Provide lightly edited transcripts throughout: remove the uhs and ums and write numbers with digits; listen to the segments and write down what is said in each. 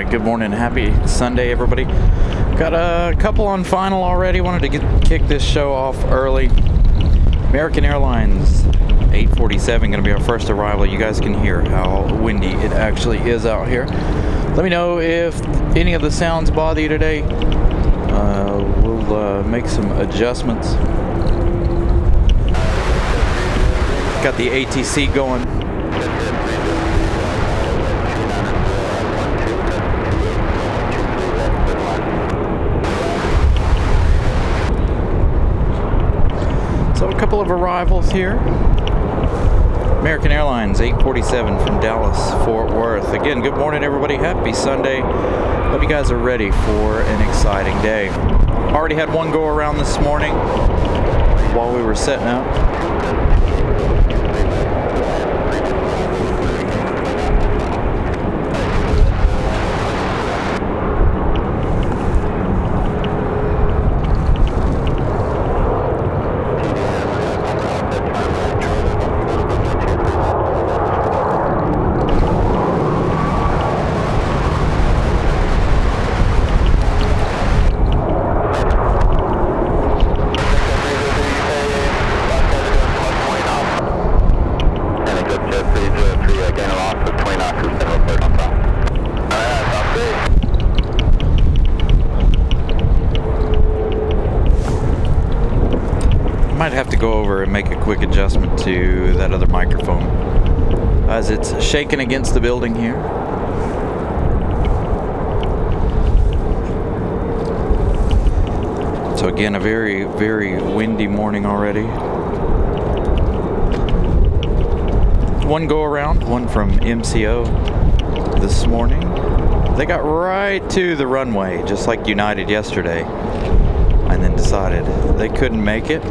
right, good morning. Happy Sunday, everybody. Got a couple on final already. Wanted to kick this show off early. American Airlines 847 going to be our first arrival. You guys can hear how windy it actually is out here. Let me know if any of the sounds bother you today. We'll make some adjustments. Got the ATC going. So a couple of arrivals here. American Airlines 847 from Dallas, Fort Worth. Again, good morning, everybody. Happy Sunday. Hope you guys are ready for an exciting day. Already had one go around this morning while we were setting up. Might have to go over and make a quick adjustment to that other microphone as it's shaking against the building here. So again, a very, very windy morning already. One go around, one from MCO this morning. They got right to the runway, just like United yesterday, and then decided they couldn't make it.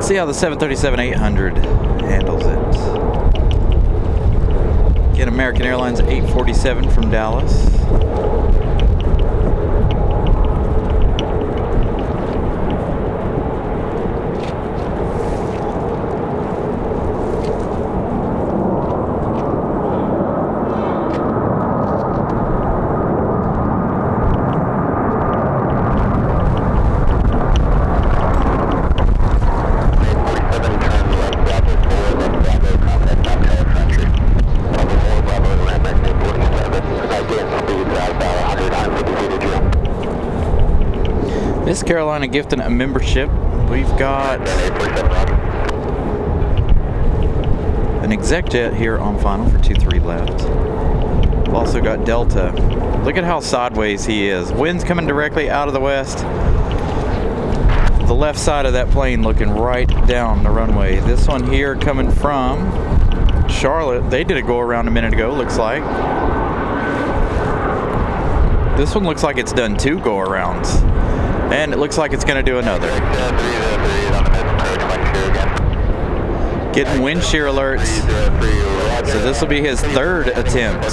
See how the 737-800 handles it. Again, American Airlines 847 from Dallas. Miss Carolina gifting a membership. We've got an exec jet here on final for 2-3 left. We've also got Delta. Look at how sideways he is. Wind's coming directly out of the west. The left side of that plane looking right down the runway. This one here coming from Charlotte. They did a go around a minute ago, looks like. This one looks like it's done 2 go arounds. And it looks like it's going to do another. Getting wind shear alerts. So this will be his 3rd attempt.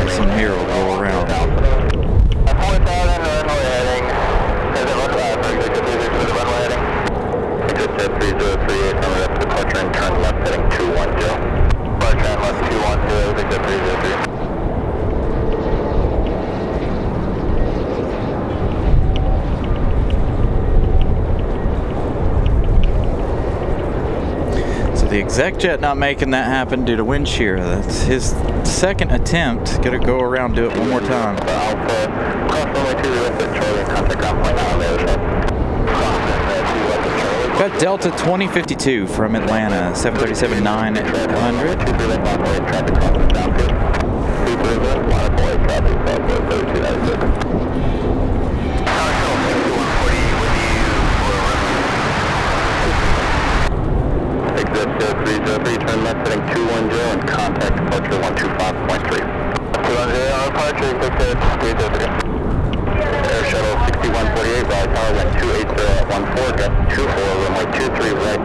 This one here will go around. The exec jet not making that happen due to wind shear. That's his 2nd attempt. Gonna go around, do it one more time. Got Delta 2052 from Atlanta, 737-900. Turn left heading 210 and contact departure 125.3. 210 on departure, 60303. Air shuttle 6148, Raleigh Tower, wind 280 at 14, gust 24, runway 23 right.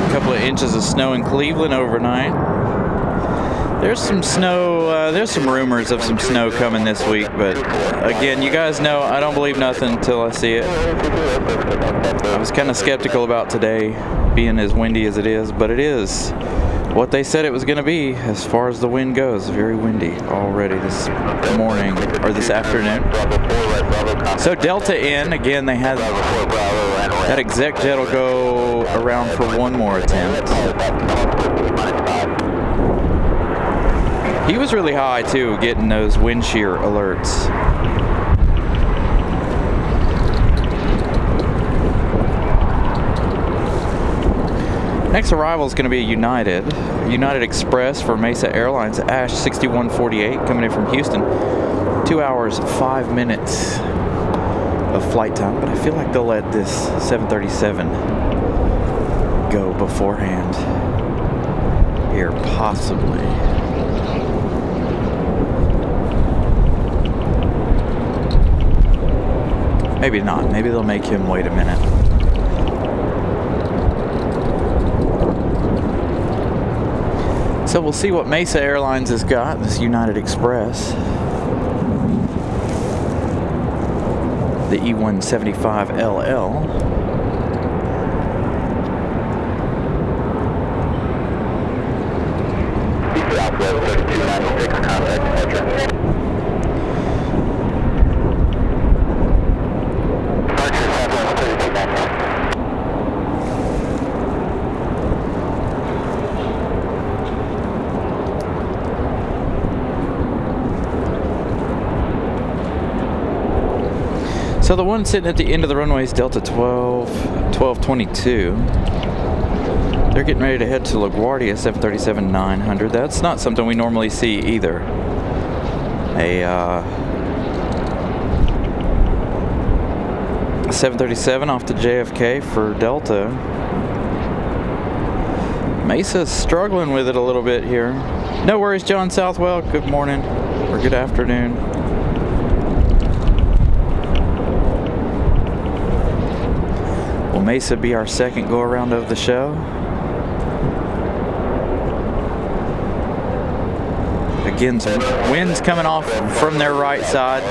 A couple of inches of snow in Cleveland overnight. There's some snow, there's some rumors of some snow coming this week, but again, you guys know I don't believe nothing until I see it. I was kind of skeptical about today being as windy as it is, but it is what they said it was going to be as far as the wind goes. Very windy already this morning, or this afternoon. So Delta in, again, they had that exec jet will go around for one more attempt. He was really high too, getting those wind shear alerts. Next arrival is going to be United Express for Mesa Airlines, Ash 6148, coming in from Houston. 2 hours, 5 minutes of flight time, but I feel like they'll let this 737 go beforehand here, possibly. Maybe not. Maybe they'll make him wait a minute. So we'll see what Mesa Airlines has got, this United Express. The E175LL. Southwest 3296, contact departure. So the one sitting at the end of the runway is Delta 1222. They're getting ready to head to LaGuardia 737-900. That's not something we normally see either. A 737 off to JFK for Delta. Mesa's struggling with it a little bit here. No worries, John Southwell. Good morning or good afternoon. Will Mesa be our second go-around of the show? Again, some winds coming off from their right side.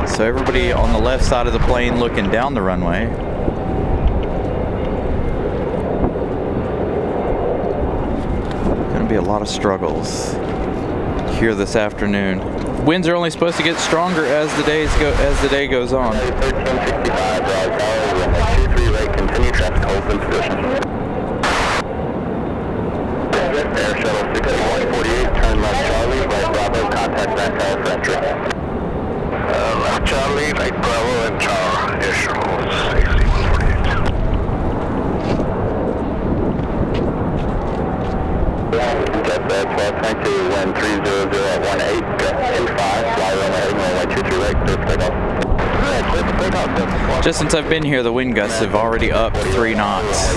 So everybody on the left side of the plane looking down the runway. Gonna be a lot of struggles here this afternoon. Winds are only supposed to get stronger as the day goes on. 1365, runway 23 right, continue traffic, hold in position. Air shuttle 6148, turn left Charlie, right Bravo, contact Van Tower for entry. Left Charlie, right Bravo and Tower, air shuttle 6148. Jet 1222, wind 300 at 18, gust 25, fly runway 23 right, clear for takeoff. Just since I've been here, the wind gusts have already upped 3 knots.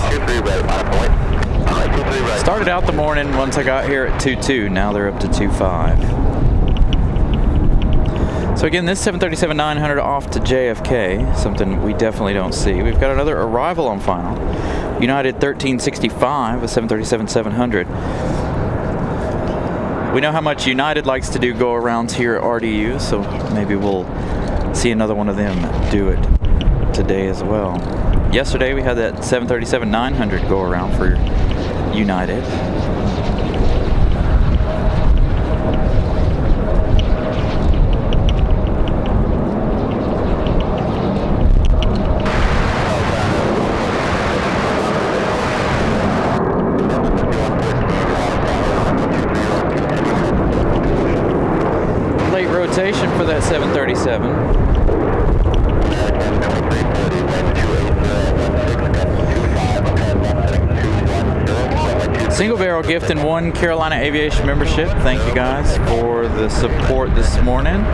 Started out the morning once I got here at 2.2, now they're up to 2.5. So again, this 737-900 off to JFK, something we definitely don't see. We've got another arrival on final. United 1365, a 737-700. We know how much United likes to do go-arounds here at RDU, so maybe we'll see another one of them do it today as well. Yesterday we had that 737-900 go around for United. Late rotation for that 737. Single barrel gift and 1 Carolina Aviation membership. Thank you guys for the support this morning.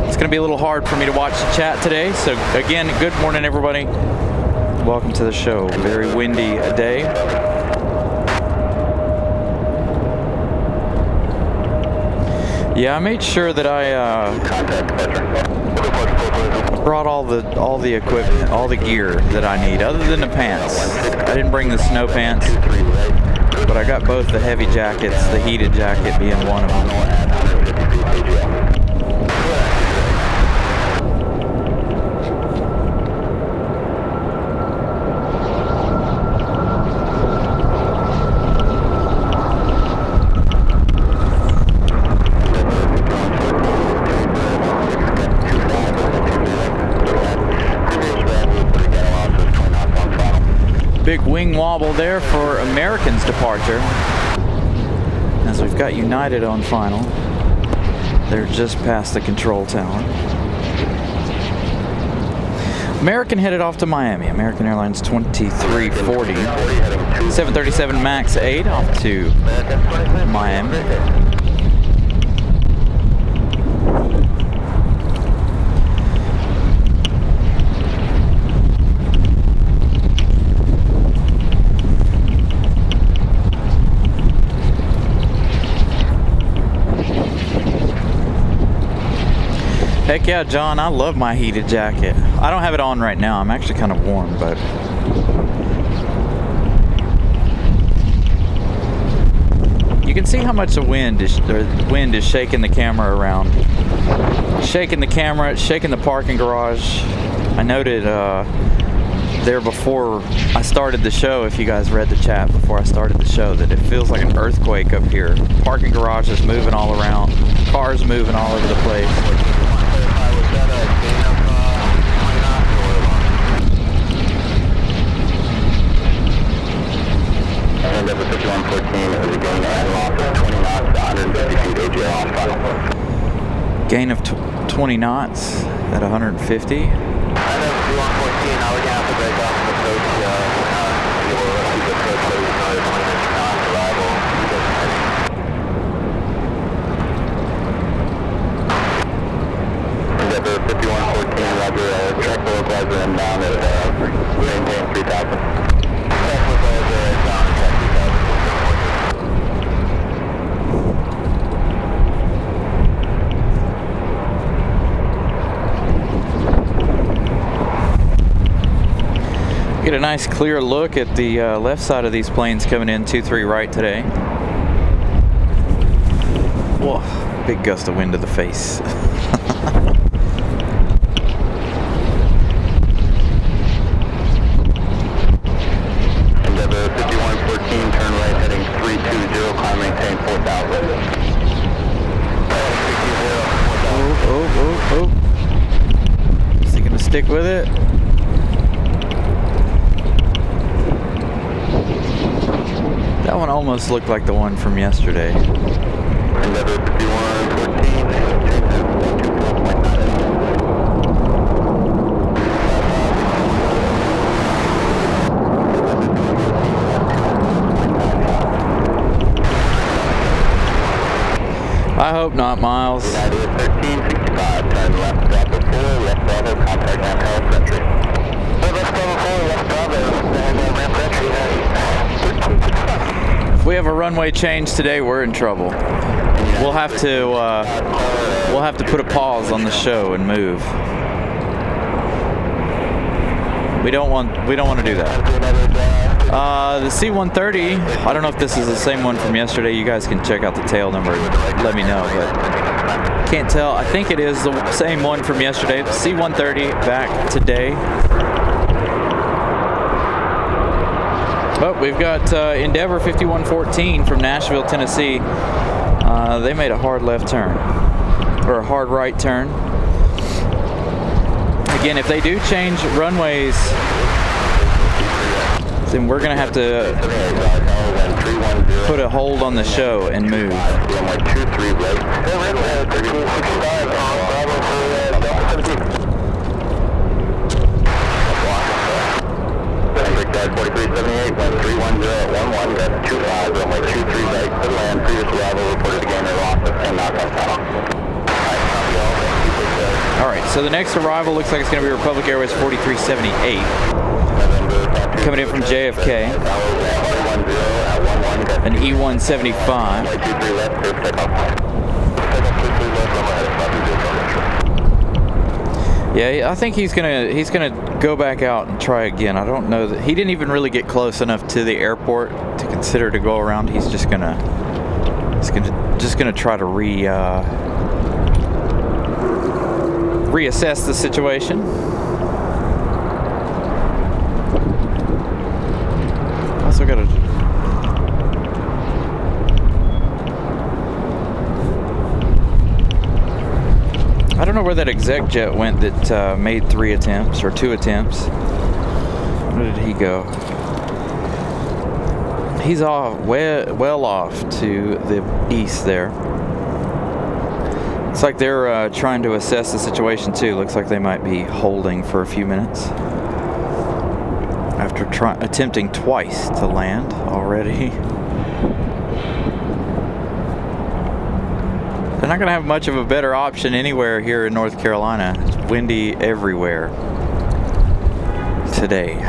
It's going to be a little hard for me to watch the chat today. So again, good morning everybody. Welcome to the show. Very windy a day. Yeah, I made sure that I brought all the equipment, all the gear that I need, other than the pants. I didn't bring the snow pants, but I got both the heavy jackets, the heated jacket being one of them. Big wing wobble there for American's departure, as we've got United on final. They're just past the control tower. American headed off to Miami. American Airlines 2340. 737 MAX 8 off to Miami. Heck yeah, John, I love my heated jacket. I don't have it on right now. I'm actually kind of warm, but you can see how much the wind is shaking the camera around. Shaking the camera, shaking the parking garage. I noted there before I started the show, if you guys read the chat before I started the show, that it feels like an earthquake up here. Parking garage is moving all around. Cars moving all over the place. Endeavor 5114 is a gain and loss of 20 knots, 150 feet AGL on final. Gain of 20 knots at 150. Endeavor 5114, now we're going to have to break off the approach. Endeavor 5114, roger, track localizer inbound at maintain 3000. Get a nice clear look at the left side of these planes coming in 2-3 right today. Whoa, big gust of wind to the face. Endeavor 5114, turn right heading 320, climb maintain 4000. Oh. Is he gonna stick with it? That one almost looked like the one from yesterday. Endeavor 5114, I hope not, Miles. United 1365, turn left Bravo 4, left Bravo, contact Ramp Century. Left Bravo 4, left Bravo, and Ramp Century. If we have a runway change today, we're in trouble. We'll have to put a pause on the show and move. We don't want to do that. The C-130, I don't know if this is the same one from yesterday. You guys can check out the tail number and let me know, but can't tell. I think it is the same one from yesterday. The C-130 back today. But we've got Endeavor 5114 from Nashville, Tennessee. They made a hard left turn, or a hard right turn. Again, if they do change runways, then we're going to have to put a hold on the show and move. Alright, so the next arrival looks like it's going to be Republic Airways 4378. Coming in from JFK. An E-175. Yeah, I think he's gonna go back out and try again. I don't know that he didn't even really get close enough to the airport to consider to go around. He's just gonna try to reassess the situation. Also got to. I don't know where that exec jet went that made 3 attempts or 2 attempts. Where did he go? He's off, well off to the east there. It's like they're trying to assess the situation too. Looks like they might be holding for a few minutes after attempting twice to land already. They're not going to have much of a better option anywhere here in North Carolina. It's windy everywhere today.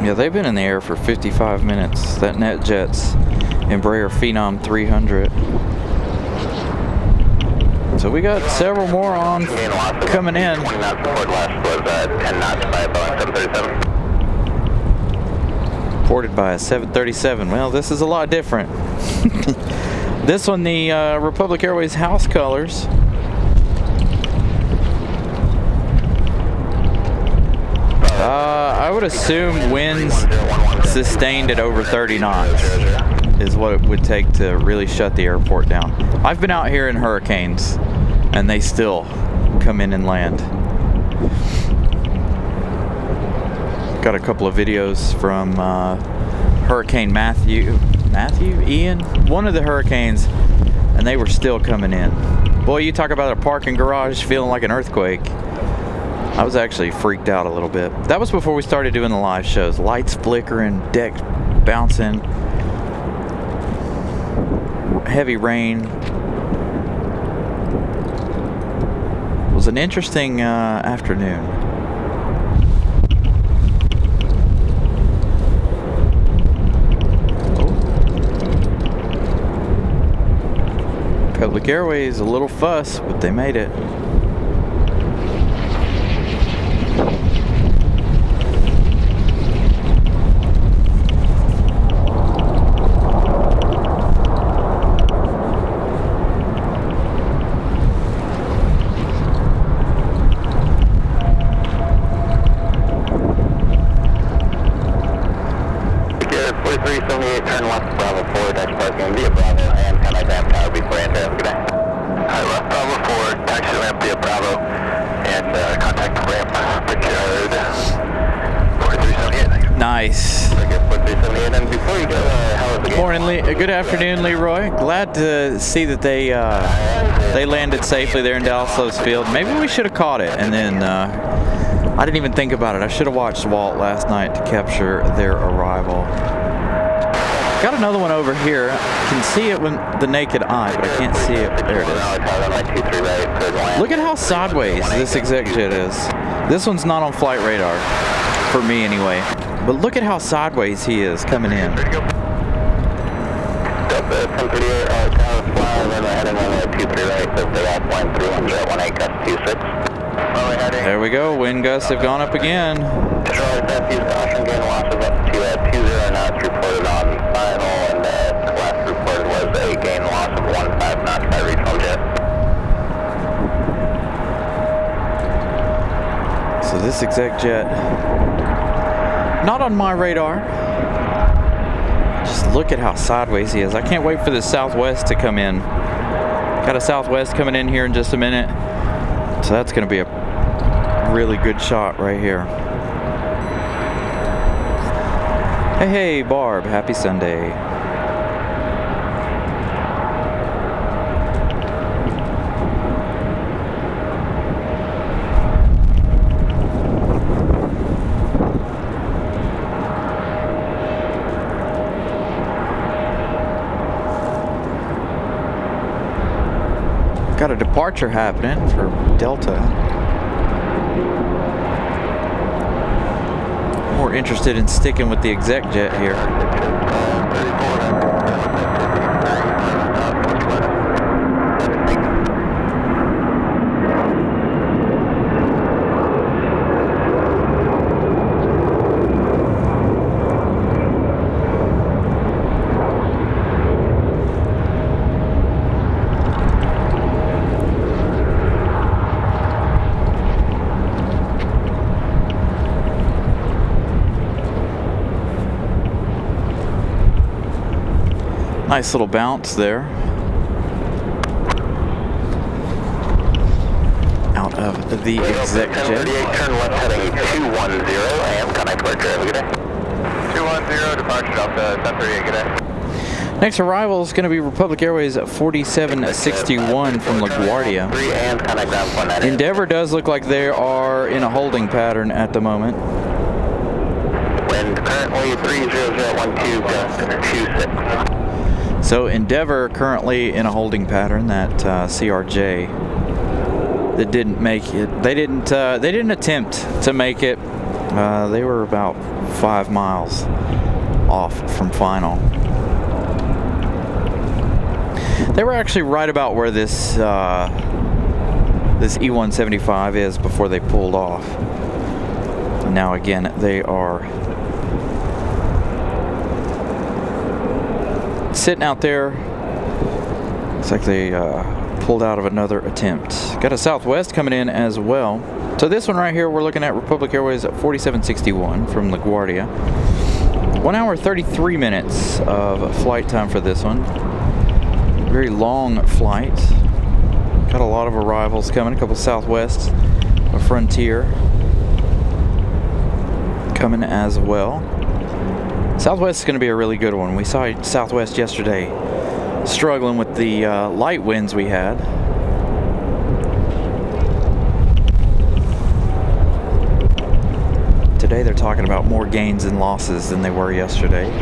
Yeah, they've been in the air for 55 minutes. That NetJet's Embraer Phenom 300. So we got several more on coming in. Ported by a 737. Well, this is a lot different. This one, the Republic Airways house colors. I would assume winds sustained at over 30 knots is what it would take to really shut the airport down. I've been out here in hurricanes and they still come in and land. Got a couple of videos from Hurricane Ian? One of the hurricanes, and they were still coming in. Boy, you talk about a parking garage feeling like an earthquake. I was actually freaked out a little bit. That was before we started doing the live shows. Lights flickering, deck bouncing, heavy rain. It was an interesting afternoon. Public Airways, a little fuss, but they made it. Nice. Good afternoon, Leroy. Glad to see that they landed safely there in Dallas Lowe's Field. Maybe we should have caught it, and then I didn't even think about it. I should have watched Walt last night to capture their arrival. Got another one over here. Can see it with the naked eye, but I can't see it. There it is. Look at how sideways this exec jet is. This one's not on flight radar, for me anyway. But look at how sideways he is coming in. There we go. Wind gusts have gone up again. this exec jet. Not on my radar. Just look at how sideways he is. I can't wait for the southwest to come in. Got a southwest coming in here in just a minute. So that's going to be a really good shot right here. Hey, Barb. Happy Sunday. Got a departure happening for Delta. More interested in sticking with the exec jet here. Nice little bounce there. Out of the exec jet. Turn left heading 210 and connect departure. Have a good day. 210, departure off the 1038. Good day. Next arrival is going to be Republic Airways 4761 from LaGuardia. Endeavor does look like they are in a holding pattern at the moment. Wind currently 30012 gust 26. So Endeavor currently in a holding pattern. That CRJ that didn't make it. They didn't attempt to make it. They were about 5 miles off from final. They were actually right about where this this E175 is before they pulled off. And now again they are sitting out there. Looks like they pulled out of another attempt. Got a southwest coming in as well. So this one right here, we're looking at Republic Airways 4761 from LaGuardia. 1 hour 33 minutes of flight time for this one. Very long flight. Got a lot of arrivals coming. A couple southwests, a Frontier coming as well. Southwest is going to be a really good one. We saw Southwest yesterday struggling with the light winds we had. Today they're talking about more gains and losses than they were yesterday.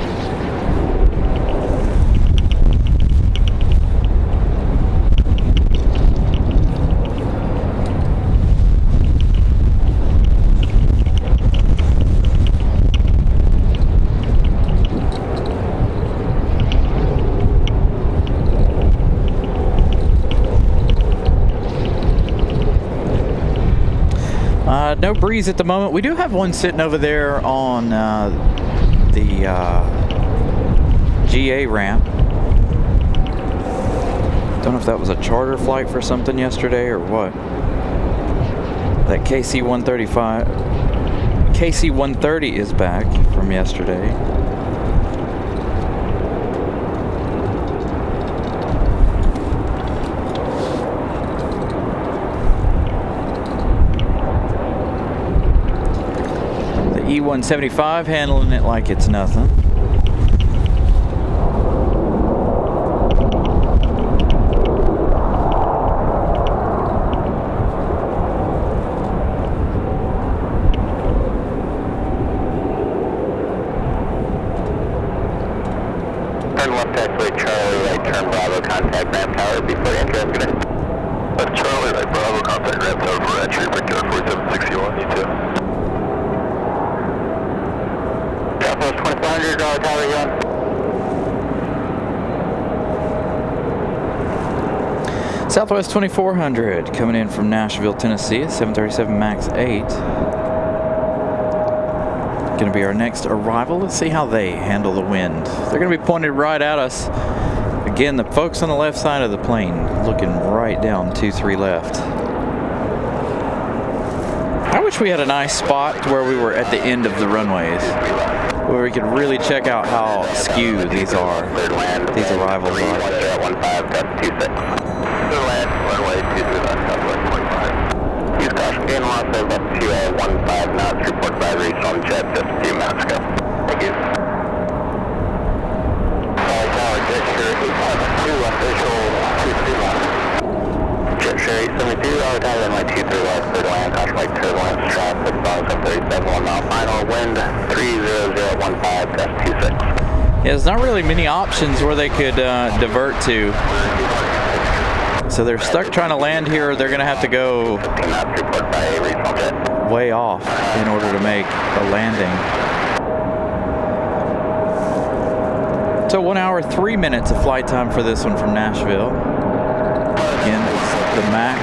No breeze at the moment. We do have one sitting over there on the GA ramp. Don't know if that was a charter flight for something yesterday or what. That KC-130 is back from yesterday. E175 handling it like it's nothing. Turn left taxiway Charlie, right turn Bravo, contact ramp tower before entry. That's Charlie, right Bravo, contact ramp tower for entry, Victor 4761, you too. 2400, tower again. Southwest 2400 coming in from Nashville, Tennessee, 737 MAX 8. Going to be our next arrival. Let's see how they handle the wind. They're going to be pointed right at us. Again, the folks on the left side of the plane looking right down 23 left. I wish we had a nice spot where we were at the end of the runways, where we could really check out how skewed these are. These arrivals are. Runway 23 left, southwest 45. Use caution, gain losses up to 15 knots. Report by reach on jet just a few minutes ago. Thank you. Tower, jet shear 872, official 23 left. Jet shear 872, tower, runway 23 left, clear to land, caution light turbulence, traffic, bonus up 37, 1 mile final, wind 30015, gust 26. Yeah, there's not really many options where they could divert to. So they're stuck trying to land here. They're going to have to go way off in order to make a landing. So 1 hour, 3 minutes of flight time for this one from Nashville. Again, it's the max.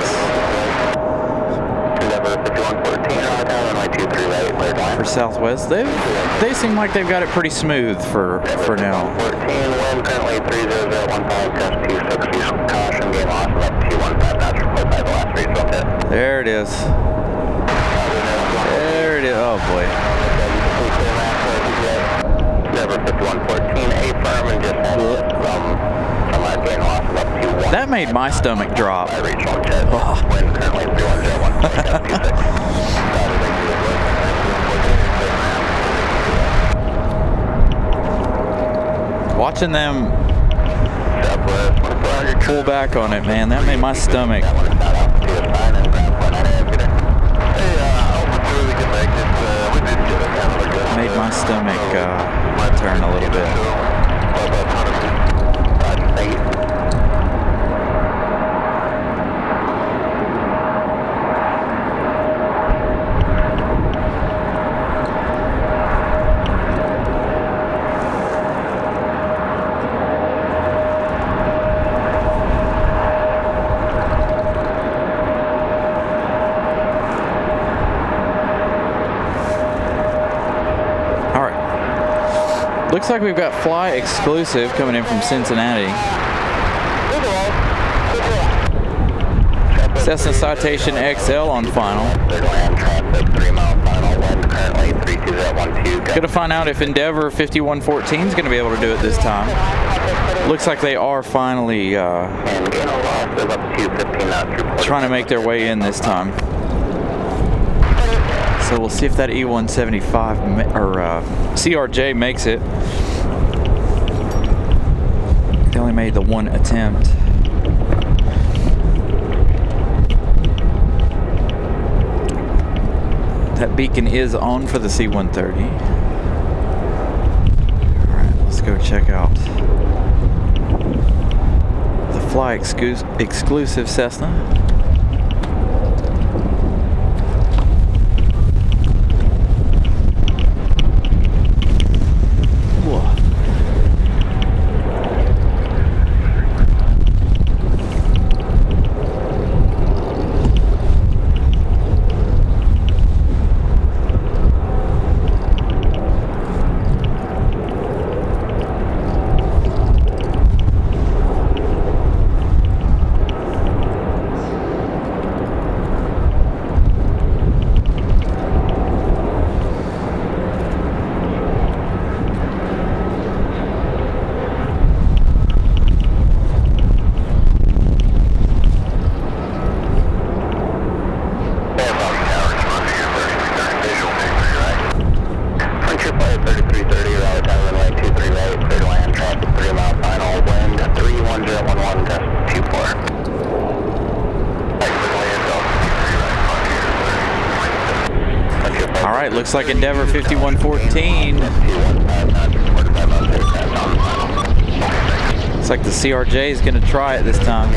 For Southwest, they seem like they've got it pretty smooth for now. 14, wind currently 30015, gust 26, use caution, gain loss of up to 15 knots, report by the last regional jet. There it is. There it is. Oh boy. Endeavor 5114, A firm and just from gain loss of up to 1. That made my stomach drop. By regional jet. Wind currently 301, gust 26. Watching them pull back on it, man, that made my stomach turn a little bit. Looks like we've got Fly Exclusive coming in from Cincinnati. Cessna Citation XL on final. Gonna find out if Endeavor 5114 is gonna be able to do it this time. Looks like they are finally trying to make their way in this time. So we'll see if that E175 or CRJ makes it. They only made the one attempt. That beacon is on for the C-130. All right, let's go check out the Fly Exclusive Cessna. Looks like Endeavor 5114. Looks like the CRJ is going to try it this time.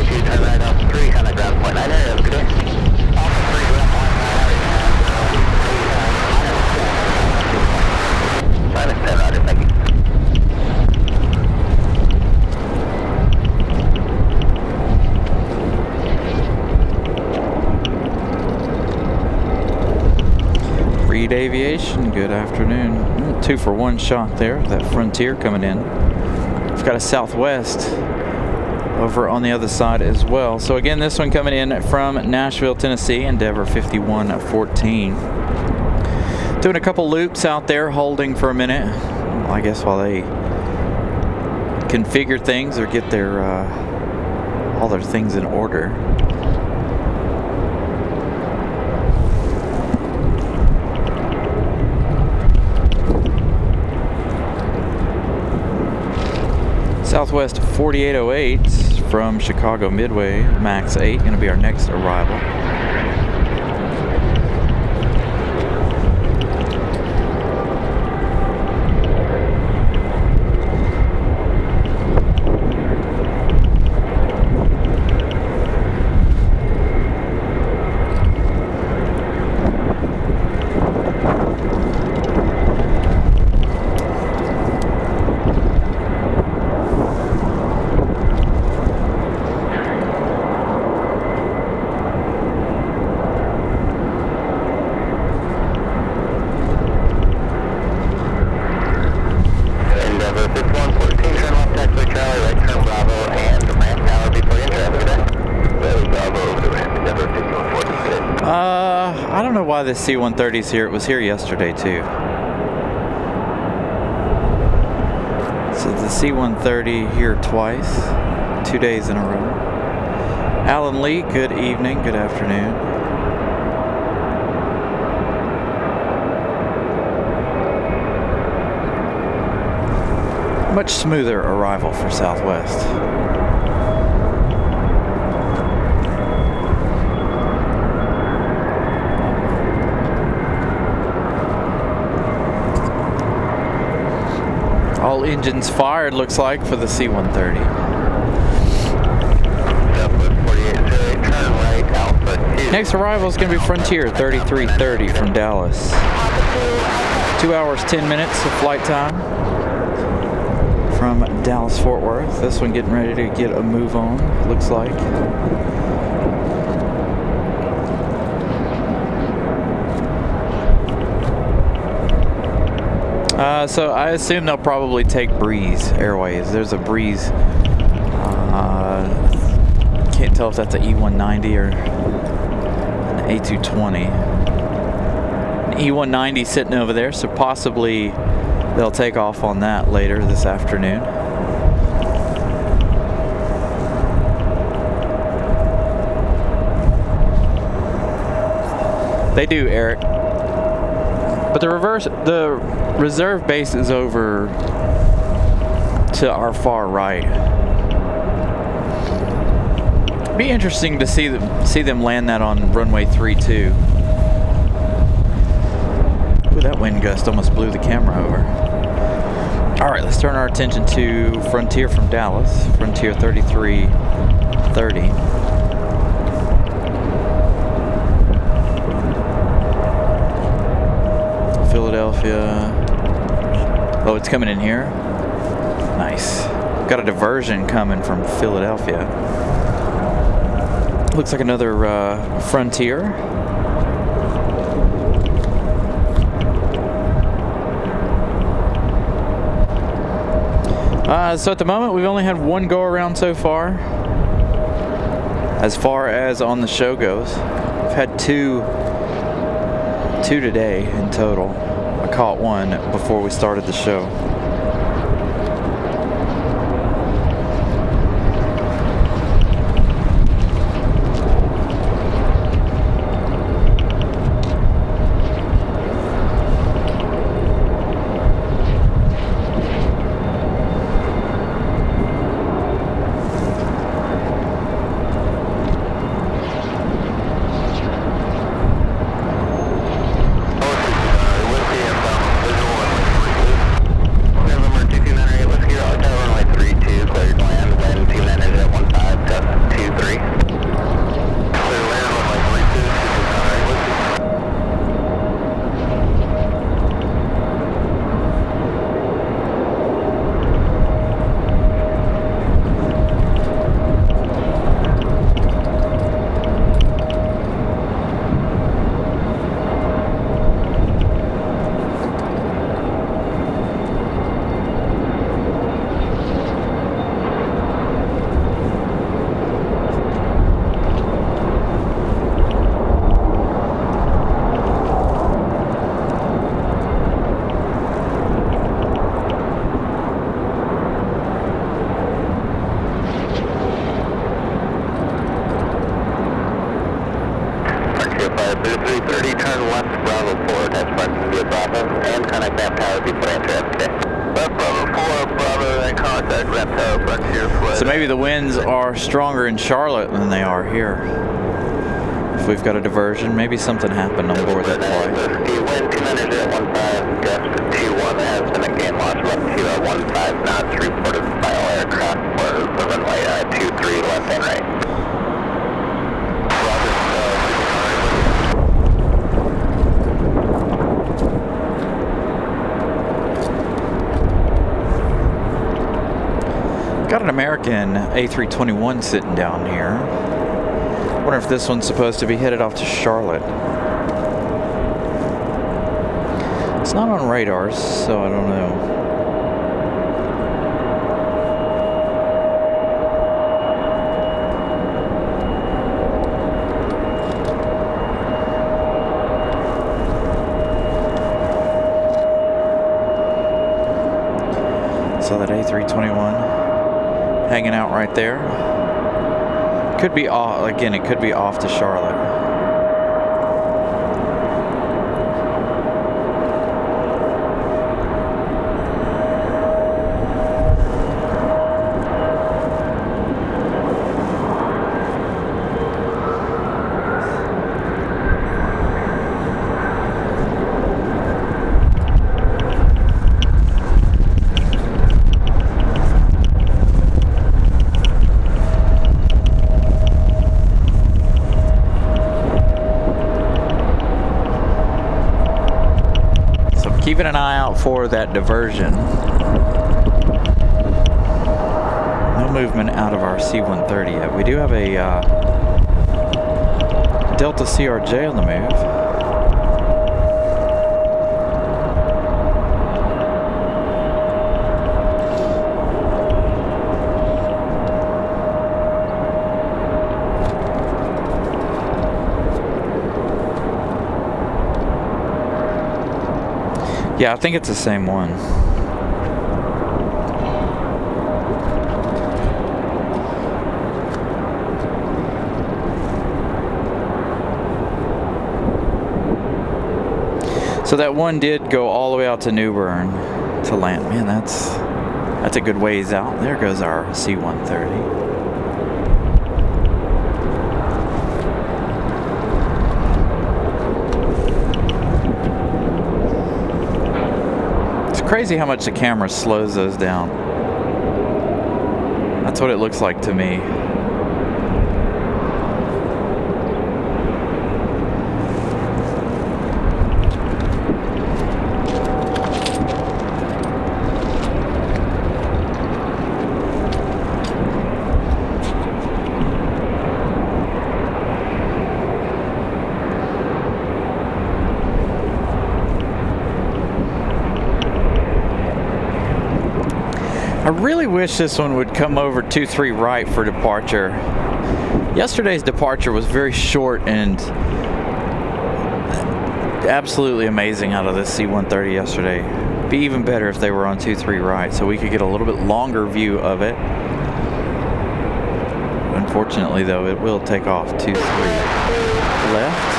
Aviation, good afternoon. 2-for-1 shot there. That Frontier coming in. We've got a Southwest over on the other side as well. So again, this one coming in from Nashville, Tennessee, Endeavor 5114. Doing a couple loops out there, holding for a minute, I guess, while they configure things or get their all their things in order. Southwest 4808 from Chicago Midway, Max 8, going to be our next arrival. The C-130's here. It was here yesterday too. So the C-130 here twice, 2 days in a row. Alan Lee, good evening, good afternoon. Much smoother arrival for Southwest. All engines fired, looks like, for the C-130. Next arrival is going to be Frontier 3330 from Dallas. 2 hours, 10 minutes of flight time from Dallas, Fort Worth. This one getting ready to get a move on, looks like. So I assume they'll probably take Breeze Airways. There's a Breeze. Can't tell if that's an E190 or an A220. An E190 sitting over there, so possibly they'll take off on that later this afternoon. They do, Eric. But the reserve base is over to our far right. Be interesting to see them land that on runway 32. Ooh, that wind gust almost blew the camera over. All right, let's turn our attention to Frontier from Dallas, Frontier 3330. Philadelphia. Oh, it's coming in here. Nice. Got a diversion coming from Philadelphia. Looks like another Frontier. So at the moment, we've only had one go around so far as on the show goes. We've had two today in total. I caught one before we started the show. be put into FK. Left Bravo 4, Bravo, then contact Reptile Frontier Flight. So maybe the winds are stronger in Charlotte than they are here. If we've got a diversion, maybe something happened on board that flight. Wind 290 at 15, gust 21 has been a gain loss left 2 at 15 knots, reported by all aircraft for the runway 23 left and right. Got an American A321 sitting down here. Wonder if this one's supposed to be headed off to Charlotte. It's not on radars, so I don't know. So that A321 hanging out right there. Could be off, again, it could be off to Charlotte. Keeping an eye out for that diversion. No movement out of our C-130 yet. We do have a Delta CRJ on the move. Yeah, I think it's the same one. So that one did go all the way out to New Bern to land. Man, that's a good ways out. There goes our C-130. Crazy how much the camera slows those down. That's what it looks like to me. I really wish this one would come over 23 right for departure. Yesterday's departure was very short and absolutely amazing out of this C-130 yesterday. It'd be even better if they were on 23 right so we could get a little bit longer view of it. Unfortunately though, it will take off 23 left.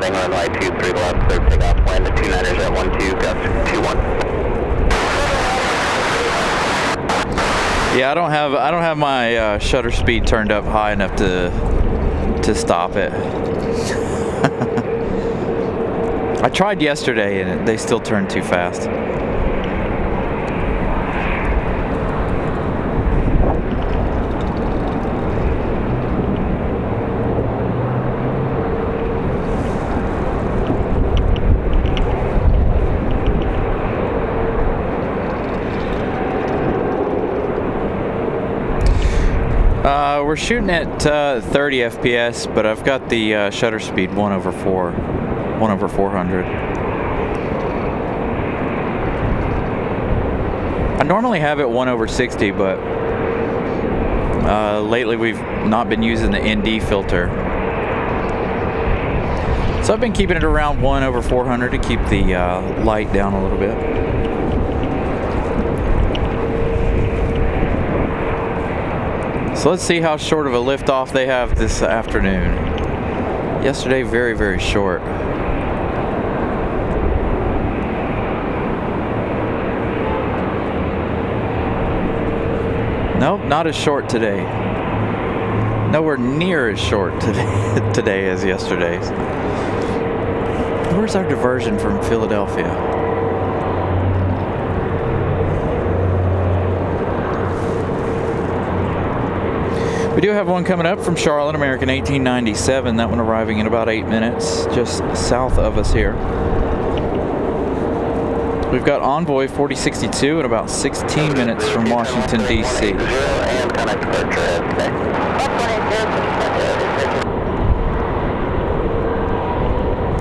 Runway 23 left, clear takeoff, land to 290s at 12, gust 21. Yeah, I don't have my shutter speed turned up high enough to stop it. I tried yesterday and they still turned too fast. We're shooting at 30 FPS, but I've got the shutter speed 1/400. I normally have it 1/60, but lately we've not been using the ND filter. So I've been keeping it around 1/400 to keep the light down a little bit. So let's see how short of a liftoff they have this afternoon. Yesterday, very, very short. Nope, not as short today. Nowhere near as short today as yesterday's. Where's our diversion from Philadelphia? We do have one coming up from Charlotte, American 1897. That one arriving in about 8 minutes, just south of us here. We've got Envoy 4062 in about 16 minutes from Washington, D.C.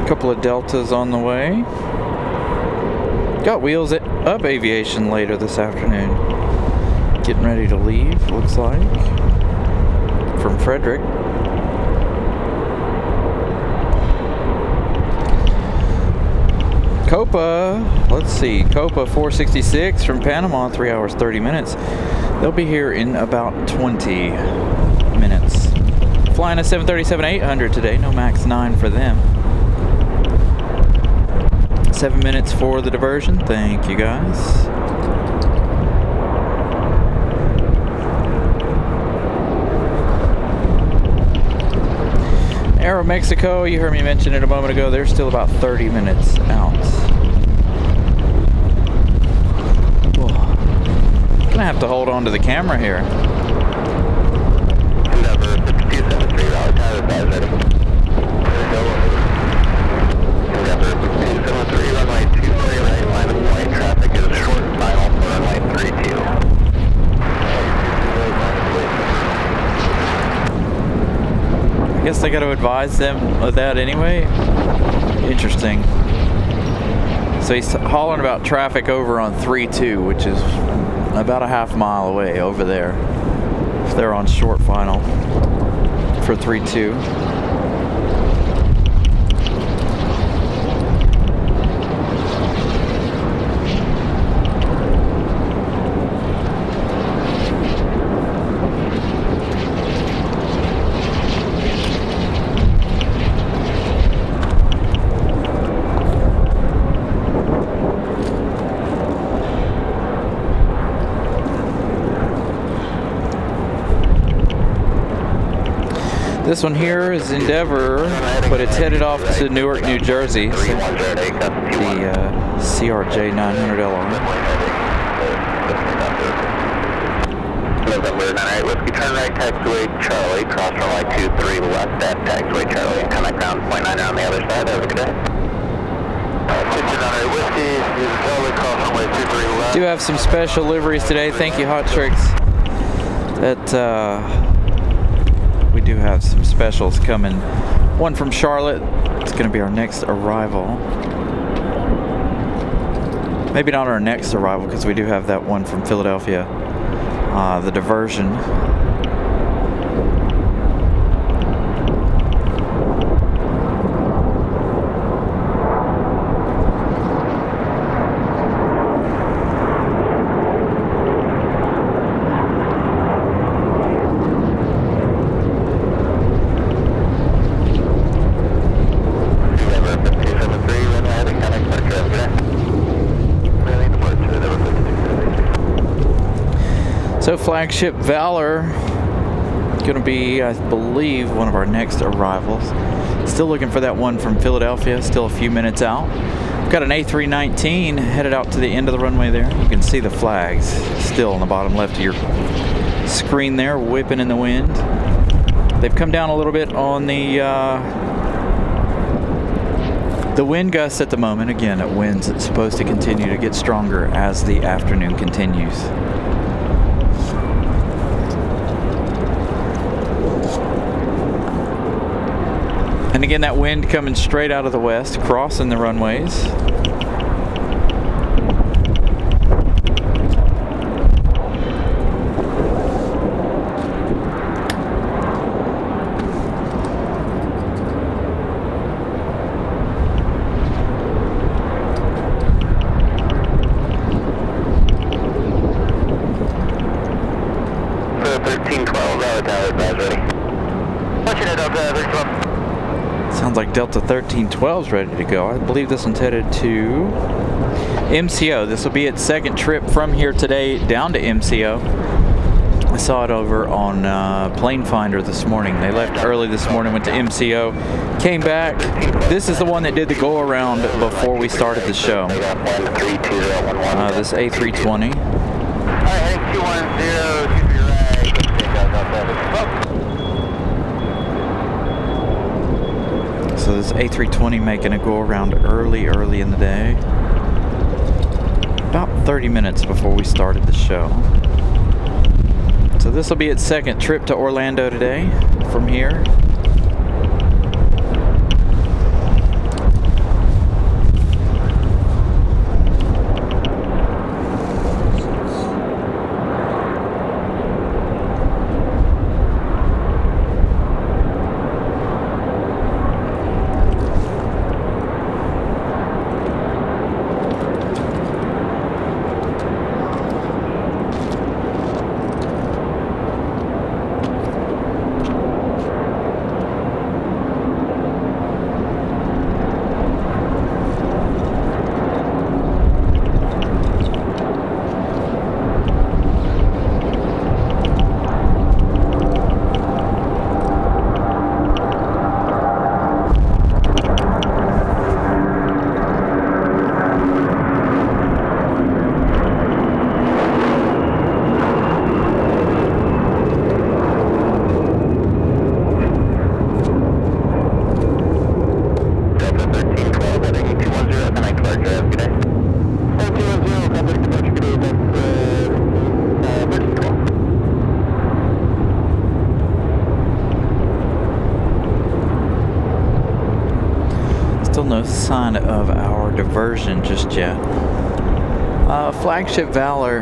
Couple of Deltas on the way. Got wheels up Aviation later this afternoon. Getting ready to leave, looks like, from Frederick. Copa, let's see, Copa 466 from Panama, 3 hours 30 minutes. They'll be here in about 20 minutes. Flying a 737-800 today, no MAX 9 for them. 7 minutes for the diversion. Thank you, guys. Aero Mexico, you heard me mention it a moment ago, they're still about 30 minutes out. Whoa. Gonna have to hold on to the camera here. Endeavor 5273, Raleigh, tower advise ready. Endeavor 5273, runway 23 right, line of flight. Traffic is short and final for runway 32. I guess I got to advise them of that anyway. Interesting. So he's hollering about traffic over on 3-2, which is about a half mile away over there. If they're on short final for 3-2. This one here is Endeavor, but it's headed off to Newark, New Jersey. So the CRJ 900LR. November 98 Whiskey, turn right, taxiway Charlie, cross runway 23 left at taxiway Charlie, and connect ground .9 on the other side. Have a good day. 59 Whiskey, Charlie, cross runway 23 left. Do have some special liveries today. Thank you, Hot Tricks. We do have some specials coming. One from Charlotte. It's going to be our next arrival. Maybe not our next arrival, because we do have that one from Philadelphia. The diversion. So Flagship Valor, going to be, I believe, one of our next arrivals. Still looking for that one from Philadelphia, still a few minutes out. We've got an A319 headed out to the end of the runway there. You can see the flags still on the bottom left of your screen there, whipping in the wind. They've come down a little bit on the wind gusts at the moment. Again, it winds, it's supposed to continue to get stronger as the afternoon continues. And again, that wind coming straight out of the west, crossing the runways. Sounds like Delta 1312 is ready to go. I believe this one's headed to MCO. This will be its second trip from here today down to MCO. I saw it over on Plane Finder this morning. They left early this morning, went to MCO, came back. This is the one that did the go around before we started the show. This A320. Alright, 210, to your right. So this A320 making a go around early in the day. About 30 minutes before we started the show. So this will be its second trip to Orlando today from here. No sign of our diversion just yet. Flagship Valor,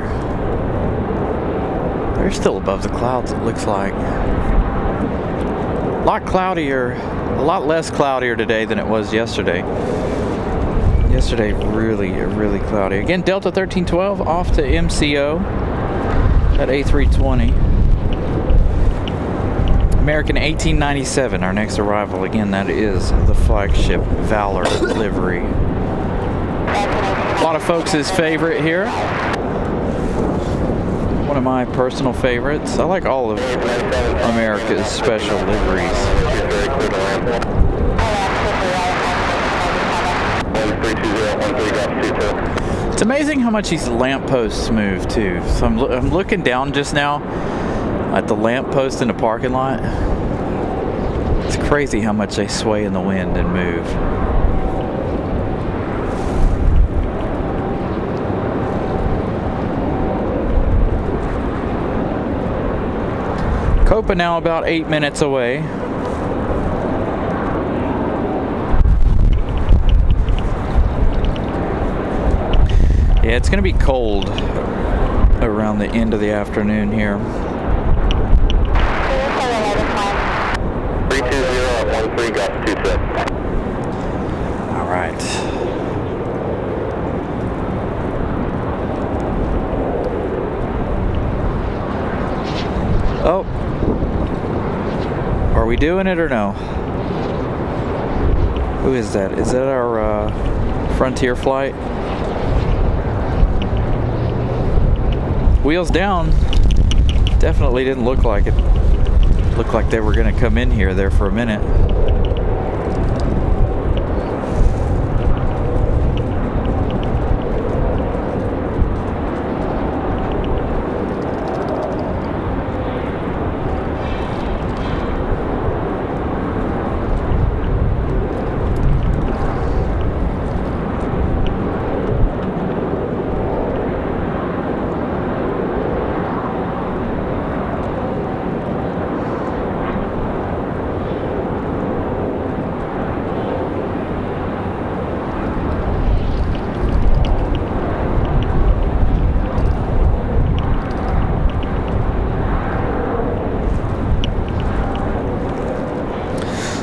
they're still above the clouds, it looks like. A lot cloudier, a lot less cloudier today than it was yesterday. Yesterday really cloudy. Again, Delta 1312 off to MCO at A320. American 1897, our next arrival. Again, that is the Flagship Valor livery. A lot of folks' favorite here. One of my personal favorites. I like all of America's special liveries. It's amazing how much these lampposts move too. So I'm looking down just now at the lamppost in the parking lot. It's crazy how much they sway in the wind and move. Copa now about 8 minutes away. Yeah, it's going to be cold around the end of the afternoon here. 320 GUST 26. All right. Oh. Are we doing it or no? Who is that? Is that our Frontier flight? Wheels down. Definitely didn't look like it. Looked like they were going to come in here there for a minute.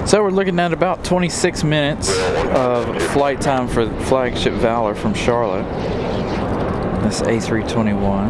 So we're looking at about 26 minutes of flight time for Flagship Valor from Charlotte. This A321.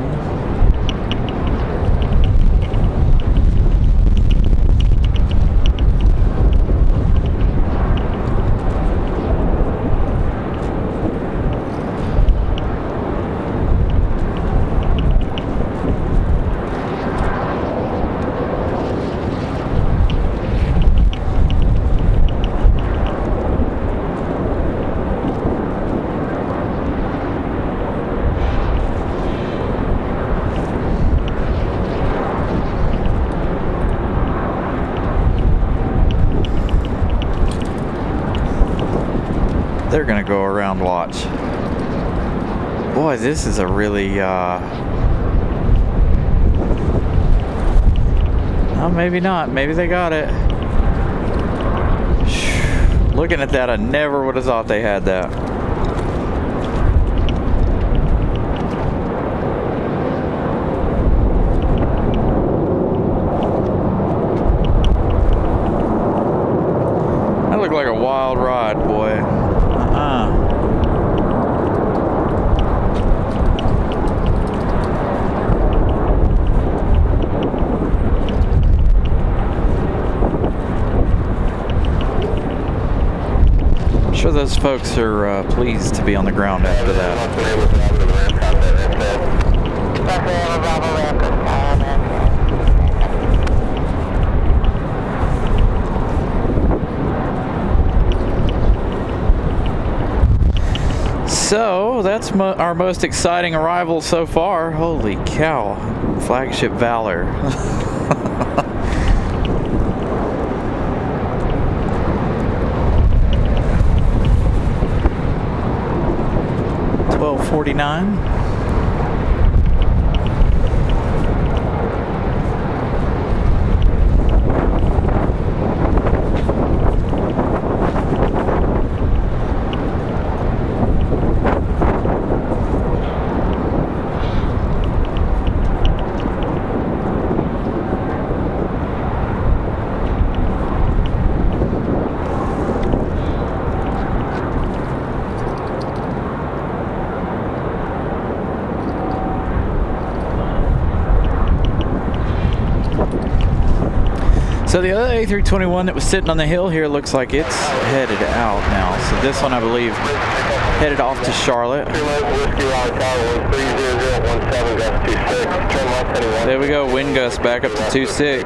They're gonna go around, watch. Boy, this is a really, oh, maybe not. Maybe they got it. Looking at that, I never would have thought they had that. That looked like a wild ride, boy. I'm sure those folks are pleased to be on the ground after that. So that's our most exciting arrival so far. Holy cow, Flagship Valor. $12.49. So the other A321 that was sitting on the hill here looks like it's headed out now. So this one, I believe, headed off to Charlotte. There we go, wind gust back up to 2.6.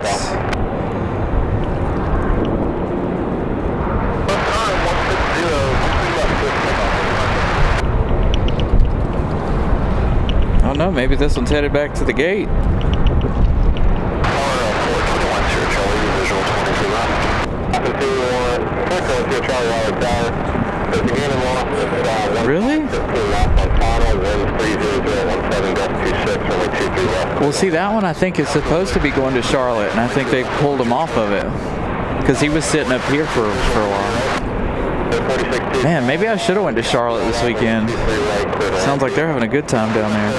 Oh no, maybe this one's headed back to the gate. Really? Well, see, that one I think is supposed to be going to Charlotte, and I think they pulled him off of it because he was sitting up here for a while. Man, maybe I should have went to Charlotte this weekend. Sounds like they're having a good time down there.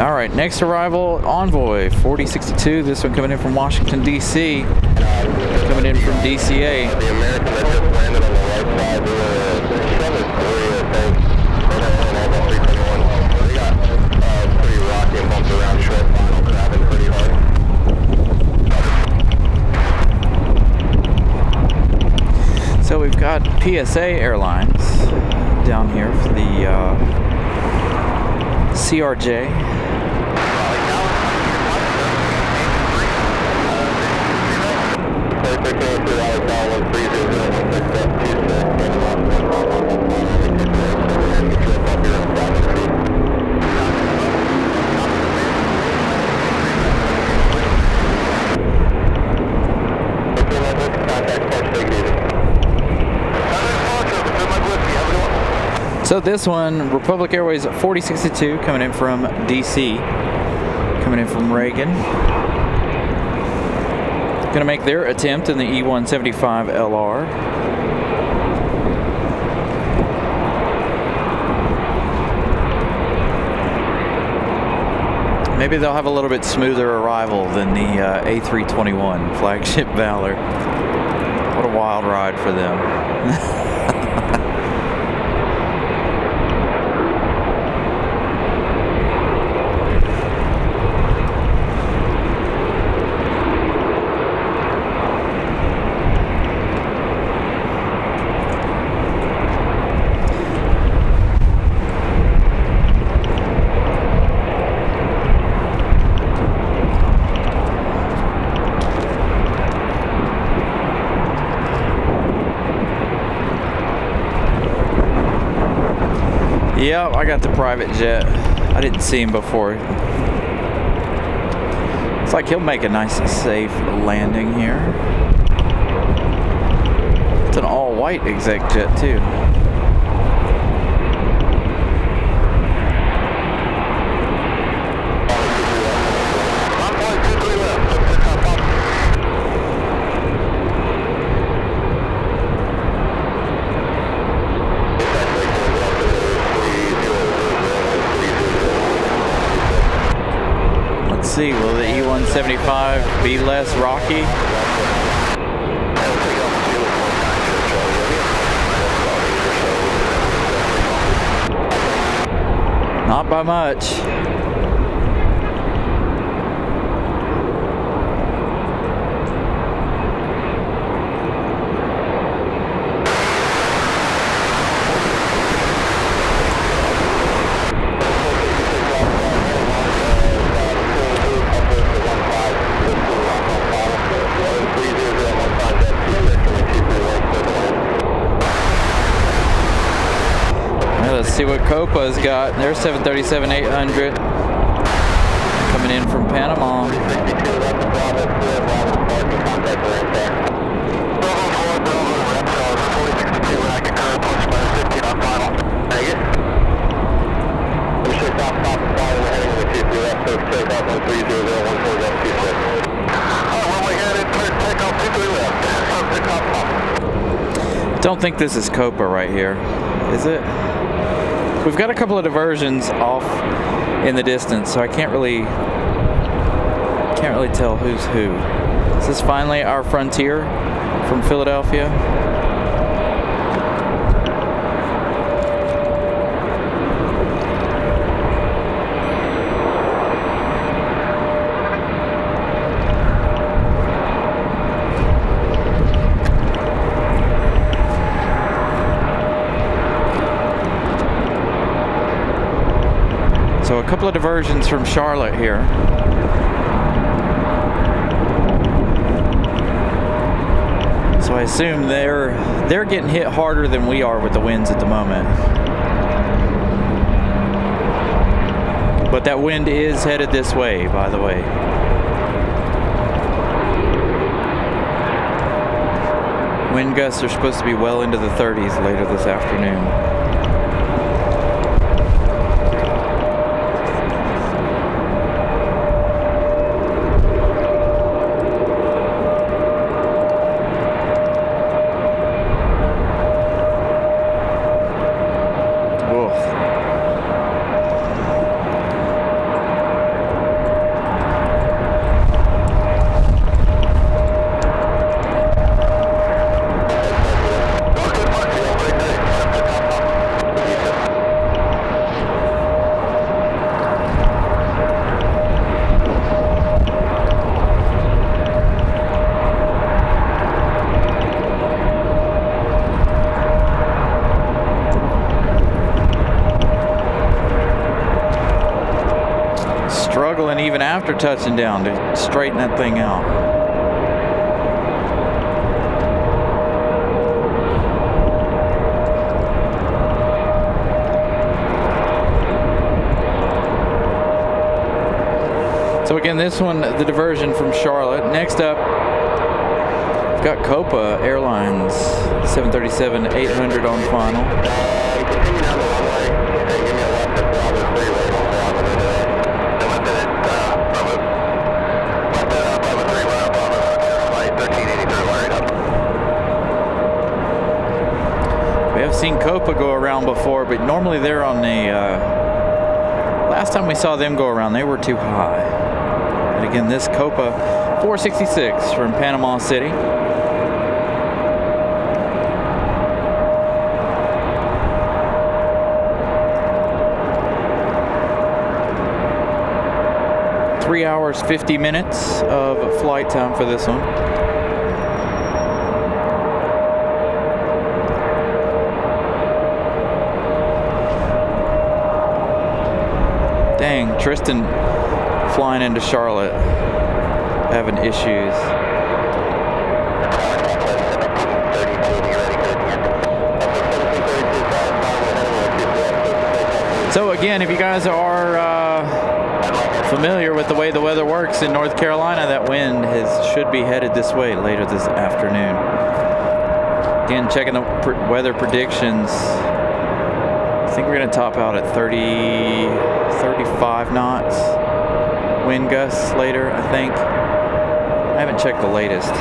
All right, next arrival, Envoy 4062. This one coming in from Washington, D.C. Coming in from DCA. The American that just landed on the right side, they were 7-3, I think. They got pretty rocky and bumped around short final, grabbing pretty hard. So we've got PSA Airlines down here for the CRJ. So this one, Republic Airways 4062, coming in from DC, coming in from Reagan. Going to make their attempt in the E175 LR. Maybe they'll have a little bit smoother arrival than the A321 Flagship Valor. What a wild ride for them. Yep, I got the private jet. I didn't see him before. It's like he'll make a nice and safe landing here. It's an all-white exec jet too. Let's see, will the E-175 be less rocky? Not by much. Let's see what Copa's got. There's 737-800 coming in from Panama. Don't think this is Copa right here, is it? We've got a couple of diversions off in the distance, so I can't really tell who's who. Is this finally our Frontier from Philadelphia? So a couple of diversions from Charlotte here. So I assume they're getting hit harder than we are with the winds at the moment. But that wind is headed this way, by the way. Wind gusts are supposed to be well into the 30s later this afternoon. Struggling even after touching down to straighten that thing out. So again, this one, the diversion from Charlotte. Next up, we've got Copa Airlines 737-800 on final. I've seen Copa go around before, but normally they're on the last time we saw them go around, they were too high. And again, this Copa 466 from Panama City. Three hours, 50 minutes of flight time for this one. Dang, Tristan flying into Charlotte, having issues. So again, if you guys are familiar with the way the weather works in North Carolina, that wind should be headed this way later this afternoon. Again, checking the weather predictions. I think we're going to top out at 35 knots. Wind gusts later, I think. I haven't checked the latest.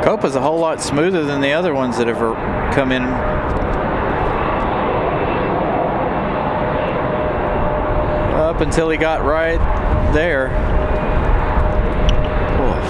Copa's a whole lot smoother than the other ones that have come in. Up until he got right there. Oof.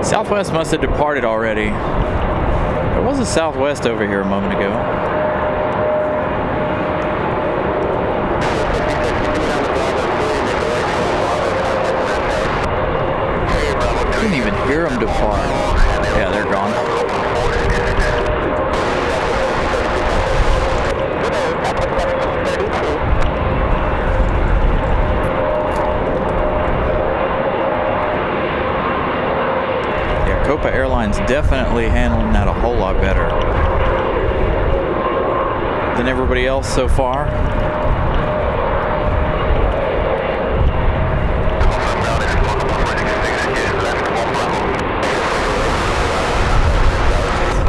Southwest must have departed already. There was a Southwest over here a moment ago. Didn't even hear them depart. Yeah, they're gone. Copa Airlines definitely handling that a whole lot better than everybody else so far.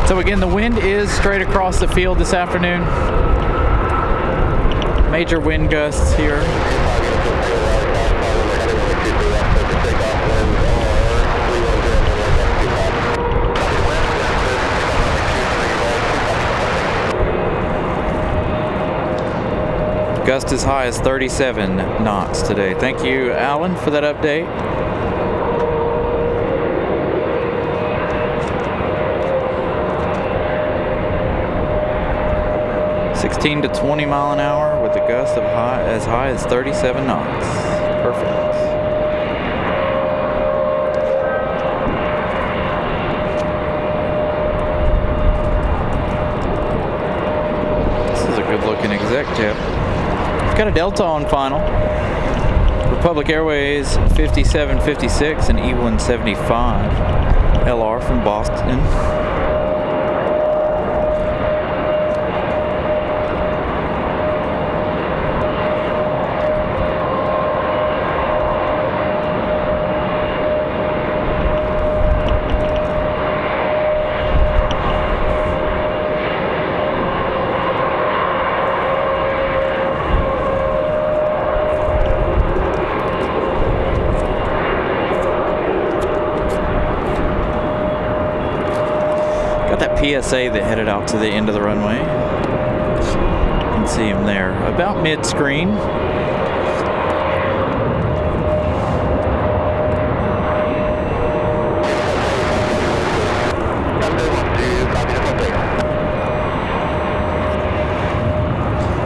So again, the wind is straight across the field this afternoon. Major wind gusts here. Gust as high as 37 knots today. Thank you, Alan, for that update. (16 to 20 mile an hour with a gust of as high as 37 knots. Perfect. This is a good-looking exec jet. Got a Delta on final. Republic Airways 5756 and E175 LR from Boston. PSA that headed out to the end of the runway. You can see him there, about mid-screen.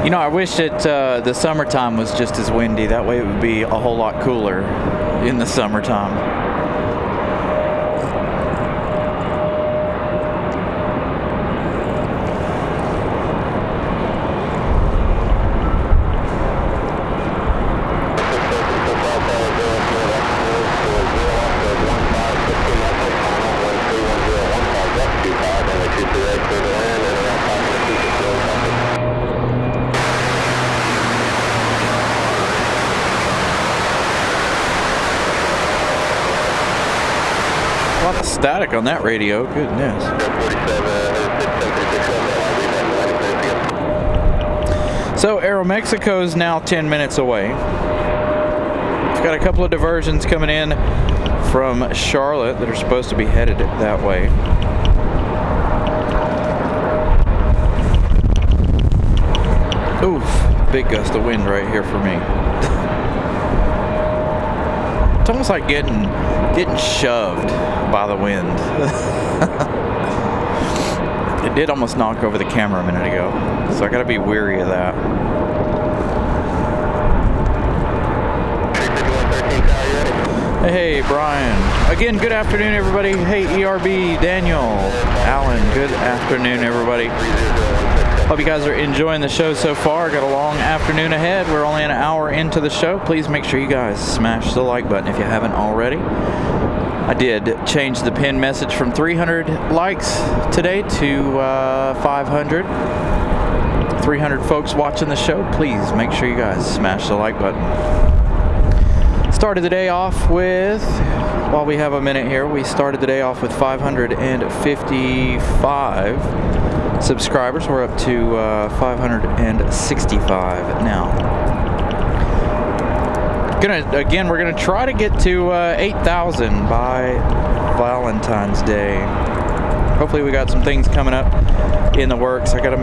You know, I wish that the summertime was just as windy. That way it would be a whole lot cooler in the summertime. Static on that radio, goodness. So Aeromexico is now 10 minutes away. We've got a couple of diversions coming in from Charlotte that are supposed to be headed that way. Oof, big gust of wind right here for me. It's almost like getting shoved by the wind. It did almost knock over the camera a minute ago, so I gotta be weary of that. Hey, Brian. Again, good afternoon, everybody. Hey, ERB, Daniel, Alan, good afternoon, everybody. Hope you guys are enjoying the show so far. Got a long afternoon ahead. We're only an hour into the show. Please make sure you guys smash the like button if you haven't already. I did change the pin message from 300 likes today to 500. 300 folks watching the show. Please make sure you guys smash the like button. Started the day off with, while we have a minute here, we started the day off with 555 subscribers. We're up to 565 now. We're gonna try to get to 8,000 by Valentine's Day. Hopefully we got some things coming up in the works. I gotta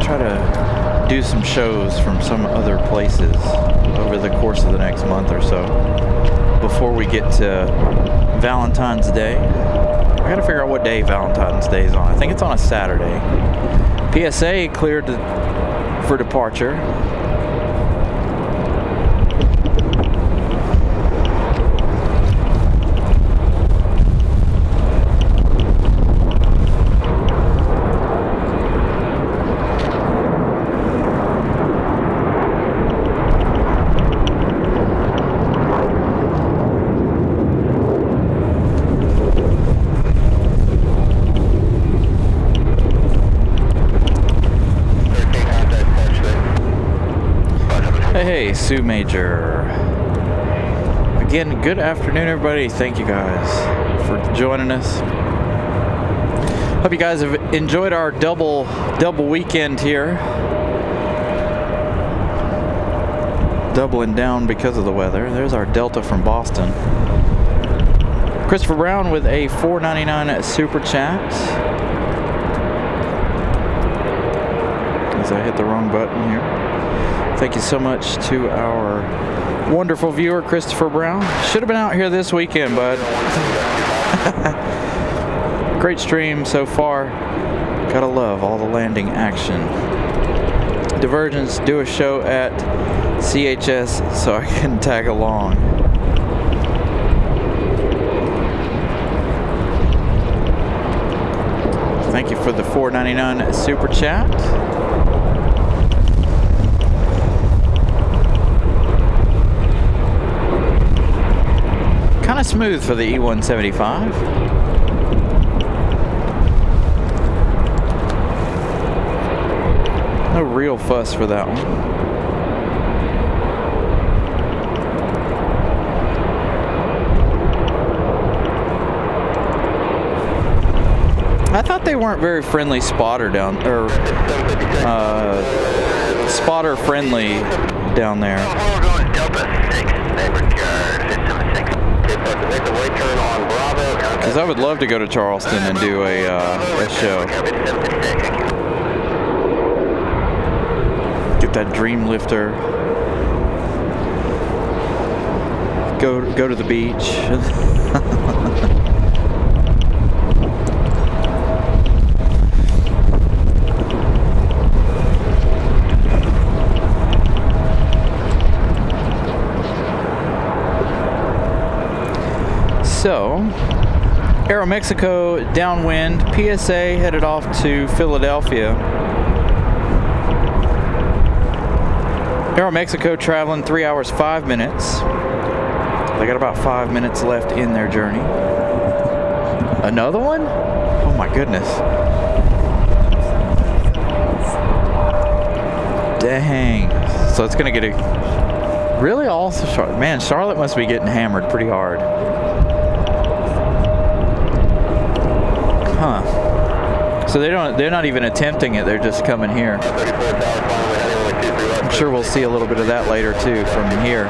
try to do some shows from some other places over the course of the next month or so before we get to Valentine's Day. I gotta figure out what day Valentine's Day is on. I think it's on a Saturday. PSA cleared for departure. Hey, Sue Major. Again, good afternoon, everybody. Thank you guys for joining us. Hope you guys have enjoyed our double weekend here. Doubling down because of the weather. There's our Delta from Boston. Christopher Brown with a $4.99 super chat. As I hit the wrong button here. Thank you so much to our wonderful viewer, Christopher Brown. Should have been out here this weekend, bud. Great stream so far. Gotta love all the landing action. Diversions do a show at CHS so I can tag along. Thank you for the $4.99 super chat. Kind of smooth for the E175. No real fuss for that one. I thought they weren't very friendly spotter spotter friendly down there. Because I would love to go to Charleston and do a show. Get that dream lifter. Go to the beach. So, Aeromexico downwind, PSA headed off to Philadelphia. Aeromexico traveling 3 hours 5 minutes. They got about 5 minutes left in their journey. Another one? Oh my goodness. Dang. So it's gonna get a really also Charlotte. Man, Charlotte must be getting hammered pretty hard. Huh. So they're not even attempting it, they're just coming here. I'm sure we'll see a little bit of that later too from here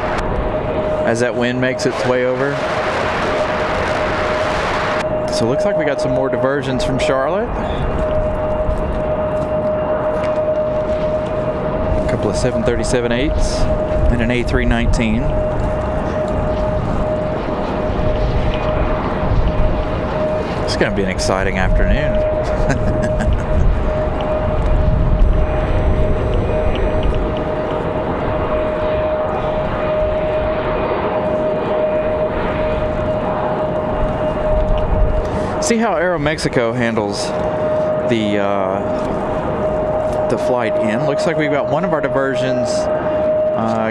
as that wind makes its way over. So it looks like we got some more diversions from Charlotte. A couple of 737-8s and an A319. going to be an exciting afternoon. See how Aeromexico handles the flight in. Looks like we've got one of our diversions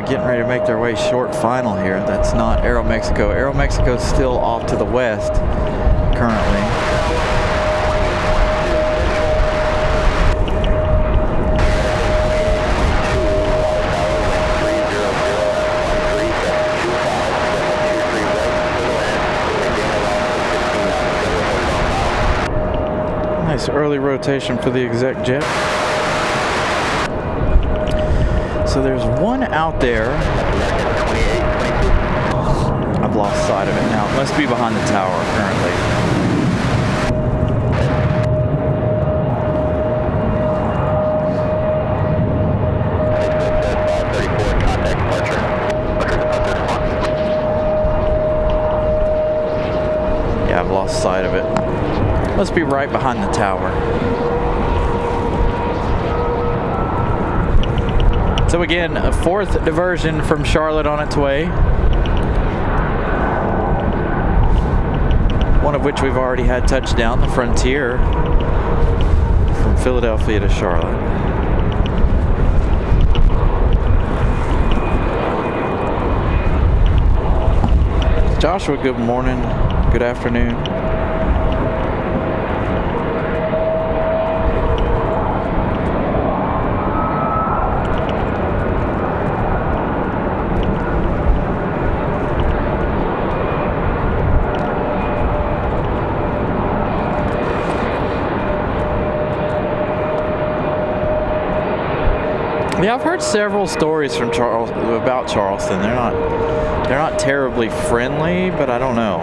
getting ready to make their way short final here. That's not Aeromexico. Aeromexico's still off to the west currently. Nice early rotation for the exec jet. So there's one out there. I've lost sight of it now. It must be behind the tower currently. Yeah, I've lost sight of it. Must be right behind the tower. So again, a fourth diversion from Charlotte on its way. One of which we've already had touchdown, the Frontier, from Philadelphia to Charlotte. Joshua, good morning, good afternoon. Yeah, I've heard several stories from about Charleston. They're not terribly friendly, but I don't know.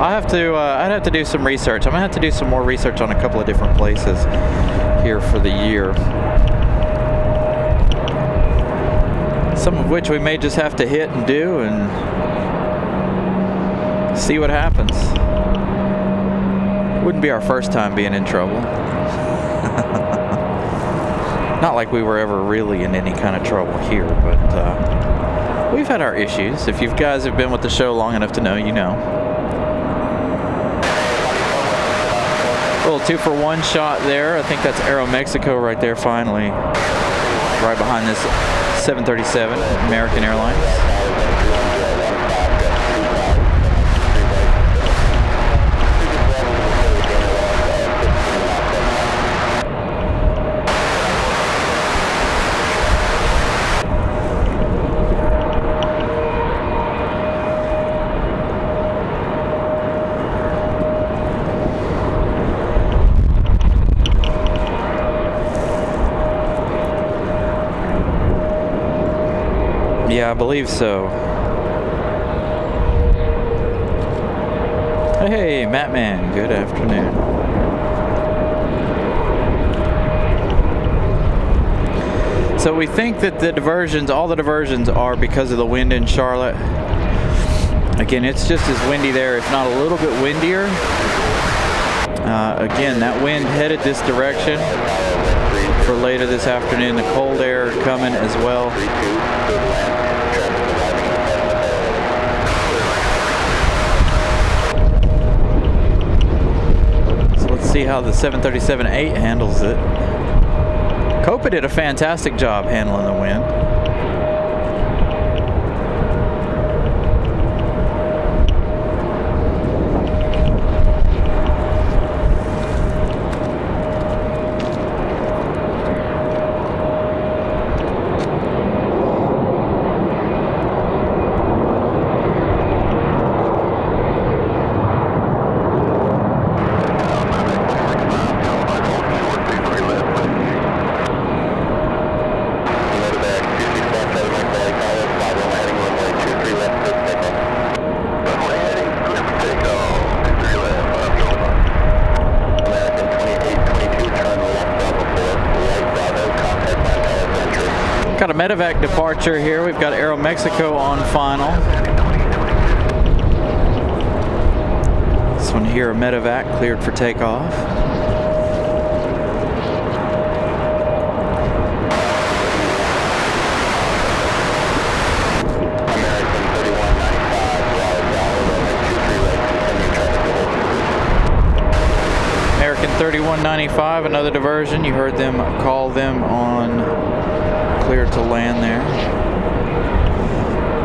I'd have to do some research. I'm gonna have to do some more research on a couple of different places here for the year. Some of which we may just have to hit and do and see what happens. Wouldn't be our first time being in trouble. Not like we were ever really in any kind of trouble here, but we've had our issues. If you guys have been with the show long enough to know, you know. A little 2-for-1 shot there. I think that's Aeromexico right there finally. Right behind this 737, American Airlines. Yeah, I believe so. Hey, Mattman, good afternoon. So we think that the diversions, all the diversions are because of the wind in Charlotte. Again, it's just as windy there, if not a little bit windier. Again, that wind headed this direction for later this afternoon. The cold air coming as well. See how the 737-8 handles it. Copa did a fantastic job handling the wind. Got a medevac departure here. We've got Aeromexico on final. one here, a medevac cleared for takeoff. American 3195, another diversion. You heard them call them on clear to land there.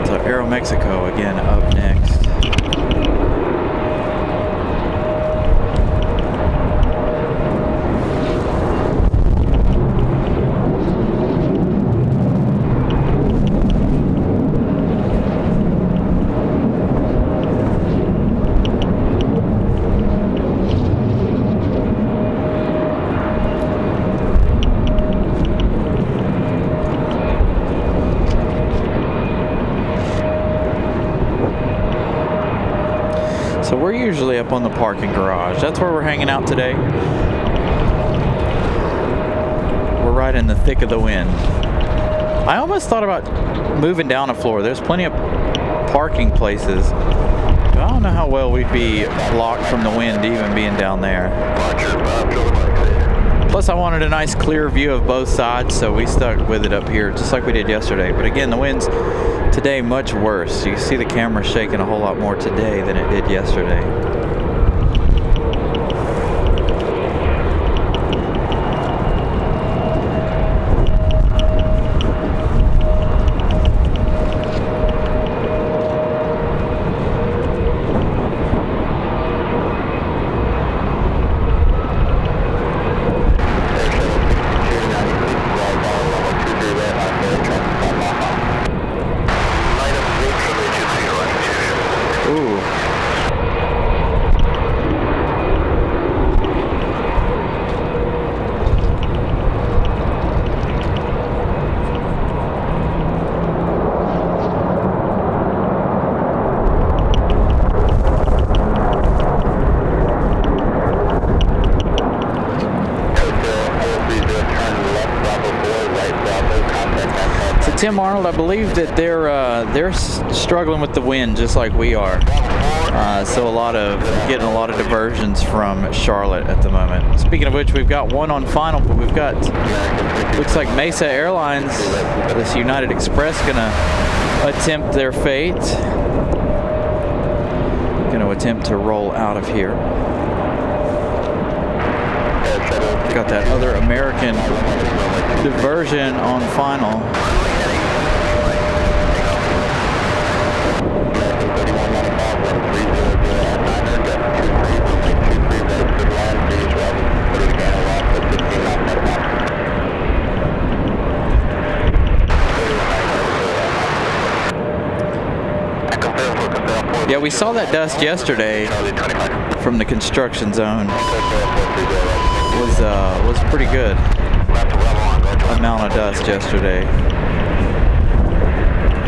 So Aeromexico again up next. So we're usually up on the parking garage. That's where we're hanging out today. We're right in the thick of the wind. I almost thought about moving down a floor. There's plenty of parking places. But I don't know how well we'd be blocked from the wind even being down there. Plus I wanted a nice clear view of both sides, so we stuck with it up here just like we did yesterday. But again, the wind's today much worse. You see the camera shaking a whole lot more today than it did yesterday. Tim Arnold, I believe that they're struggling with the wind just like we are. So getting a lot of diversions from Charlotte at the moment. Speaking of which, we've got one on final, but we've got, looks like Mesa Airlines, this United Express, gonna attempt their fate. Gonna attempt to roll out of here. Got that other American diversion on final. Yeah, we saw that dust yesterday from the construction zone. Was pretty good amount of dust yesterday.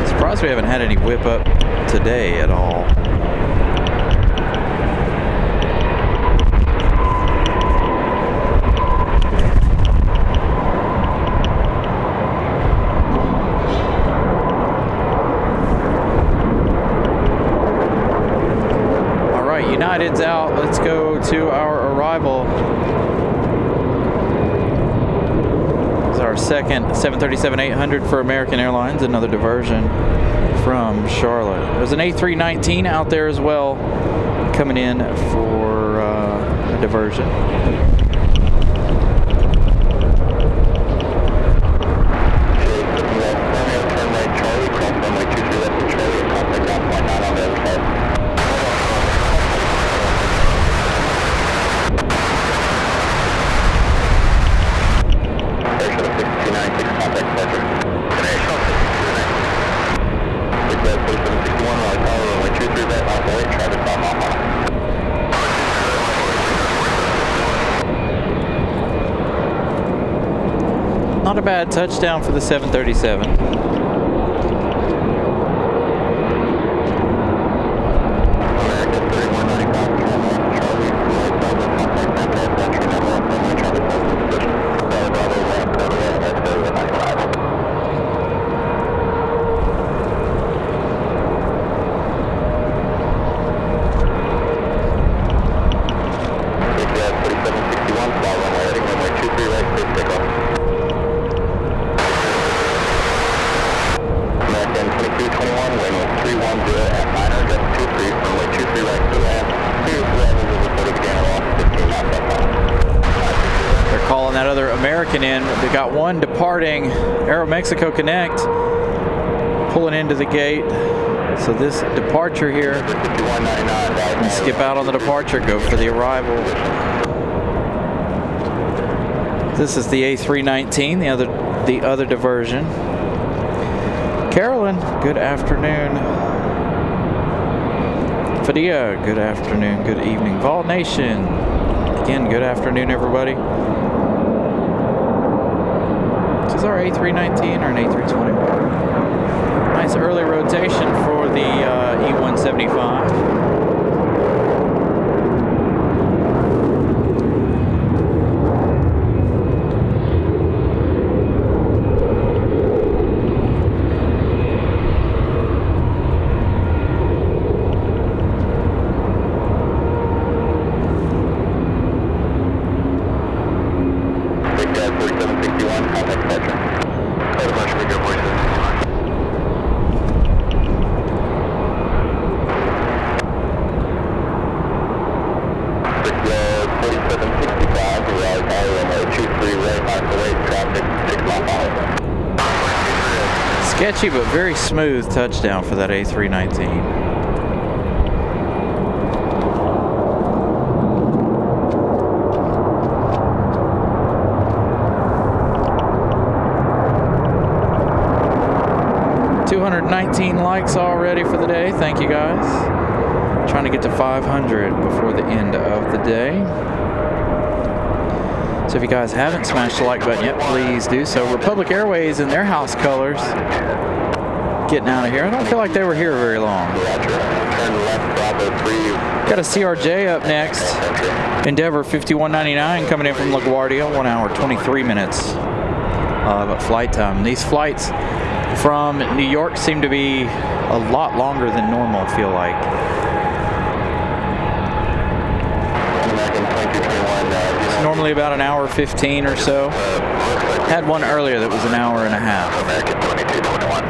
Surprised we haven't had any whip up today at all. All right, United's out. Let's go to our arrival. Our second 737-800 for American Airlines, another diversion from Charlotte. There's an A319 out there as well, coming in for a diversion. Not a bad touchdown for the 737. American in. They got one departing Aeromexico Connect, pulling into the gate. So this departure here, and skip out on the departure, go for the arrival. This is the A319, the other diversion. Carolyn, good afternoon. Fadia, good afternoon, good evening. Vol Nation, again, good afternoon, everybody. This is our A319 or an A320. Nice early rotation for the E175. Sketchy but very smooth touchdown for that A319. $219 likes already for the day. Thank you guys. Trying to get to 500 before the end of the day. So if you guys haven't smashed the like button yet, please do so. Republic Airways in their house colors. Getting out of here. I don't feel like they were here very long. Got a CRJ up next. Endeavor 5199 coming in from LaGuardia. 1 hour, 23 minutes of flight time. These flights from New York seem to be a lot longer than normal, I feel like. It's normally about an hour 15 or so. Had one earlier that was an hour and a half. American 2221.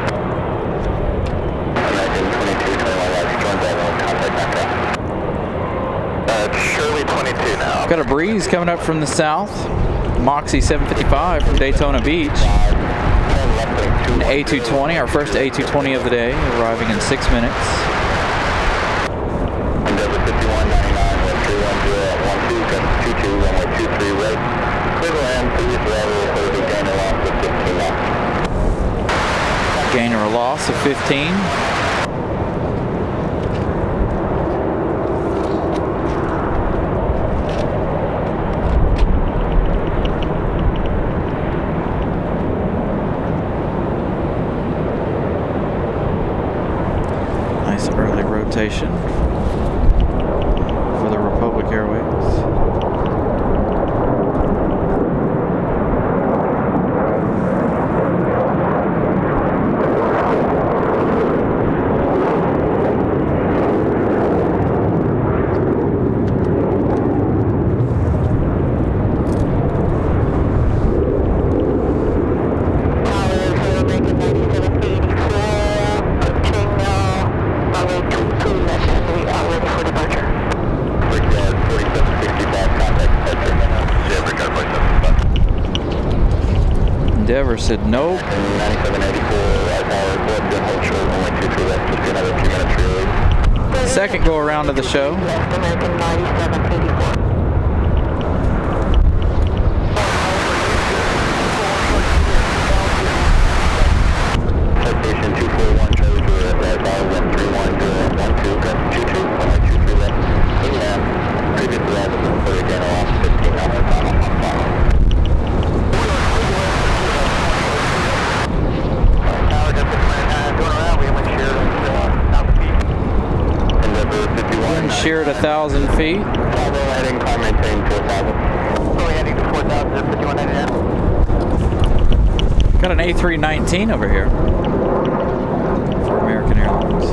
American 2221, contact Shirley 22 now. Got a breeze coming up from the south. Moxie 755 from Daytona Beach. An A220, our first A220 of the day, arriving in 6 minutes. Endeavor 5199, 1310 at 12, 22, runway 23 right. Clear to land, previous level, gainer loss of 15 knots. Gainer loss of 15. Nice early rotation for the Republic Airways. Endeavor said nope. 9784, Second go around of the show. American 9784. Citation 241, Charlie Juliet, right, 131, 22, 23 left, inland, previous arrival, for again, off 15 knots, final. Wind shear at 1,000 feet. Heading, climb maintain 4,000. Slowly heading to 4,000 at 5199. Got an A319 over here for American Airlines.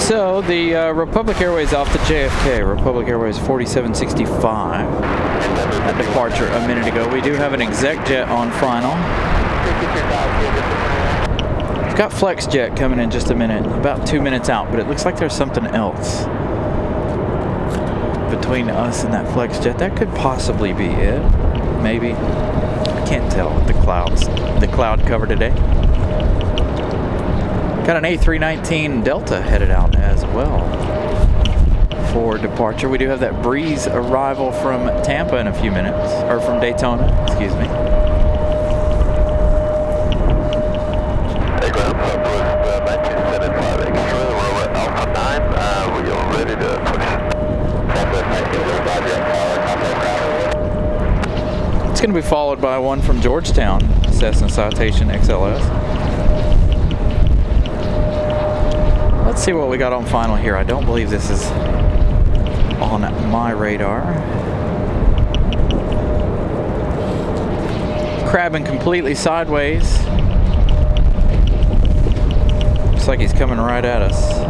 So the the Republic Airways off the JFK. Republic Airways 4765 at departure a minute ago. We do have an exec jet on final. We've got flex jet coming in just a minute, about 2 minutes out, but it looks like there's something else between us and that flex jet. That could possibly be it. Maybe. I can't tell with the clouds. The cloud cover today. Got an A319 Delta headed out as well for departure. We do have that Breeze arrival from Tampa in a few minutes, or from Daytona, excuse me. It's going to be followed by one from Georgetown, Cessna Citation XLS. Let's see what we got on final here. I don't believe this is on my radar. Crabbing completely sideways. Looks like he's coming right at us.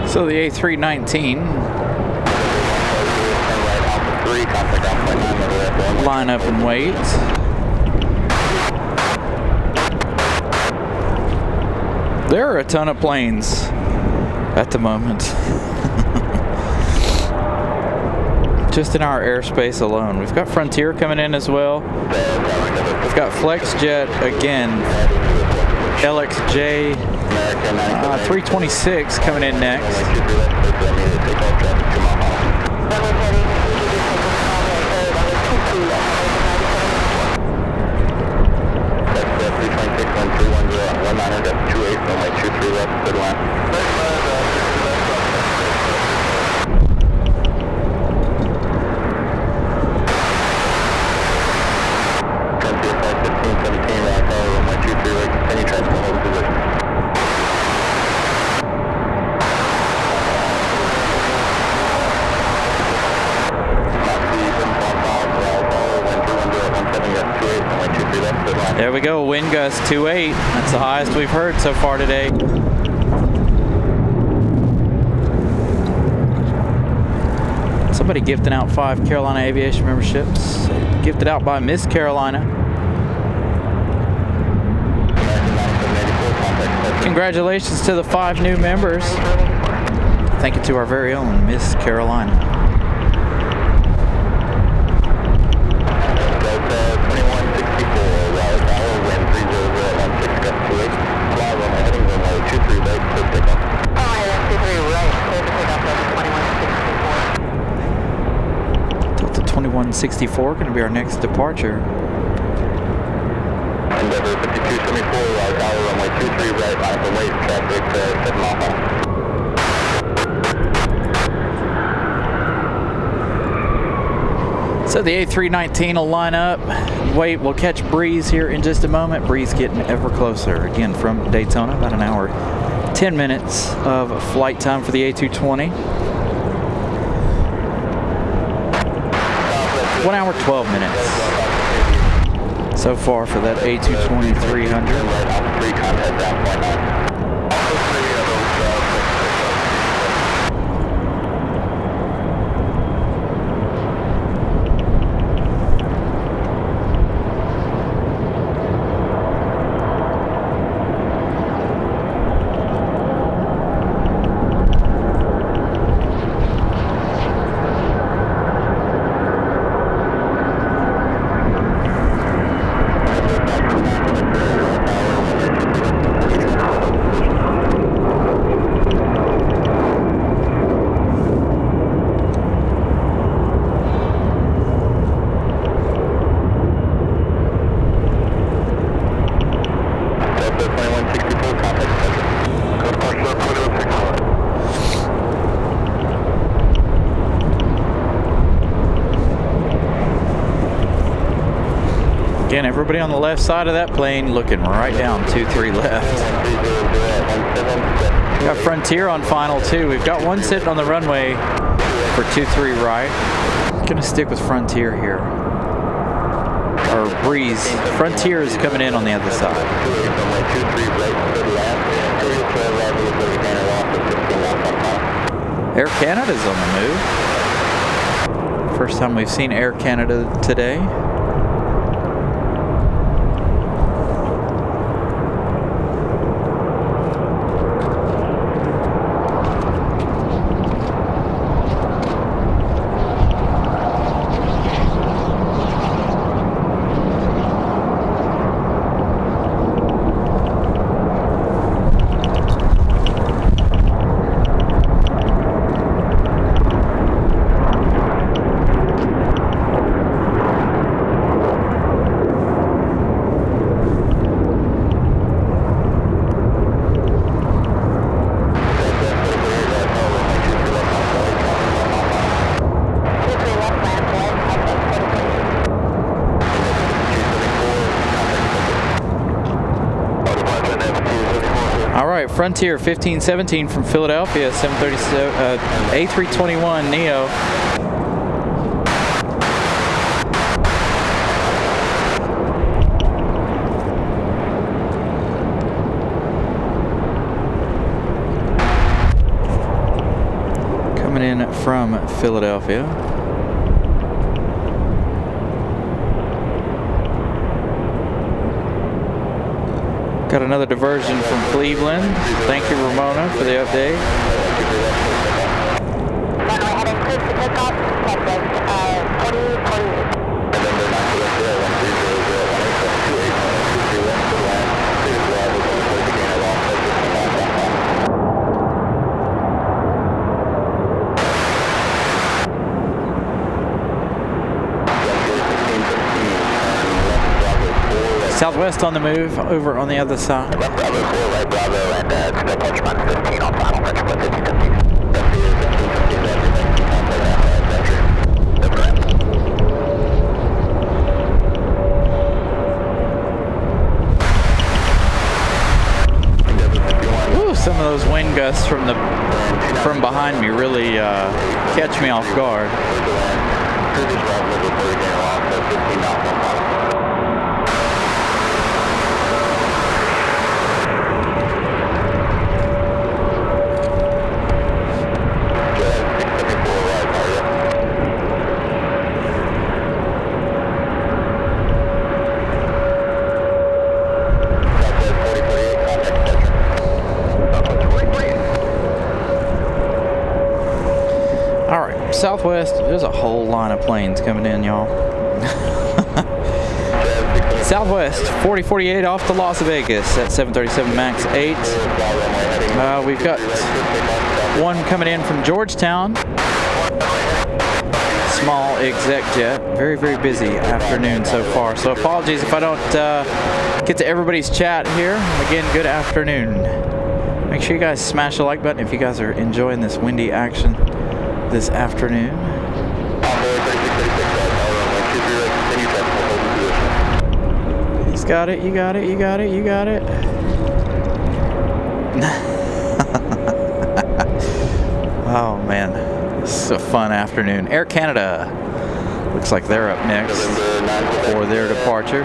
So the A319 line up and wait. There are a ton of planes at the moment. Just in our airspace alone. We've got Frontier coming in as well. We've got FlexJet again. LXJ 326 coming in next. There we go, wind gust 2.8. That's the highest we've heard so far today. Somebody gifting out 5 Carolina Aviation memberships. Gifted out by Miss Carolina. Congratulations to the 5 new members. Thank you to our very own Miss Carolina. Delta 2164 going to be our next departure. Endeavor 5274, Tower runway 23 right, line from wait, traffic 7 mile. So the A319 will line up. Wait, we'll catch Breeze here in just a moment. Breeze getting ever closer. Again, from Daytona, about an hour, 10 minutes of flight time for the A220. 1 hour, 12 minutes so far for that A220 300. Again, everybody on the left side of that plane looking right down, 2-3 left. Got Frontier on final too. We've got one sitting on the runway for 2-3 right. Gonna stick with Frontier here. Or Breeze. Frontier is coming in on the other side. Air Canada's on the move. First time we've seen Air Canada today. Frontier 1517 from Philadelphia, 737 A321 Neo. Coming in from Philadelphia. Got another diversion from Cleveland. Thank you, Ramona, for the update. Southwest on the move, over on the other side. Left Bravo 4, right Bravo, and still punch minus 15 on final, French 1515. Ooh, some of those wind gusts from behind me really catch me off guard. Southwest, there's a whole line of planes coming in, y'all. Southwest 4048 off to Las Vegas at 737 MAX 8. We've got one coming in from Georgetown. Small exec jet. Very, very busy afternoon so far. So apologies if I don't get to everybody's chat here. Again, good afternoon. Make sure you guys smash the like button if you guys are enjoying this windy action this afternoon. He's got it, you got it, you got it, you got it. Oh man, this is a fun afternoon. Air Canada looks like they're up next for their departure.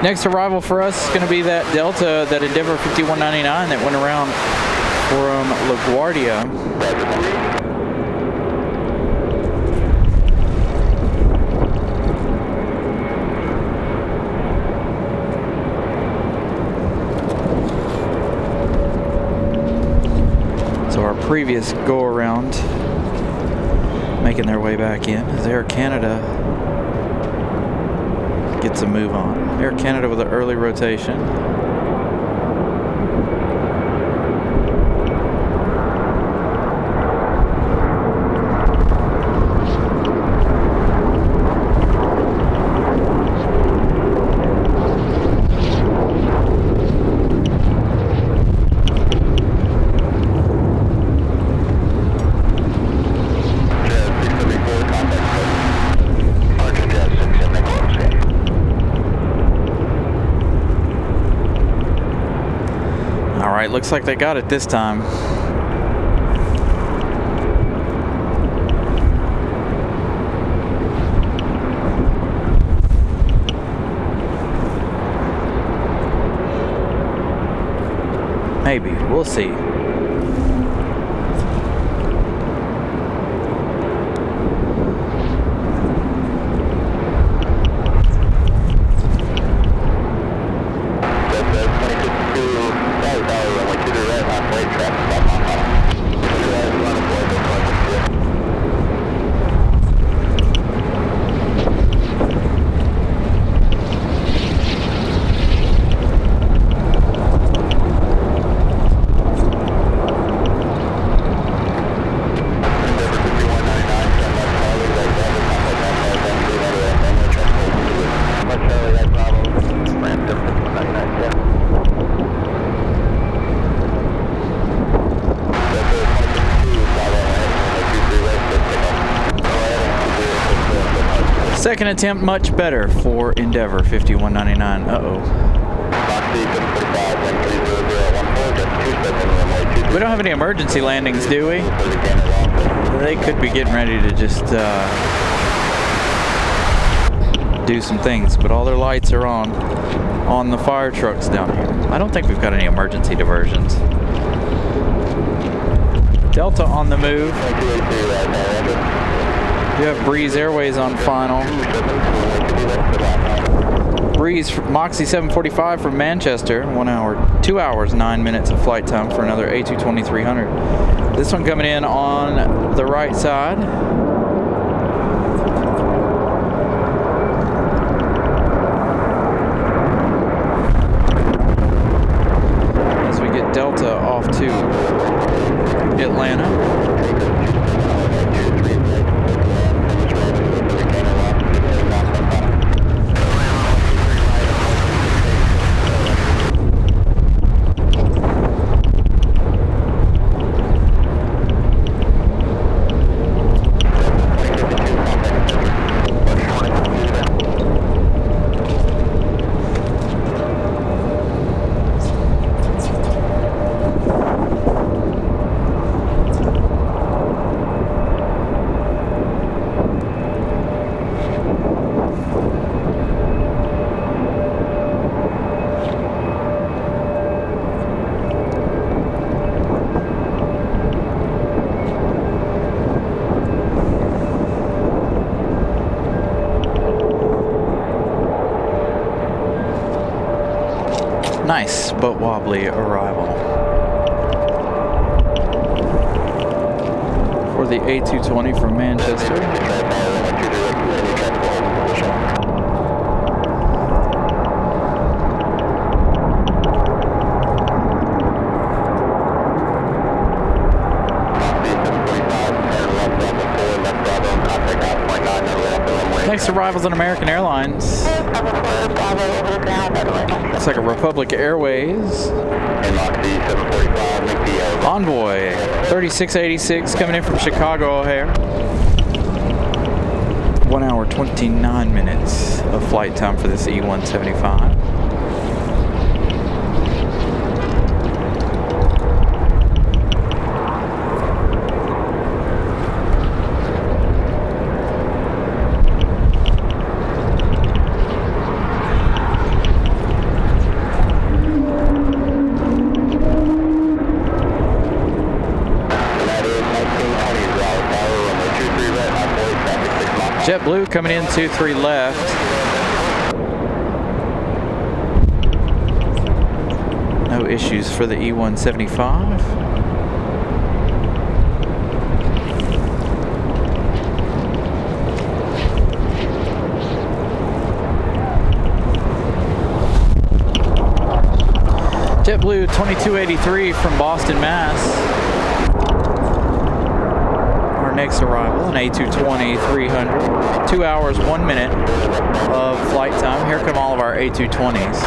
Next arrival for us is going to be that Delta, that Endeavor 5199 that went around from LaGuardia. So our previous go around making their way back in as Air Canada gets a move on. Air Canada with an early rotation. looks like they got it this time. Maybe. We'll see. Second attempt much better for Endeavor 5199. Uh-oh. We don't have any emergency landings, do we? They could be getting ready to just do some things, but all their lights are on the fire trucks down here. I don't think we've got any emergency diversions. Delta on the move. You have Breeze Airways on final. Breeze Moxie 745 from Manchester, 2 hours, 9 minutes of flight time for another A220-300. This one coming in on the right side. As we get Delta off to Atlanta. Nice but wobbly arrival for the A220 from Manchester. Next arrival's on American Airlines. It's like a Republic Airways. Envoy 3686 coming in from Chicago O'Hare. 1 hour 29 minutes of flight time for this E175. JetBlue coming in 23 left. No issues for the E175. JetBlue 2283 from Boston, Mass. Next arrival, an A220-300, 2 hours, 1 minute of flight time. Here come all of our A220s.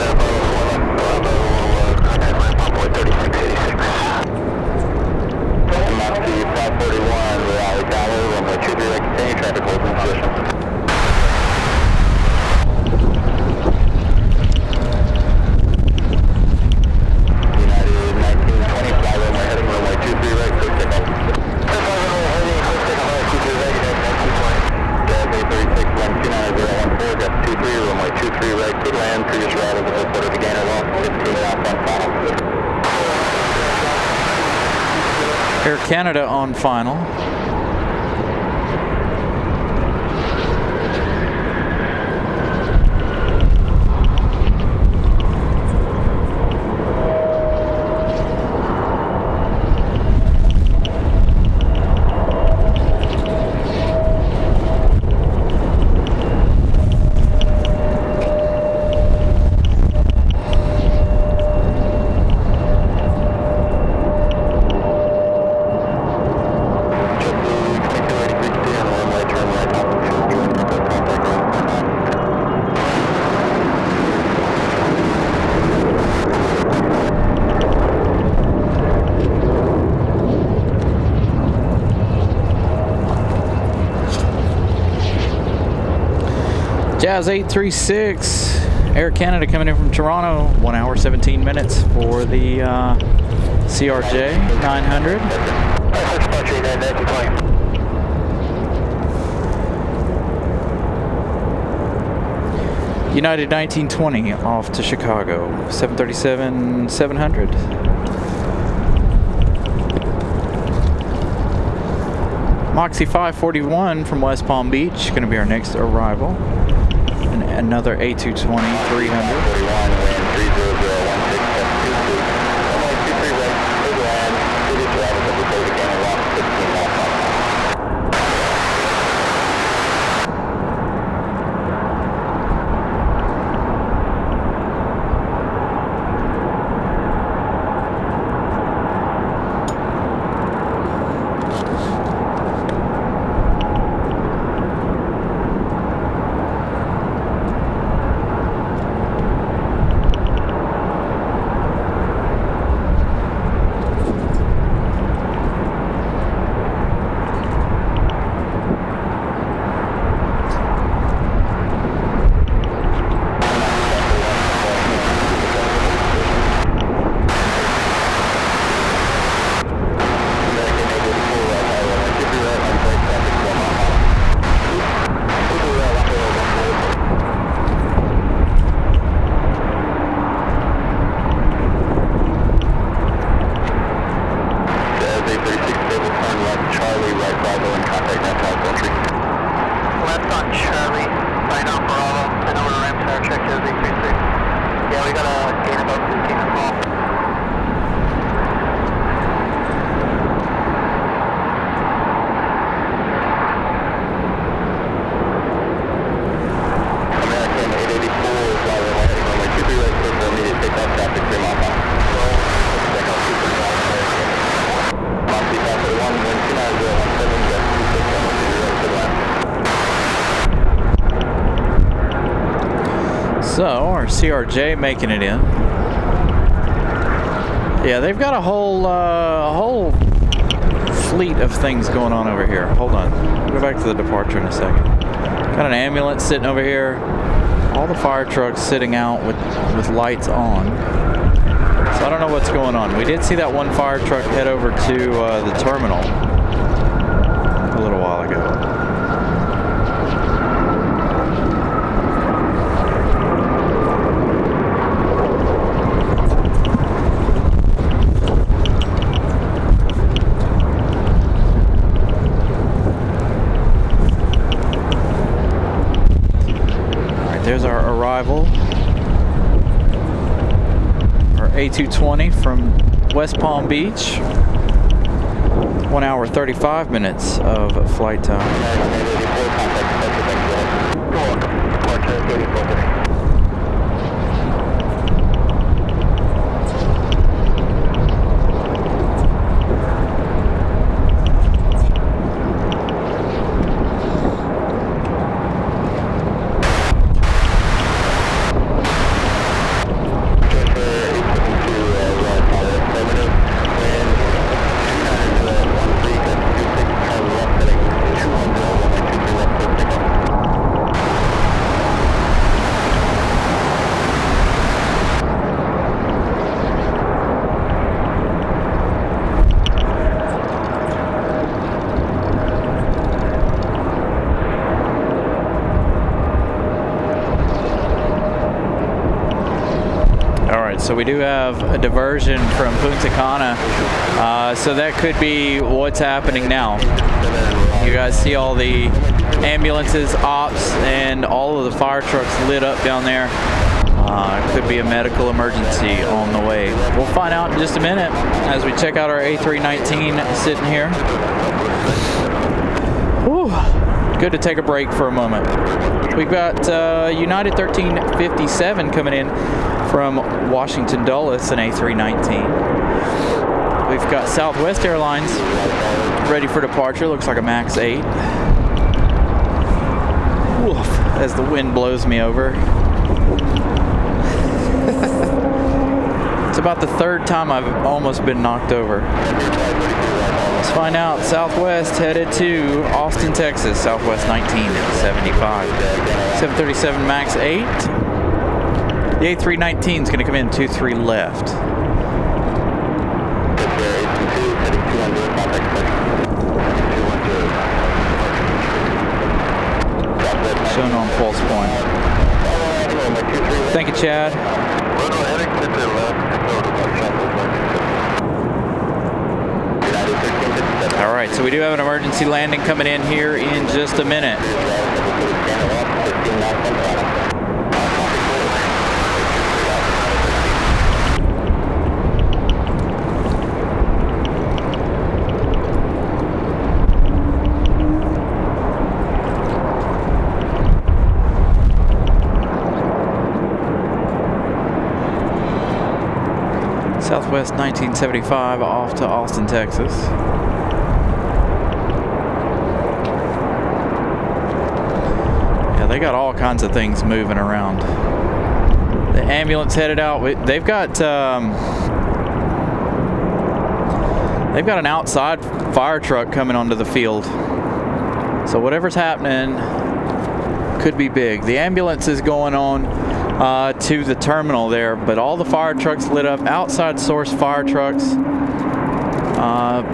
Air Canada on final. Jazz 836, Air Canada coming in from Toronto, 1 hour 17 minutes for the CRJ 900. United 1920 off to Chicago, 737-700. Moxie 541 from West Palm Beach, going to be our next arrival. And another A220-300. So, our CRJ making it in. Yeah, they've got a whole fleet of things going on over here. Hold on. We'll go back to the departure in a second. Got an ambulance sitting over here. All the fire trucks sitting out with lights on. So I don't know what's going on. We did see that one fire truck head over to the terminal a little while ago. There's our arrival. Our A220 from West Palm Beach. 1 hour 35 minutes of flight time. so we do have a diversion from Punta Cana. So that could be what's happening now. You guys see all the ambulances, ops, and all of the fire trucks lit up down there. Could be a medical emergency on the way. We'll find out in just a minute as we check out our A319 sitting here. Whew. Good to take a break for a moment. We've got United 1357 coming in from Washington Dulles, an A319. We've got Southwest Airlines ready for departure. Looks like a MAX 8. Oof, as the wind blows me over. It's about the third time I've almost been knocked over. Let's find out. Southwest headed to Austin, Texas. Southwest 1975. 737 MAX 8. The A319 is going to come in 23 left. Shown on pulse point. Thank you, Chad. All right, so we do have an emergency landing coming in here in just a minute. Southwest 1975 off to Austin, Texas. Yeah, they got all kinds of things moving around. The ambulance headed out. They've got an outside fire truck coming onto the field. So whatever's happening could be big. The ambulance is going on to the terminal there, but all the fire trucks lit up. Outside source fire trucks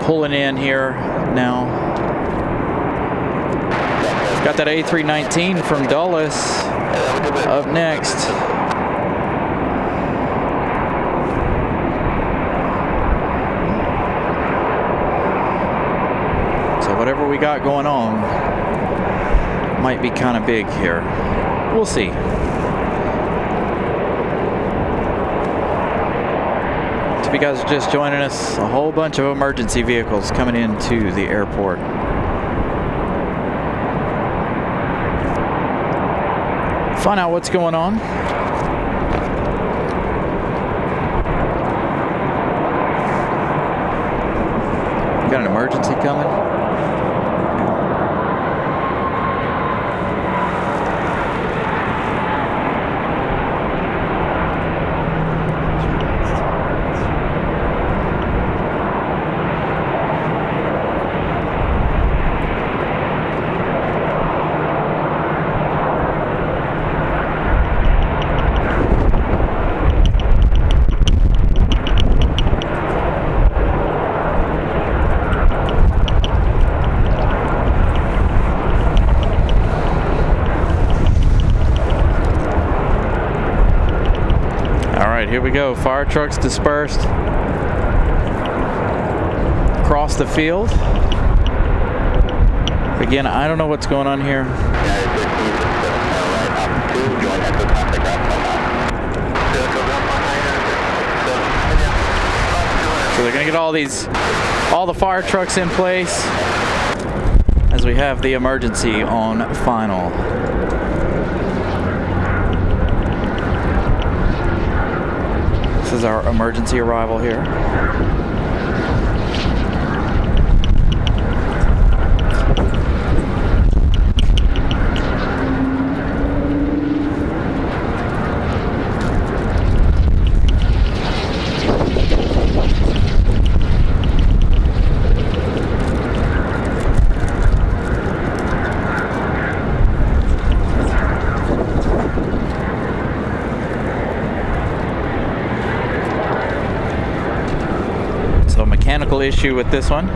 pulling in here now. Got that A319 from Dulles up next. So whatever we got going on might be kind of big here. We'll see. If you guys are just joining us, a whole bunch of emergency vehicles coming into the airport. Find out what's going on. Got an emergency coming. Here we go. Fire trucks dispersed across the field. Again, I don't know what's going on here. So they're going to get all the fire trucks in place as we have the emergency on final. This is our emergency arrival here. Mechanical issue with this one.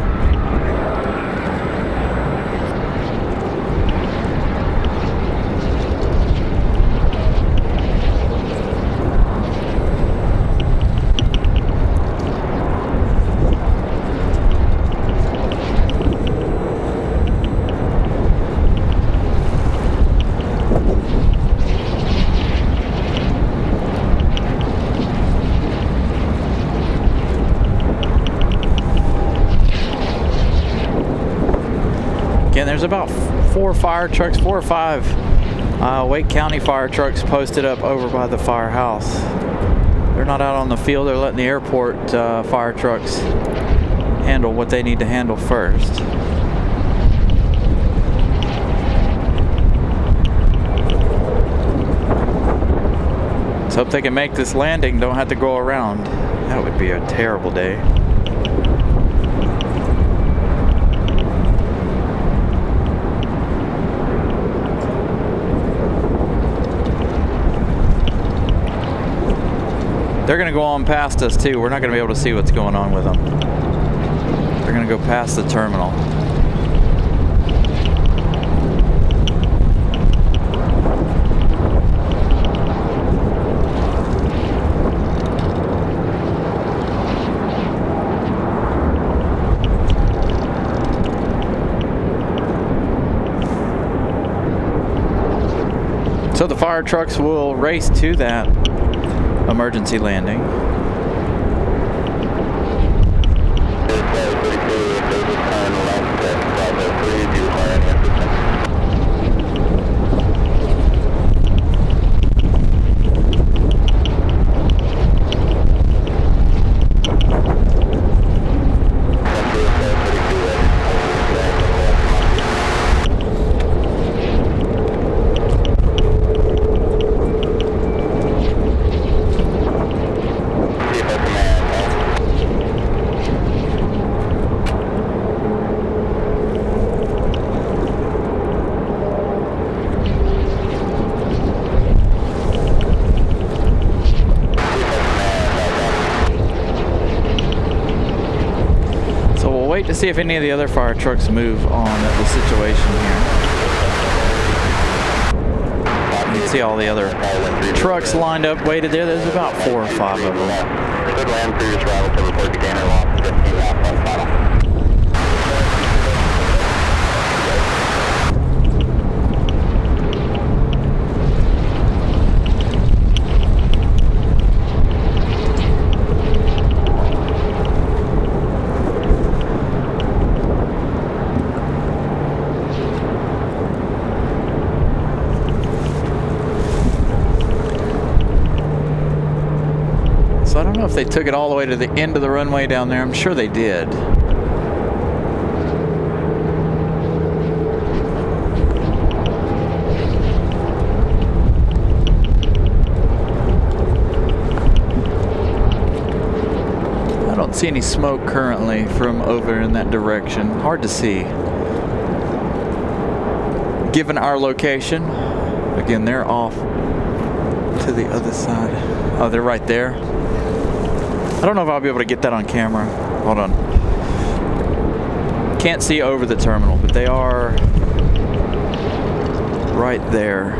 Again, there's about 4 fire trucks, 4 or 5 Wake County fire trucks posted up over by the firehouse. They're not out on the field. They're letting the airport fire trucks handle what they need to handle first. Let's hope they can make this landing, don't have to go around. That would be a terrible day. They're going to go on past us too. We're not going to be able to see what's going on with them. They're going to go past the terminal. So the fire trucks will race to that emergency landing. Wait to see if any of the other fire trucks move on the situation here. You can see all the other trucks lined up, waited there. There's about 4 or 5 of them. Should land previous arrival to report the gainer loss 15 laps on final. So I don't know if they took it all the way to the end of the runway down there. I'm sure they did. I don't see any smoke currently from over in that direction. Hard to see. Given our location, again, they're off to the other side. Oh, they're right there. I don't know if I'll be able to get that on camera. Hold on. Can't see over the terminal, but they are right there.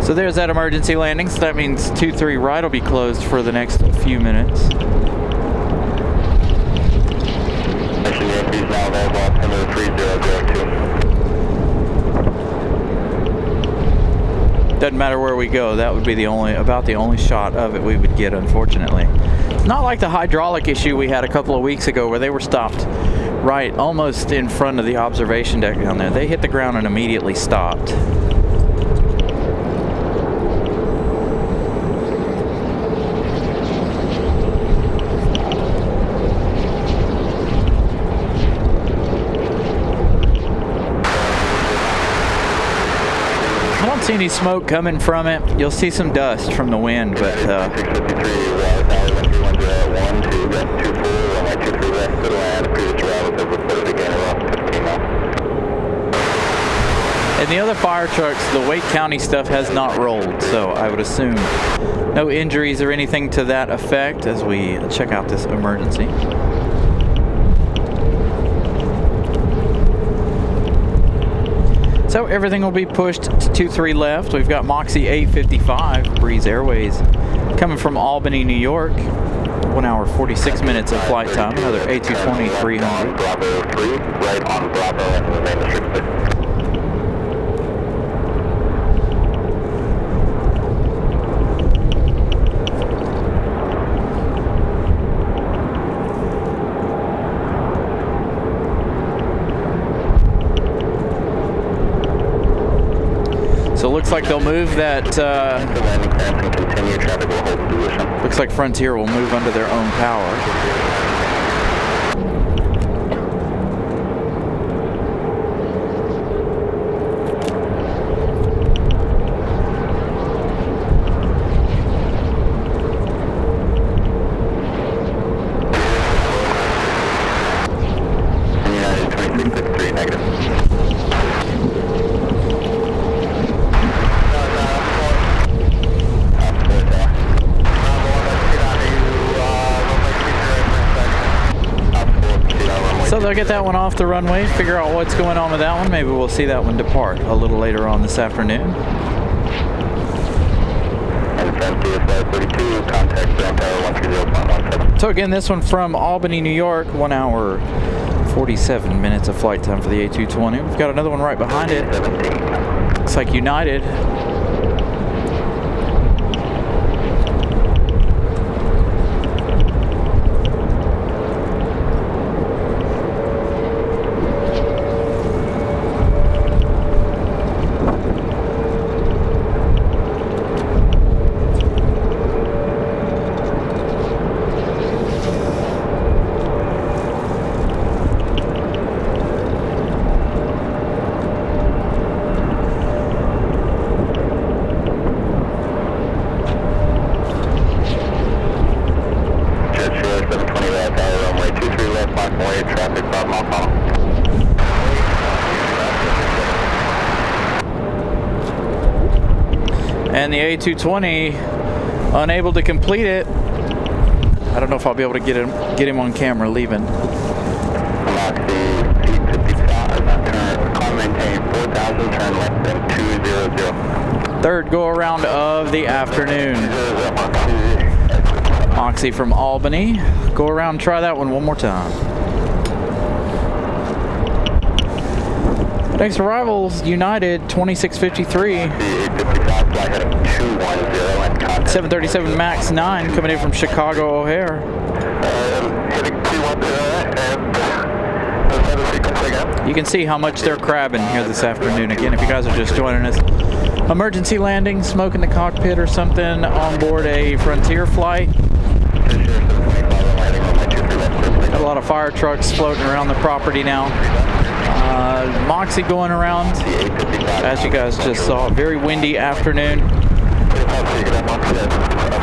So there's that emergency landing. So that means 23 right will be closed for the next few minutes. Now available up into the 3002. Doesn't matter where we go, that would be about the only shot of it we would get, unfortunately. It's not like the hydraulic issue we had a couple of weeks ago where they were stopped right almost in front of the observation deck down there. They hit the ground and immediately stopped. See any smoke coming from it. You'll see some dust from the wind, but and the other fire trucks, the Wake County stuff has not rolled, so I would assume no injuries or anything to that effect as we check out this emergency. So everything will be pushed to 23 left. We've got Moxie 855 Breeze Airways coming from Albany, New York. 1 hour 46 minutes of flight time. Another A220 300. Bravo 3, right on Bravo and remain restricted. looks like they'll move that. Landing clearance and continue. Traffic will hold position. Looks like Frontier will move under their own power. So they'll get that one off the runway, figure out what's going on with that one. Maybe we'll see that one depart a little later on this afternoon. And Frontier Flight 32, contact Grand Tower 130.17. So again, this one from Albany, New York, 1 hour 47 minutes of flight time for the A220. We've got another one right behind it. 17. Looks like United. And the A220 unable to complete it. I don't know if I'll be able to get him on camera leaving. Third go around of the afternoon. Moxie from Albany. Go around, try that one more time. Next arrivals, United 2653. 737 MAX 9 coming in from Chicago O'Hare. You can see how much they're crabbing here this afternoon. Again, if you guys are just joining us, emergency landing, smoke in the cockpit or something on board a Frontier flight. Got a lot of fire trucks floating around the property now. Moxie going around, as you guys just saw. Very windy afternoon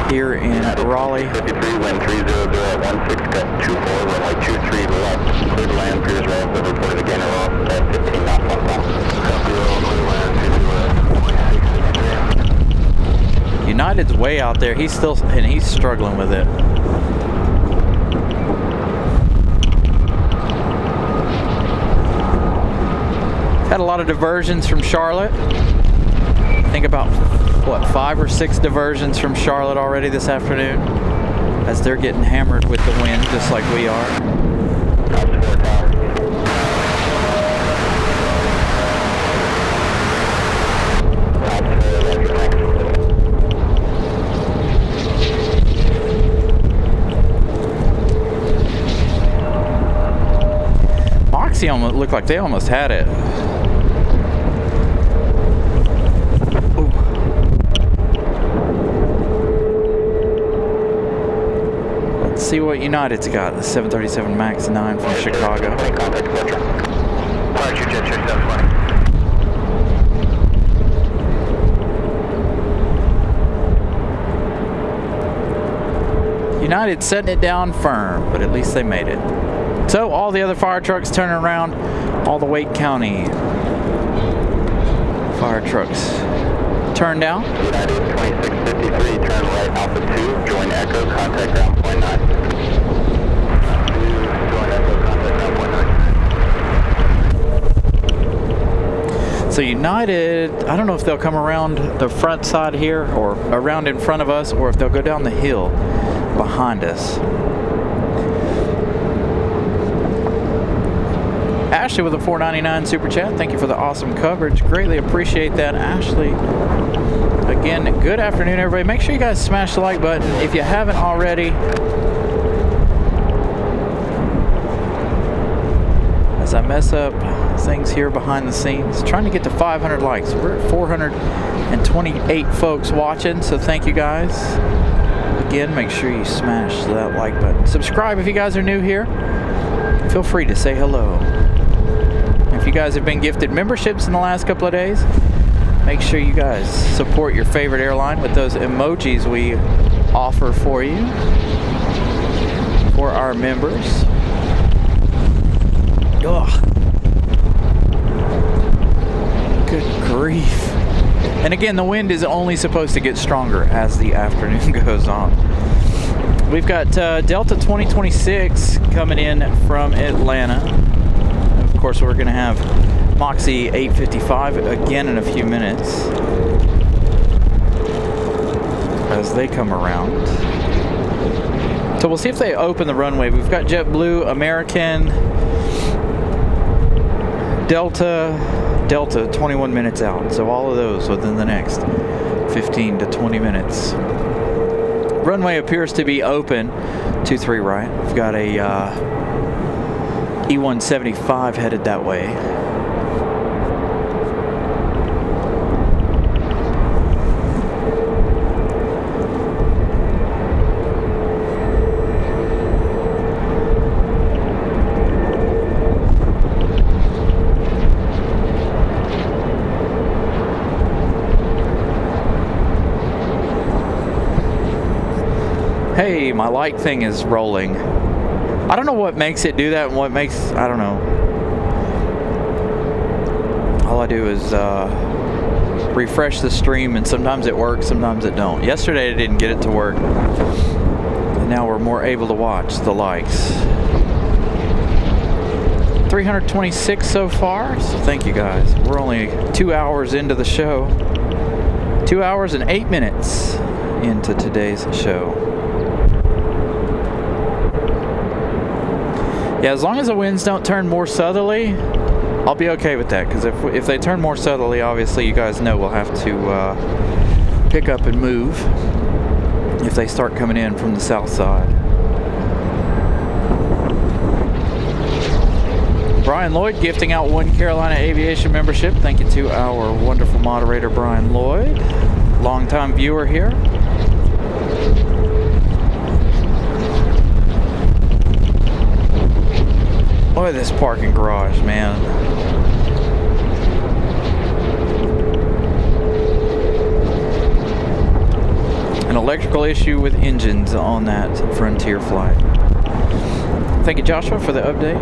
here in Raleigh. 53, wind 300 at 16 gust 24, runway 23 left, clear to land, clear as well, reported again at 15 knots on. United's way out there. He's struggling with it. Had a lot of diversions from Charlotte. I think about, what, 5 or 6 diversions from Charlotte already this afternoon, as they're getting hammered with the wind just like we are. Moxie almost looked like they almost had it. See what United's got, the 737 MAX 9 from Chicago. United setting it down firm, but at least they made it. So all the other fire trucks turning around, all the Wake County fire trucks turn down. United 2653, turn right Alpha 2, join Echo, contact ground point 9. So United, I don't know if they'll come around the front side here or around in front of us, or if they'll go down the hill behind us. Ashley with a $4.99 super chat. Thank you for the awesome coverage. Greatly appreciate that, Ashley. Again, good afternoon, everybody. Make sure you guys smash the like button if you haven't already. As as I mess up things here behind the scenes. Trying to get to 500 likes. We're at 428 folks watching, so thank you guys. Again, make sure you smash that like button. Subscribe if you guys are new here. Feel free to say hello. If you guys have been gifted memberships in the last couple of days, make sure you guys support your favorite airline with those emojis we offer for you, for our members. Ugh. Good grief. And again, the wind is only supposed to get stronger as the afternoon goes on. We've got Delta 2026 coming in from Atlanta. Of course, we're going to have Moxie 855 again in a few minutes as they come around. So we'll see if they open the runway. We've got JetBlue, American, Delta 21 minutes out. So all of those within the next 15 to 20 minutes. Runway appears to be open. 23 right. We've got a E175 headed that way. Hey, my like thing is rolling. I don't know what makes it do that and what makes, I don't know. All I do is refresh the stream, and sometimes it works, sometimes it don't. Yesterday I didn't get it to work, and now we're more able to watch the likes. 326 so far, so thank you guys. We're only 2 hours into the show. 2 hours and 8 minutes into today's show. Yeah, as long as the winds don't turn more southerly, I'll be okay with that. Because if they turn more southerly, obviously you guys know we'll have to pick up and move if they start coming in from the south side. Brian Lloyd gifting out one Carolina Aviation membership. Thank you to our wonderful moderator, Brian Lloyd. Longtime viewer here. Look at this parking garage, man. An electrical issue with engines on that Frontier flight. Thank you, Joshua, for the update.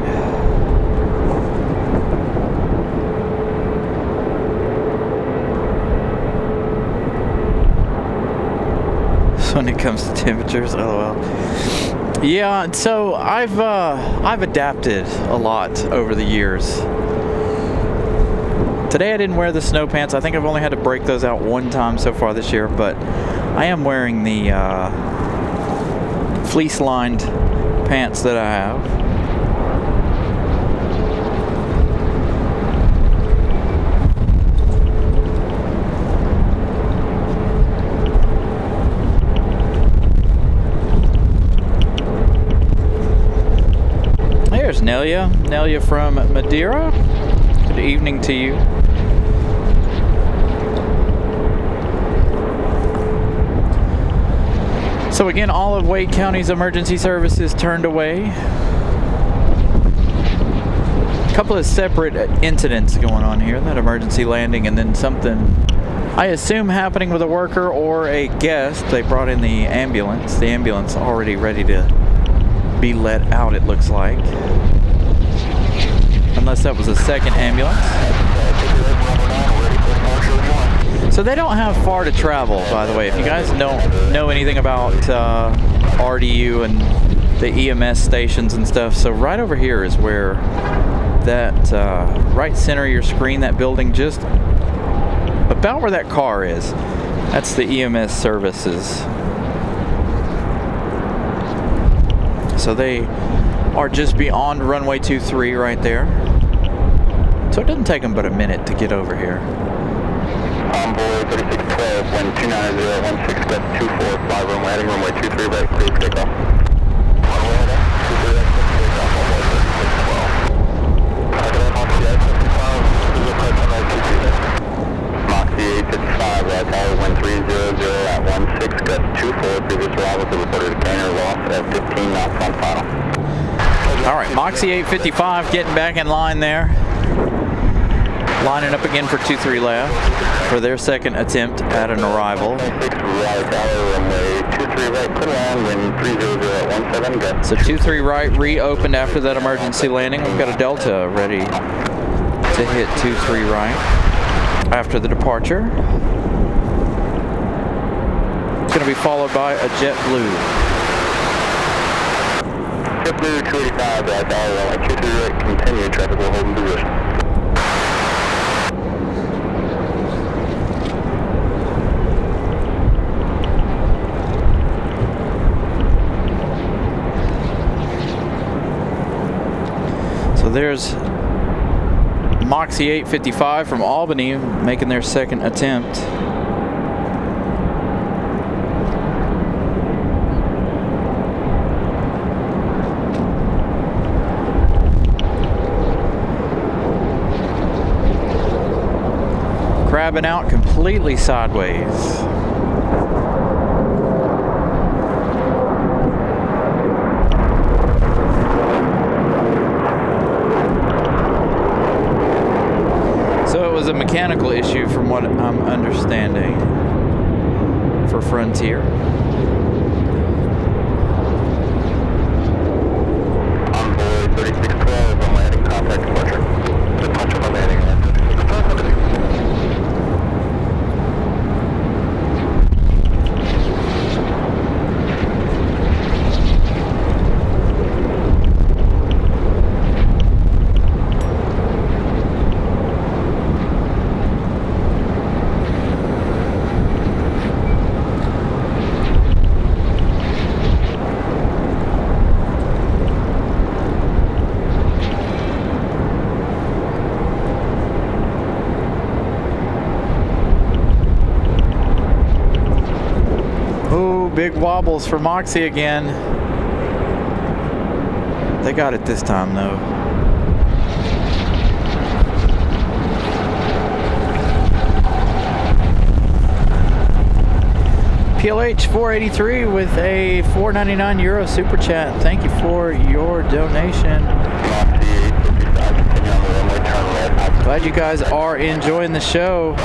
So when it comes to temperatures, LOL. Yeah, so I've adapted a lot over the years. Today I didn't wear the snow pants. I think I've only had to break those out one time so far this year, but I am wearing the fleece-lined pants that I have. There's Nelia from Madeira. Good evening to you. So again, all of Wake County's emergency services turned away. A couple of separate incidents going on here. That emergency landing and then something, I assume, happening with a worker or a guest. They brought in the ambulance. The ambulance already ready to be let out, it looks like. Unless that was a second ambulance. So they don't have far to travel, by the way. If you guys don't know anything about RDU and the EMS stations and stuff, so right over here is where that right center of your screen, that building, just about where that car is, that's the EMS services. So they are just beyond runway 23 right there. So it doesn't take them but a minute to get over here. On board 3612, wind 290, 16 step 24, fly runway, heading runway 23, ready for cruise takeoff. Runway heading 23, takeoff, runway 3612. out front final. All right, Moxie 855 getting back in line there. Lining up again for 23 left for their second attempt at an arrival. So 23 right reopened after that emergency landing. We've got a Delta ready to hit 23 right after the departure. It's going to be followed by a JetBlue. JetBlue 285, Dollar, 23 right, continue, traffic will hold in position. So there's Moxie 855 from Albany making their second attempt. Crabbing out completely sideways. So it was a mechanical issue from what I'm understanding for Frontier. On board 3612, I'm landing contact departure. Departure on landing at 3612. Big wobbles for Moxie again. They got it this time though. PLH 483 with a €4.99 super chat. Thank you for your donation. Glad you guys are enjoying the show.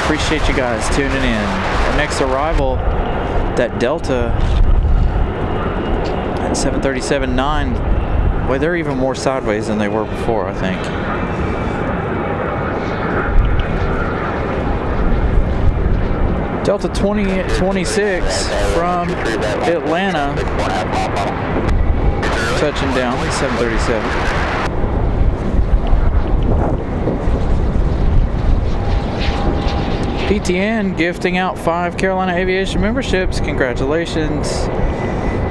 Appreciate you guys tuning in. Our next arrival, that Delta at 737-9. Boy, they're even more sideways than they were before, I think. Delta 2026 from Atlanta, touching down 737. PTN gifting out 5 Carolina Aviation memberships. Congratulations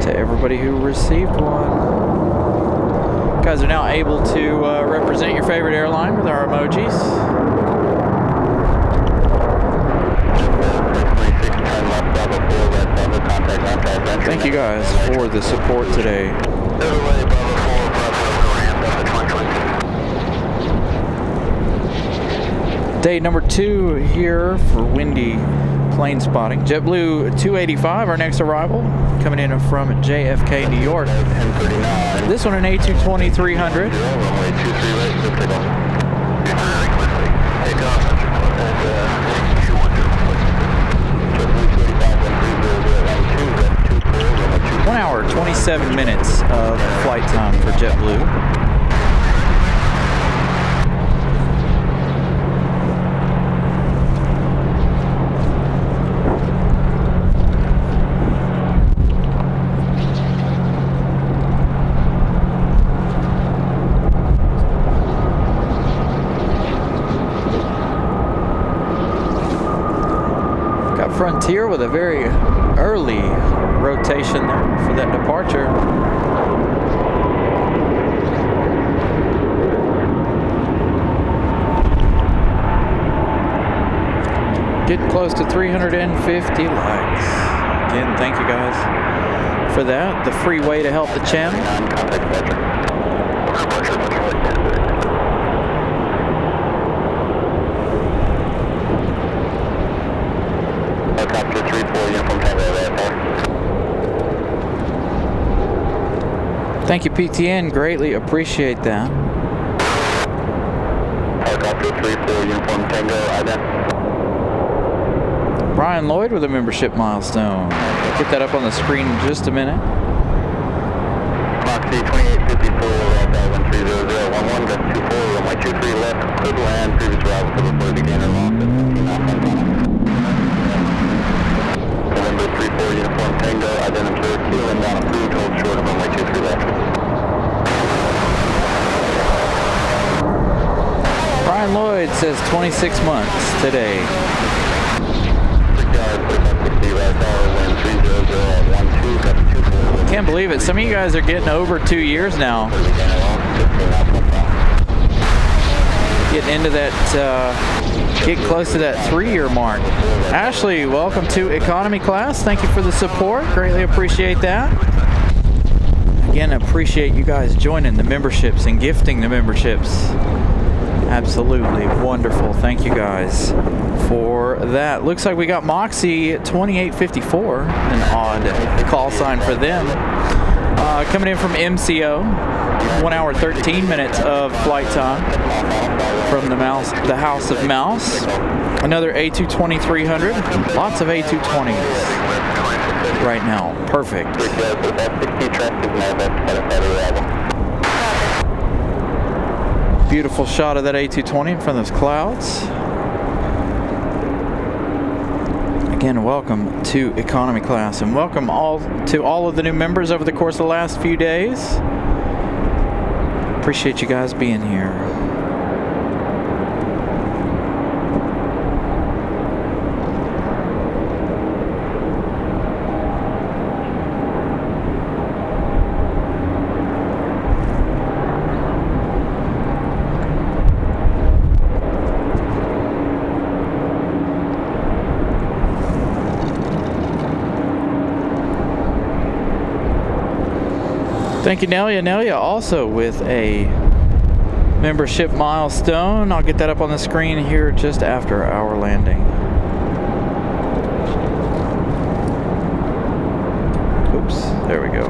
to everybody who received one. You guys are now able to represent your favorite airline with our emojis. Thank you guys for the support today. Day number 2 here for windy plane spotting. JetBlue 285, our next arrival, coming in from JFK, New York. This one an A220-300. One hour, 27 minutes of flight time for JetBlue. Frontier with a very early rotation there for that departure. Getting close to 350 likes. Again, thank you guys for that. The free way to help the channel. Thank you, PTN. Greatly appreciate that. Helicopter 3-4 Uniform Tango, ident. Brian Lloyd with a membership milestone. Get that up on the screen in just a minute. Moxie 2854, 130011, gust 24, runway 23 left, could land, previous arrival to report the gainer loss at 15 knots on final. November 3-4 Uniform Tango, ident observed, keel and down approved, hold short of runway 23 left. Brian Lloyd says 26 months today. Can't believe it. Some of you guys are getting over 2 years now. Getting into that, get close to that 3-year mark. Ashley, welcome to economy class. Thank you for the support. Greatly appreciate that. Again, appreciate you guys joining the memberships and gifting the memberships. Absolutely wonderful. Thank you guys for that. Looks like we got Moxie 2854, an odd call sign for them. Coming in from MCO, 1 hour 13 minutes of flight time from the House of Mouse. Another A220-300. Lots of A220s right now. Perfect. Beautiful shot of that A220 in front of those clouds. Again, welcome to economy class, and welcome to all of the new members over the course of the last few days. Appreciate you guys being here. Thank you, Nelia. Nelia also with a membership milestone. I'll get that up on the screen here just after our landing. Oops, there we go.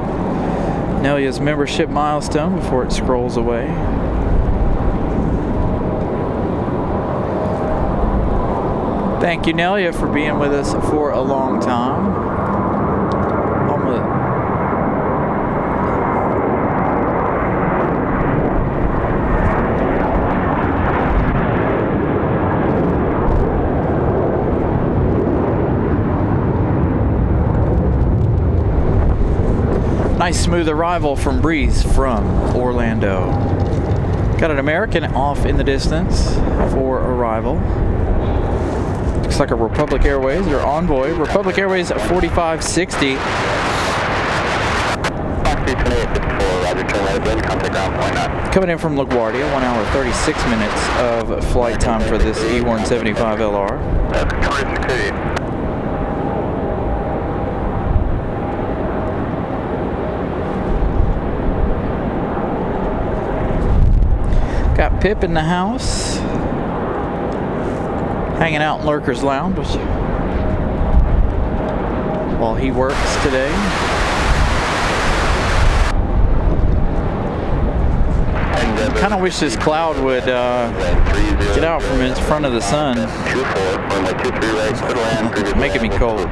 Nelia's membership milestone before it scrolls away. Thank you, Nelia, for being with us for a long time. Nice smooth arrival from Breeze from Orlando. Got an American off in the distance for arrival. Looks like a Republic Airways or Envoy. Republic Airways 4560. Coming in from LaGuardia, 1 hour 36 minutes of flight time for this E175LR. Got Pip in the house, hanging out in Lurker's Lounge while he works today. Kind of wish this cloud would get out from in front of the sun. Making me cold.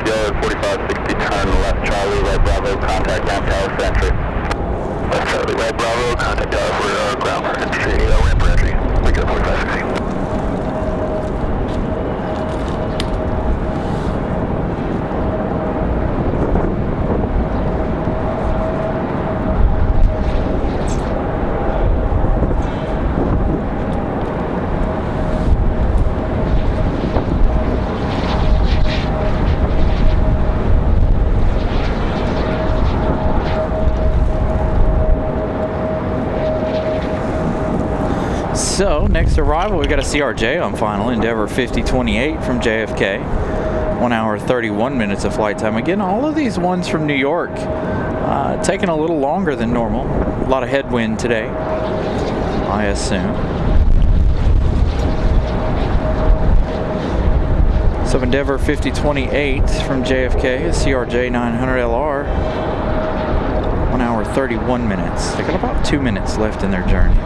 Yard 4560, turn left, Bravo, contact for ground for entry, ramp for entry. We go 4560. So, next arrival, we got a CRJ on final, Endeavor 5028 from JFK. 1 hour 31 minutes of flight time. Again, all of these ones from New York taking a little longer than normal. A lot of headwind today, I assume. So, Endeavor 5028 from JFK, a CRJ 900LR. 1 hour 31 minutes. They got about 2 minutes left in their journey.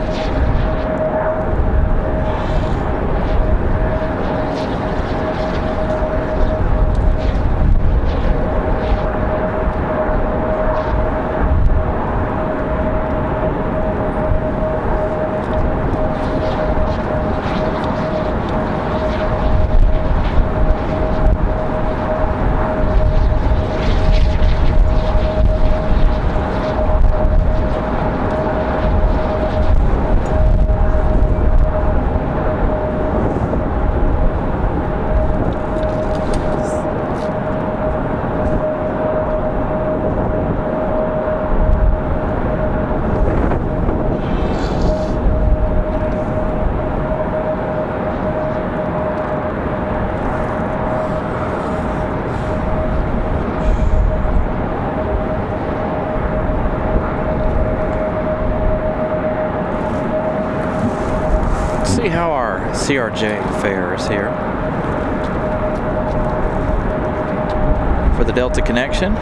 See how our CRJ fares here for the Delta connection.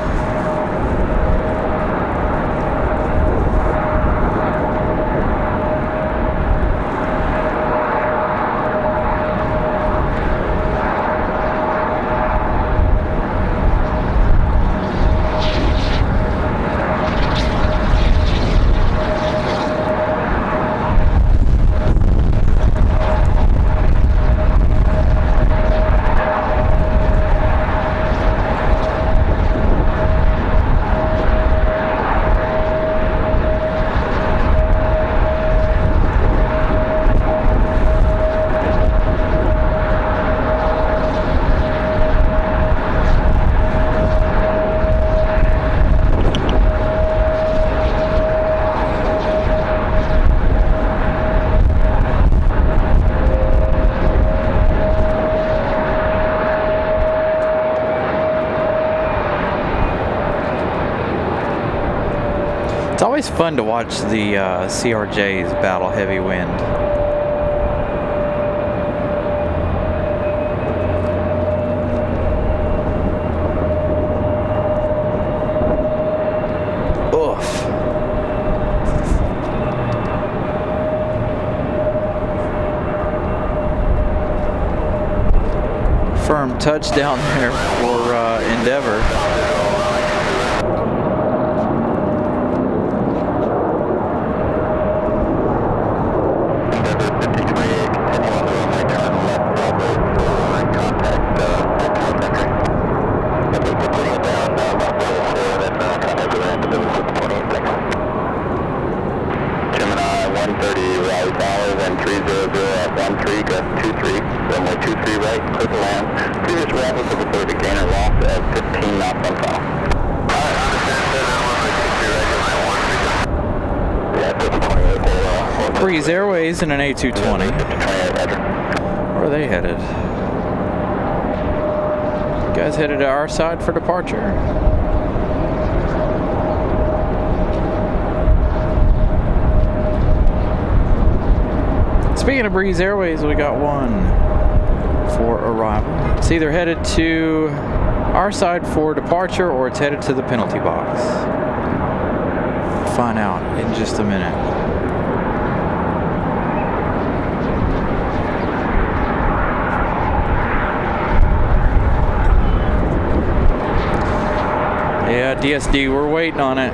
It's always fun to watch the CRJs battle heavy wind. Oof. Firm touchdown there for Endeavor. Raleigh Tower, then 300 at 13, gust 23, runway 23 right, clear to land. Previous arrival to the Pacific, gainer loss at 15 knots on final. Alright, understand, yeah, 28. Breeze Airways in an A220. Where are they headed? You guys headed to our side for departure. Speaking of Breeze Airways, we got one for arrival. It's either headed to our side for departure or it's headed to the penalty box. We'll find out in just a minute. Yeah, DSD, we're waiting on it.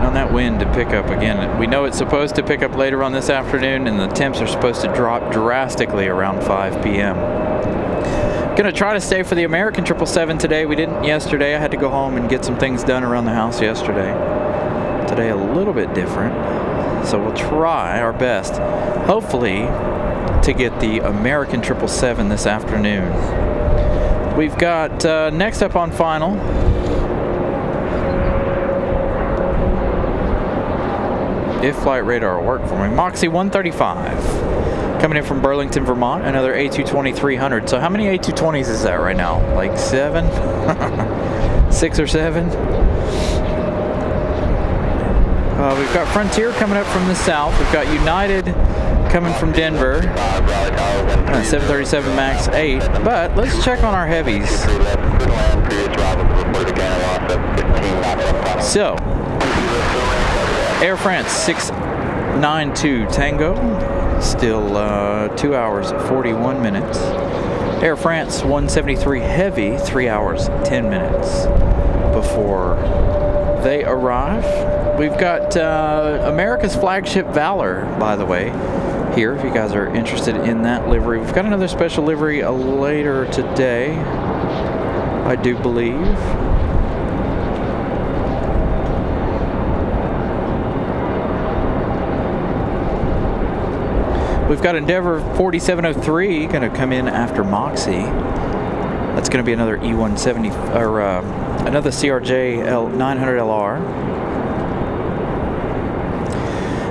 waiting on that wind to pick up again. We know it's supposed to pick up later on this afternoon, and the temps are supposed to drop drastically around 5 p.m. Gonna try to stay for the American 777 today. We didn't yesterday. I had to go home and get some things done around the house yesterday. Today a little bit different, so we'll try our best, hopefully, to get the American 777 this afternoon. We've got next up on final, if flight radar will work for me, Moxie 135 coming in from Burlington, Vermont, another A220-300. So how many A220s is that right now? Like 7? 6 or 7? We've got Frontier coming up from the south. We've got United coming from Denver, 737 MAX 8. But let's check on our heavies. So, Air France 692 Tango, still 2 hours 41 minutes. Air France 173 Heavy, 3 hours 10 minutes before they arrive. We've got America's Flagship Valor, by the way, here, if you guys are interested in that livery. We've got another special livery later today, I do believe. We've got Endeavor 4703 going to come in after Moxie. That's going to be another E170 or another CRJ 900LR.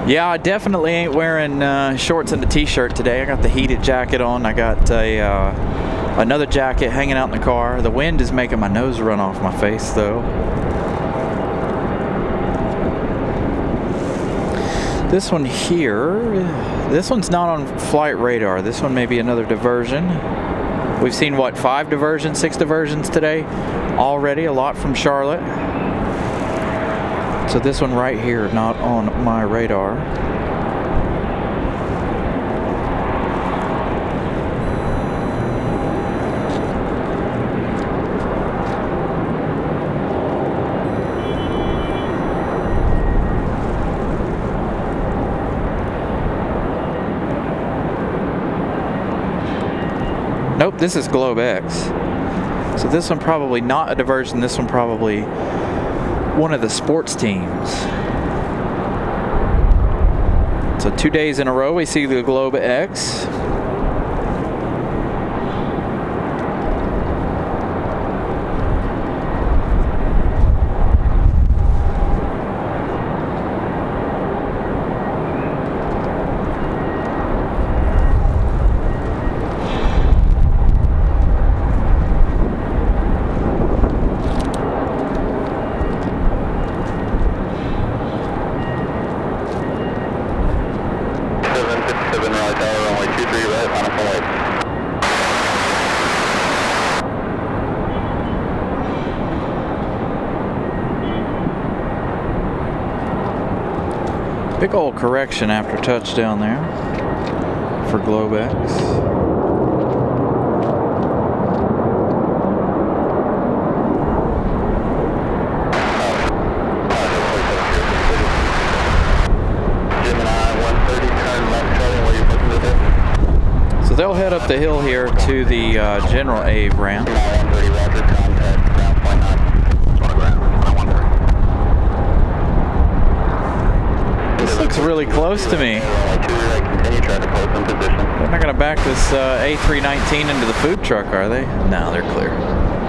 Yeah, I definitely ain't wearing shorts and a t-shirt today. I got the heated jacket on. I got another jacket hanging out in the car. The wind is making my nose run off my face, though. This one here, this one's not on flight radar. This one may be another diversion. We've seen, what, 5 diversions, 6 diversions today already, a lot from Charlotte. So this one right here, not on my radar. Nope, this is Globe X. So this one probably not a diversion. This one probably one of the sports teams. So 2 days in a row we see the Globe X. Big old correction after touchdown there for Globe X. So they'll head up the hill here to the General Ave ramp. This looks really close to me. They're not going to back this A319 into the food truck, are they? No, they're clear.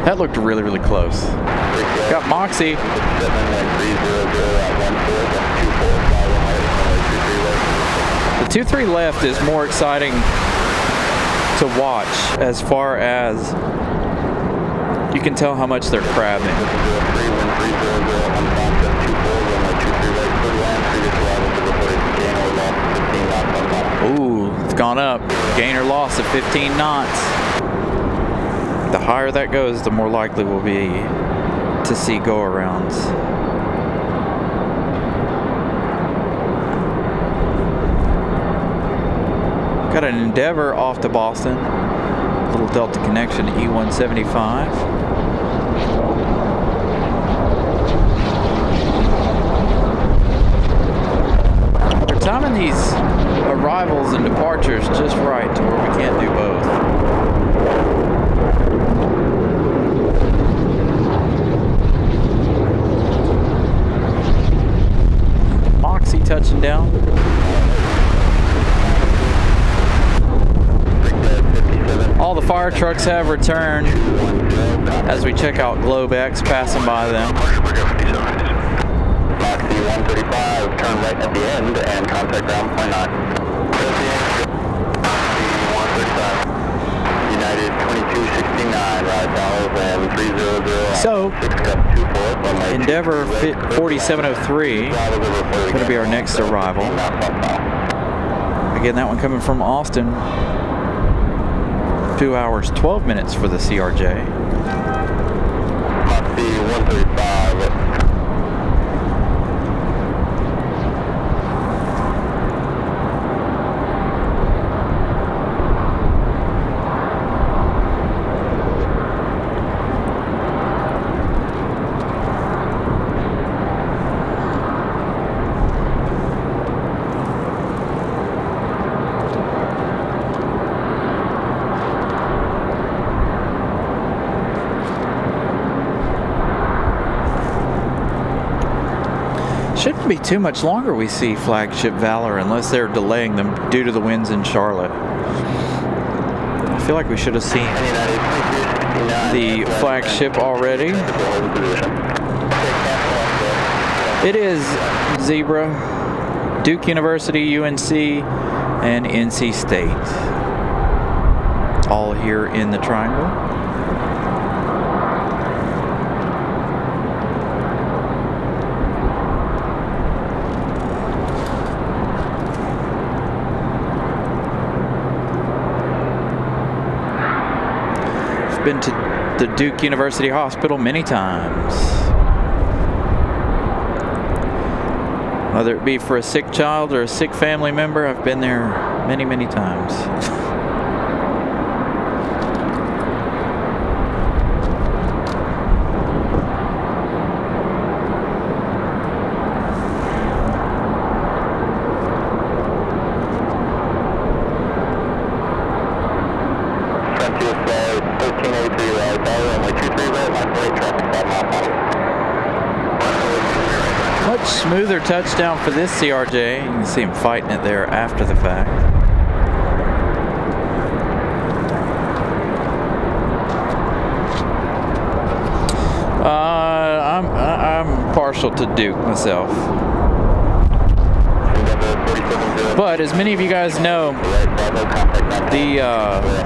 That looked really, really close. Got Moxie. The 2-3 left is more exciting to watch as far as you can tell how much they're crabbing. Ooh, it's gone up. Gain or loss of 15 knots. The higher that goes, the more likely we'll be to see go-arounds. Got an Endeavor off to Boston. Little Delta connection E175. arrivals and departures just right to where we can't do both. Moxie touching down. All the fire trucks have returned as we check out Globex passing by them. Moxie 135, turn right at the end and contact ground point 9. United 2269, right, and 300. So, Endeavor 4703 going to be our next arrival. Again, that one coming from Austin. 2 hours, 12 minutes for the CRJ. Moxie 135. Shouldn't be too much longer we see Flagship Valor unless they're delaying them due to the winds in Charlotte. I feel like we should have seen the flagship already. It is Zebra, Duke University, UNC, and NC State. All here in the triangle. Been to the Duke University Hospital many times. Whether it be for a sick child or a sick family member, I've been there many, many times. Much smoother touchdown for this CRJ. You can see him fighting it there after the fact. I'm partial to Duke myself. But as many of you guys know,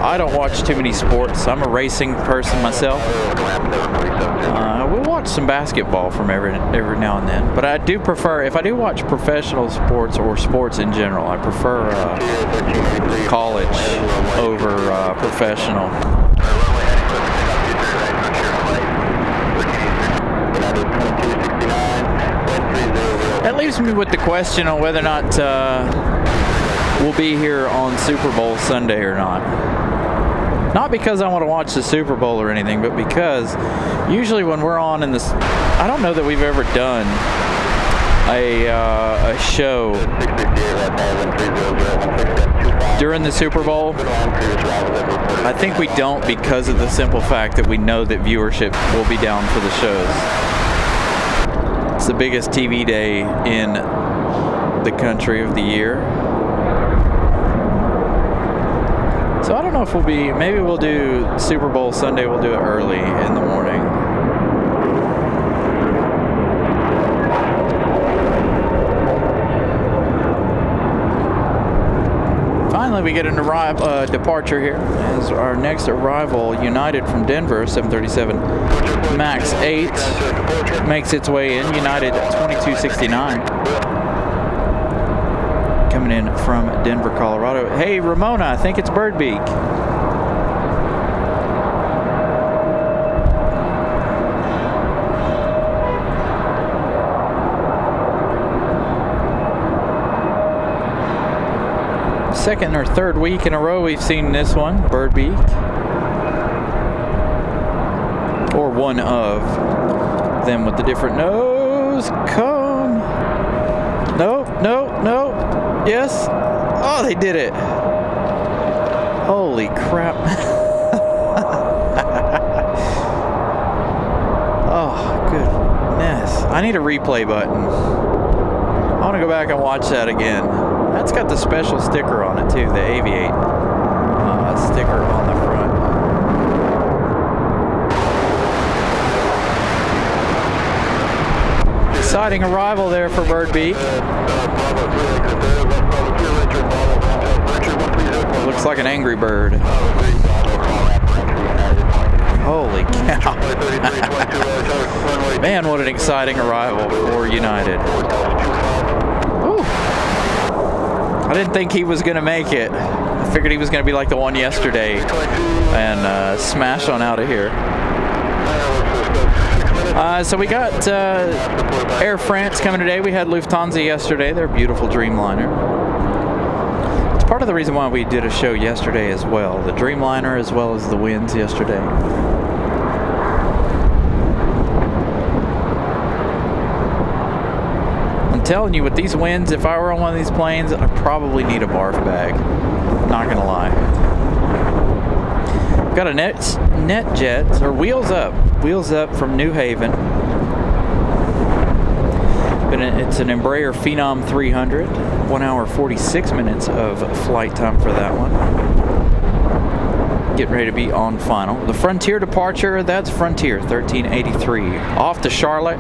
I don't watch too many sports. I'm a racing person myself. We'll watch some basketball from every now and then. But I do prefer, if I do watch professional sports or sports in general, I prefer college over professional. That leaves me with the question on whether or not we'll be here on Super Bowl Sunday or not. Not because I want to watch the Super Bowl or anything, but because usually when we're on in this, I don't know that we've ever done a show during the Super Bowl. I think we don't because of the simple fact that we know that viewership will be down for the shows. It's the biggest TV day in the country of the year. So I don't know if we'll be, maybe we'll do Super Bowl Sunday, we'll do it early in the morning. Finally, we get an departure here. As our next arrival, United from Denver, 737 MAX 8, makes its way in. United 2269. Coming in from Denver, Colorado. Hey, Ramona, I think it's Birdbeak. Second or third week in a row we've seen this one, Birdbeak. Or one of them with the different nose cone. No. Yes. Oh, they did it. Holy crap. Oh, goodness. I need a replay button. I want to go back and watch that again. That's got the special sticker on it, too. The Aviate sticker on the front. Exciting arrival there for Bird Beak. Looks like an angry bird. Holy cow. Man, what an exciting arrival for United. Ooh. I didn't think he was going to make it. I figured he was going to be like the one yesterday and smash on out of here. So we got Air France coming today. We had Lufthansa yesterday. Their beautiful Dreamliner. It's part of the reason why we did a show yesterday as well. The Dreamliner as well as the winds yesterday. I'm telling you, with these winds, if I were on one of these planes, I'd probably need a barf bag. Not gonna lie. Got a NetJets, or Wheels Up from New Haven. It's an Embraer Phenom 300. 1 hour 46 minutes of flight time for that one. Getting ready to be on final. The Frontier departure, that's Frontier 1383. Off to Charlotte.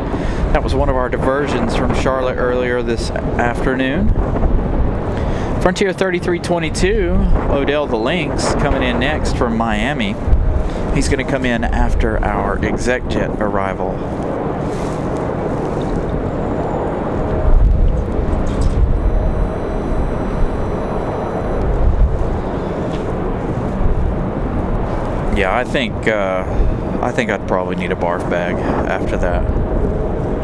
That was one of our diversions from Charlotte earlier this afternoon. Frontier 3322, Odell the Lynx, coming in next from Miami. He's going to come in after our exec jet arrival. Yeah, I think I'd probably need a barf bag after that.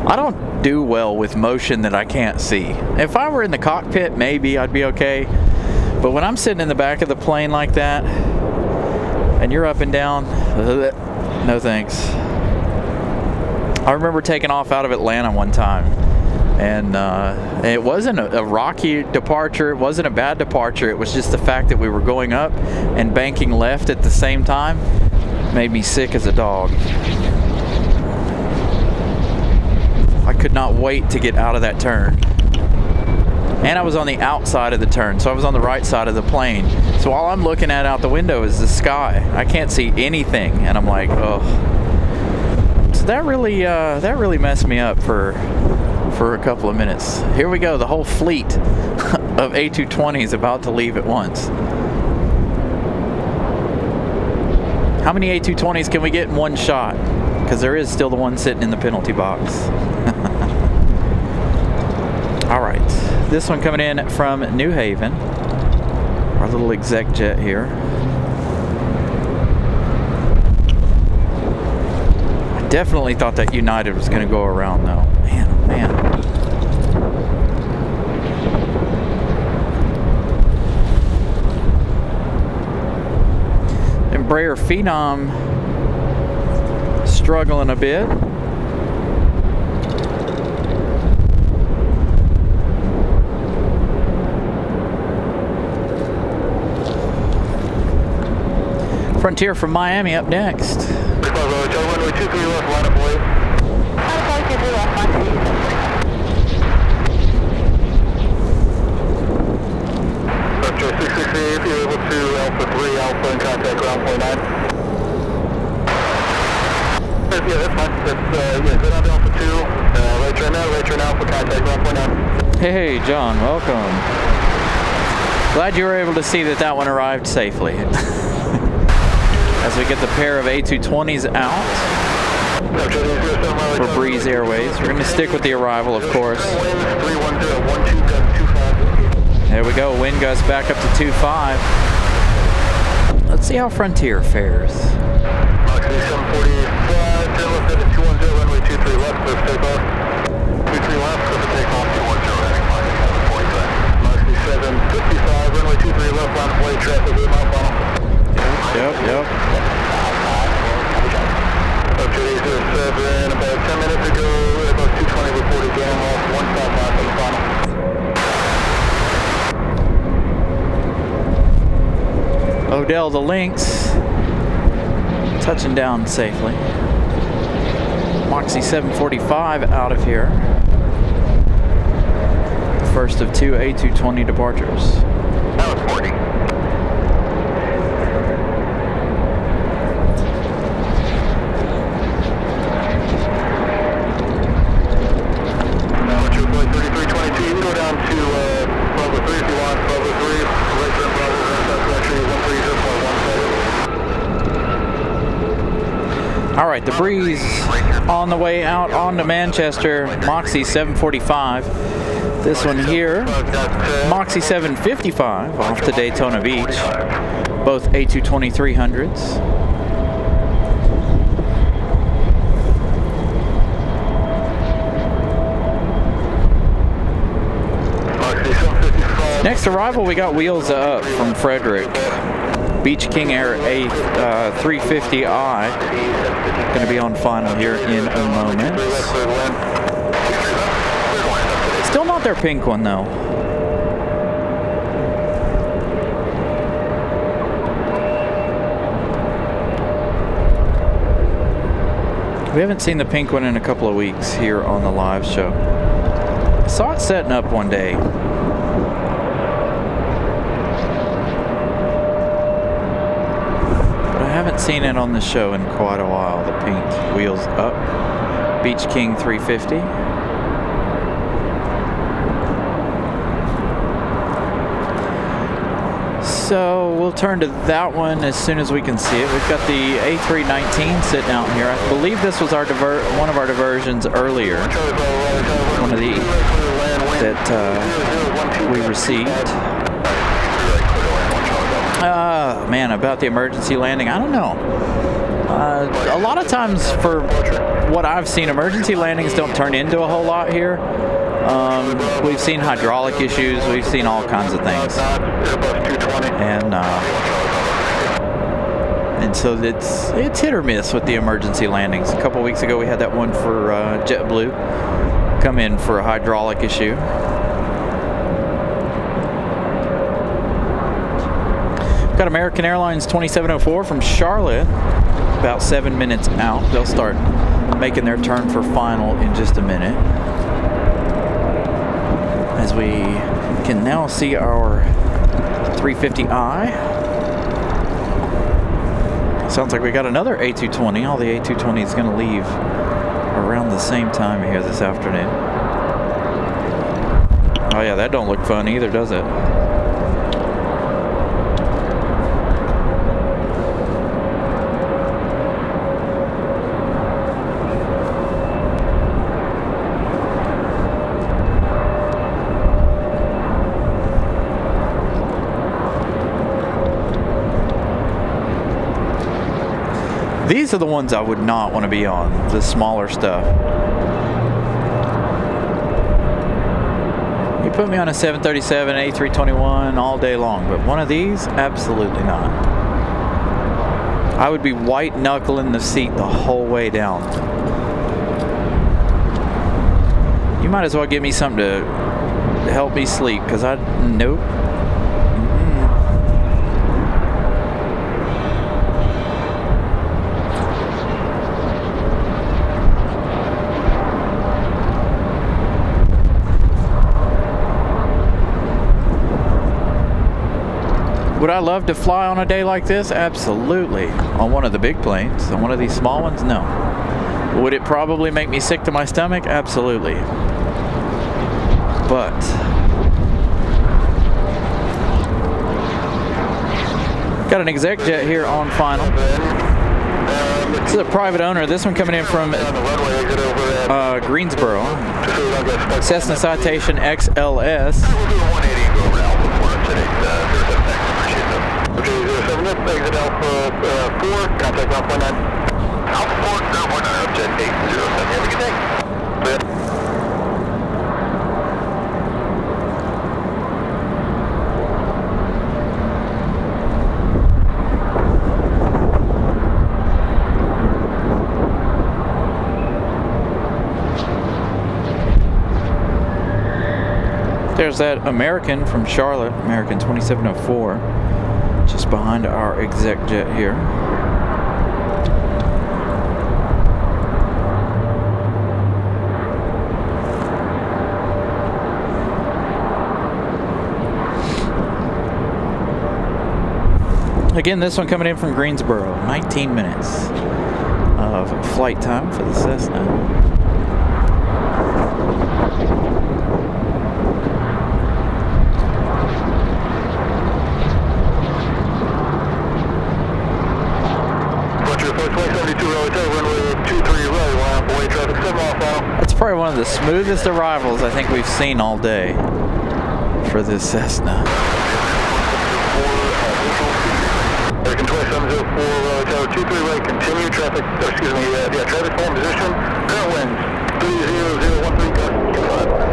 I don't do well with motion that I can't see. If I were in the cockpit, maybe I'd be okay. But when I'm sitting in the back of the plane like that, and you're up and down, no thanks. I remember taking off out of Atlanta one time, and it wasn't a rocky departure. It wasn't a bad departure. It was just the fact that we were going up and banking left at the same time made me sick as a dog. I could not wait to get out of that turn. And I was on the outside of the turn, so I was on the right side of the plane. So all I'm looking at out the window is the sky. I can't see anything, and I'm like, oh. So that really messed me up for a couple of minutes. Here we go. The whole fleet of A220 is about to leave at once. How many A220s can we get in one shot? Because there is still the one sitting in the penalty box. All right, this one coming in from New Haven, our little exec jet here. I definitely thought that United was going to go around though. Man, oh man. Embraer Phenom struggling a bit. Frontier from Miami up next. Runway 23 left, line up away. Frontier 668, if you're able to Alpha 3, Alpha in contact ground point 9. Yeah, that's fine. That's, good on to Alpha 2. Right turn Alpha, contact ground point 9. Hey, John, welcome. Glad you were able to see that one arrived safely. As we get the pair of A220s out for Breeze Airways. We're going to stick with the arrival, of course. There we go, wind gust back up to 2.5. Let's see how Frontier fares. Runway 23 left, clear for takeoff. 23 left, clear for takeoff. 755, runway 23 left, line of way, traffic, 8 mile final. Yep. Up to 807, about 10 minutes ago, about 220 reported down, lost 155 for the final. Odell the Lynx touching down safely. Moxie 745 out of here. The first of two A220 departures. That was 40. Now, 3322, you can go down to Bravo 3 if you want. Bravo 3, right there, Bravo 1, that's actually 130.17. All right, the breeze on the way out onto Manchester, Moxie 745. This one here, Moxie 755 off to Daytona Beach, both A220 300s. Next arrival, we got Wheels Up from Frederick. Beach King Air A350i. Going to be on final here in a moment. Still not their pink one though. We haven't seen the pink one in a couple of weeks here on the live show. I saw it setting up one day. I haven't seen it on the show in quite a while. The pink Wheels Up Beach King 350. So we'll turn to that one as soon as we can see it. We've got the A319 sitting out here. I believe this was our one of our diversions earlier. One of the that we received. Man, about the emergency landing, I don't know. A lot of times, for what I've seen, emergency landings don't turn into a whole lot here. We've seen hydraulic issues, we've seen all kinds of things, and so it's hit or miss with the emergency landings. A couple weeks ago, we had that one for JetBlue come in for a hydraulic issue. Got American Airlines 2704 from Charlotte, about 7 minutes out. They'll start making their turn for final in just a minute. As we can now see our 350i. Sounds like we got another A220. All the A220 is going to leave around the same time here this afternoon. Oh yeah, that don't look fun either, does it? These are the ones I would not want to be on, the smaller stuff. You put me on a 737, A321 all day long, but one of these, absolutely not. I would be white knuckling the seat the whole way down. You might as well give me something to help me sleep, because nope. Would I love to fly on a day like this? Absolutely. On one of the big planes. On one of these small ones? No. Would it probably make me sick to my stomach? Absolutely. But got an exec jet here on final. This is a private owner. This one coming in from Greensboro. Cessna Citation XLS. Exit Alpha 4, contact Alpha 9. Alpha 4, 019, jet 807. Have a good day. There's that American from Charlotte, American 2704. just behind our exec jet here. Again, this one coming in from Greensboro. 19 minutes of flight time for the Cessna. That's probably one of the smoothest arrivals I think we've seen all day for this Cessna. American 2704, tower 23 right, continue traffic, traffic form position, current winds, 30013 gust 25.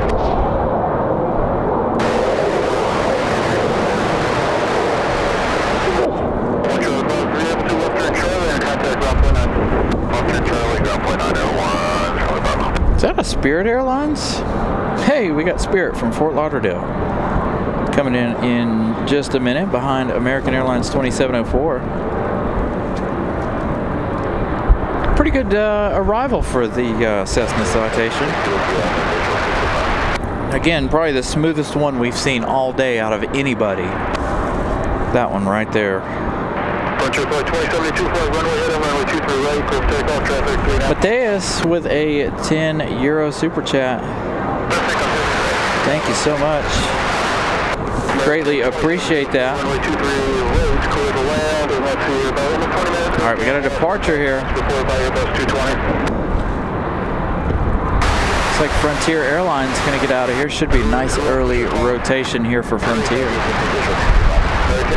Is that a Spirit Airlines? Hey, we got Spirit from Fort Lauderdale coming in just a minute behind American Airlines 2704. Pretty good arrival for the Cessna Citation. Again, probably the smoothest one we've seen all day out of anybody. That one right there. Mateus with a €10 super chat. Thank you so much. Greatly appreciate that. Alright, we got a departure here. Looks like Frontier Airlines is going to get out of here. Should be a nice early rotation here for Frontier.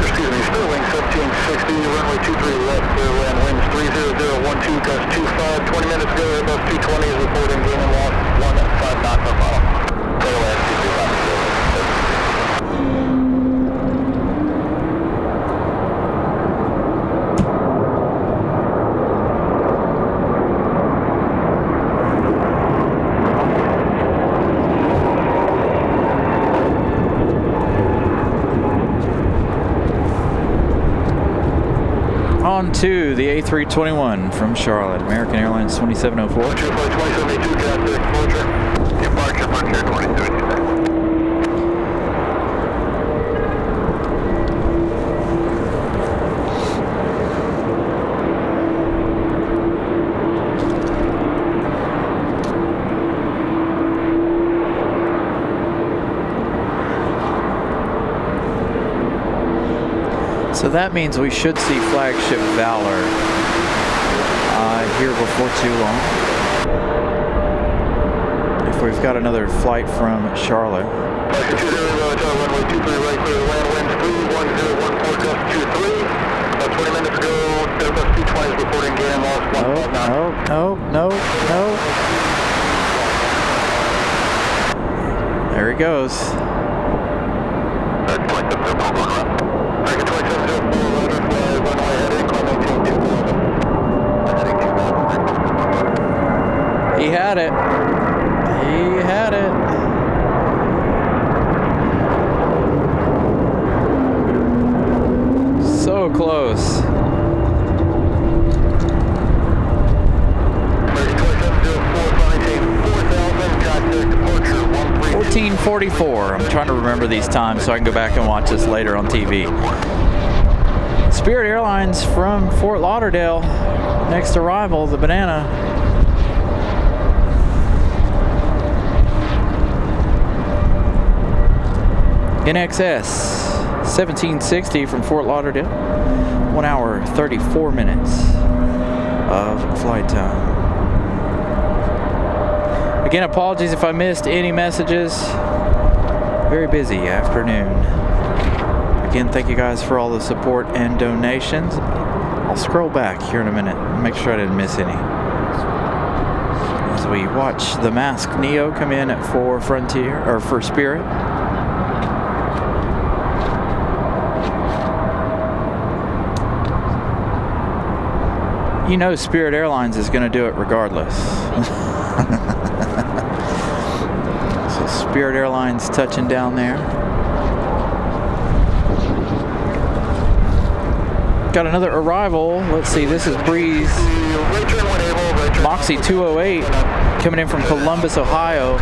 Excuse me, Sterling 1760, runway 23 left, clear land, winds 30012, gust 25, 20 minutes ago, Airbus 220 is reporting gain and loss 15 knots on final. Clear land 225. On to the A321 from Charlotte, American Airlines 2704. Departure, Frontier 2072. So that means we should see Flagship Valor here before too long. If we've got another flight from Charlotte. Runway 23 right, clear the land, winds 31014, gust 23. About 20 minutes ago, Airbus 220 is reporting gain and loss 159. No. There he goes. American 2704, ladder fly, runway heading, climb 18 2000. He had it. He had it. So close. American 2704, flying 4000, contact departure 1444. I'm trying to remember these times so I can go back and watch this later on TV. Spirit Airlines from Fort Lauderdale. Next arrival, the Banana. NXS 1760 from Fort Lauderdale. 1 hour, 34 minutes of flight time. Again, apologies if I missed any messages. Very busy afternoon. Again, thank you guys for all the support and donations. I'll scroll back here in a minute and make sure I didn't miss any. As we watch the Masked Neo come in for Frontier, or for Spirit. You know Spirit Airlines is going to do it regardless. So Spirit Airlines touching down there. Got another arrival. Let's see, this is Breeze Moxie 208 coming in from Columbus, Ohio.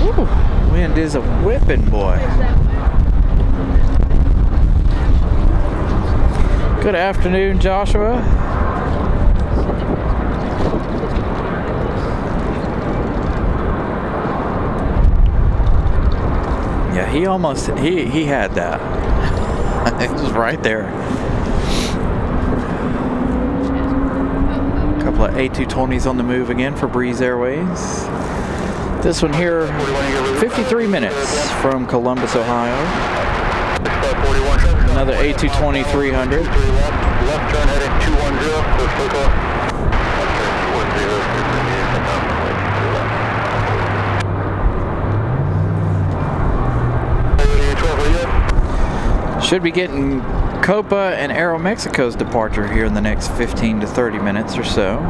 Ooh, wind is a whipping, boy. Good afternoon, Joshua. Yeah, he almost, he had that. It was right there. A couple of A220s on the move again for Breeze Airways. This one here, 53 minutes from Columbus, Ohio. Another A220 300. Left turn heading 210. Should be getting Copa and Aeromexico's departure here in the next 15 to 30 minutes or so.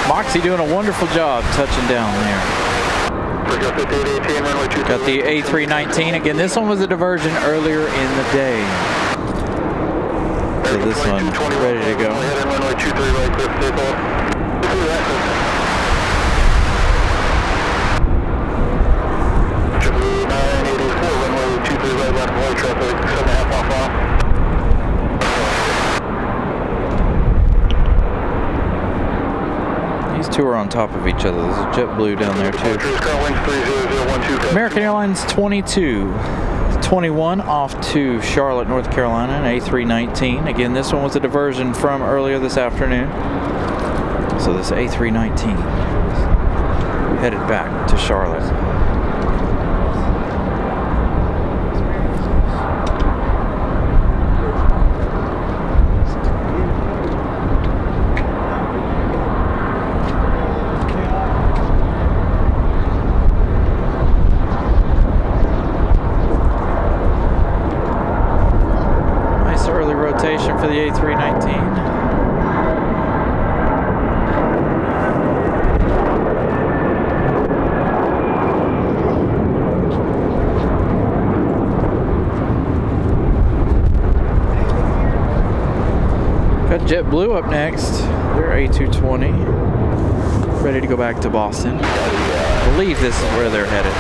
Moxie doing a wonderful job touching down there. Got the A319 again. This one was a diversion earlier in the day. So this one ready to go. These two are on top of each other. There's a JetBlue down there too. American Airlines 2221 off to Charlotte, North Carolina, an A319. Again, this one was a diversion from earlier this afternoon. So this A319 headed back to Charlotte. For the A319. Got JetBlue up next. They're A220. Ready to go back to Boston. I believe this is where they're headed.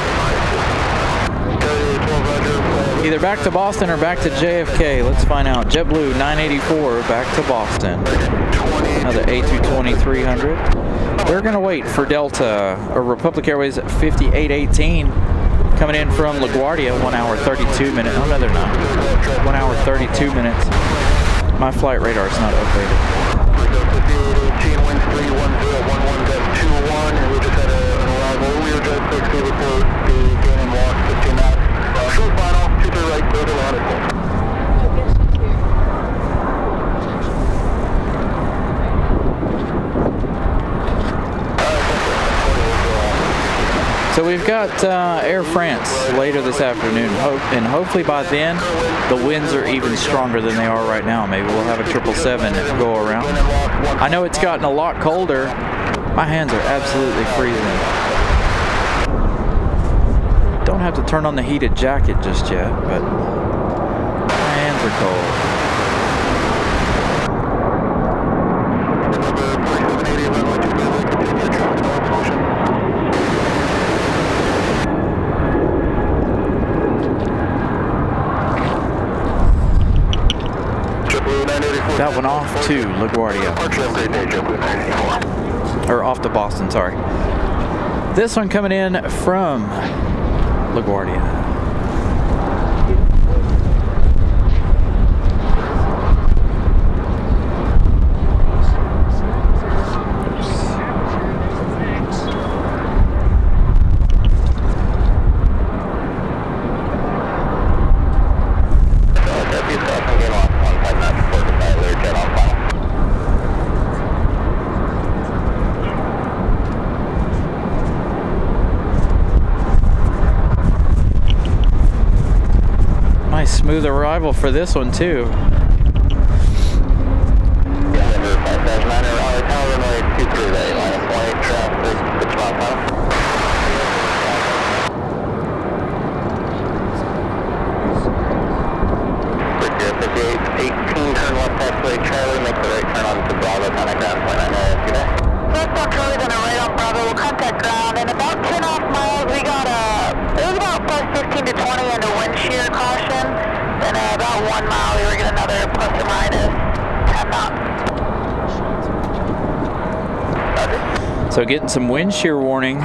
Either back to Boston or back to JFK. Let's find out. JetBlue 984 back to Boston. Another A220 300. We're going to wait for Delta or Republic Airways 5818 coming in from LaGuardia. 1 hour 32 minutes. Oh, no, they're not. 1 hour 32 minutes. My flight radar is not updated. So we've got Air France later this afternoon, and hopefully by then the winds are even stronger than they are right now. Maybe we'll have a 777 go around. I know it's gotten a lot colder My hands are absolutely freezing. Don't have to turn on the heated jacket just yet, but my hands are cold. That one off to LaGuardia. Or off to Boston, sorry. This one coming in from LaGuardia. Smooth arrival for this one too. So getting some wind shear warnings.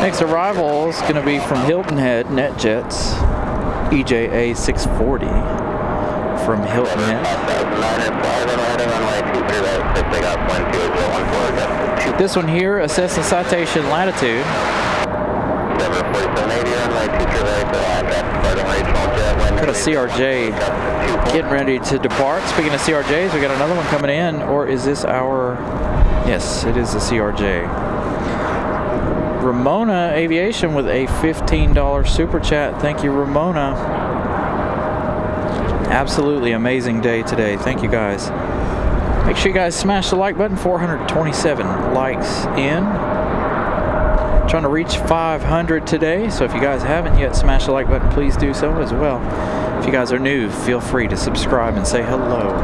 Next arrival is going to be from Hilton Head NetJets, EJA 640 from Hilton Head. This one here, assess the citation latitude. Got a CRJ getting ready to depart. Speaking of CRJs, we got another one coming in, or is this our... Yes, it is the CRJ. Ramona Aviation with a $15 super chat. Thank you, Ramona. Absolutely amazing day today. Thank you, guys. Make sure you guys smash the like button. 427 likes in. Trying to reach 500 today, so if you guys haven't yet smashed the like button, please do so as well. If you guys are new, feel free to subscribe and say hello.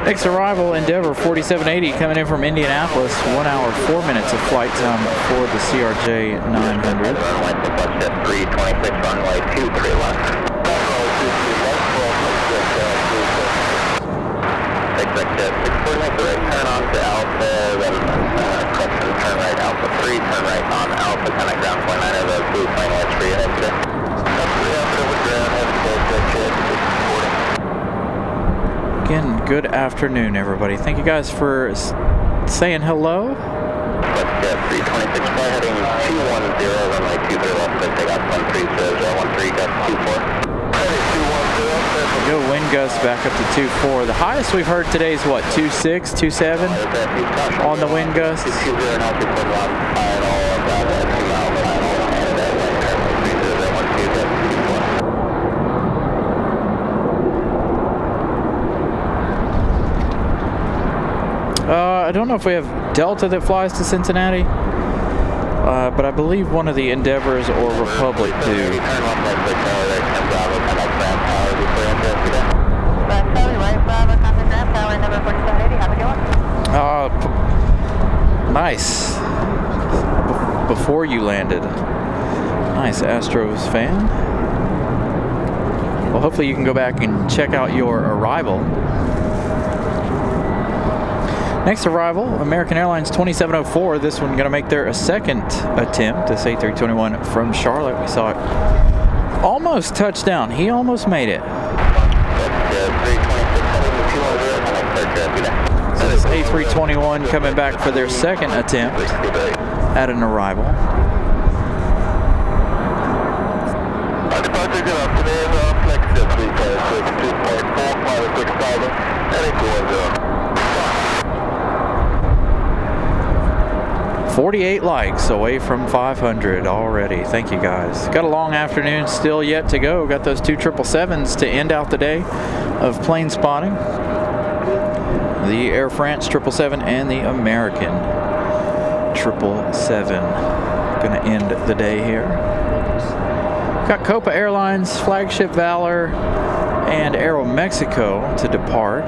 Next arrival, Endeavor 4780 coming in from Indianapolis. 1 hour, 4 minutes of flight time for the CRJ 900. Runway 23 left. Turn on to Alpha, then turn right Alpha 3, turn right on Alpha, connect ground point 9 of the blue plane lights for you today. Again, good afternoon, everybody. Thank you guys for saying hello. 326 fly heading 210, runway 23 left, take off 130, 13, gust 24. Go wind gust back up to 2.4. The highest we've heard today is what, 2.6, 2.7 on the wind gusts? I don't know if we have Delta that flies to Cincinnati, but I believe one of the Endeavors or Republic do. Nice. Before you landed. Nice Astros fan. Well, hopefully you can go back and check out your arrival. Next arrival, American Airlines 2704. This one going to make their second attempt. This A321 from Charlotte. We saw it almost touch down. He almost made it. So this A321 coming back for their second attempt at an arrival. Departure good afternoon, Flagship Valor 2.456,000, heading towards 48 likes away from 500 already. Thank you guys. Got a long afternoon still yet to go. Got those two 777s to end out the day of plane spotting. The Air France 777 and the American 777. Gonna end the day here. Got Copa Airlines, Flagship Valor, and Aeromexico to depart.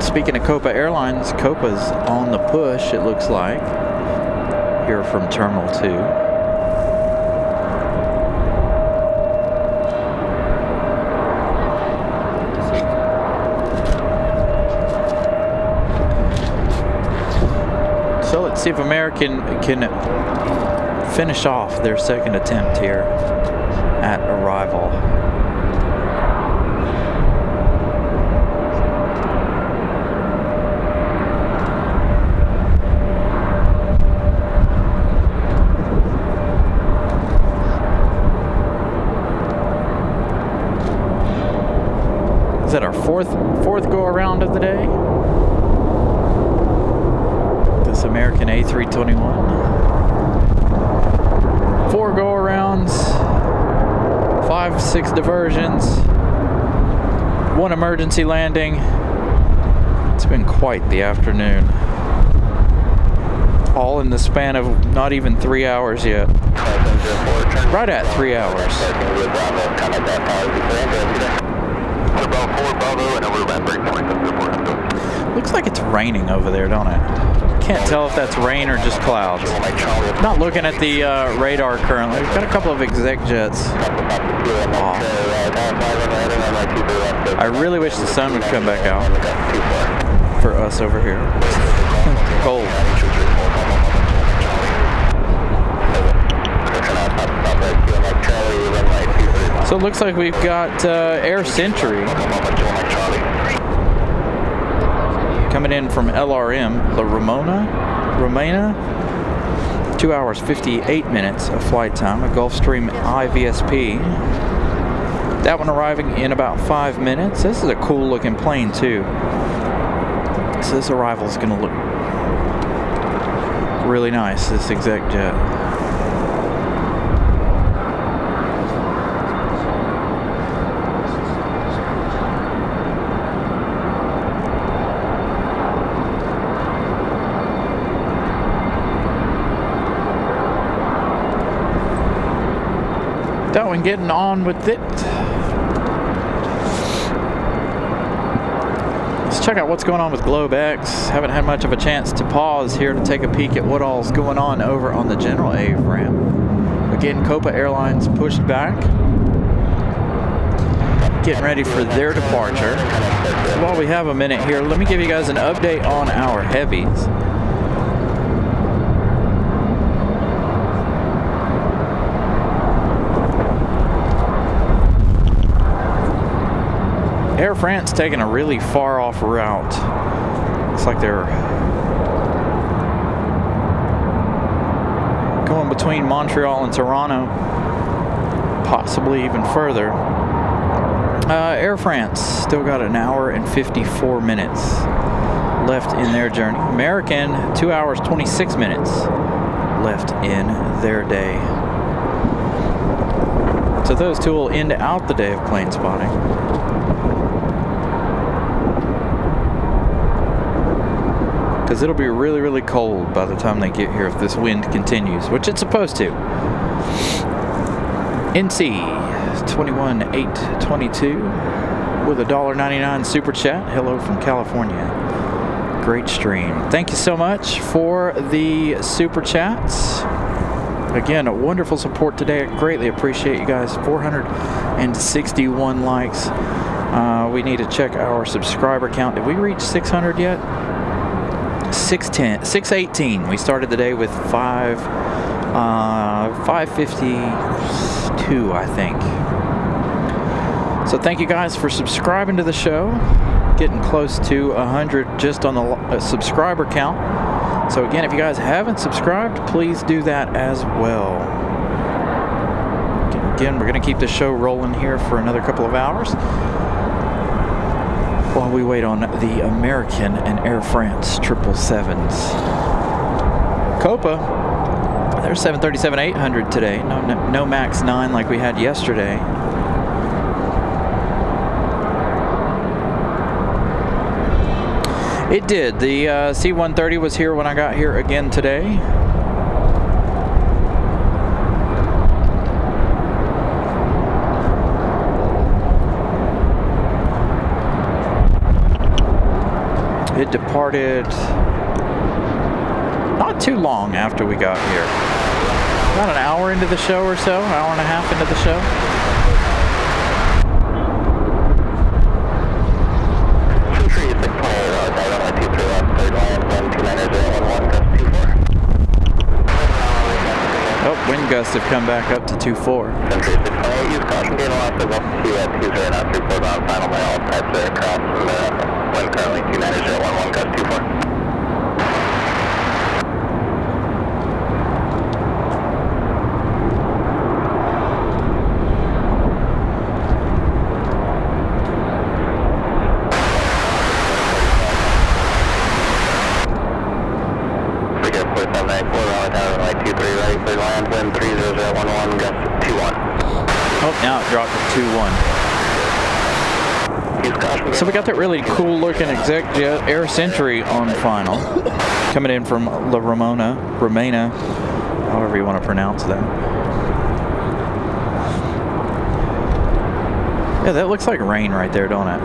Speaking of Copa Airlines, Copa's on the push, it looks like, here from Terminal 2. So let's see if American can finish off their second attempt here at arrival. Is that our fourth go around of the day? This American A321. 4 go arounds, 5, 6 diversions, 1 emergency landing. It's been quite the afternoon. All in the span of not even 3 hours yet. Right at 3 hours. Looks like it's raining over there, don't it? Can't tell if that's rain or just clouds. Not looking at the radar currently. We've got a couple of exec jets. Oh. I really wish the sun would come back out for us over here. Cold. So it looks like we've got Air Century coming in from LRM, La Romana, 2 hours 58 minutes of flight time, a Gulfstream IVSP. That one arriving in about 5 minutes. This is a cool looking plane too. So this arrival is going to look really nice, this exec jet. That one getting on with it. Let's check out what's going on with GlobeX. Haven't had much of a chance to pause here to take a peek at what all's going on over on the General AFRAM. Again, Copa Airlines pushed back, getting ready for their departure. While we have a minute here, let me give you guys an update on our heavies. Air France taking a really far off route. Looks like they're going between Montreal and Toronto, possibly even further. Air France still got an hour and 54 minutes left in their journey. American, 2 hours 26 minutes left in their day. So those two will end out the day of plane spotting. Because it'll be really, really cold by the time they get here if this wind continues, which it's supposed to. NC 21822 with a $1.99 super chat. Hello from California. Great stream. Thank you so much for the super chats. Again, a wonderful support today. I greatly appreciate you guys. 461 likes. We need to check our subscriber count. Did we reach 600 yet? 618. We started the day with 552, I think. So thank you guys for subscribing to the show. Getting close to 100 just on the subscriber count. So again, if you guys haven't subscribed, please do that as well. Again, we're going to keep the show rolling here for another couple of hours while we wait on the American and Air France 777s. Copa, they're 737-800 today. No MAX 9 like we had yesterday. It did. The C-130 was here when I got here again today. It departed not too long after we got here. About an hour into the show or so, an hour and a half into the show. Oh, wind gusts have come back up to 2.4. Century 628, use caution gate elastic up to 2 at 3 on final by all types of aircraft, and wind currently 290.11, gust 24. Oh, now it dropped to 2-1. So we got that really cool looking exec jet Air Sentry on final. Coming in from La Romana, however you want to pronounce that. Yeah, that looks like rain right there, don't it?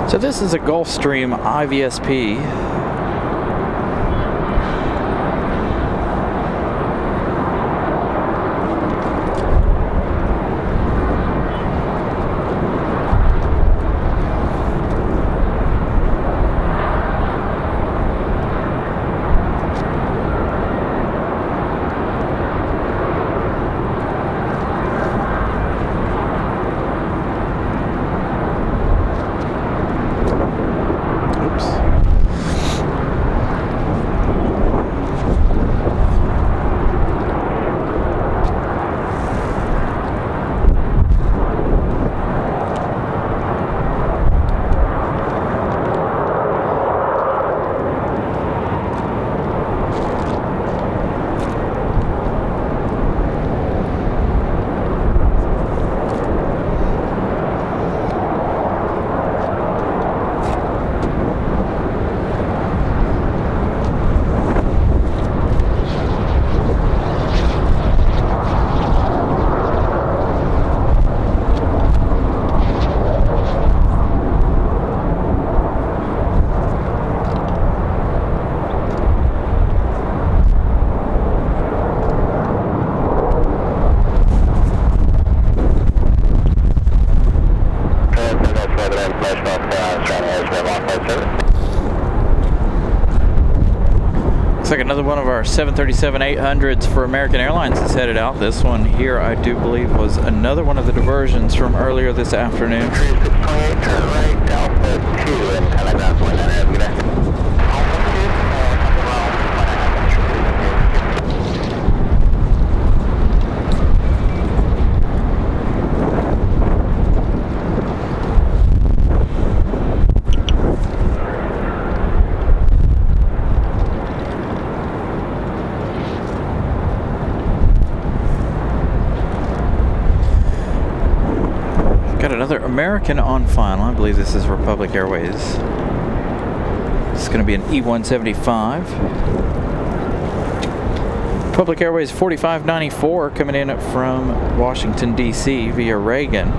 So this is a Gulfstream IVSP. Looks like another one of our 737-800s for American Airlines is headed out. This one here, I do believe, was another one of the diversions from earlier this afternoon. 628, turn right, Alpha 2, and telegraph 1 Another American on final. I believe this is Republic Airways. It's going to be an E-175. Republic Airways 4594 coming in from Washington, D.C. via Reagan.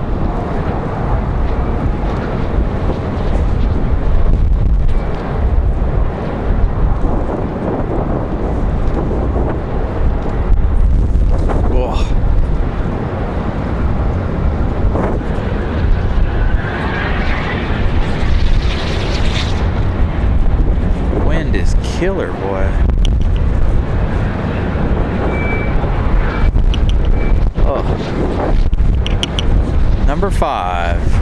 killer, boy. Oh. Number 5.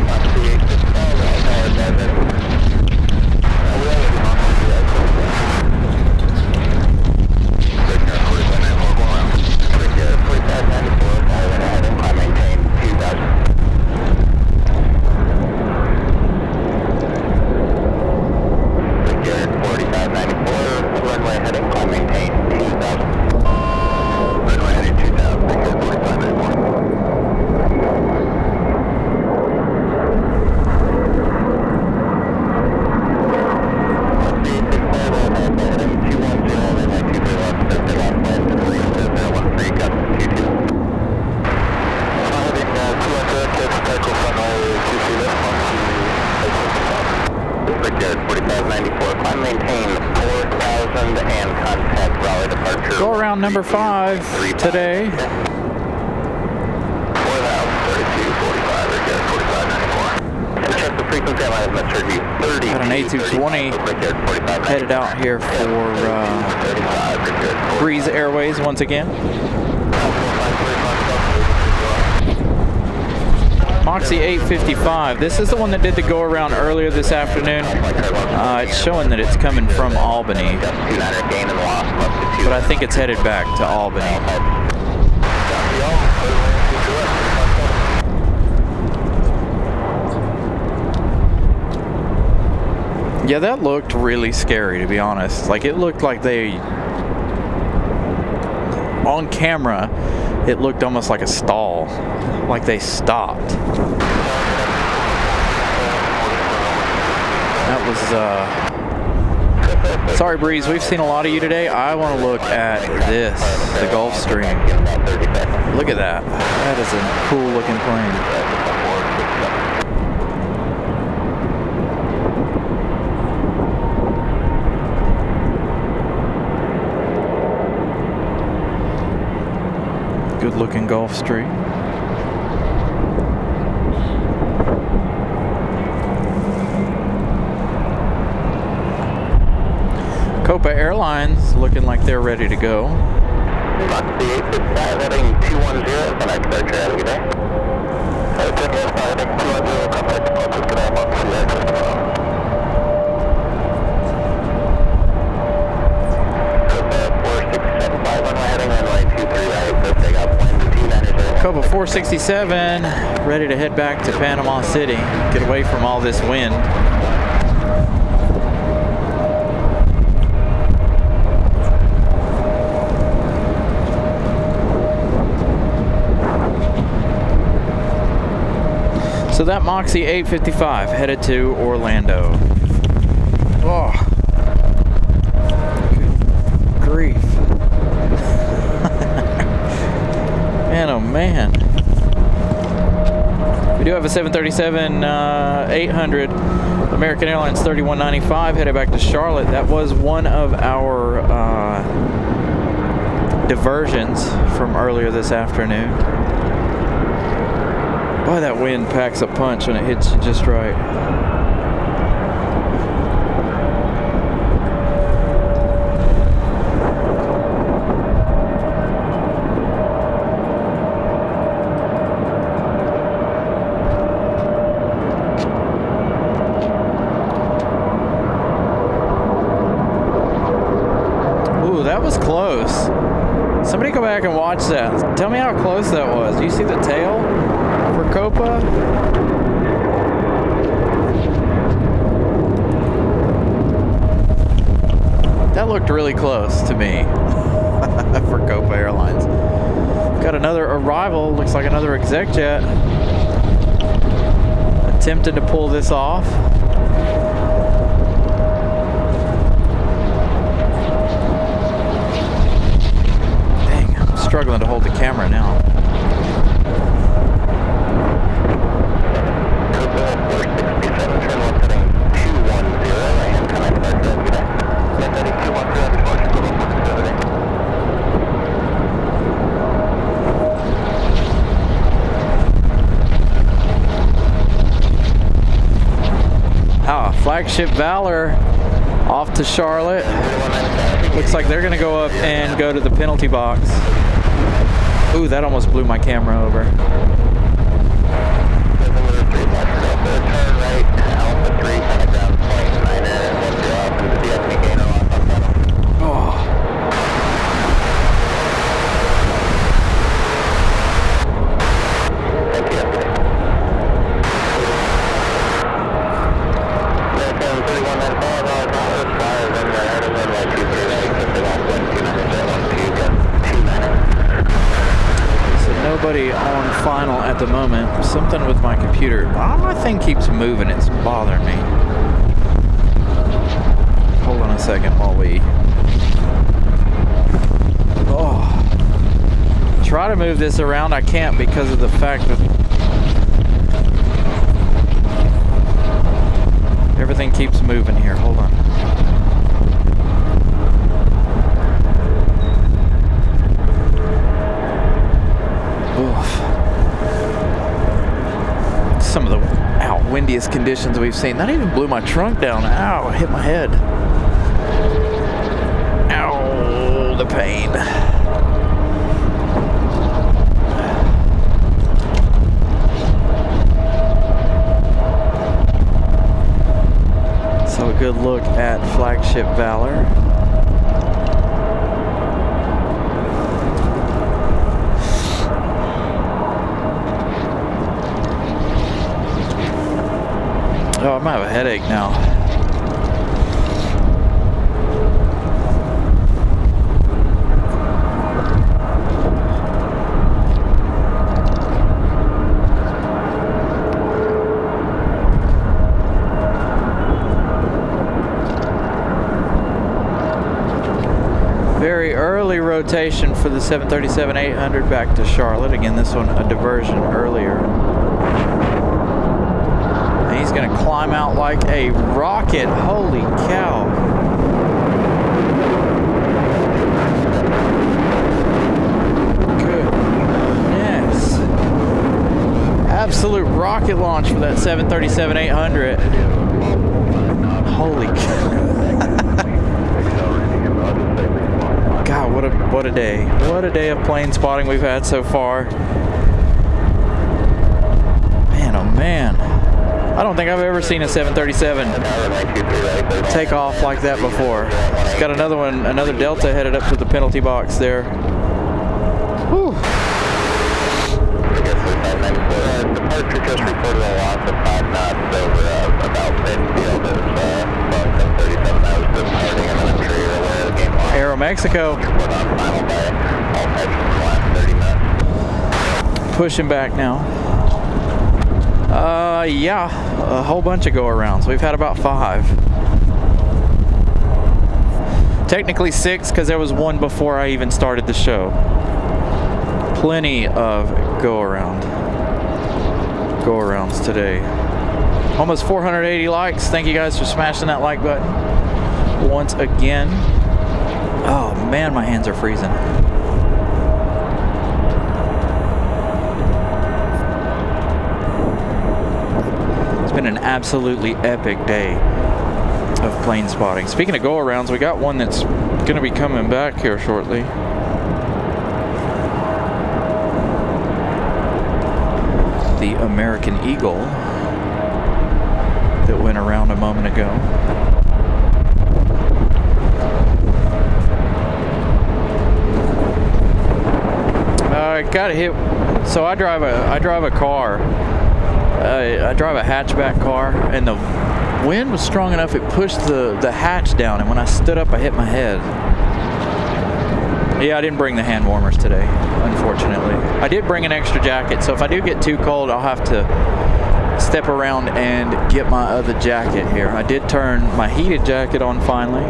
Go around number 5 today. Got an A220 headed out here for Breeze Airways once again. Moxie 855. This is the one that did the go around earlier this afternoon. It's showing that it's coming from Albany, but I think it's headed back to Albany. Yeah, that looked really scary, to be honest. Like, it looked like they, on camera, it looked almost like a stall, like they stopped. That was, sorry Breeze, we've seen a lot of you today. I want to look at this, the Gulfstream. Look at that. That is a cool looking plane. Good looking Gulfstream. Copa Airlines looking like they're ready to go. Moxie 855 heading 210, can I expect your heading today? Heading 210, contact departure today, Moxie 855. Copa 467 ready to head back to Panama City, get away from all this wind. So that Moxie 855 headed to Orlando. Oh, good grief. Man, oh man. We do have a 737-800 American Airlines 3195 headed back to Charlotte. That was one of our diversions from earlier this afternoon. Boy, that wind packs a punch when it hits you just right. That was close. Somebody go back and watch that. Tell me how close that was. Do you see the tail for Copa? That looked really close to me for Copa Airlines. Got another arrival. Looks like another exec jet. Attempting to pull this off. Struggling to hold the camera now. Flagship Valor Off to Charlotte. Looks like they're gonna go up and go to the penalty box. Ooh, that almost blew my camera over. Nobody on final at the moment. Something with my computer. My thing keeps moving. It's bothering me. Hold on a second while we... try to move this around. I can't because of the fact that everything keeps moving here. Hold on. Some of the windiest conditions we've seen. That even blew my trunk down. Ow, I hit my head. Ow, the pain. So a good look at Flagship Valor. Oh, I might have a headache now. Very early rotation for the 737-800 back to Charlotte. Again, this one a diversion earlier. He's going to climb out like a rocket. Holy cow. Goodness. Absolute rocket launch for that 737-800. Holy cow. God, what a day. What a day of plane spotting we've had so far. Man, oh man. I don't think I've ever seen a 737 take off like that before. It's got another one, another Delta headed up to the penalty box there. Whew. Departure just reported a loss of 5 knots over about midfield of Boeing 737. That was departing, and I'm sure you're aware of the game line. Aero Mexico. Put on final by all types in the last 30 minutes. Pushing back now. Yeah, a whole bunch of go-arounds. We've had about 5. Technically 6 because there was one before I even started the show. Plenty of go-arounds today. Almost 480 likes. Thank you guys for smashing that like button once again. Oh man, my hands are freezing. Been an absolutely epic day of plane spotting. Speaking of go-arounds, we got one that's going to be coming back here shortly. The American Eagle that went around a moment ago. I got hit. So I drive a car. I drive a hatchback car, and the wind was strong enough it pushed the hatch down, and when I stood up I hit my head. Yeah, I didn't bring the hand warmers today, unfortunately. I did bring an extra jacket, so if I do get too cold I'll have to step around and get my other jacket here. I did turn my heated jacket on finally.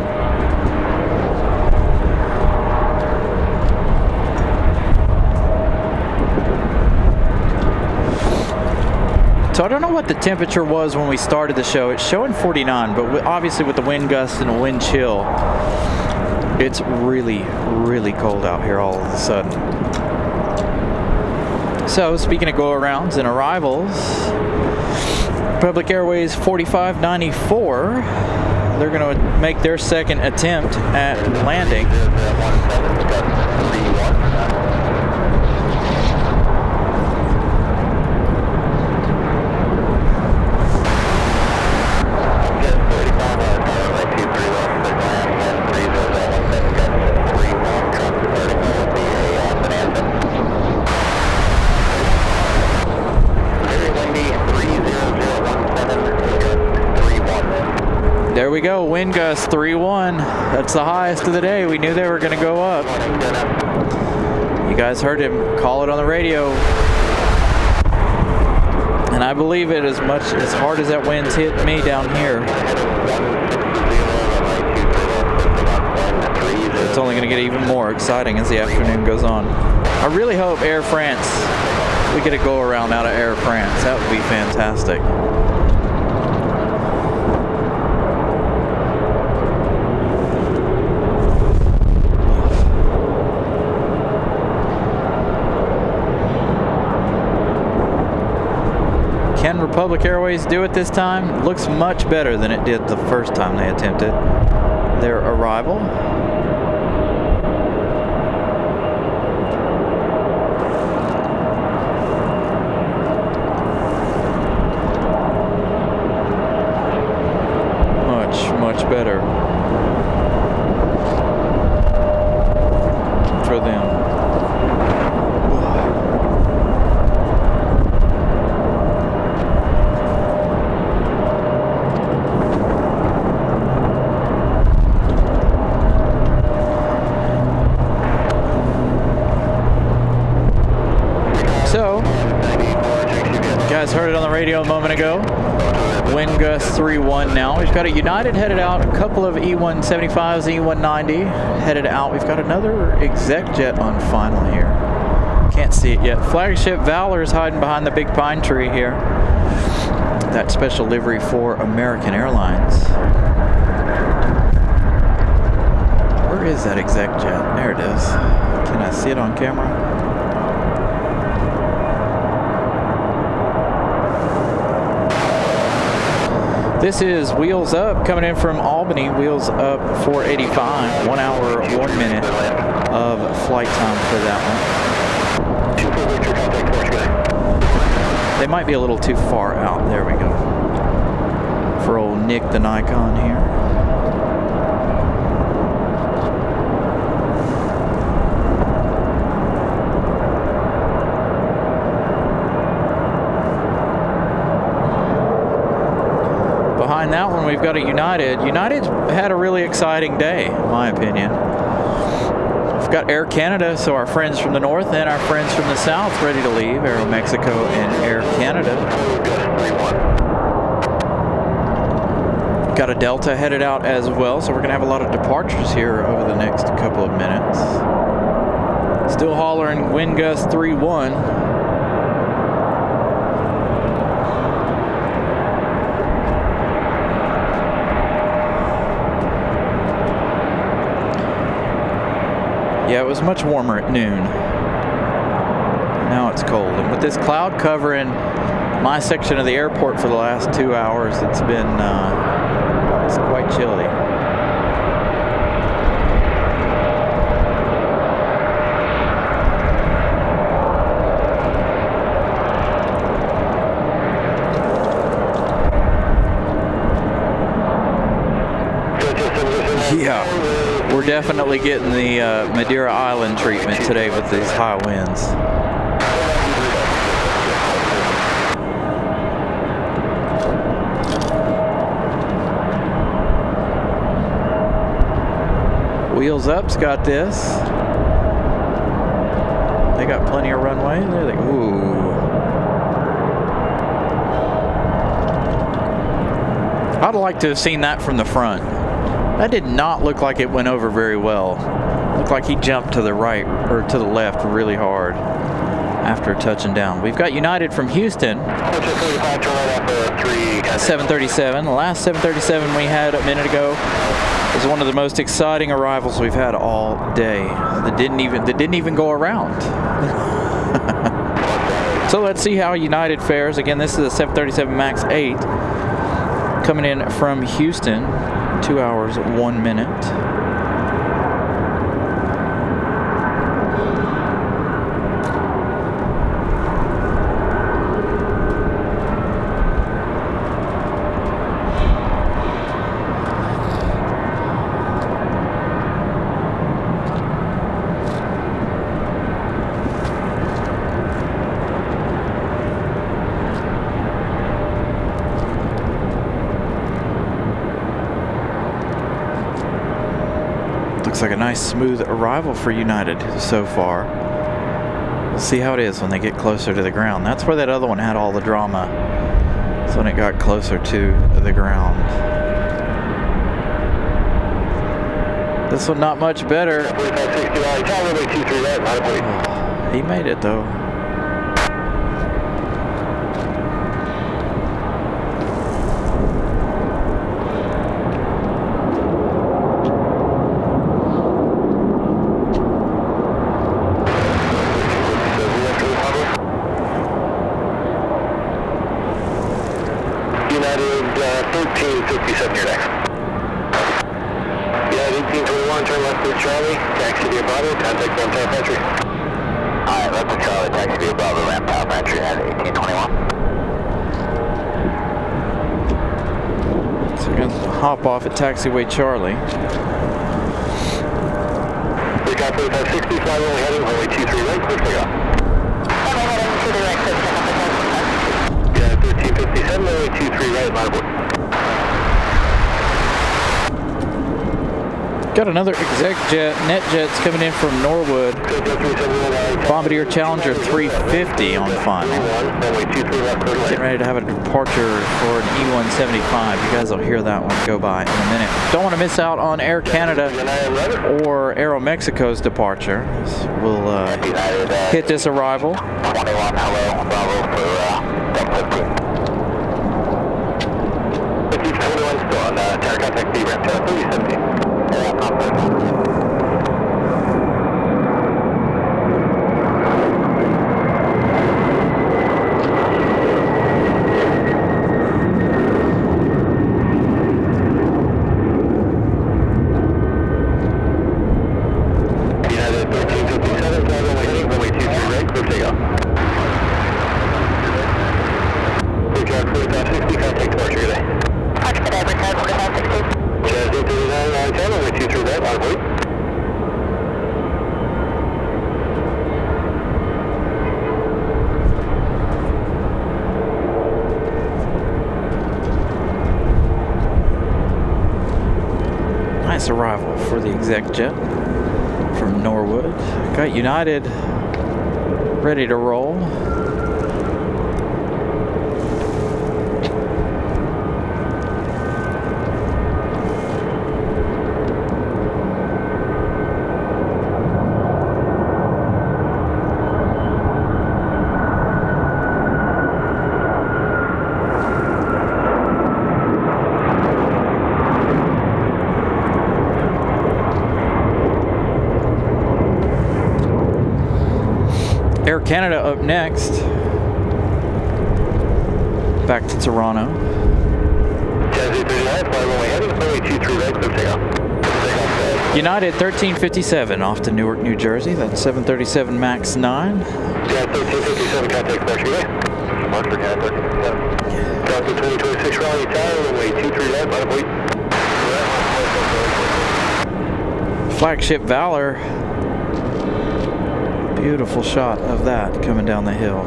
So I don't know what the temperature was when we started the show. It's showing 49, but obviously with the wind gusts and the wind chill, it's really, really cold out here all of a sudden. So speaking of go-arounds and arrivals, Public Airways 4594 they're going to make their second attempt at landing. There we go, wind gust 3-1. That's the highest of the day. We knew they were going to go up. You guys heard him call it on the radio. And I believe it as much as hard as that wind's hit me down here. It's only going to get even more exciting as the afternoon goes on. I really hope Air France, we get a go around out of Air France. That would be fantastic. Can Republic Airways do it this time? Looks much better than it did the first time they attempted their arrival. Much better for them. So, you guys heard it on the radio a moment ago. Wind gust 3-1 now. We've got a United headed out, a couple of E175s, E190 headed out. We've got another exec jet on final here. Can't see it yet. Flagship Valor is hiding behind the big pine tree here. That special livery for American Airlines. Where is that exec jet? There it is. Can I see it on camera? This is Wheels Up coming in from Albany. Wheels Up 485. 1 hour, 1 minute of flight time for that one. They might be a little too far out. There we go. For old Nick the Nikon here. Behind that one, we've got a United. United's had a really exciting day, in my opinion. We've got Air Canada, so our friends from the north and our friends from the south ready to leave. Aeromexico and Air Canada. Got a Delta headed out as well, so we're going to have a lot of departures here over the next couple of minutes. Still hollering wind gust 3-1. Yeah, it was much warmer at noon. Now it's cold. And with this cloud covering my section of the airport for the last 2 hours, it's been it's quite chilly. Yeah. We're definitely getting the Madeira Island treatment today with these high winds. Wheels Up's got this. They got plenty of runway. There they go. Ooh. I'd like to have seen that from the front. That did not look like it went over very well. Looked like he jumped to the right or to the left really hard after touching down. We've got United from Houston. 737. The last 737 we had a minute ago is one of the most exciting arrivals we've had all day. That didn't even go around. So let's see how United fares. Again, this is a 737 MAX 8. coming in from Houston, 2 hours, 1 minute. Looks like a nice smooth arrival for United so far. We'll see how it is when they get closer to the ground. That's where that other one had all the drama. So when it got closer to the ground. This one not much better. Oh, he made it though. United 1357 your next. United 1821, turn left to Charlie, taxi via Bravo, contact ramp tower entry. Alright, left to Charlie, taxi via Bravo, ramp tower entry at 1821. So we're going to hop off at taxiway Charlie. Recon 4560, fly only heading, runway 23 right, quick takeoff. Runway heading to the right, quick takeoff. Yeah, 1357, runway 23 right, line aboard. Got another exec jet, net jets coming in from Norwood. Bombardier Challenger 350 on final. Getting ready to have a departure for an E175. You guys will hear that one go by in a minute. Don't want to miss out on Air Canada or Aeromexico's departure. So we'll hit this arrival. 21, hello, Bravo for Delta 15. 1521 still on tower contact B ramp tower 3017. United 1357, fly runway heading, runway 23 right, clear takeoff. Recon 4560, contact departure today. Roger for that, Recon 4560. Jazz 839, 910, runway 23 right, on board. Nice arrival for the exec jet from Norwood. Got United ready to roll. Air Canada up next. Back to Toronto. United 1357 off to Newark, New Jersey. That's 737 MAX 9. 1357, contact departure today. Mark for Canada 1357. Delta 2026 Raleigh Tower, runway 23 right, line aboard. Flagship Valor. Beautiful shot of that coming down the hill.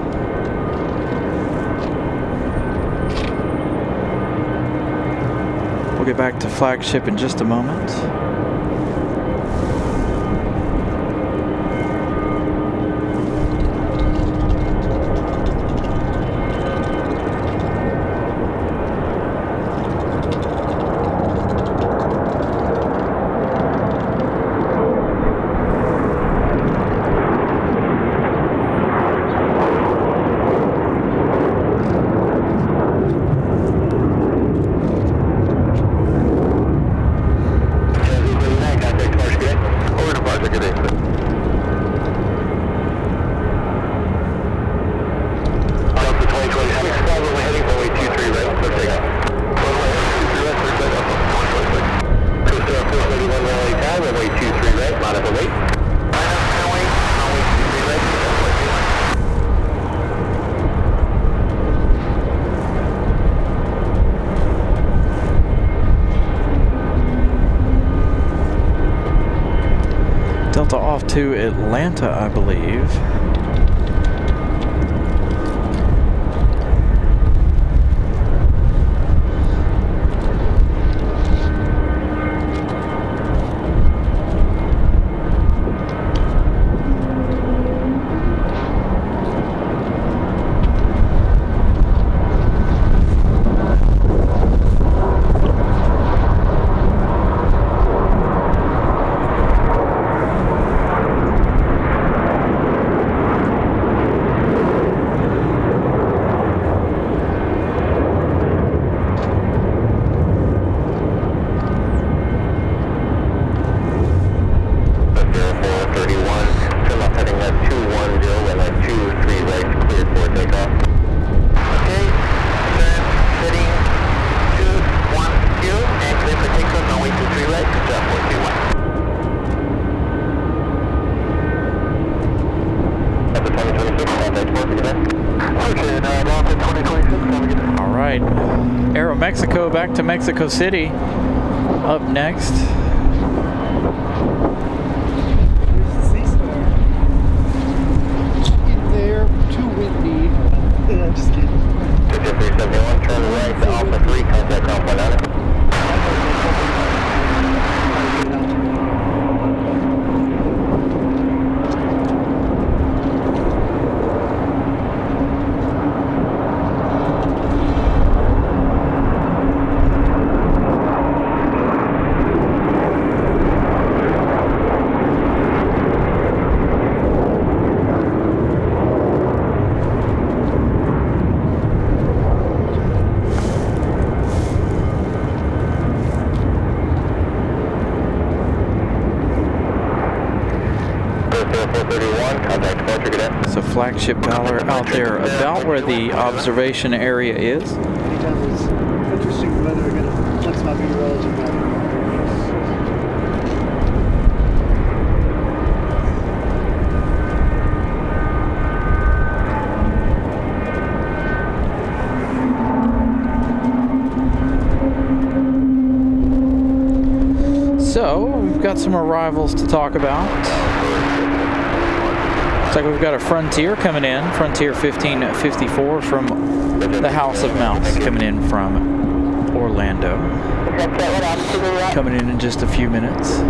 We'll get back to Flagship in just a moment. to Atlanta, I believe. Mexico back to Mexico City up next. In there, too windy. I'm just kidding. 5371, turn right to Alpha 3, contact Alpha 9. So Flagship Valor out there about where the observation area is. Anytime there's interesting weather, I'm gonna flex my meteorology back. So we've got some arrivals to talk about. Looks like we've got a Frontier coming in, Frontier 1554 from the House of Mouse coming in from Orlando. Coming in just a few minutes.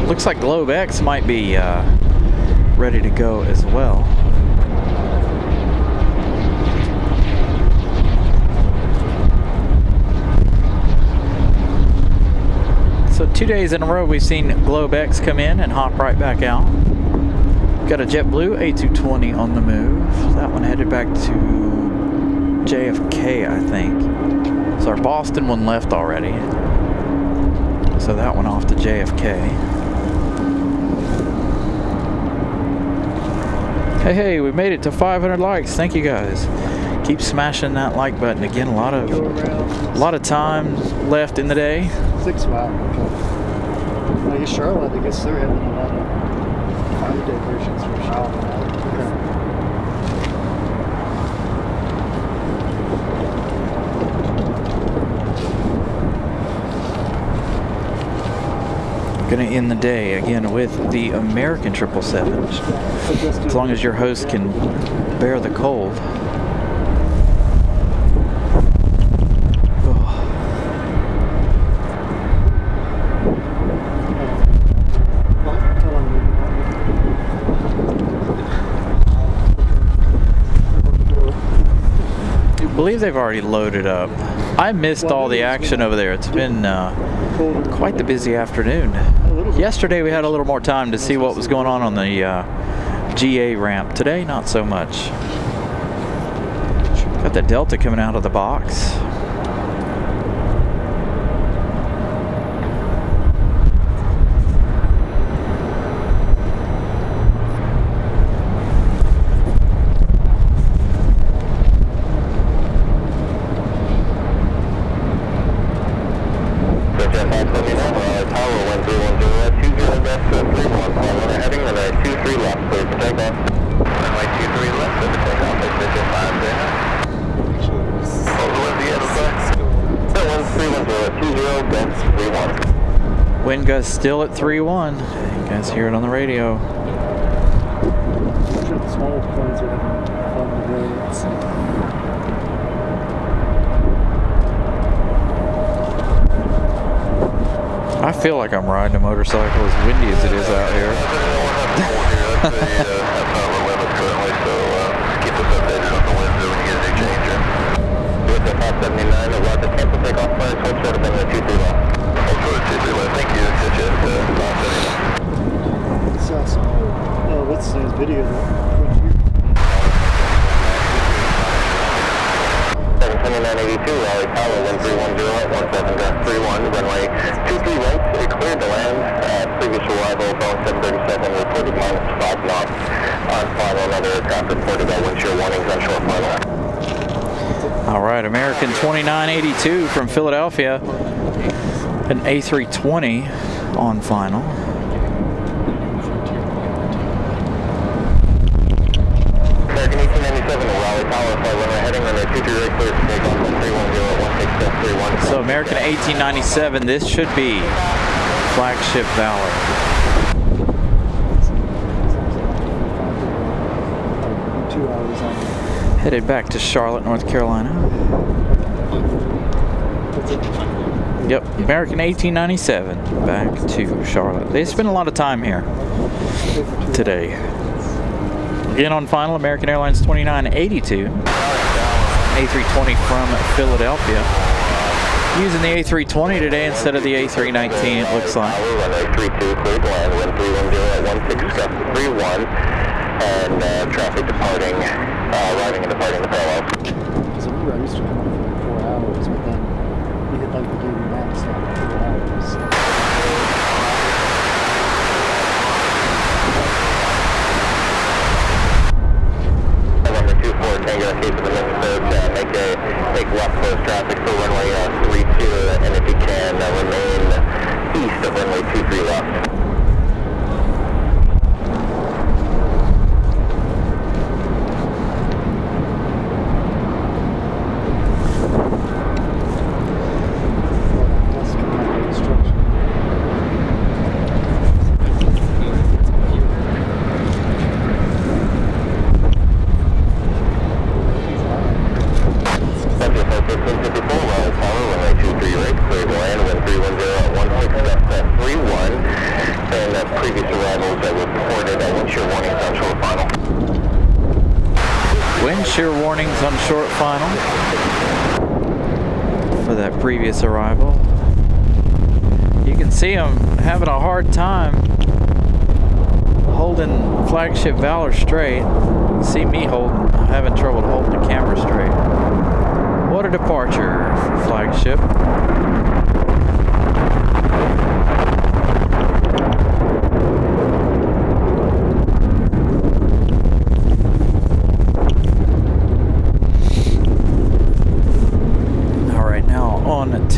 Looks like Globe X might be ready to go as well. So 2 days in a row we've seen Globe X come in and hop right back out. Got a JetBlue A220 on the move. That one headed back to JFK, I think. So our Boston one left already. So that one off to JFK. Hey, we made it to 500 likes. Thank you guys. Keep smashing that like button. Again, a lot of time left in the day. 6, wow, okay. I guess Charlotte, I guess they're having a lot of 5 diversions from Charlotte. Okay. Gonna end the day again with the American 777. As long as your host can bear the cold. I believe they've already loaded up. I missed all the action over there. It's been quite the busy afternoon. Yesterday we had a little more time to see what was going on the GA ramp. Today, not so much. Got the Delta coming out of the box. Wind gust still at 3-1. You guys hear it on the radio. I'm sure the small planes are having fun today. I feel like I'm riding a motorcycle as windy as it is out here. What's his video? 7982, Raleigh Tower, 1310 at 17.31, runway 23 right, it cleared to land. Previous arrival, Boeing 737, reported -5 knots. On final, another aircraft reported wind shear warnings on short final. All right, American 2982 from Philadelphia, an A320 on final. American 1897, Raleigh Tower, flight runway heading runway 23 right, clear to take off 310 16.31. So American 1897, this should be Flagship Valor. Headed back to Charlotte, North Carolina. Yep, American 1897, back to Charlotte. They spent a lot of time here today. Again on final, American Airlines 2982, A320 from Philadelphia. Using the A320 today instead of the A319, it looks like. Runway 32, cleared land, wind 310 at 16.31, and traffic departing, arriving and departing the parallel. Because I remember I used to come up for like 4 hours, but then we hit like the daily max like 4 hours. Number 24, Tango, in case of emergency, make left close traffic for runway 32, and if you can, remain east of runway 23 left. Shear warnings on short final for that previous arrival. You can see them having a hard time holding Flagship Valor straight. You can see me having trouble holding the camera straight. What a departure for Flagship.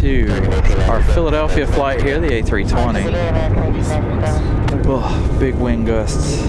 To our Philadelphia flight here, the A320. Oh, big wind gusts.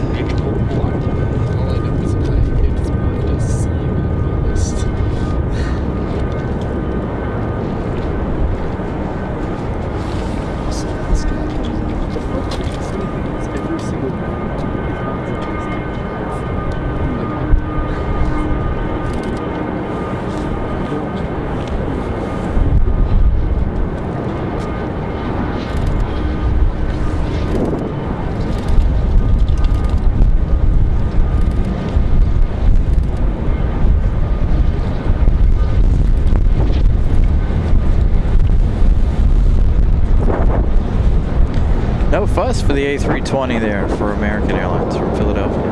No fuss for the A320 there for American Airlines from Philadelphia.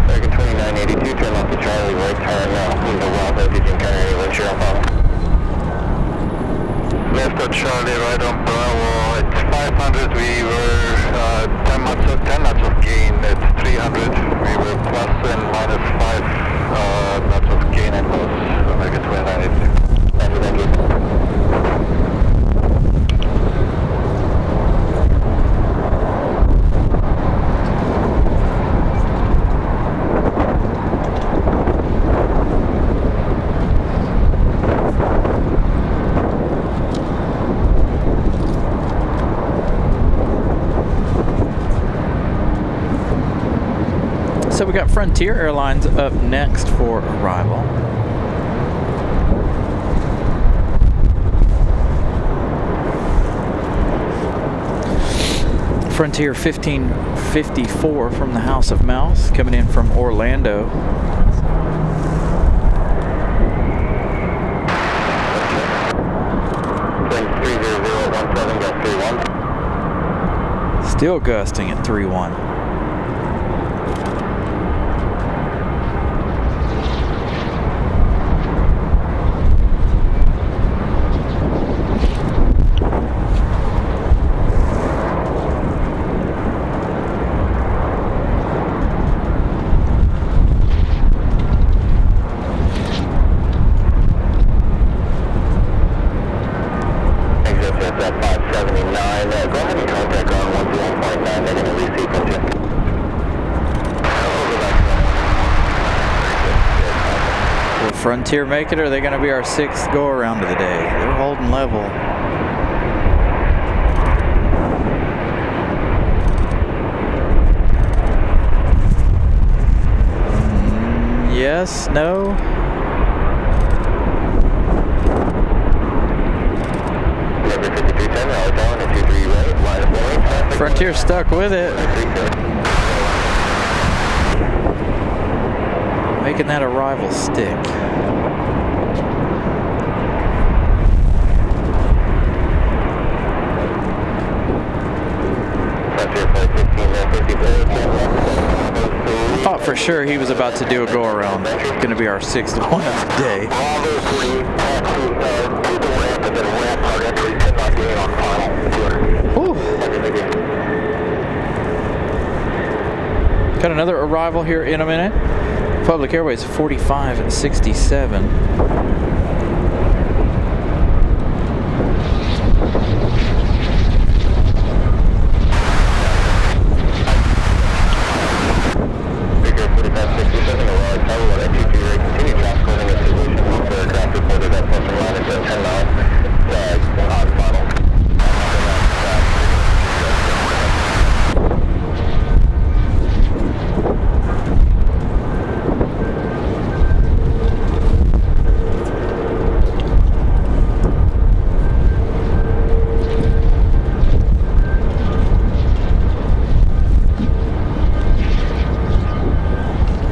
American 2982, turn off the Charlie, right turn in the wild if you can carry any wind shear on final. Left of Charlie, right on Bravo, it's 500, we were 10 knots of gain, it's 300, we were plus and minus 5 knots of gain and loss, American 2982. Thank you. we got Frontier Airlines up next for arrival. Frontier 1554 from the House of Mouse coming in from Orlando. Wind 30017, gust 31. Still gusting at 3-1. Frontier make it, or are they going to be our 6th go around of the day? They're holding level. Yes, no. Frontier stuck with it. Making that arrival stick. I thought for sure he was about to do a go around. Going to be our 6th one of the day. Whew. Got another arrival here in a minute. Public Airways 45 and 67.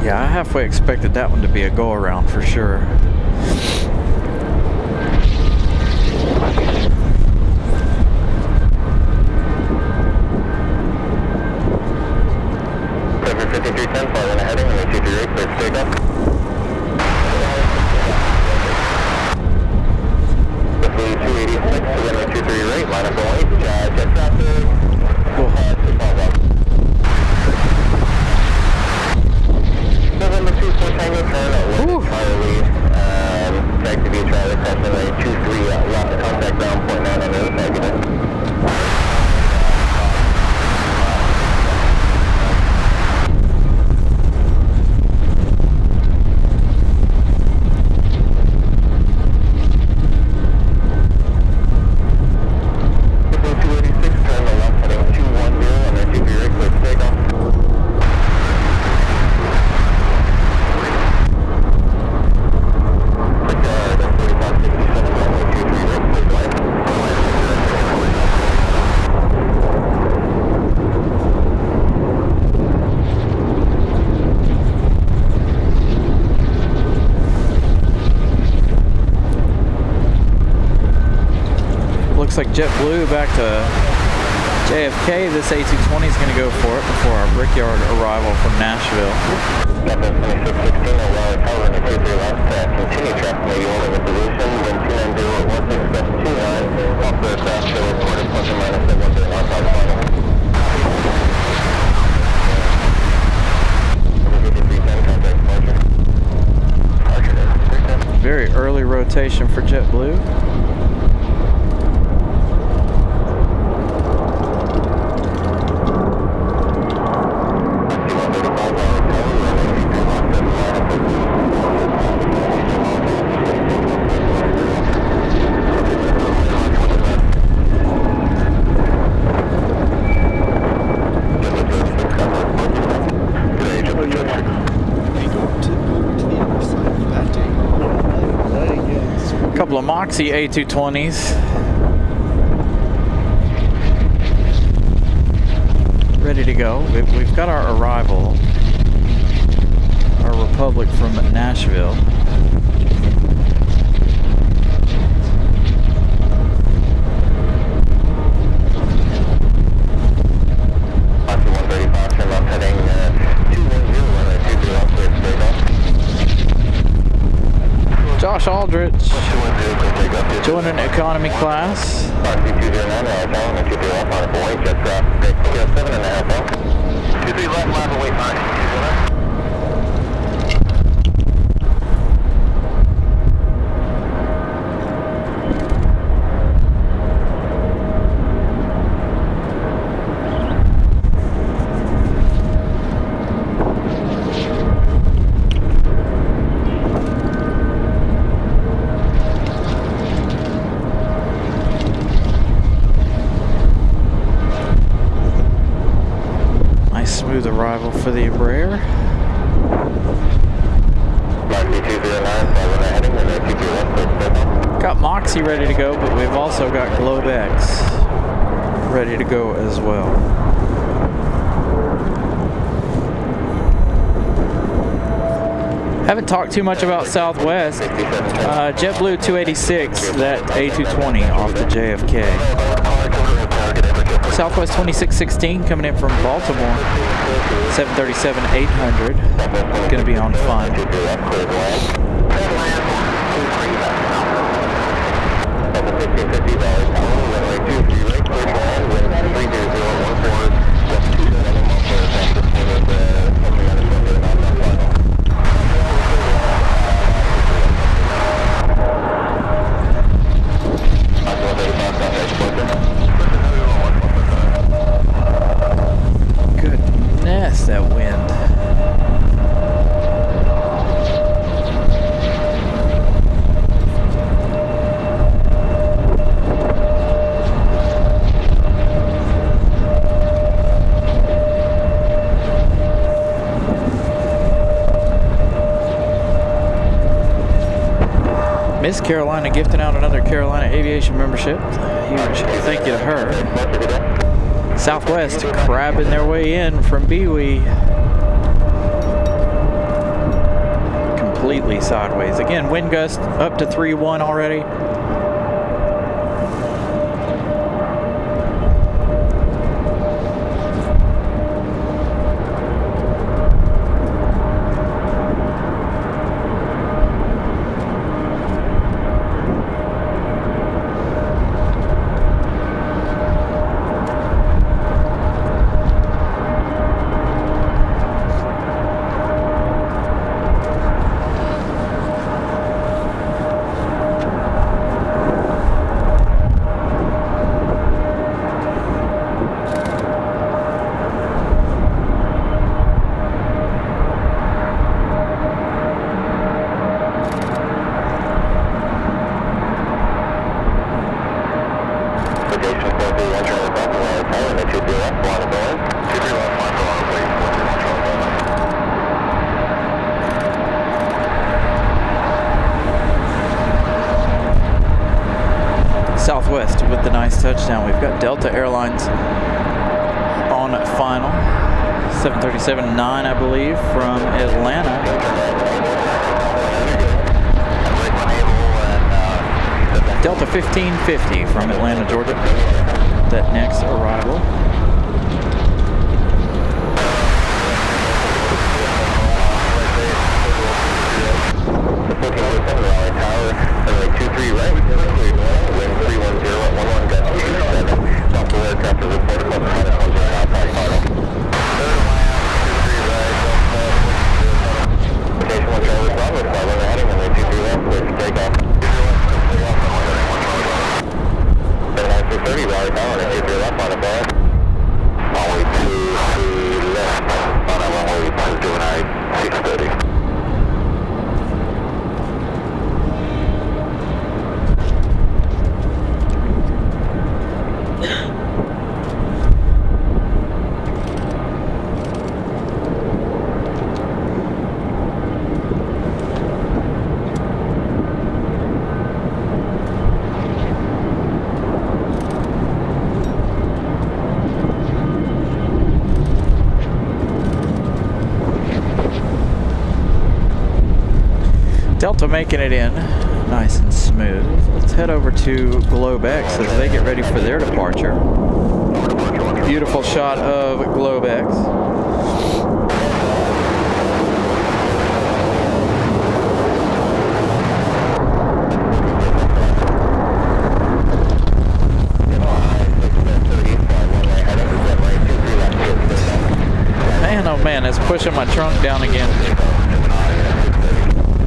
Yeah, I halfway expected that one to be a go around for sure. Looks like JetBlue back to JFK. This A220 is going to go for it before our Brickyard arrival from Nashville. Continue track, maybe holding the position. Wind 290 at 16, gust 29. Off the craft, so reported plus or minus at 1 outside final. Very early rotation for JetBlue. Moxie A220s. Ready to go. We've got our arrival, our Republic from Nashville. Josh Aldrich joining economy class. Smooth arrival for the Embraer. Got Moxie ready to go, but we've also got GlobeX ready to go as well. Haven't talked too much about Southwest. JetBlue 286, that A220 off the JFK. Southwest 2616 coming in from Baltimore, 737-800, going to be on fun. That wind. Miss Carolina gifting out another Carolina Aviation membership. Huge thank you to her. Southwest crabbing their way in from Bewee. Completely sideways. Again, wind gust up to 3-1 already. Southwest with the nice touchdown. We've got Delta Airlines on final. 737-9, I believe, from Atlanta. Delta 1550 from Atlanta, Georgia. That next arrival. Delta making it in nice and smooth. Let's head over to Globe X as they get ready for their departure. Beautiful shot of Globe X. Man, oh man, it's pushing my trunk down again.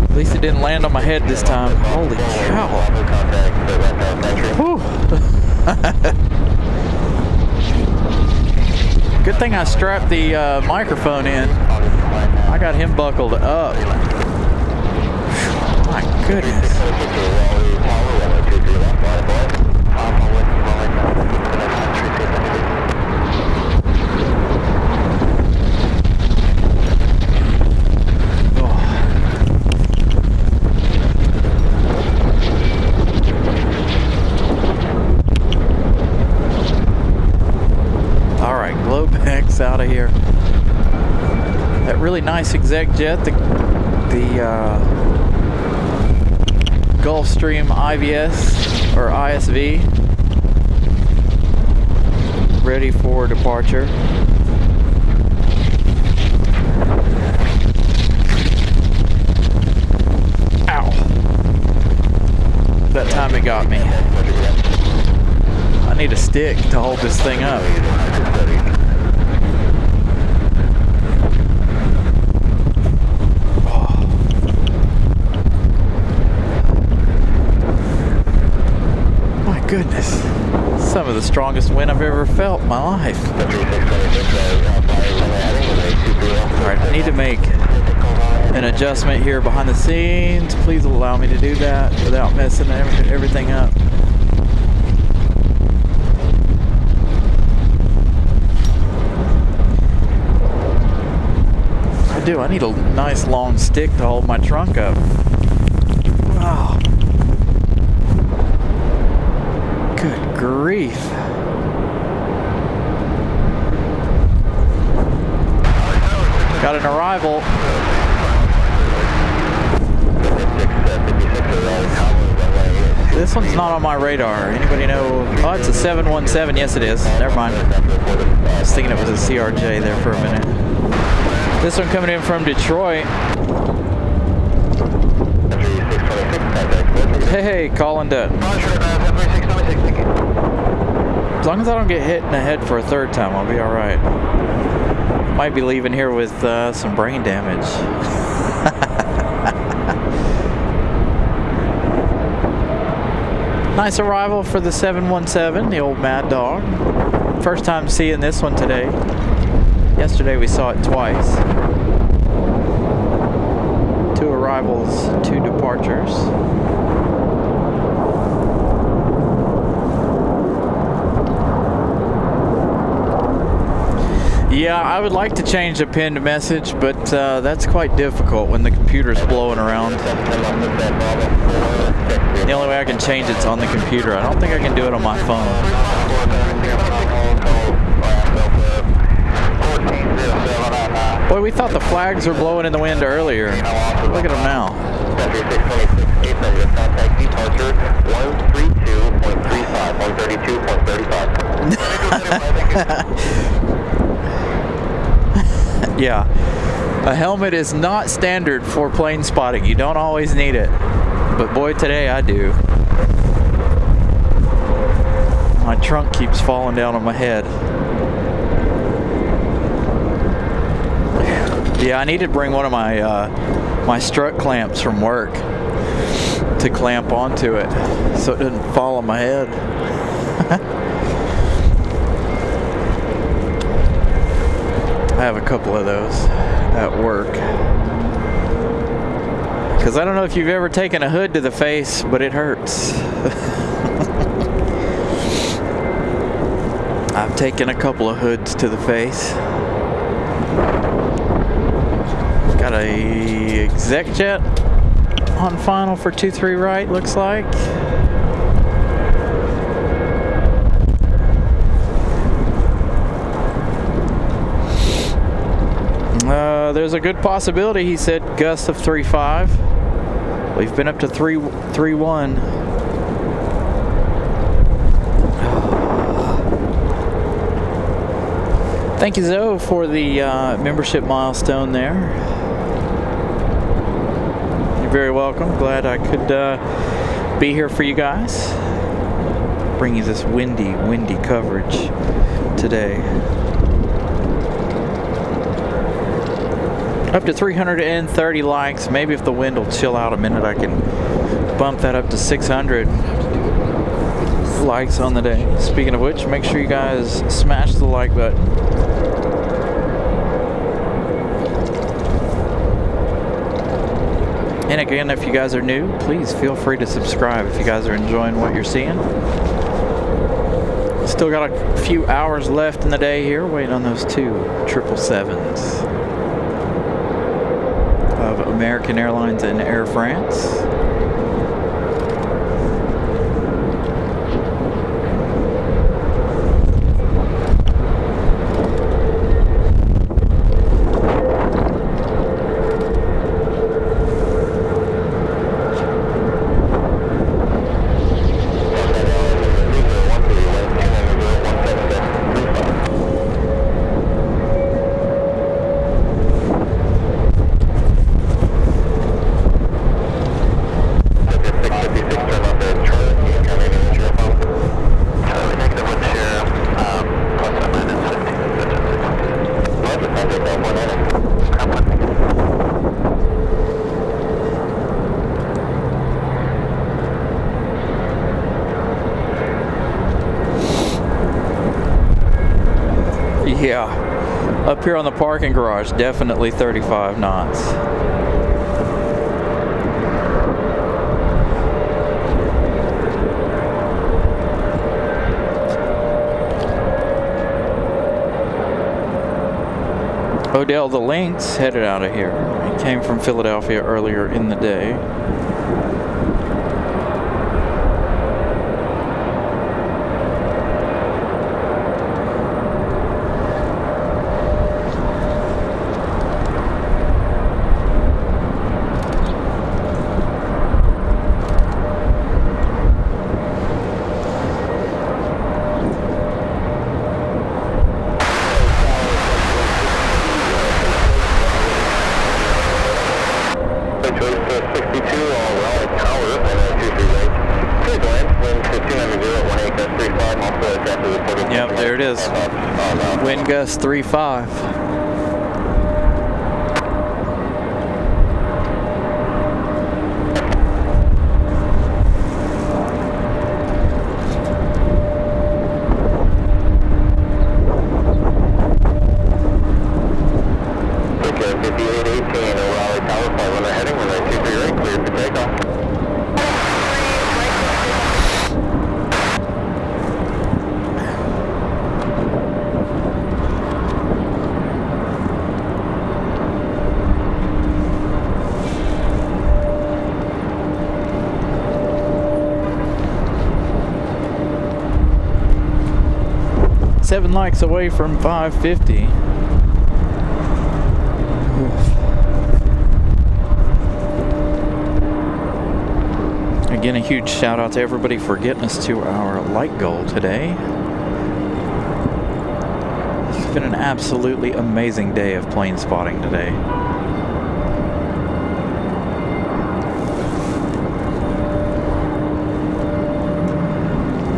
At least it didn't land on my head this time. Holy cow. Whew. Good thing I strapped the microphone in. I got him buckled up. My goodness. Out of here. That really nice exec jet, the Gulfstream IVS or ISV, ready for departure. Ow! That time it got me. I need a stick to hold this thing up. Goodness, some of the strongest wind I've ever felt in my life. Alright, I need to make an adjustment here behind the scenes. Please allow me to do that without messing everything up. I need a nice long stick to hold my trunk up. Wow. Good grief. Got an arrival. This one's not on my radar. Anybody know? Oh, it's a 717. Yes, it is. Never mind. I was thinking it was a CRJ there for a minute. This one coming in from Detroit. Hey, Colin Dutton. As long as I don't get hit in the head for a third time, I'll be alright. Might be leaving here with some brain damage. Nice arrival for the 717, the old Mad Dog. First time seeing this one today. Yesterday we saw it twice. 2 arrivals, 2 departures. Yeah, I would like to change the pinned message, but that's quite difficult when the computer's blowing around. The only way I can change it's on the computer. I don't think I can do it on my phone. Boy, we thought the flags were blowing in the wind earlier. Look at them now. Yeah, a helmet is not standard for plane spotting. You don't always need it, but boy, today I do. My trunk keeps falling down on my head. Yeah, I need to bring one of my my strut clamps from work to clamp onto it so it doesn't fall on my head. I have a couple of those at work. Because I don't know if you've ever taken a hood to the face, but it hurts. I've taken a couple of hoods to the face. Got a exec jet on final for 2-3 right, looks like. There's a good possibility, he said, gust of 3.5. At We've been up to 3-1. Thank you, Zoe, for the membership milestone there. You're very welcome. Glad I could be here for you guys. Bring you this windy coverage today. Up to 330 likes. Maybe if the wind will chill out a minute, I can bump that up to 600 likes on the day. Speaking of which, make sure you guys smash the like button. And again, if you guys are new, please feel free to subscribe if you guys are enjoying what you're seeing. Still got a few hours left in the day here, waiting on those 2 777s of American Airlines and Air France. Yeah, up here on the parking garage, definitely 35 knots. Odell the Lynx headed out of here. He came from Philadelphia earlier in the day. Yep, there it is. Wind gust 3.5. Seven likes away from 550. Again, a huge shout out to everybody for getting us to our light goal today. It's been an absolutely amazing day of plane spotting today.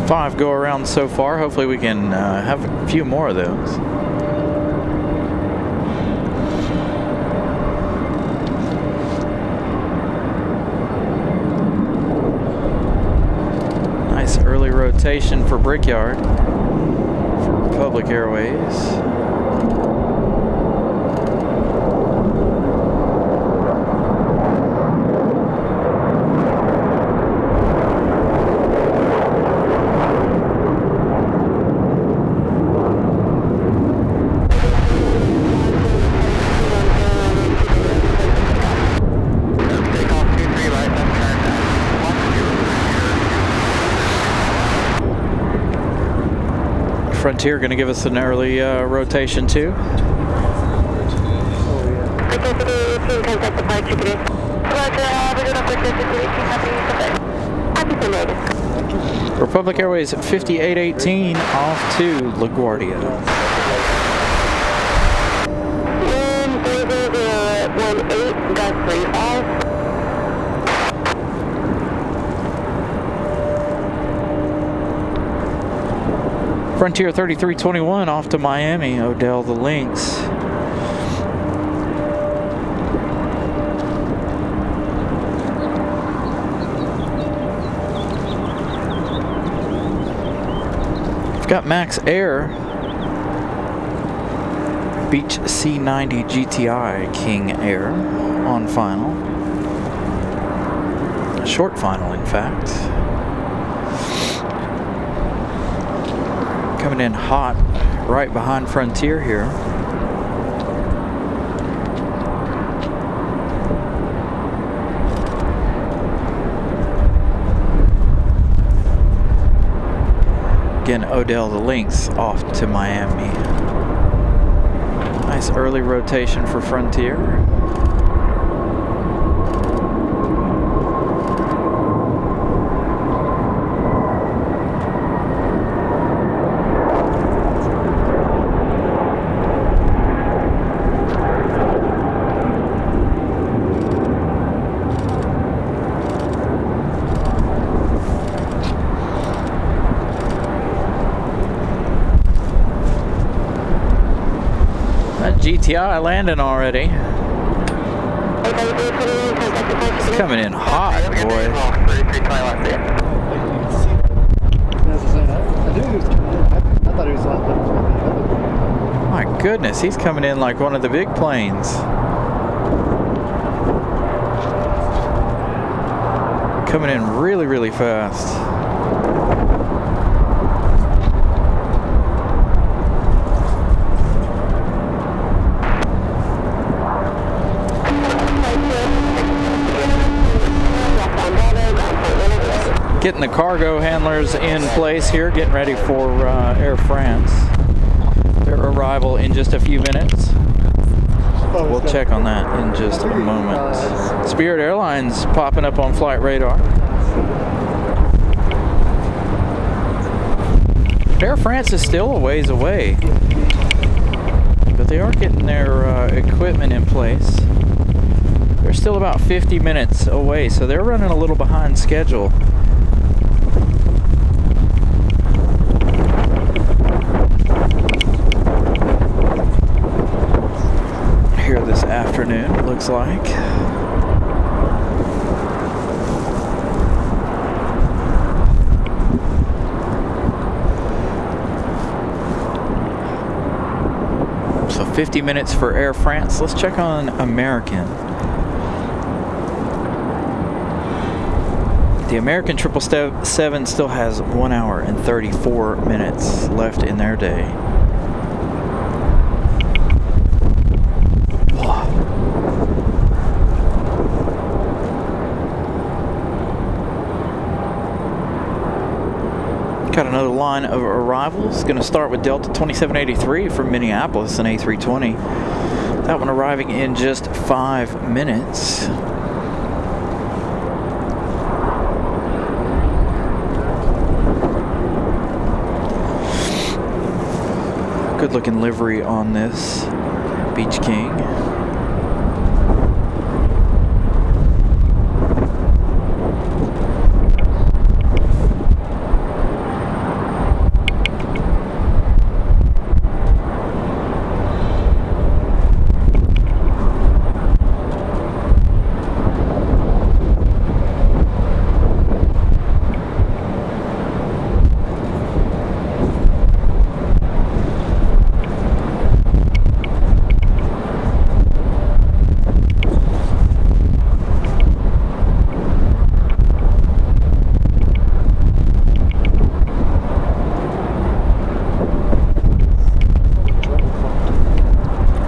5 go around so far. Hopefully we can have a few more of those. Nice early rotation for Brickyard for Republic Airways. Frontier going to give us an early rotation too. Oh, yeah. Republic Airways 5818 off to LaGuardia. 13018, gust 35. Frontier 3321 off to Miami, Odell the Lynx. We've got Max Air, Beach C90 GTI King Air on final. Short final, in fact. Coming in hot right behind Frontier here. Again, Odell the Lynx off to Miami. Nice early rotation for Frontier. GTI landing already. It's coming in hot, boy. My goodness, he's coming in like one of the big planes. Coming in really, really fast. Getting the cargo handlers in place here, getting ready for Air France. Their arrival in just a few minutes. We'll check on that in just a moment. Spirit Airlines popping up on flight radar. Air France is still a ways away, but they are getting their equipment in place. They're still about 50 minutes away, so they're running a little behind schedule. Here this afternoon, it looks like. So 50 minutes for Air France. Let's check on American. The American 777 still has 1 hour and 34 minutes left in their day. Got another line of arrivals. Going to start with Delta 2783 from Minneapolis, an A320. That one arriving in just 5 minutes. Good looking livery on this Beach King.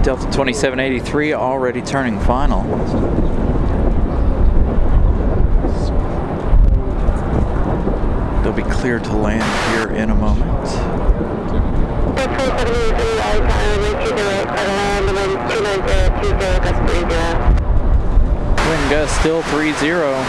Delta 2783 already turning final. They'll be cleared to land here in a moment. Wind gust still 3-0.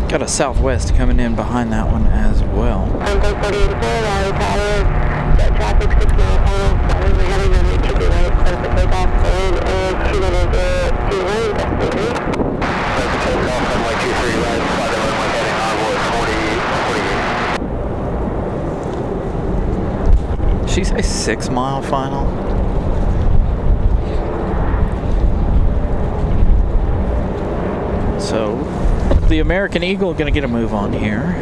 Got a southwest coming in behind that one as well. Traffic 6 mile final. We're heading on the ticket right, close to takeoff, and 2 minutes to runway, gust 33. Close to takeoff, runway 23 right, flight of runway heading onward 40, 48. She's a 6 mile final. So the American Eagle gonna get a move on here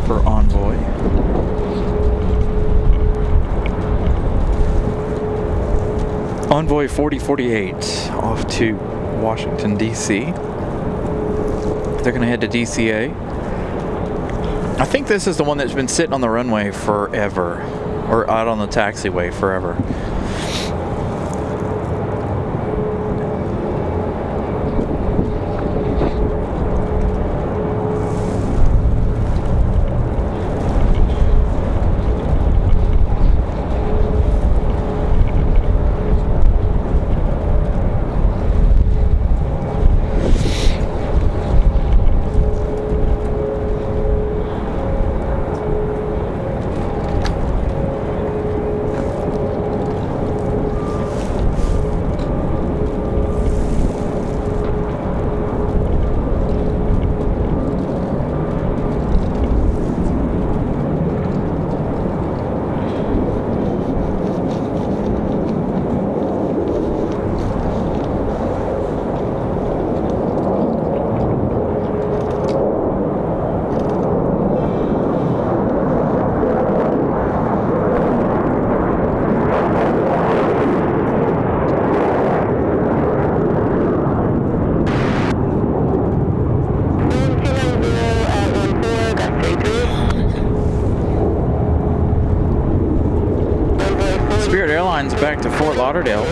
for Envoy. Envoy 4048 off to Washington, D.C. They're going to head to DCA. I think this is the one that's been sitting on the runway forever, or out on the taxiway forever. Back to Fort Lauderdale.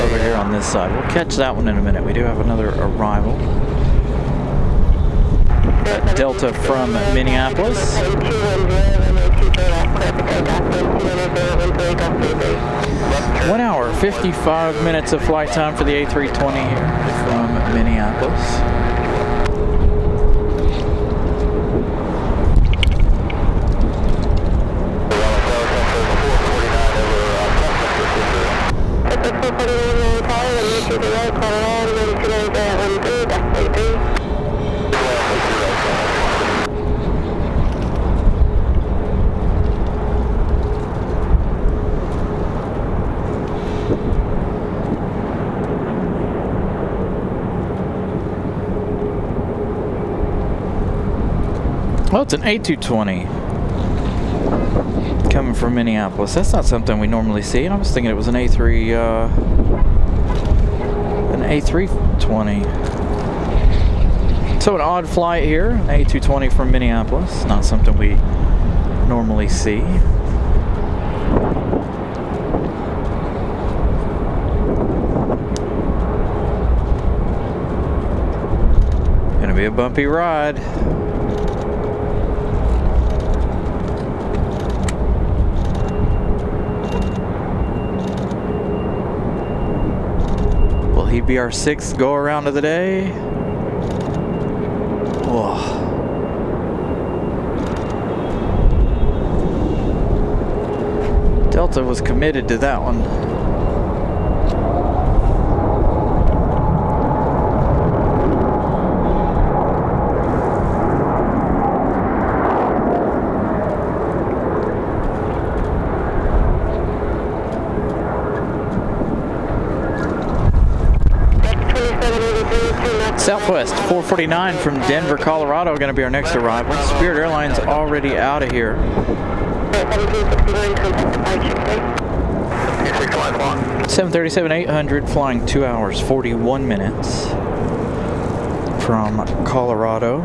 Over here on this side. We'll catch that one in a minute. We do have another arrival. Delta from Minneapolis. 1 hour, 55 minutes of flight time for the A320 here from Minneapolis. Well, it's an A220 coming from Minneapolis. That's not something we normally see. I was thinking it was an A320. So an odd flight here, an A220 from Minneapolis. Not something we normally see. Gonna be a bumpy ride. Will he be our 6th go around of the day? Whoa. Delta was committed to that one. Southwest 449 from Denver, Colorado, going to be our next arrival. Spirit Airlines already out of here. 737-800 flying 2 hours 41 minutes from Colorado.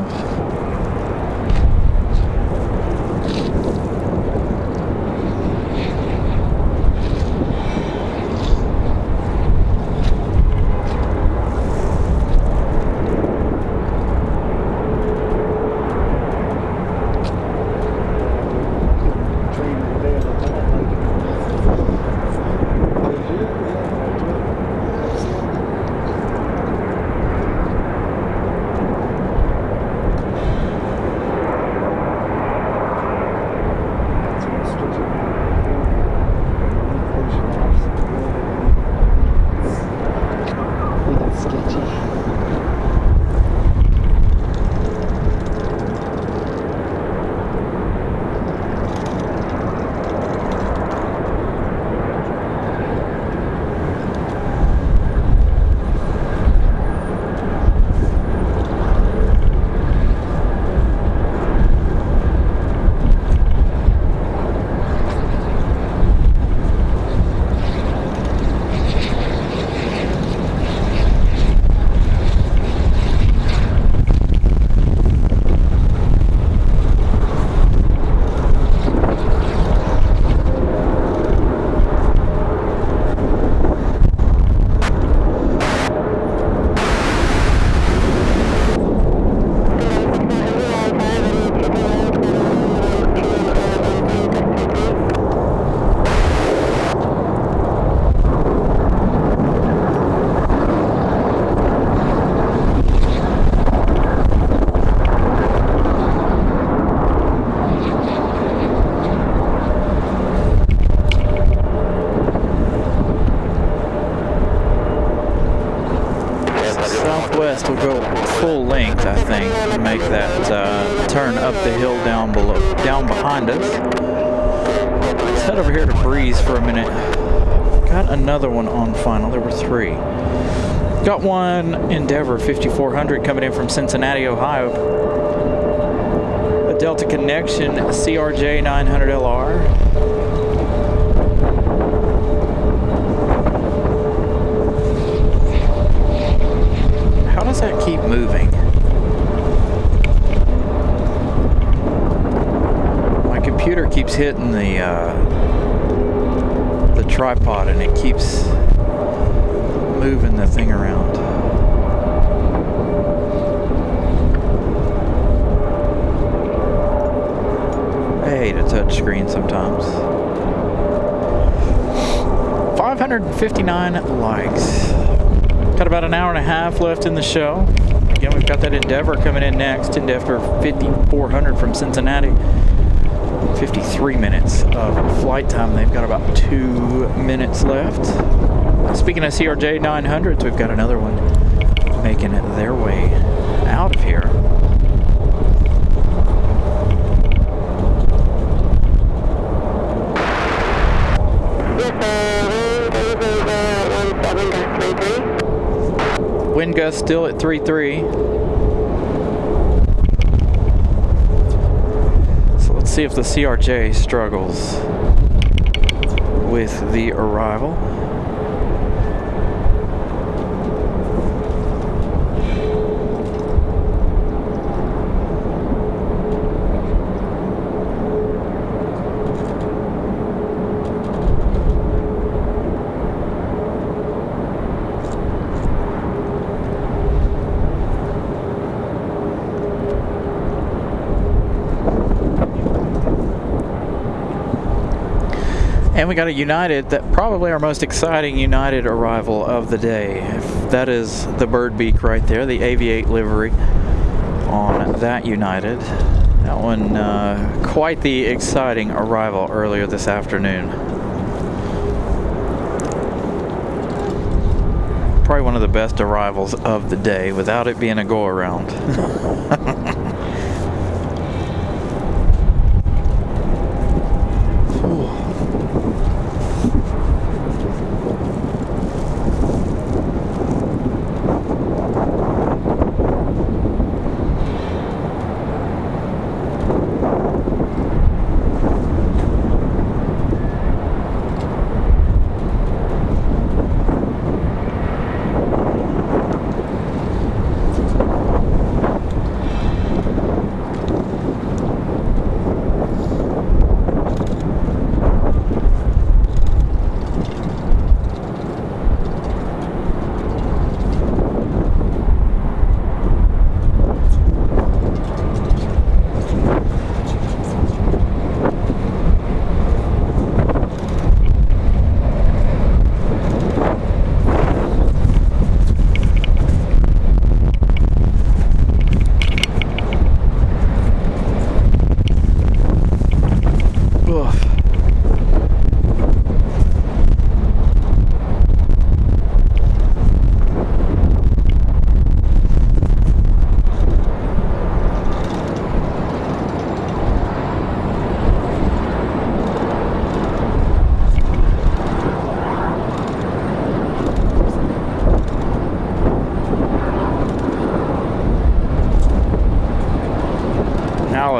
Southwest will go full length, I think, and make that turn up the hill down behind us. Let's head over here to Breeze for a minute. Got another one on final. There were 3. Got one Endeavor 5400 coming in from Cincinnati, Ohio. A Delta Connection CRJ 900LR. How does that keep moving? My computer keeps hitting the tripod and it keeps moving the thing around. I hate a touch screen sometimes. 559 likes. Got about an hour and a half left in the show. Again, we've got that Endeavor coming in next. Endeavor 5400 from Cincinnati. 53 minutes of flight time. They've got about 2 minutes left. Speaking of CRJ 900s, we've got another one making their way out of here. Wind gust still at 3.3. So let's see if the CRJ struggles with the arrival. And we got a United, that probably our most exciting United arrival of the day. That is the bird beak right there, the Aviate livery on that United. That one, quite the exciting arrival earlier this afternoon. Probably one of the best arrivals of the day without it being a go-around.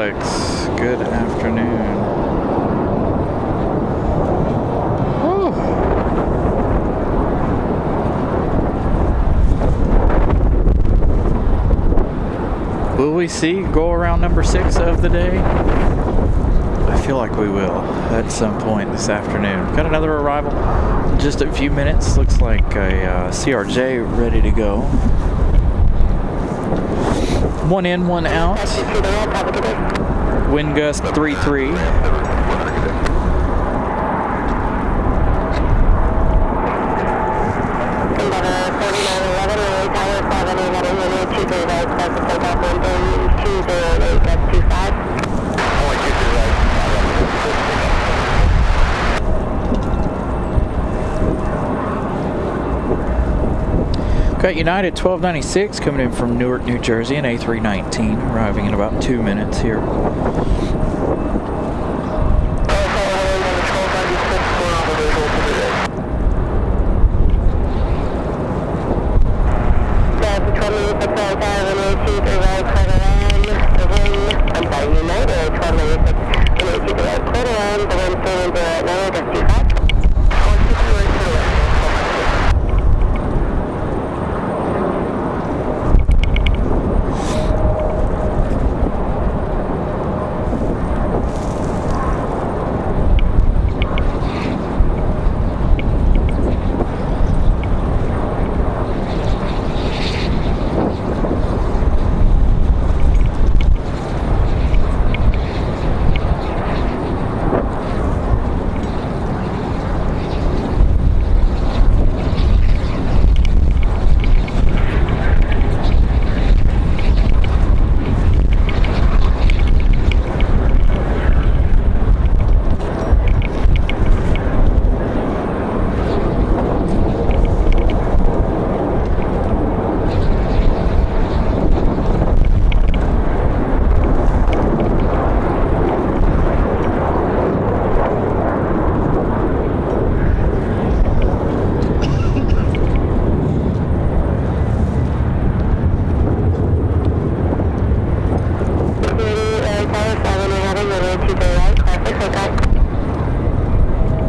Alex. Good afternoon. Whew. Will we see go around number 6 of the day? I feel like we will at some point this afternoon. Got another arrival in just a few minutes. Looks like a CRJ ready to go. One in, one out. Wind gust 3-3. Got United 1296 coming in from Newark, New Jersey, an A319, arriving in about 2 minutes here.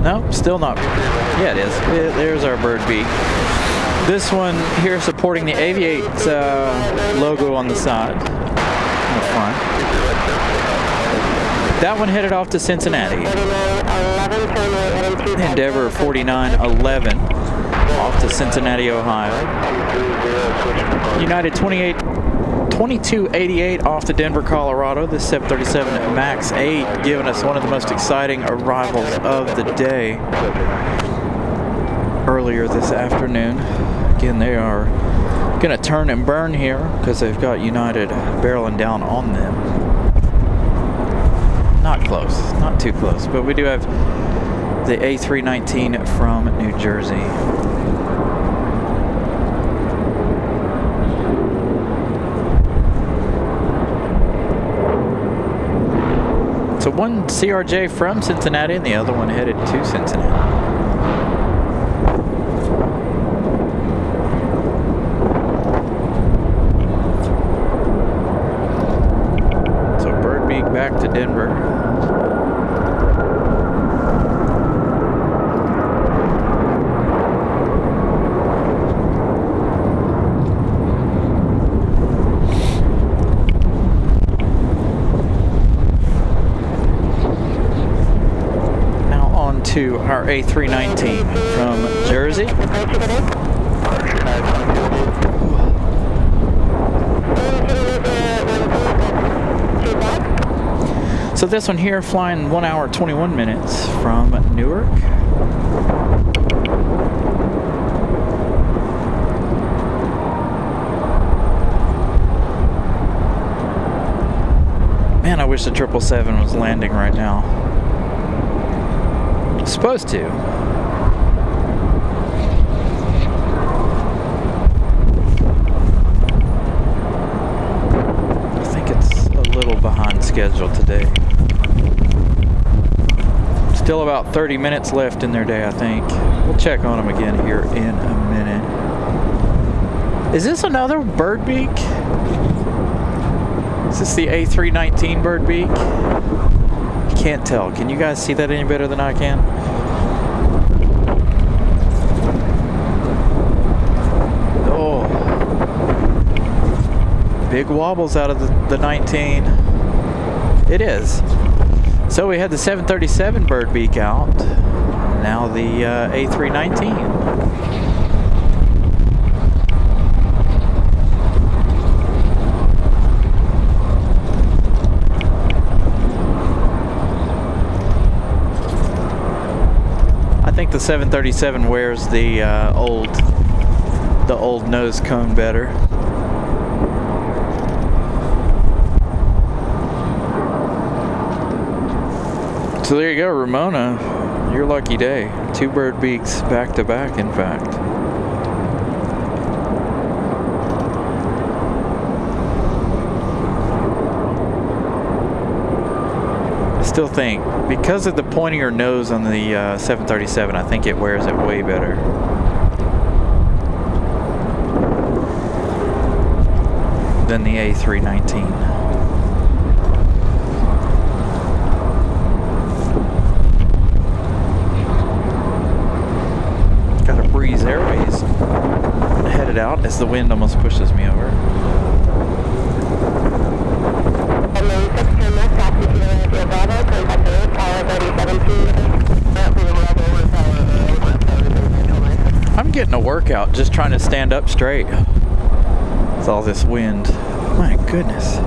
Nope, still not. Yeah, it is. There's our bird beak. This one here supporting the Aviate logo on the side. Fine. That one headed off to Cincinnati. Endeavor 4911 off to Cincinnati, Ohio. United 2288 off to Denver, Colorado. This 737 MAX 8 giving us one of the most exciting arrivals of the day earlier this afternoon. Again, they are going to turn and burn here because they've got United barreling down on them. Not close, not too close, but we do have the A319 from New Jersey. So one CRJ from Cincinnati and the other one headed to Cincinnati. So Birdbeak back to Denver. To our A319 from Jersey. So this one here flying 1 hour 21 minutes from Newark. Man, I wish the 777 was landing right now. Supposed to. I think it's a little behind schedule today. Still about 30 minutes left in their day, I think. We'll check on them again here in a minute. Is this another Birdbeak? Is this the A319 bird beak? Can't tell. Can you guys see that any better than I can? Oh. Big wobbles out of the 19. It is. So we had the 737 bird beak out. Now the A319. I think the 737 wears the old nose cone better. So there you go, Ramona. Your lucky day. 2 bird beaks back to back, in fact. I still think, because of the pointier nose on the 737, I think it wears it way better. Than the A319. Breeze Airways headed out as the wind almost pushes me over. I'm getting a workout just trying to stand up straight with all this wind. My goodness.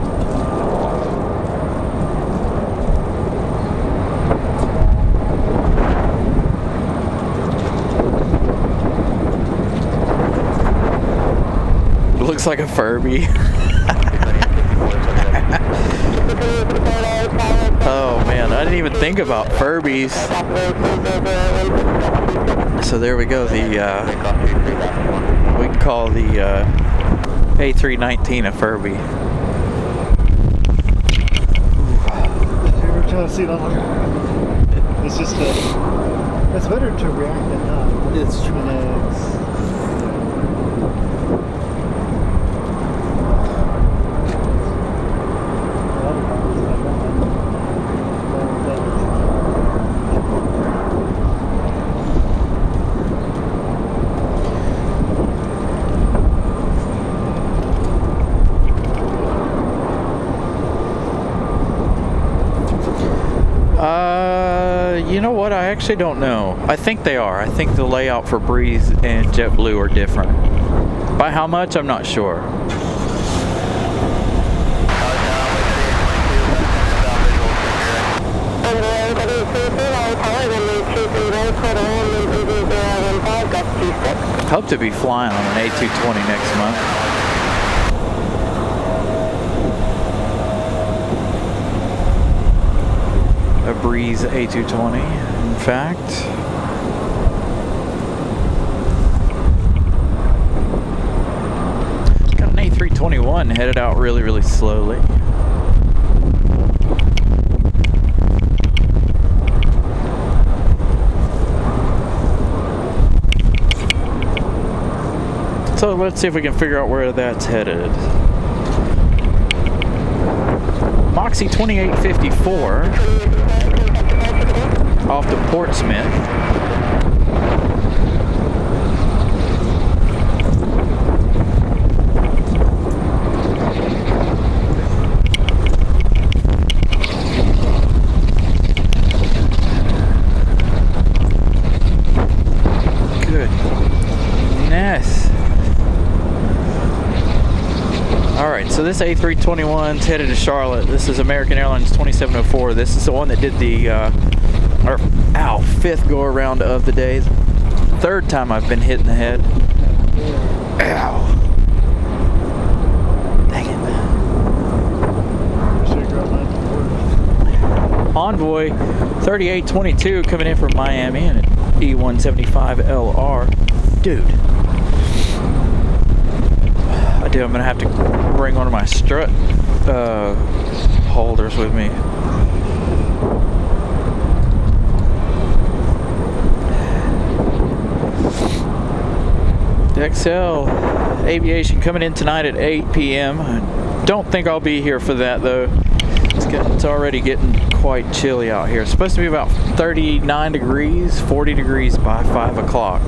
Looks like a Furby. Oh man, I didn't even think about Furbies. So there we go. The we can call the A319 a Furby. We're trying to see it on. It's just it's better to react than not. It's true. You know what? I actually don't know. I think they are. I think the layout for Breeze and JetBlue are different. By how much, I'm not sure. Hope to be flying on an A220 next month. A Breeze A220, in fact. Got an A321 headed out really, really slowly. So let's see if we can figure out where that's headed. Moxie 2854 off to Portsmouth. Goodness. Alright, so this A321's headed to Charlotte. This is American Airlines 2704. This is the one that did the, fifth go around of the day. Third time I've been hit in the head. Ow. Dang it. Envoy 3822 coming in from Miami and an E175LR. Dude. I'm gonna have to bring one of my strut holders with me. XL Aviation coming in tonight at 8 p.m. Don't think I'll be here for that though. It's already getting quite chilly out here. It's supposed to be about 39 degrees, 40 degrees by 5 o'clock.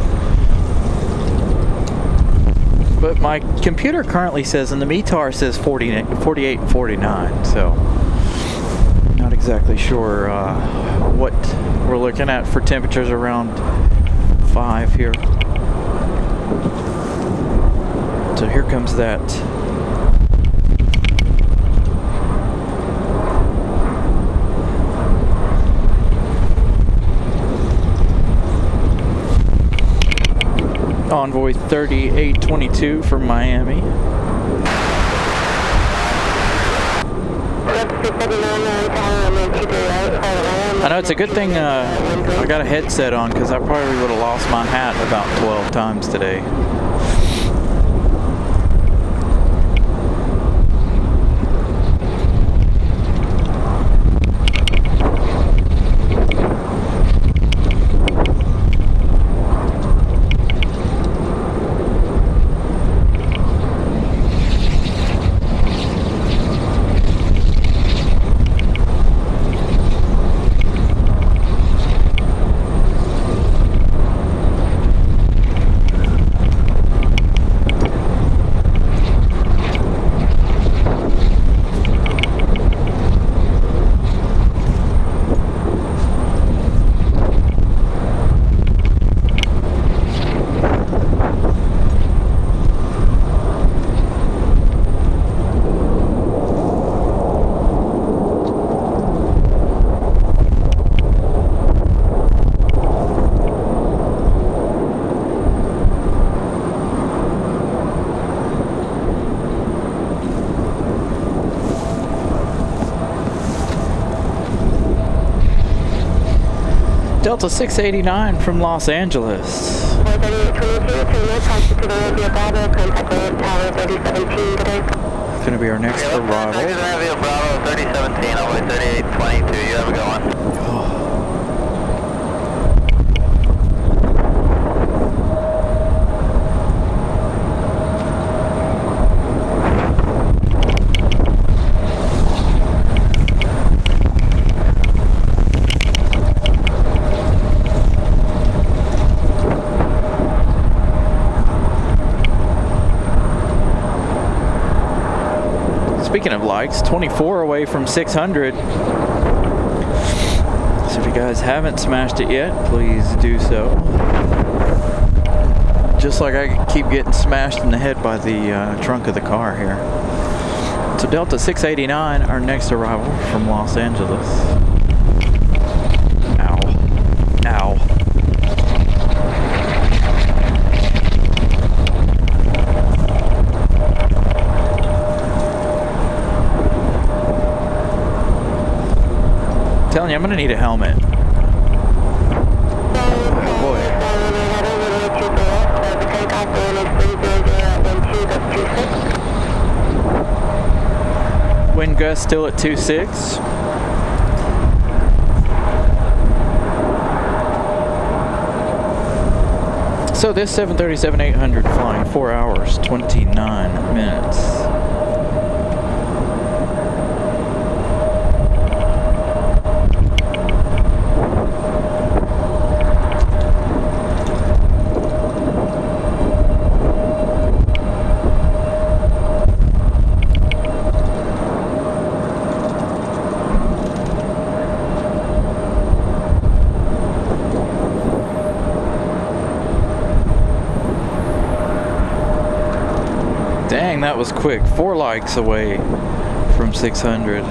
But my computer currently says, and the METAR says 48 and 49, so not exactly sure what we're looking at for temperatures around 5 here. So here comes that. Envoy 3822 from Miami. I know it's a good thing I got a headset on because I probably would have lost my hat about 12 times today. Delta 689 from Los Angeles. It's going to be our next arrival. Bravo 3017, I'll 3822. You have a good one. Speaking of likes, 24 away from 600. So if you guys haven't smashed it yet, please do so. Just like I keep getting smashed in the head by the trunk of the car here. So Delta 689, our next arrival from Los Angeles. Ow. Ow. Telling you, I'm gonna need a helmet. Oh boy. Wind gust still at 2.6. So this 737-800 flying 4 hours, 29 minutes. Dang, that was quick. 4 likes away from 600.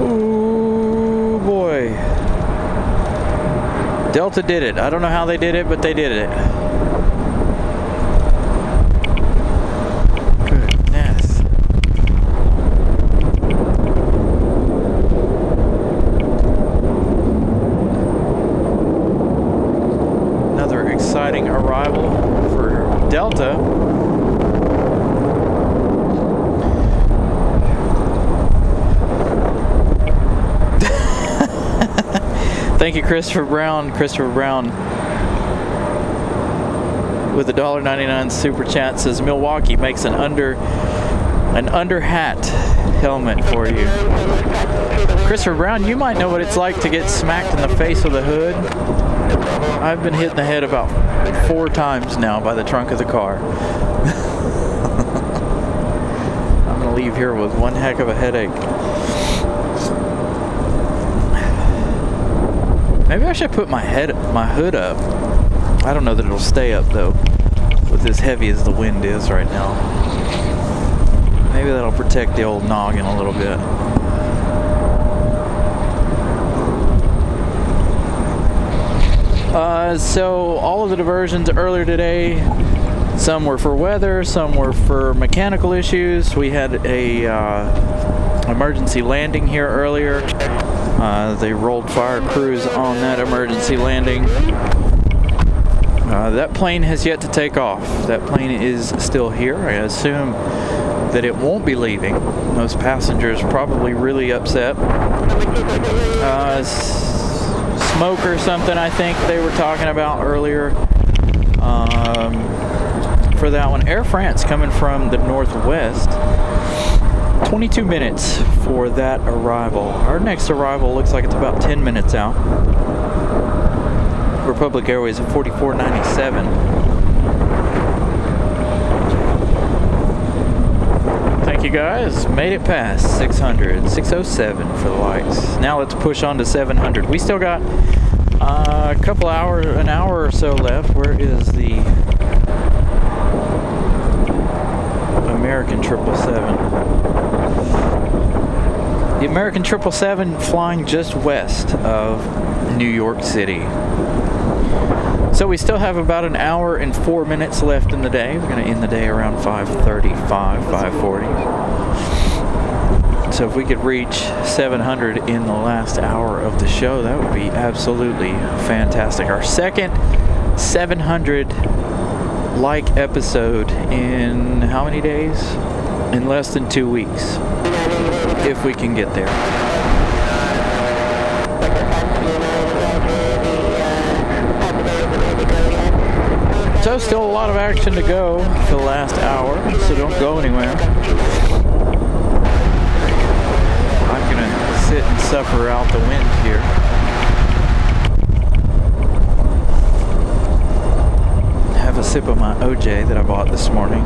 Ooh, boy. Delta did it. I don't know how they did it, but they did it. Goodness. Another exciting arrival for Delta. Thank you, Christopher Brown. Christopher Brown with a $1.99 super chat says Milwaukee makes an under hat helmet for you. Christopher Brown, you might know what it's like to get smacked in the face with a hood. I've been hit in the head about 4 times now by the trunk of the car. I'm gonna leave here with one heck of a headache. Maybe I should put my hood up. I don't know that it'll stay up though, with as heavy as the wind is right now. Maybe that'll protect the old noggin a little bit. So all of the diversions earlier today, some were for weather, some were for mechanical issues. We had a emergency landing here earlier. They rolled fire crews on that emergency landing. That plane has yet to take off. That plane is still here. I assume that it won't be leaving. Those passengers probably really upset. Smoke or something, I think they were talking about earlier for that one. Air France coming from the northwest. 22 minutes for that arrival. Our next arrival looks like it's about 10 minutes out. Republic Airways at 4497. Thank you guys. Made it past 600. 607 for the likes. Now let's push on to 700. We still got a couple hours, an hour or so left. Where is the American 777? The American 777 flying just west of New York City. So we still have about an hour and 4 minutes left in the day. We're going to end the day around 5:35, 5:40. So if we could reach 700 in the last hour of the show, that would be absolutely fantastic. Our second 700 like episode in how many days? In less than 2 weeks. If we can get there. So still a lot of action to go for the last hour, so don't go anywhere. I'm gonna sit and suffer out the wind here. Have a sip of my OJ that I bought this morning.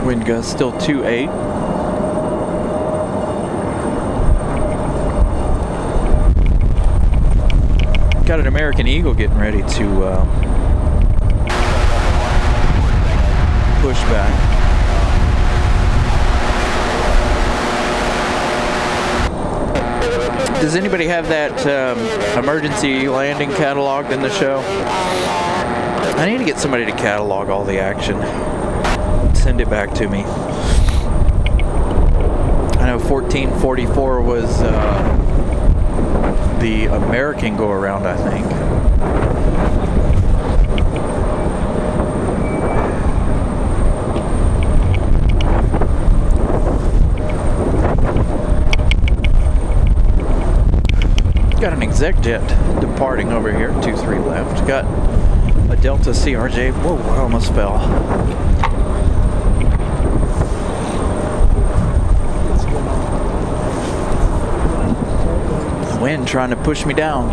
Wind gust still 2.8. Got an American Eagle getting ready to push back. Does anybody have that emergency landing cataloged in the show? I need to get somebody to catalog all the action. Send it back to me. I know 1444 was the American go-around, I think. Got an exec jet departing over here, 23 left. Got a Delta CRJ. Whoa, I almost fell. Wind trying to push me down.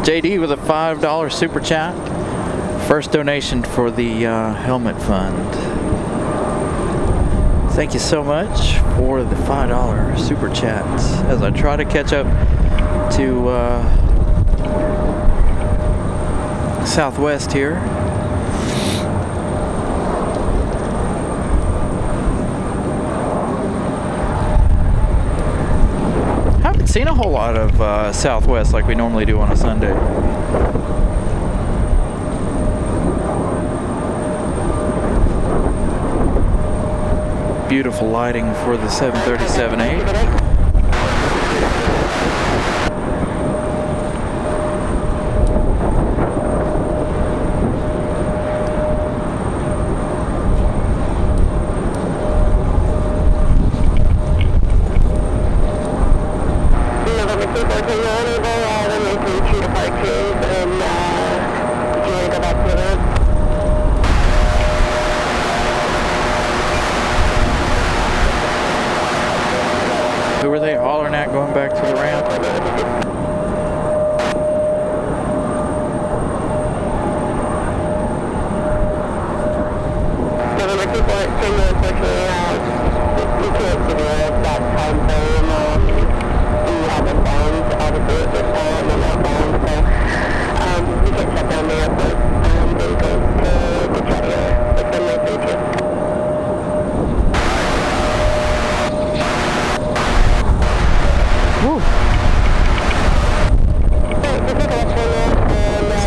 JD with a $5 super chat. First donation for the helmet fund. Thank you so much for the $5 super chats as I try to catch up to Southwest here. Haven't seen a whole lot of Southwest like we normally do on a Sunday. Beautiful lighting for the 737-8. Who are they hollering at going back to the ramp?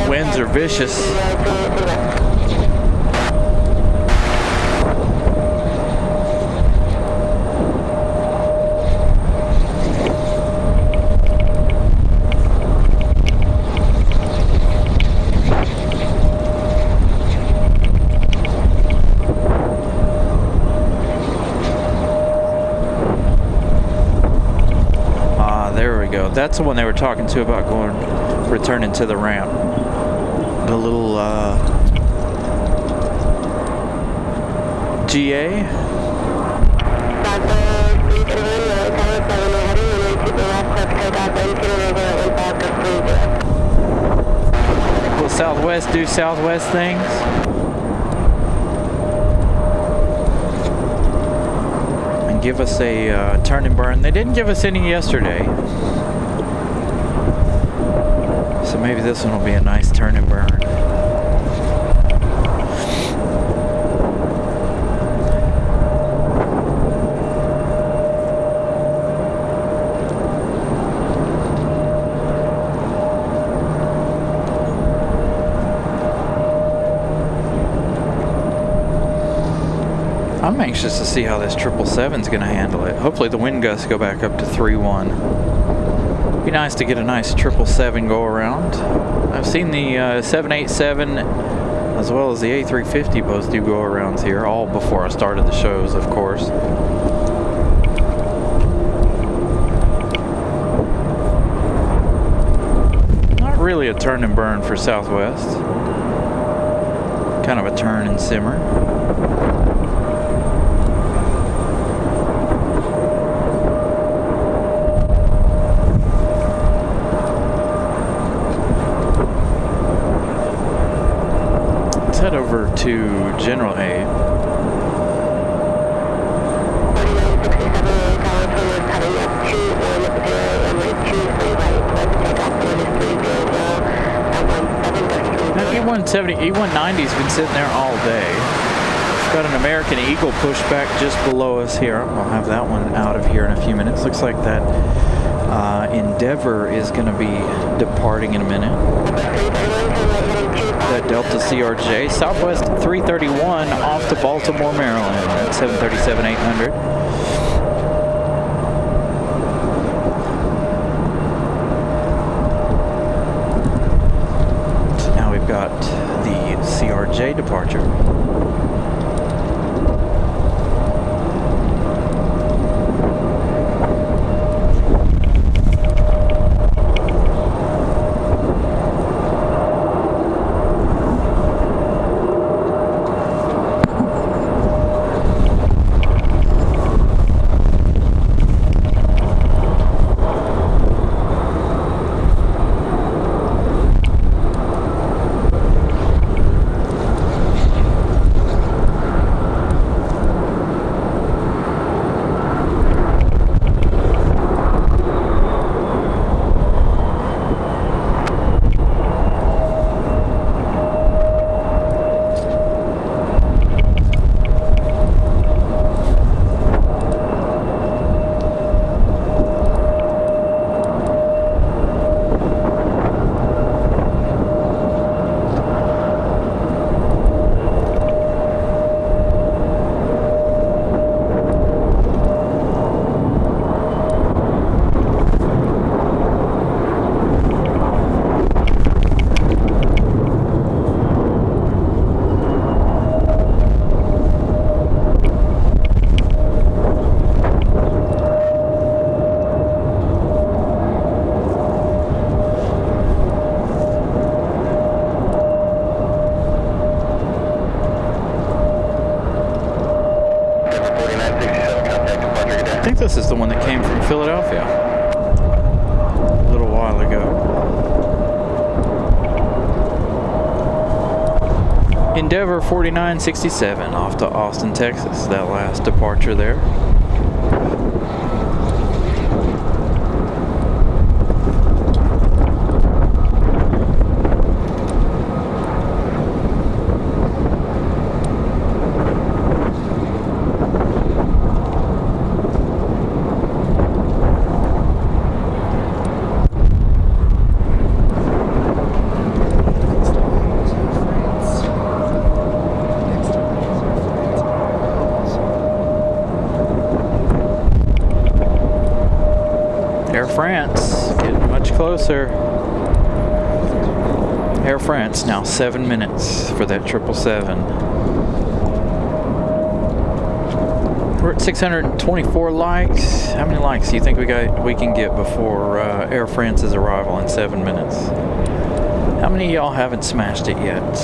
Winds are vicious. There we go. That's the one they were talking to about returning to the ramp. The little GA. Will Southwest do Southwest things? And give us a turn and burn. They didn't give us any yesterday. So maybe this one will be a nice turn and burn. I'm anxious to see how this 777 is going to handle it. Hopefully the wind gusts go back up to 3-1. Be nice to get a nice 777 go around. I've seen the 787 as well as the A350 both do go arounds here, all before I started the shows, of course. Not really a turn and burn for Southwest. Kind of a turn and simmer. Head over to General Hay. That E190's been sitting there all day. We've got an American Eagle pushback just below us here. I'll have that one out of here in a few minutes. Looks like that Endeavor is going to be departing in a minute. That Delta CRJ, Southwest 331 off to Baltimore, Maryland at 737-800. So now we've got the CRJ departure. this is the one that came from Philadelphia a little while ago. Endeavor 4967 off to Austin, Texas. That last departure there. France, getting much closer. Air France now 7 minutes for that 777. We're at 624 likes. How many likes do you think we can get before Air France's arrival in 7 minutes? How many of y'all haven't smashed it yet?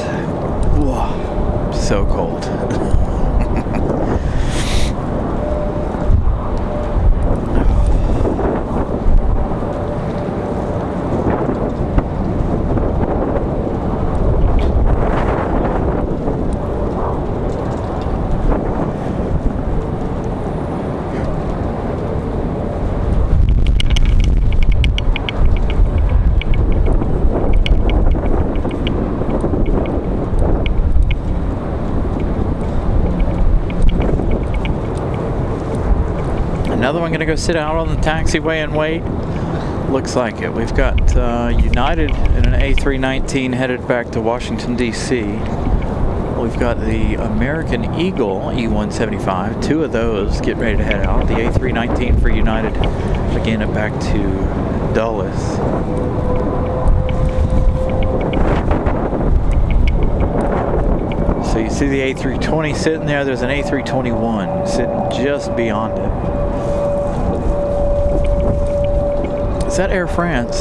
Whoa, so cold. Another one gonna go sit out on the taxiway and wait. Looks like it. We've got United in an A319 headed back to Washington, D.C. We've got the American Eagle E-175. Two of those getting ready to head out. The A319 for United again back to Dulles. So you see the A320 sitting there. There's an A321 sitting just beyond it. Is that Air France?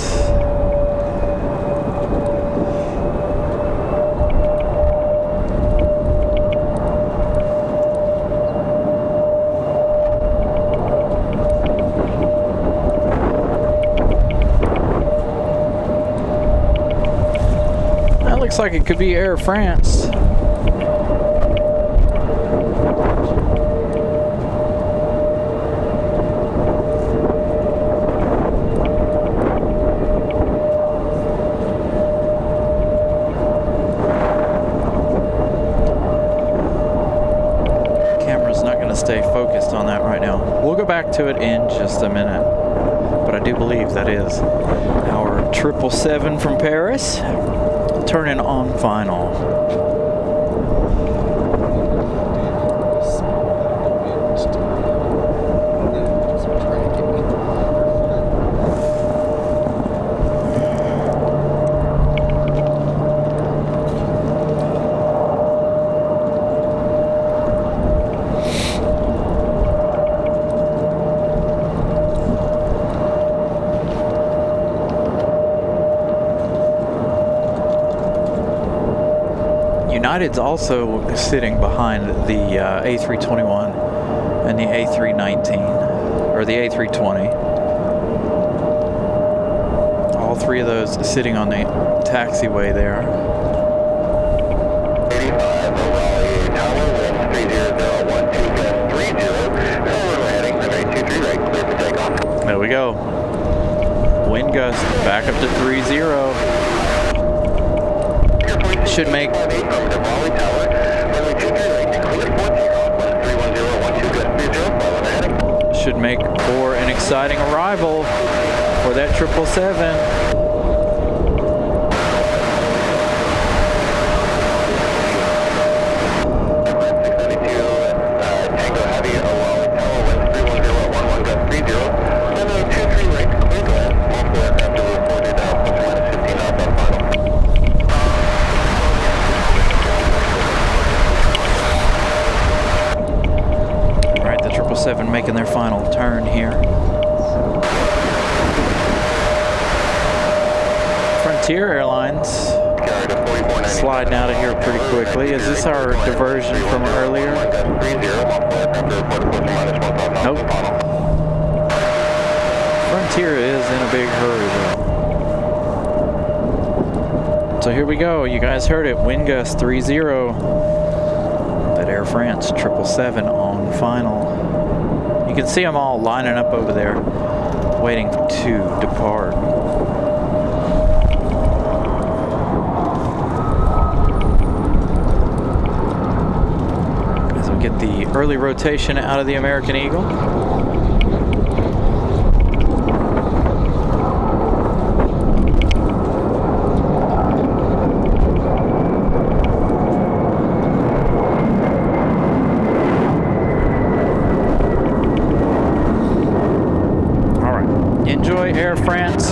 That looks like it could be Air France. Stay focused on that right now. We'll go back to it in just a minute, but I do believe that is our 777 from Paris turning on final. United's also sitting behind the A321 and the A319, or the A320. All three of those sitting on the taxiway there. 85 Raleigh Tower, wind 30012, gust 30, we're heading runway 23 right, clear for takeoff. There we go. Wind gust back up to 30. Should make for an exciting arrival for that 777. Making their final turn here. Frontier Airlines sliding out of here pretty quickly. Is this our diversion from earlier? Nope. Frontier is in a big hurry though. So here we go. You guys heard it. Wind gust 30. That Air France 777 on final. You can see them all lining up over there, waiting to depart. As we get the early rotation out of the American Eagle. Enjoy Air France.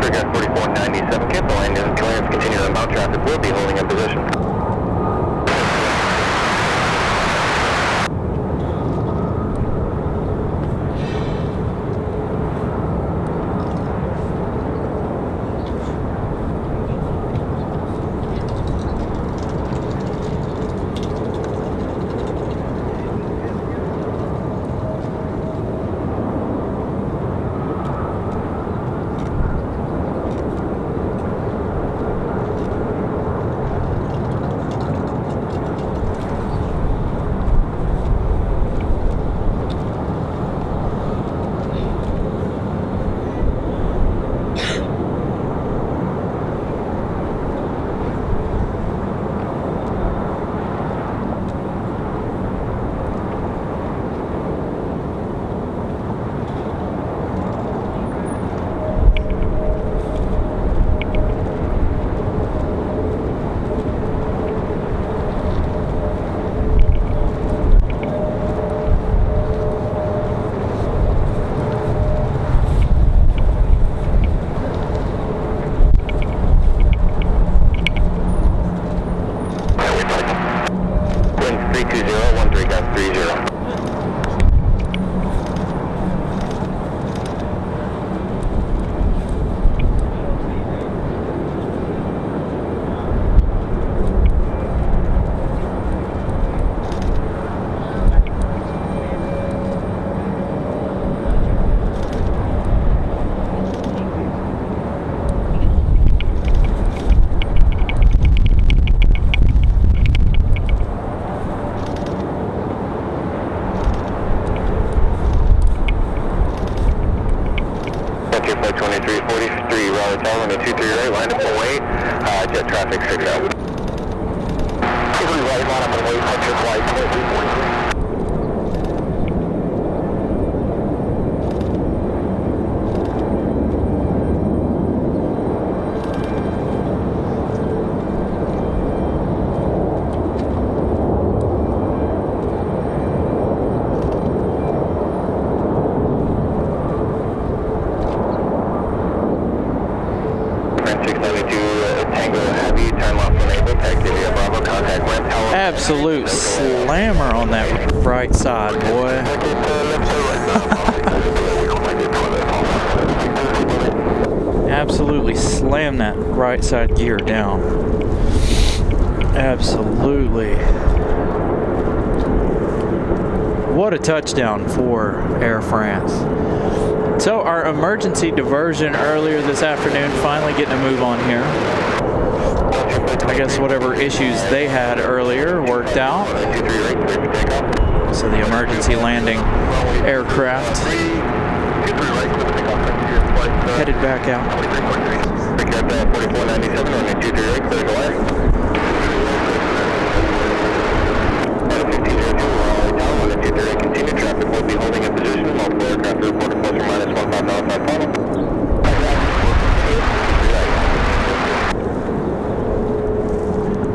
FORCAST 4497, cancel landing and clearance, continue on inbound traffic, will be holding in position. Raleigh, Raleigh, 23 right, line up away, jet traffic 6 out. 3 right, line up away, puncher flight, 343. Absolute slammer on that right side, boy. Absolutely slam that right side gear down. Absolutely. What a touchdown for Air France. So our emergency diversion earlier this afternoon finally getting a move on here. I guess whatever issues they had earlier worked out. So the emergency landing aircraft headed back out. Continue traffic will be holding in position. Multiple aircraft reported plus or minus 15 knots on final.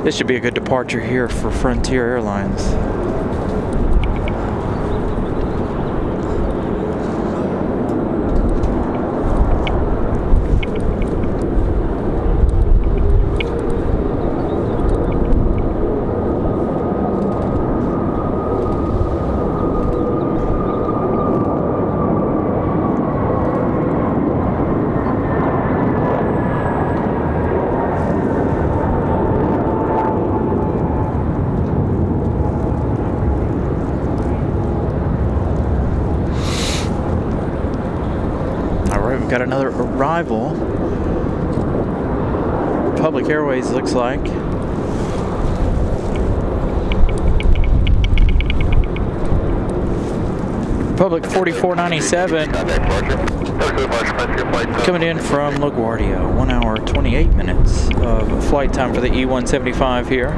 This should be a good departure here for Frontier Airlines. another arrival. Republic Airways looks like. Republic 4497 coming in from LaGuardia. 1 hour 28 minutes of flight time for the E175 here.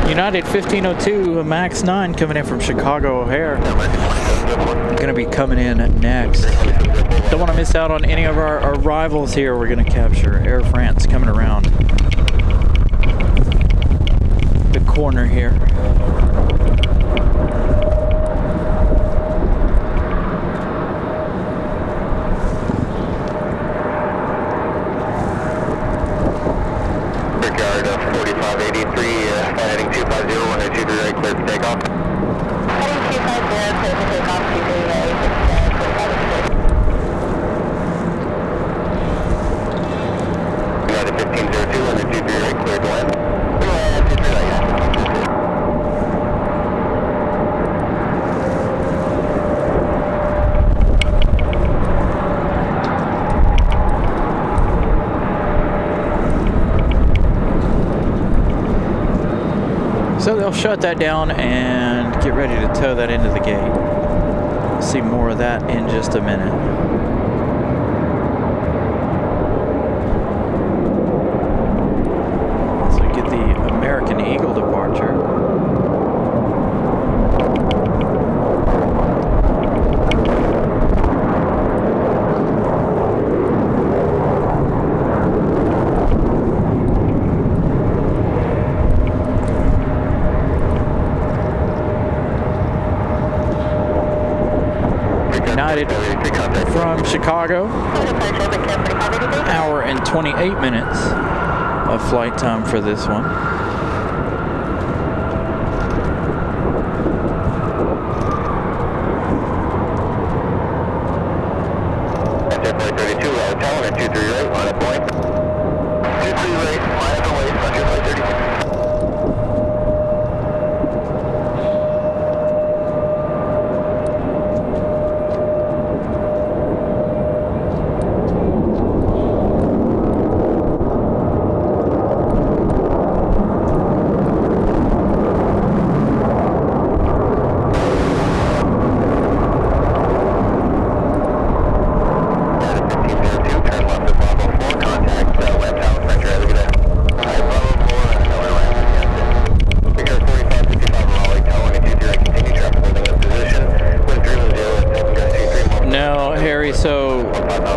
United 1502 Max 9 coming in from Chicago O'Hare. Going to be coming in next. Don't want to miss out on any of our arrivals here. We're going to capture Air France coming around the corner here. So they'll shut that down and get ready to tow that into the gate. See more of that in just a minute. So we get the American Eagle departure. From Chicago, hour and 28 minutes of flight time for this one.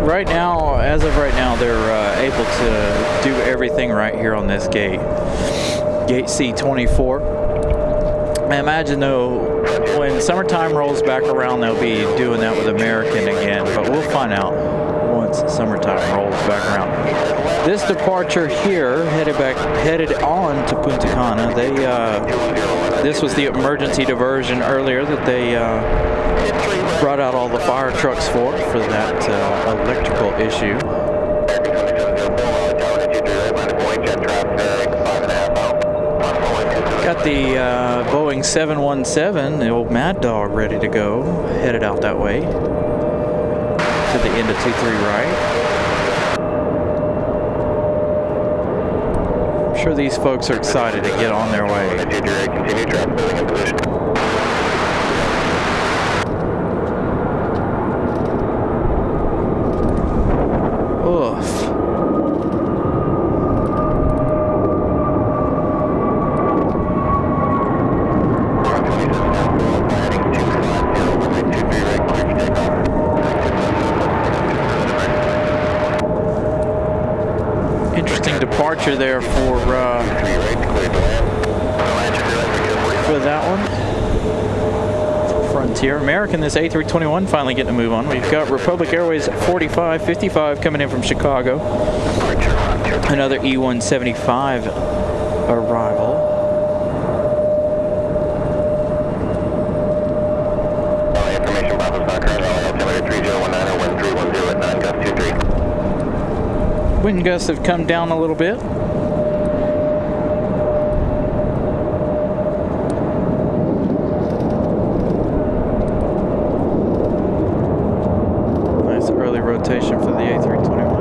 Right now, as of right now, they're able to do everything right here on this gate. Gate C24. I imagine though, when summertime rolls back around, they'll be doing that with American again, but we'll find out once summertime rolls back around. This departure here, headed on to Punta Cana. This was the emergency diversion earlier that they brought out all the fire trucks for that electrical issue. Got the Boeing 717, the old Mad Dog, ready to go, headed out that way to the end of 23 right. I'm sure these folks are excited to get on their way. Departure there for for that one. Frontier. American, this A321 finally getting a move on. We've got Republic Airways 4555 coming in from Chicago. Another E175 arrival. Information Bravo's not current. Altimeter 3019, wind 310 at 9 gust 23. Wind gusts have come down a little bit. Nice early rotation for the A321.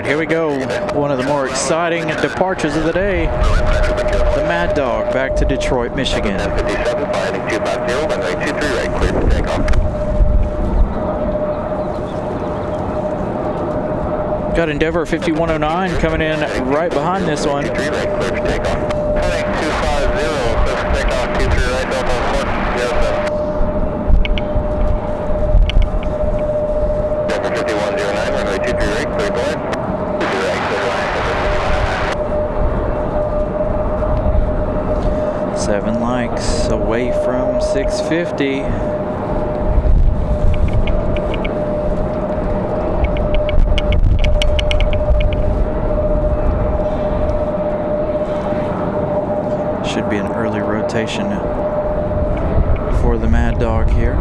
Here we go. One of the more exciting departures of the day. The Mad Dog back to Detroit, Michigan. 57, flying 250, runway 23 right, clear for takeoff. Got Endeavor 5109 coming in right behind this one. 23 right, clear for takeoff. Heading 250, clear for takeoff, 23 right, Delta 407. Delta 5109, runway 23 right, clear to land. 7 likes away from 650. Should be an early rotation for the Mad Dog here.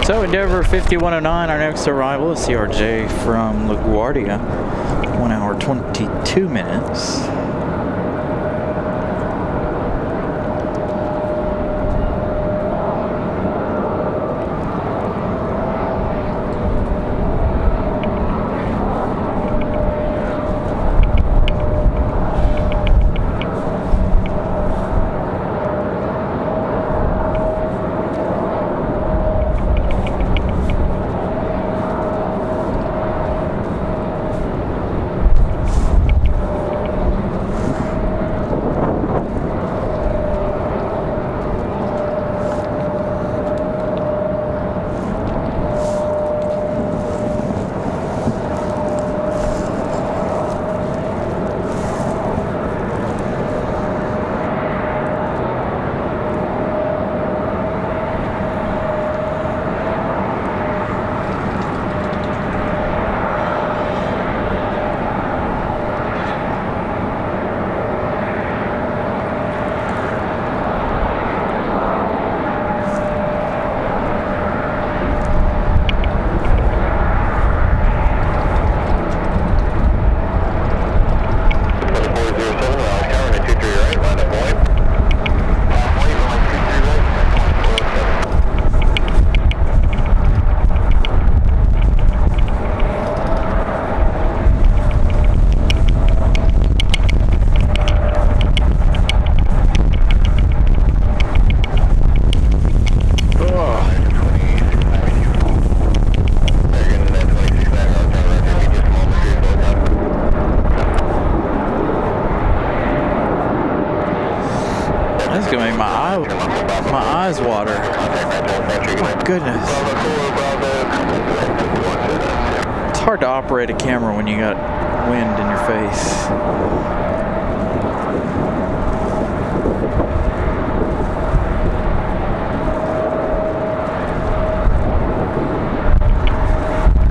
So Endeavor 5109, our next arrival is CRJ from LaGuardia, 1 hour 22 minutes. my eyes water. My goodness. It's hard to operate a camera when you got wind in your face.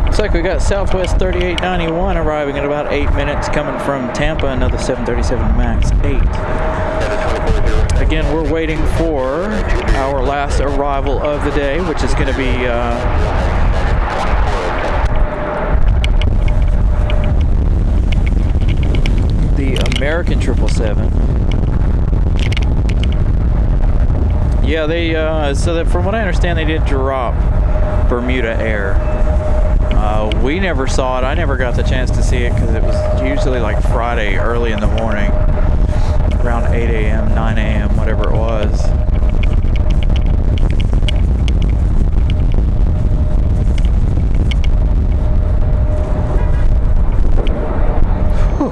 Looks like we got Southwest 3891 arriving in about 8 minutes, coming from Tampa, another 737 MAX 8. Again, we're waiting for our last arrival of the day, which is going to be the American 777. Yeah, they so that from what I understand, they did drop Bermuda Air. We never saw it. I never got the chance to see it because it was usually like Friday early in the morning, around 8 a.m., 9 a.m., whatever it was. Whew.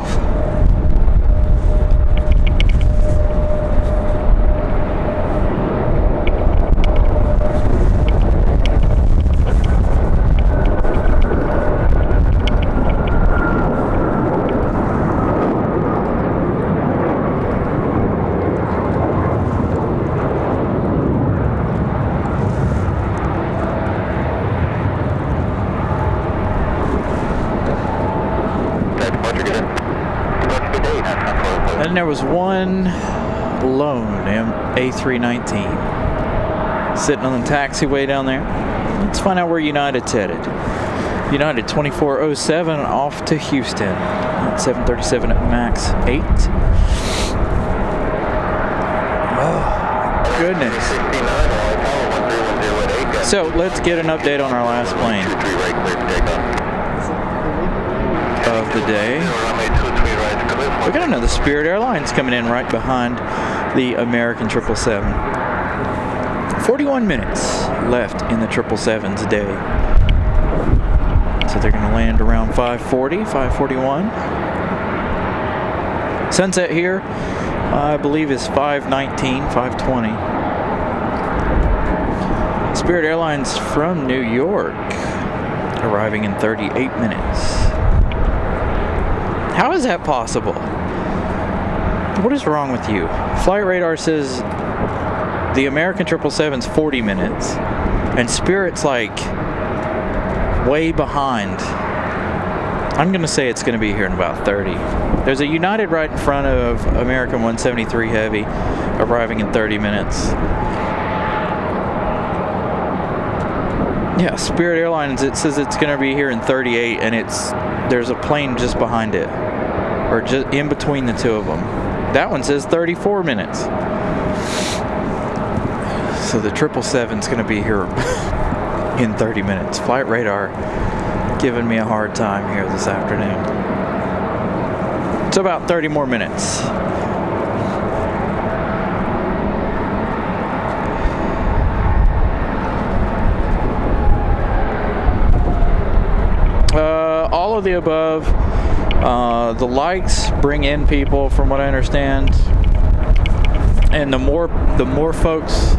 And there was one lone A319 sitting on the taxiway down there. Let's find out where United's headed. United 2407 off to Houston. 737 MAX 8. Oh, goodness. So let's get an update on our last plane of the day. We got another Spirit Airlines coming in right behind the American 777. 41 minutes left in the 777's day. So they're going to land around 5:40, 5:41. Sunset here, I believe, is 5:19, 5:20. Spirit Airlines from New York, arriving in 38 minutes. How is that possible? What is wrong with you? Flight radar says the American 777's 40 minutes, and Spirit's like way behind. I'm going to say it's going to be here in about 30. There's a United right in front of American 173 Heavy, arriving in 30 minutes. Yeah, Spirit Airlines, it says it's going to be here in 38, and there's a plane just behind it, or just in between the two of them. That one says 34 minutes. So the 777's going to be here in 30 minutes. Flight radar giving me a hard time here this afternoon. It's about 30 more minutes. All of the above. The likes bring in people, from what I understand, and the more folks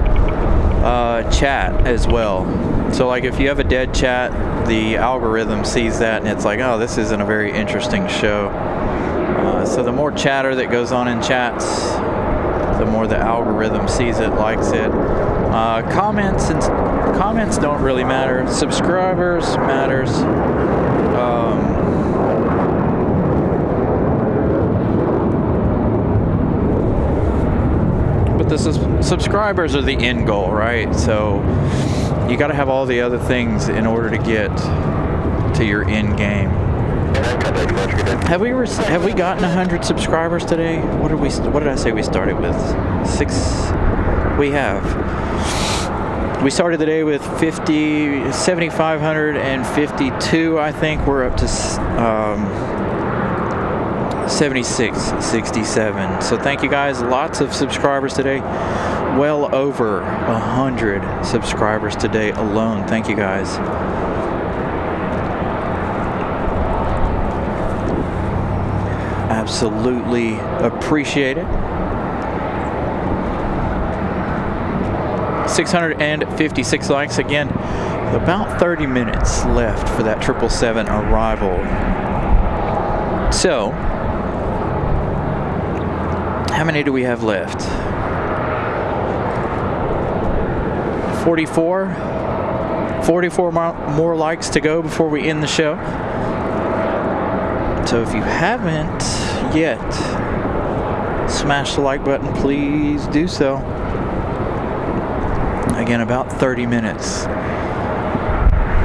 chat as well. So like if you have a dead chat, the algorithm sees that and it's like, oh, this isn't a very interesting show. So the more chatter that goes on in chats, the more the algorithm sees it, likes it. Comments don't really matter. Subscribers matters. But the subscribers are the end goal, right? So you got to have all the other things in order to get to your end game. Have we gotten 100 subscribers today? What did I say we started with? 6. We have. We started the day with 7,552. I think we're up to 7667. So thank you guys. Lots of subscribers today. Well over 100 subscribers today alone. Thank you guys. Absolutely appreciate it. 656 likes. Again, about 30 minutes left for that 777 arrival. So, how many do we have left? 44 more likes to go before we end the show. So if you haven't yet smash the like button, please do so. Again, about 30 minutes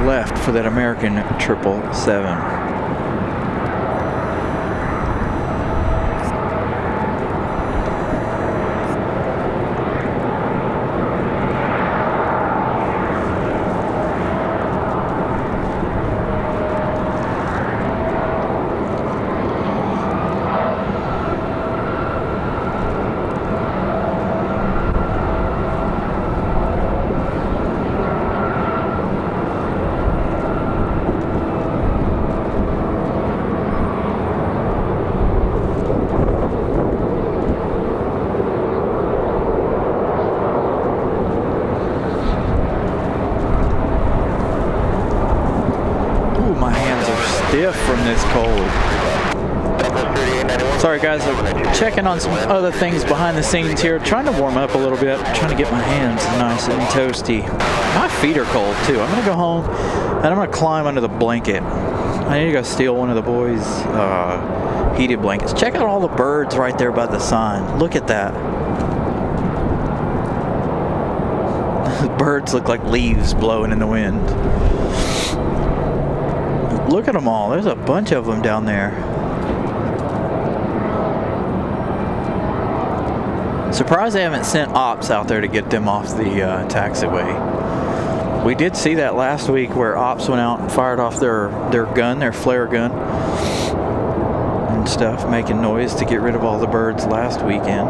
left for that American 777. From this cold. Sorry guys, I'm checking on some other things behind the scenes here, trying to warm up a little bit, trying to get my hands nice and toasty. My feet are cold too. I'm gonna go home and I'm gonna climb under the blanket. I need to go steal one of the boys' heated blankets. Check out all the birds right there by the sign. Look at that. The birds look like leaves blowing in the wind. Look at them all. There's a bunch of them down there. Surprised they haven't sent ops out there to get them off the taxiway. We did see that last week where ops went out and fired off their gun, their flare gun and stuff, making noise to get rid of all the birds last weekend.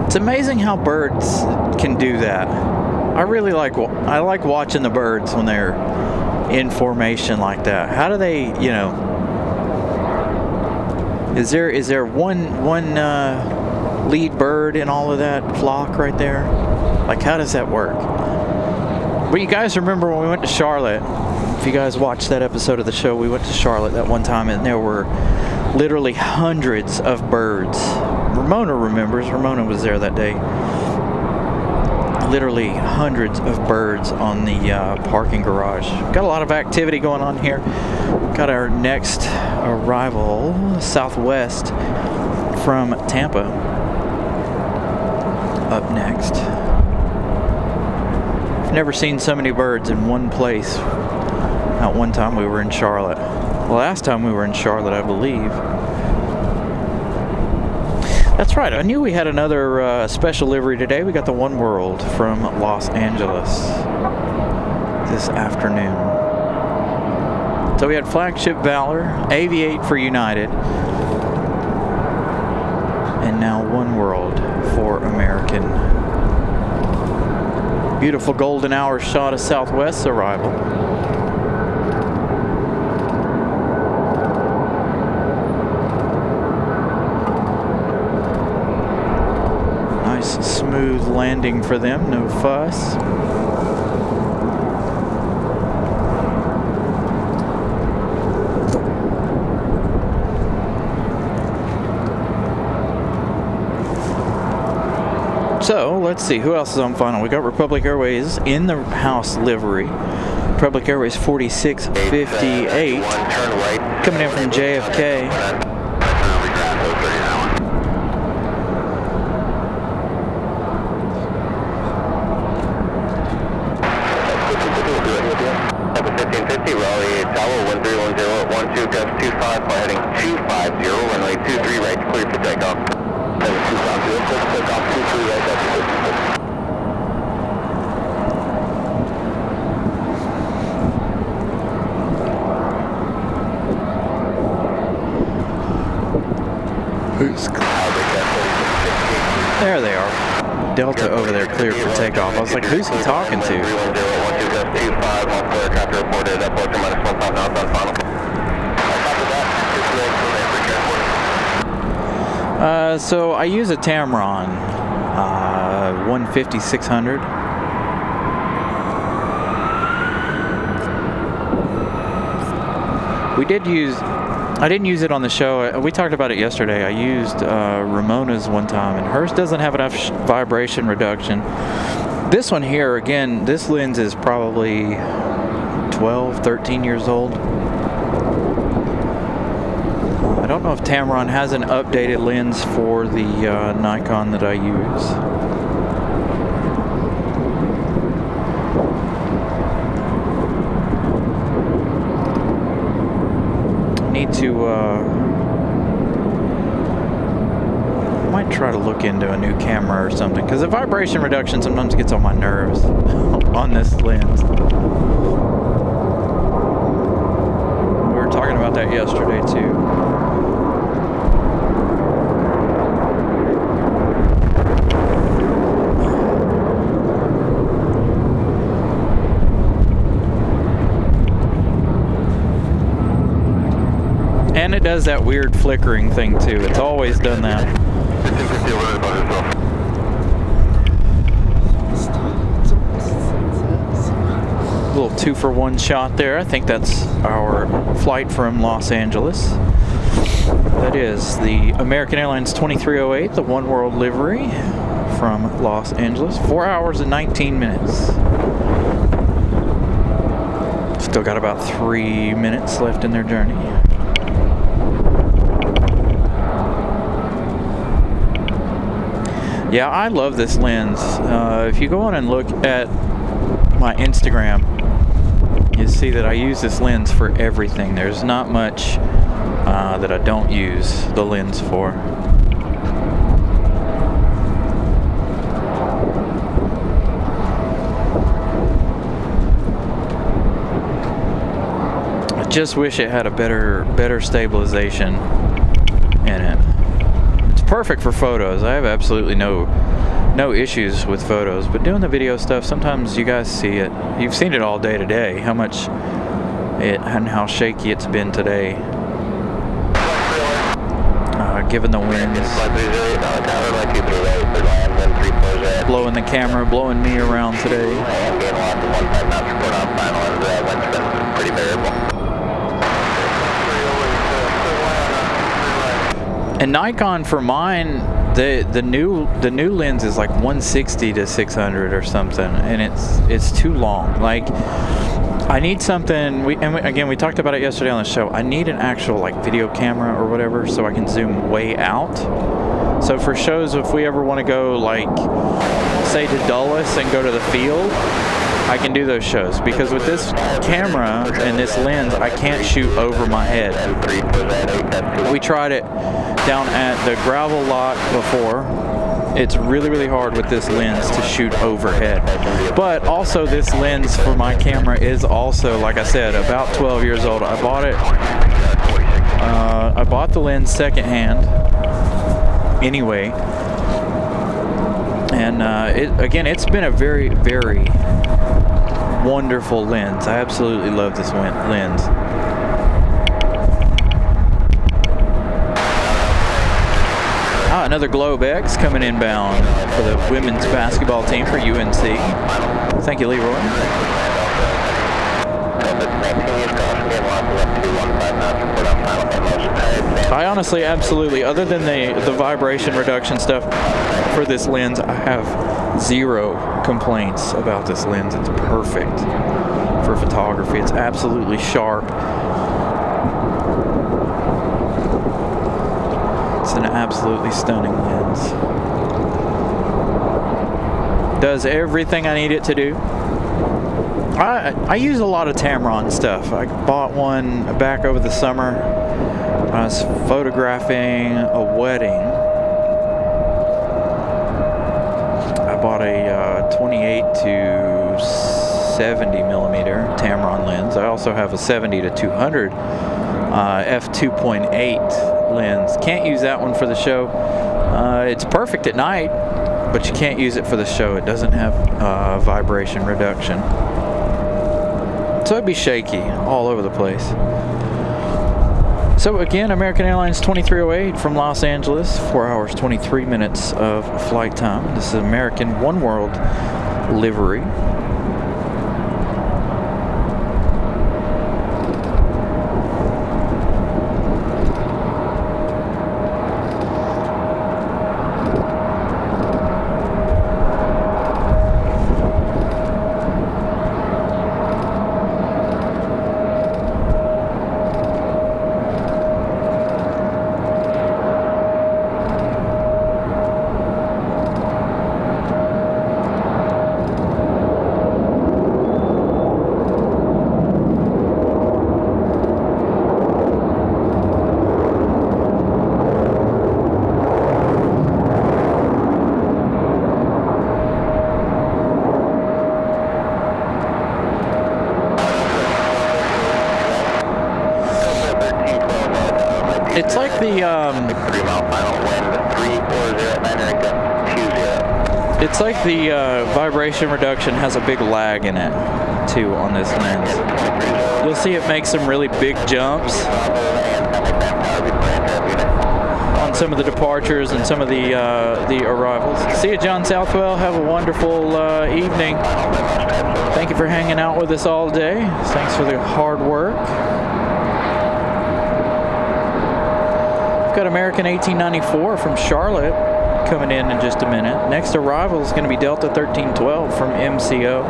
It's amazing how birds can do that. I like watching the birds when they're in formation like that. How do they, you know? Is there one lead bird in all of that flock right there? Like, how does that work? But you guys remember when we went to Charlotte? If you guys watched that episode of the show, we went to Charlotte that one time, and there were literally hundreds of birds. Ramona remembers. Ramona was there that day. Literally hundreds of birds on the parking garage. Got a lot of activity going on here. Got our next arrival southwest from Tampa up next. I've never seen so many birds in one place. At one time we were in Charlotte. The last time we were in Charlotte, I believe. That's right. I knew we had another special livery today. We got the One World from Los Angeles this afternoon. So we had Flagship Valor, Aviate for United, and now One World for American. Beautiful golden hour shot of Southwest's arrival. Smooth landing for them, no fuss. So let's see who else is on final. We got Republic Airways in the house livery. Republic Airways 4658 coming in from JFK. Raleigh Tower 1310 12 gust 25 heading 250 runway 23 right clear for takeoff. Heading 250 takeoff 23 right up. There they are. Delta over there cleared for takeoff. I was like, who's he talking to? 310-12-25-14 traffic reported at plus or minus 1 knots on final. So I use a Tamron 150-600. I didn't use it on the show. We talked about it yesterday. I used Ramona's one time, and hers doesn't have enough vibration reduction. This one here, again, this lens is probably 12, 13 years old. I don't know if Tamron has an updated lens for the Nikon that I use. Need to might try to look into a new camera or something, because the vibration reduction sometimes gets on my nerves on this lens. We were talking about that yesterday too. And it does that weird flickering thing too. It's always done that. A little 2-for-1 shot there. I think that's our flight from Los Angeles. That is the American Airlines 2308, the One World livery from Los Angeles. 4 hours and 19 minutes. Still got about 3 minutes left in their journey. Yeah, I love this lens. If you go on and look at my Instagram, you see that I use this lens for everything. There's not much that I don't use the lens for. I just wish it had a better stabilization in it. Perfect for photos. I have absolutely no issues with photos, but doing the video stuff, sometimes you guys see it. You've seen it all day today, how much it and how shaky it's been today. Given the winds, blowing the camera, blowing me around today. And Nikon for mine, the new lens is like 160-600 or something, and it's too long. Like, I need something. We talked about it yesterday on the show. I need an actual like video camera or whatever, so I can zoom way out. So for shows, if we ever want to go like, say to Dulles and go to the field, I can do those shows, because with this camera and this lens, I can't shoot over my head. We tried it down at the gravel lot before. It's really, really hard with this lens to shoot overhead. But also this lens for my camera is also, like I said, about 12 years old. I bought it. I bought the lens secondhand anyway. And it's been a very, very wonderful lens. I absolutely love this lens. Another Globe X coming inbound for the women's basketball team for UNC. Thank you, Leroy. I honestly, absolutely, other than the vibration reduction stuff for this lens, I have zero complaints about this lens. It's perfect for photography. It's absolutely sharp. It's an absolutely stunning lens. Does everything I need it to do. I use a lot of Tamron stuff. I bought one back over the summer. I was photographing a wedding. I bought a 28-70 millimeter Tamron lens. I also have a 70-200 f2.8 lens. Can't use that one for the show. It's perfect at night, but you can't use it for the show. It doesn't have vibration reduction. So it'd be shaky all over the place. So again, American Airlines 2308 from Los Angeles, 4 hours 23 minutes of flight time. This is American One World livery. It's like the 3 mile final wind, 340 at 9 it's like the vibration reduction has a big lag in it too on this lens. You'll see it makes some really big jumps on some of the departures and some of the arrivals. See you, John Southwell. Have a wonderful evening. Thank you for hanging out with us all day. Thanks for the hard work. We've got American 1894 from Charlotte coming in just a minute. Next arrival is going to be Delta 1312 from MCO,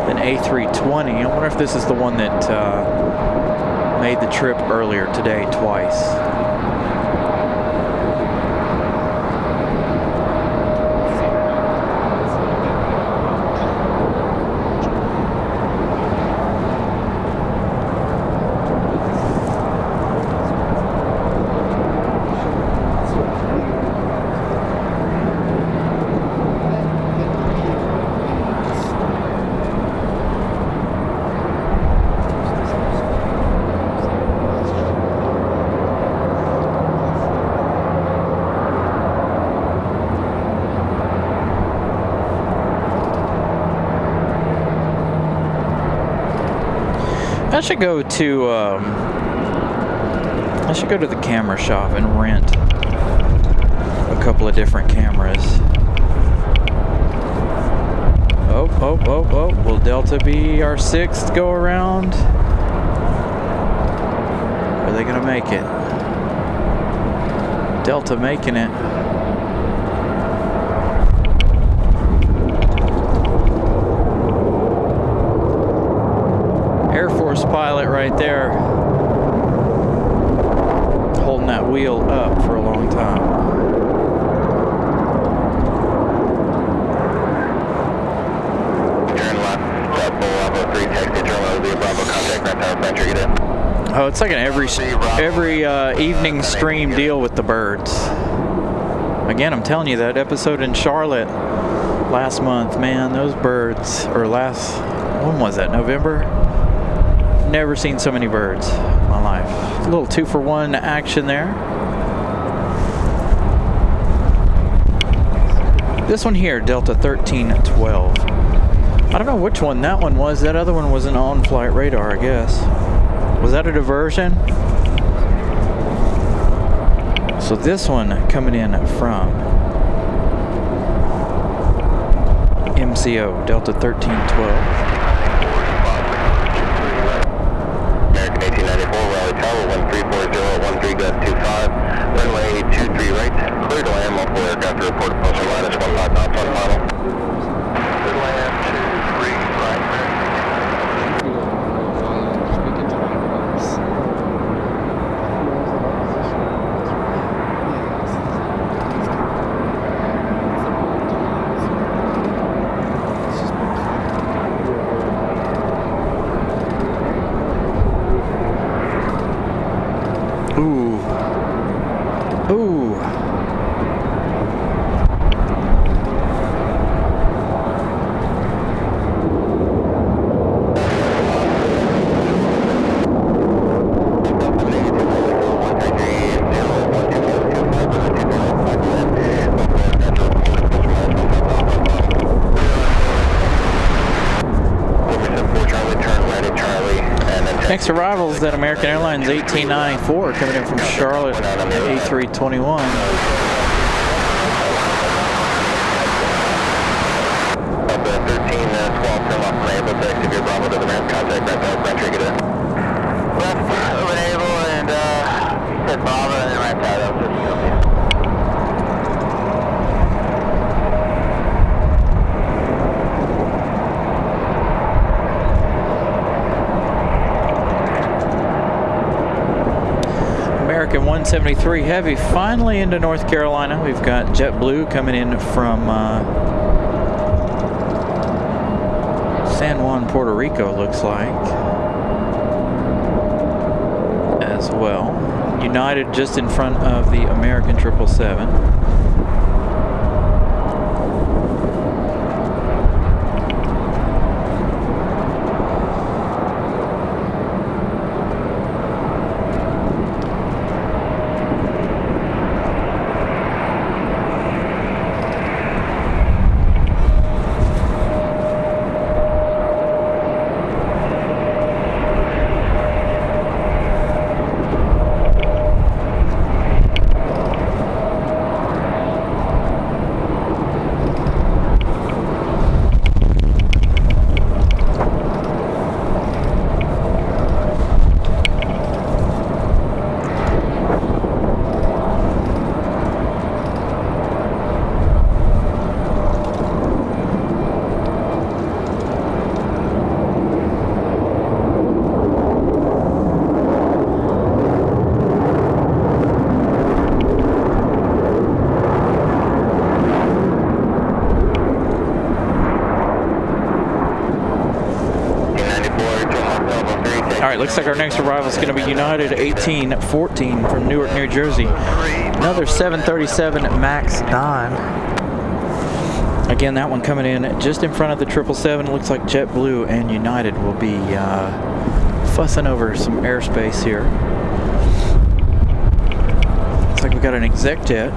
an A320. I wonder if this is the one that made the trip earlier today twice. I should go to the camera shop and rent a couple of different cameras. Oh. Will Delta be our 6th go around? Are they gonna make it? Delta making it. Air Force pilot right there, holding that wheel up for a long time. Turn left, Bravo 3, taxi terminal, via Bravo, contact ground tower, French, get in. Oh, it's like an every evening stream deal with the birds. Again, I'm telling you, that episode in Charlotte last month, man, those birds, when was that, November? Never seen so many birds in my life. A little 2-for-1 action there. This one here, Delta 1312. I don't know which one that one was. That other one was an on-flight radar, I guess. Was that a diversion? So this one coming in from MCO, Delta 1312. American 1894, Raleigh Tower, 1340 at 13 GUST 25, runway 23 right, clear to land, multiple aircraft report plus or minus 15 knots on final. Clear to land, 23 right. Next arrival is that American Airlines 1894 coming in from Charlotte, A321. Of the 1312 turn off from Able to exit your Bravo to the ramp, contact right now, Brent, get in. Left over Able and hit Bravo and then right side up. American 173 Heavy finally into North Carolina. We've got JetBlue coming in from San Juan, Puerto Rico, looks like, as well. United just in front of the American 777. Looks like our next arrival is going to be United 1814 from Newark, New Jersey. Another 737 MAX 9. Again, that one coming in just in front of the 777. Looks like JetBlue and United will be fussing over some airspace here. Looks like we got an exec jet.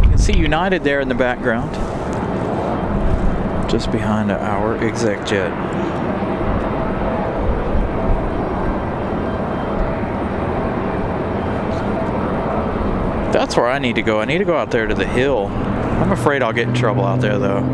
You can see United there in the background, just behind our exec jet. That's where I need to go. I need to go out there to the hill. I'm afraid I'll get in trouble out there, though.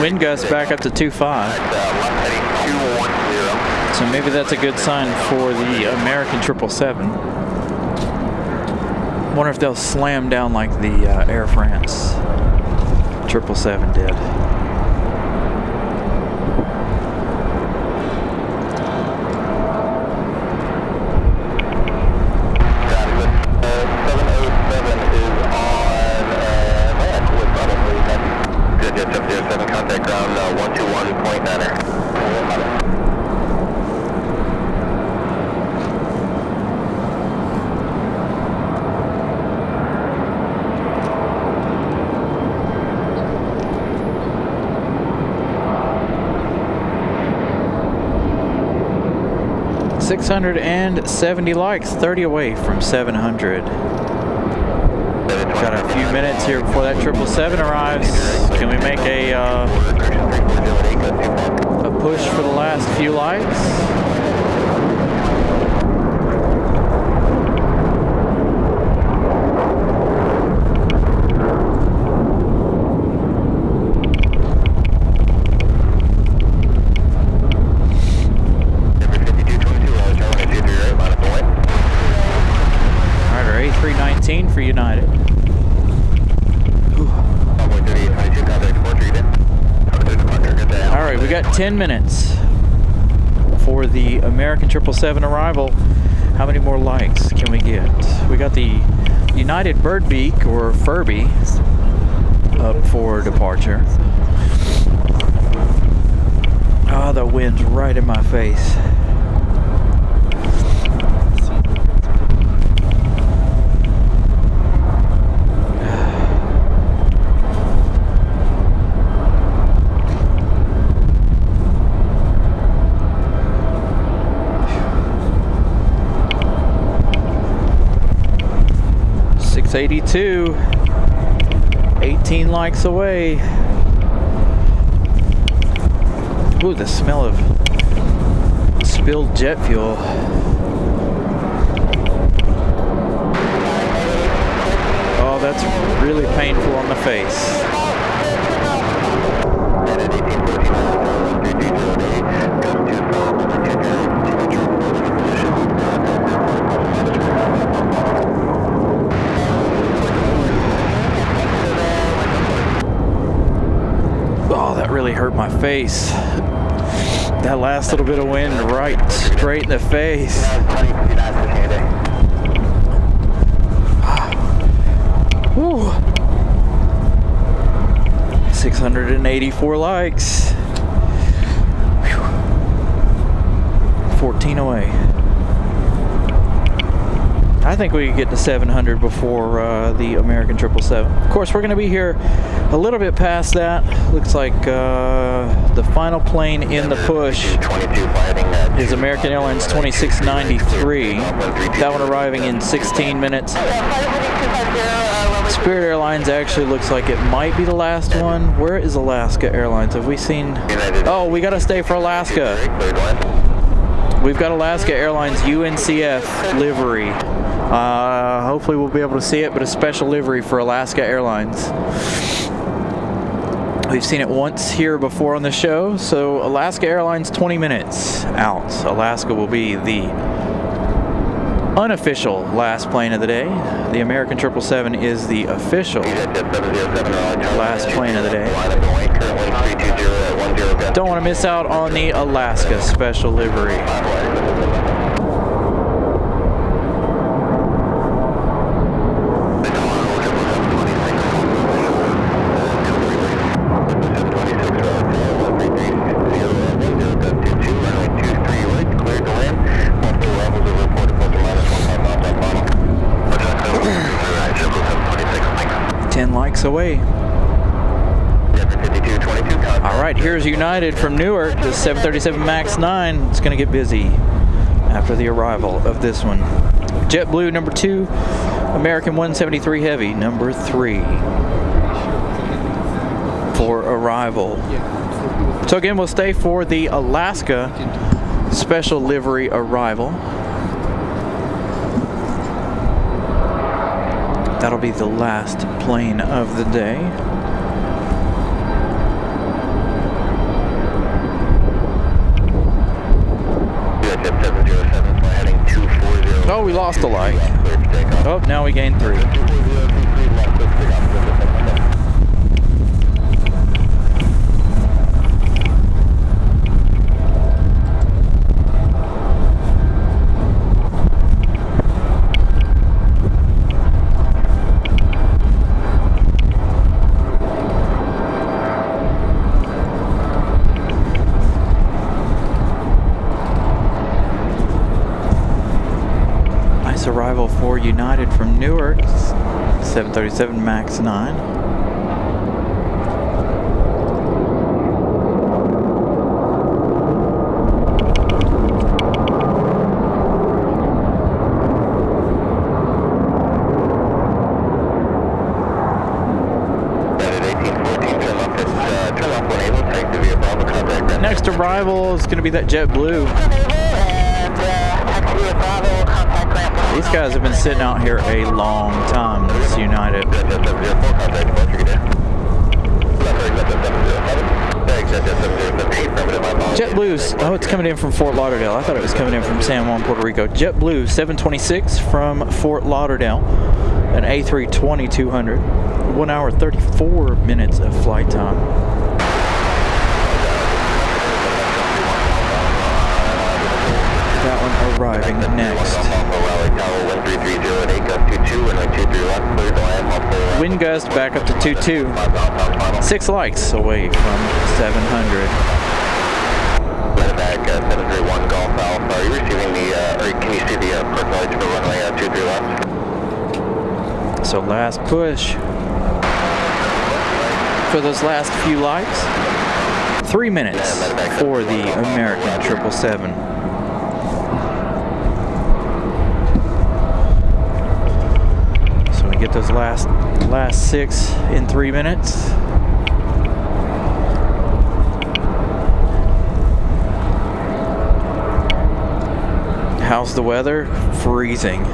Wind gust back up to 25. So maybe that's a good sign for the American 777. Wonder if they'll slam down like the Air France 777 did. Contact ground 121.9er. 670 likes, 30 away from 700. Got a few minutes here before that 777 arrives. Can we make a push for the last few likes? We got 10 minutes for the American 777 arrival. How many more likes can we get? We got the United Birdbeak or Furby up for departure. Oh, the wind's right in my face. .82, 18 likes away. Ooh, the smell of spilled jet fuel. Oh, that's really painful on the face. Really hurt my face. That last little bit of wind right straight in the face. Whew. 684 likes. Whew. 14 away. I think we could get to 700 before the American 777. Of course, we're going to be here a little bit past that. Looks like the final plane in the push is American Airlines 2693. That one arriving in 16 minutes. Spirit Airlines actually looks like it might be the last one. Where is Alaska Airlines? Have we seen? Oh, we got to stay for Alaska. We've got Alaska Airlines UNCF livery. Hopefully we'll be able to see it, but a special livery for Alaska Airlines. We've seen it once here before on the show, so Alaska Airlines 20 minutes out. Alaska will be the unofficial last plane of the day. The American 777 is the official last plane of the day. Don't want to miss out on the Alaska special livery. Away. All right, here's United from Newark, the 737 MAX 9. It's going to get busy after the arrival of this one. JetBlue number 2, American 173 Heavy number 3 for arrival. So again, we'll stay for the Alaska special livery arrival. That'll be the last plane of the day. Oh, we lost a light. Oh, now we gained 3. Arrival for United from Newark, 737 MAX 9. Next arrival is going to be that JetBlue. These guys have been sitting out here a long time, this United. JetBlue, oh, it's coming in from Fort Lauderdale. I thought it was coming in from San Juan, Puerto Rico. JetBlue 726 from Fort Lauderdale, an A320-200. 1 hour, 34 minutes of flight time. arriving next. Wind gust back up to 2.2. 6 likes away from 700. Medevac 731 Golf Alpha. Are you receiving the, or can you see the port knowledge for runway 23 left? So last push for those last few likes. 3 minutes for the American 777. So we get those last 6 in 3 minutes. How's the weather? Freezing.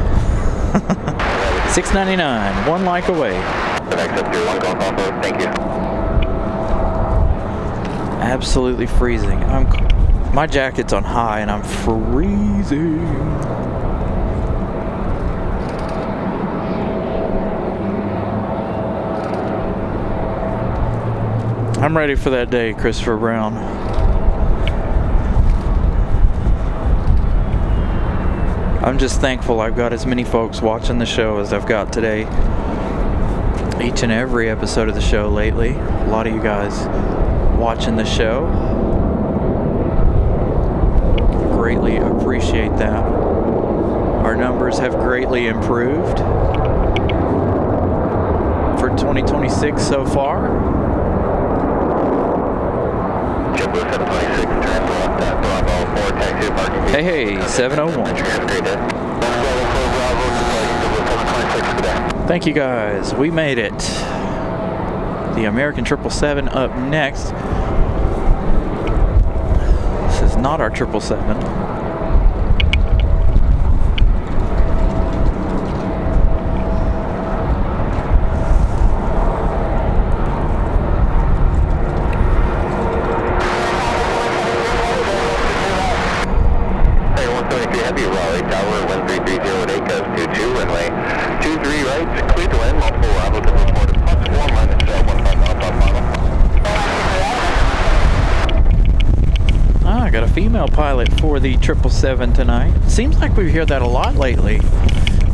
699, 1 like away. Thank you. Absolutely freezing. My jacket's on high and I'm freezing. I'm ready for that day, Christopher Brown. I'm just thankful I've got as many folks watching the show as I've got today. Each and every episode of the show lately. A lot of you guys watching the show. Greatly appreciate that. Our numbers have greatly improved for 2026 so far. Hey, 701. Thank you guys. We made it. The American 777 up next. This is not our 777. Heavy Raleigh Tower 1330 GUST 22 runway 23 right, clear to land, multiple arrival to report +4 minus 15 I got a female pilot for the 777 tonight. Seems like we hear that a lot lately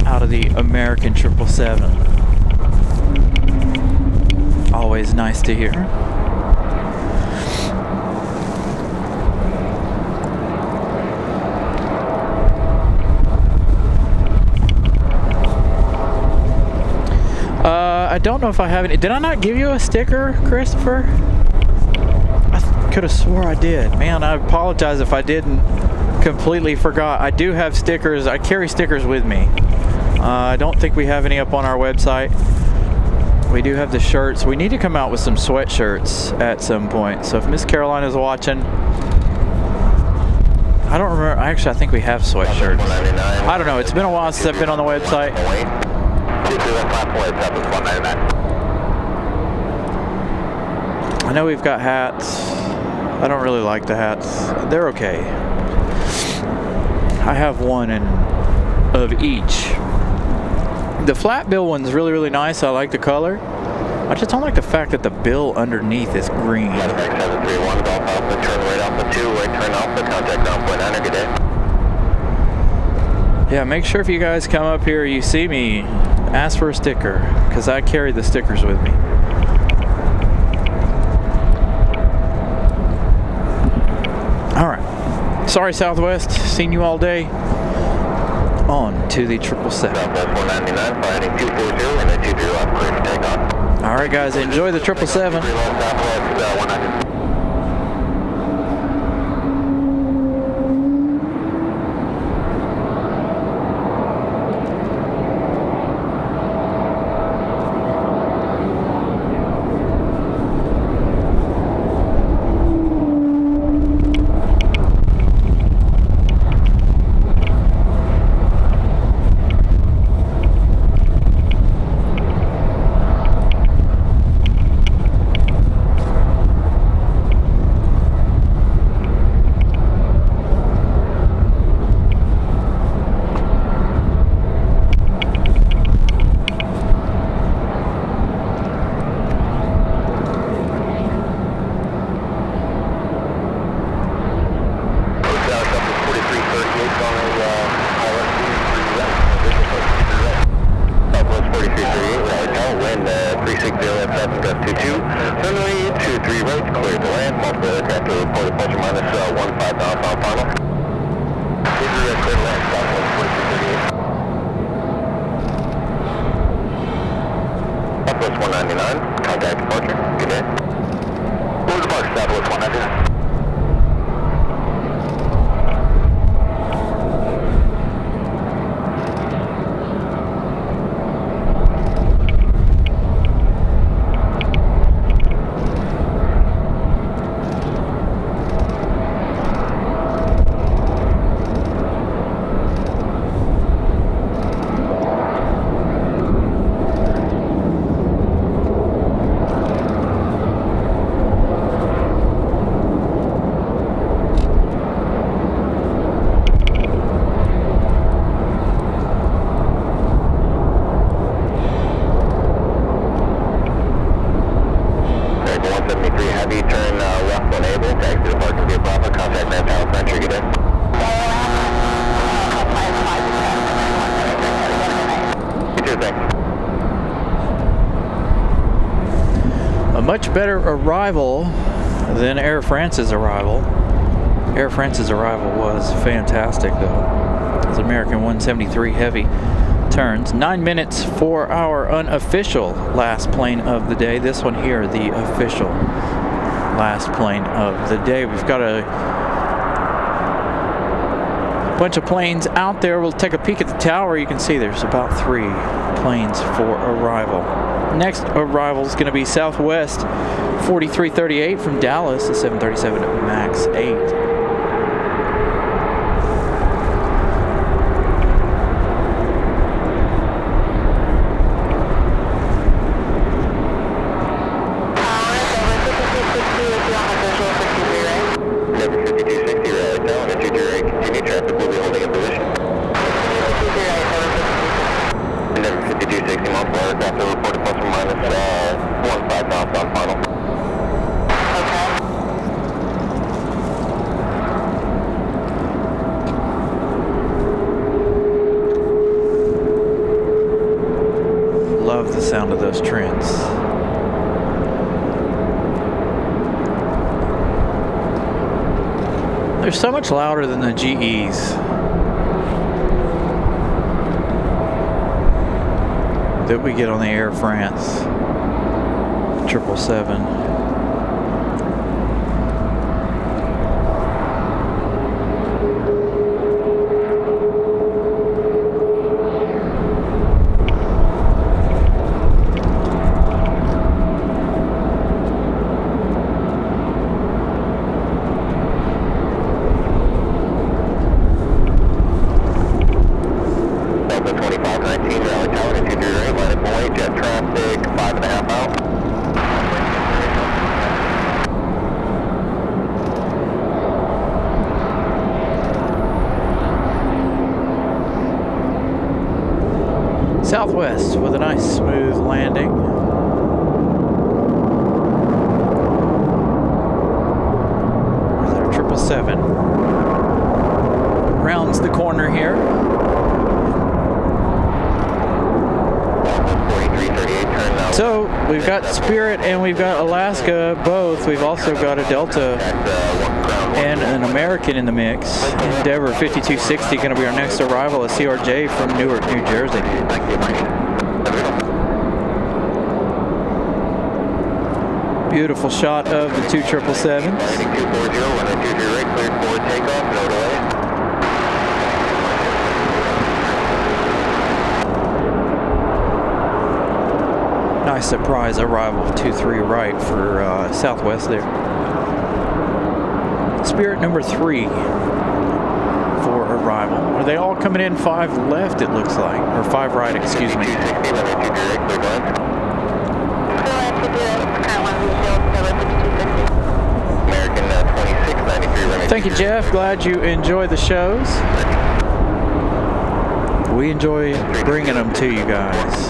out of the American 777. Always nice to hear. I don't know if I have any. Did I not give you a sticker, Christopher? I could have swore I did. Man, I apologize if I didn't. Completely forgot. I do have stickers. I carry stickers with me. I don't think we have any up on our website. We do have the shirts. We need to come out with some sweatshirts at some point. So if Miss Caroline is watching, I don't remember. Actually, I think we have sweatshirts. I don't know. It's been a while since I've been on the website. I know we've got hats. I don't really like the hats. They're okay. I have one of each. The flat bill one's really, really nice. I like the color. I just don't like the fact that the bill underneath is green. 731 Golf Alpha, turn right Alpha 2, right turn Alpha, contact ground point 9, good day. Yeah, make sure if you guys come up here, you see me, ask for a sticker, because I carry the stickers with me. All right. Sorry, Southwest. Seen you all day. On to the 777. Southwest 199, flight heading 240 and then 23 left, clear for takeoff. All right, guys. Enjoy the 777. Southwest 199. 7, gust 22. Runway 23 right, clear to land. Multiple aircraft are reported plus or minus 15 southbound final. Clear to land, southwest 4238. Southwest 199, contact departure. Good day. Roll departure, Southwest 199. Much better arrival than Air France's arrival. Air France's arrival was fantastic though. It was American 173 heavy turns. 9 minutes for our unofficial last plane of the day. This one here, the official last plane of the day. We've got a bunch of planes out there. We'll take a peek at the tower. You can see there's about 3 planes for arrival. Next arrival is going to be Southwest 4338 from Dallas, the 737 MAX 8. Love the sound of those trends. They're so much louder than the GEs that we get on the Air France 777. Southwest with a nice smooth landing. There's our 777. Rounds the corner here. So we've got Spirit and we've got Alaska both. We've also got a Delta and an American in the mix. Endeavor 5260 going to be our next arrival, a CRJ from Newark, New Jersey. Beautiful shot of the 2 777s. Nice surprise arrival of 23 right for Southwest there. Spirit number 3 for arrival. Are they all coming in 5 left, it looks like? Or 5 right, excuse me. Thank you, Jeff. Glad you enjoy the shows. We enjoy bringing them to you guys.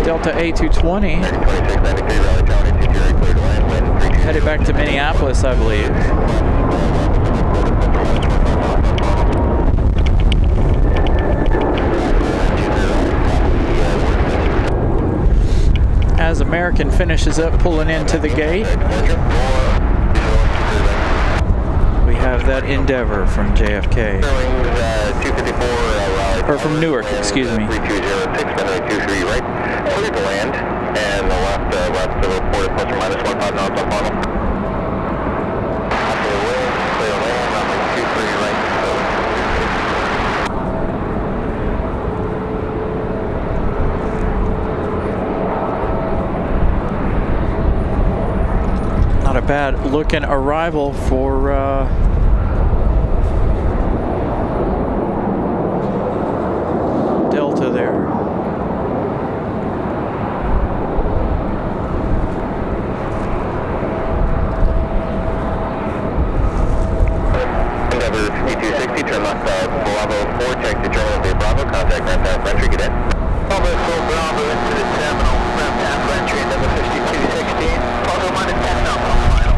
Delta A220 headed back to Minneapolis, I believe. as American finishes up pulling into the gate. We have that Endeavor from JFK. Or from Newark, excuse me. 3206, right. Clear to land, and the left reported plus or minus 15 knots on final. Clear land, runway 23 right. Not a bad looking arrival for Delta there. Endeavor 2260, turn left Bravo 4, check the terminal via Bravo, contact ramp path entry, get in. Bravo 4 Bravo into the terminal, ramp path entry, Endeavor 5216, plus or minus 10 knots on final.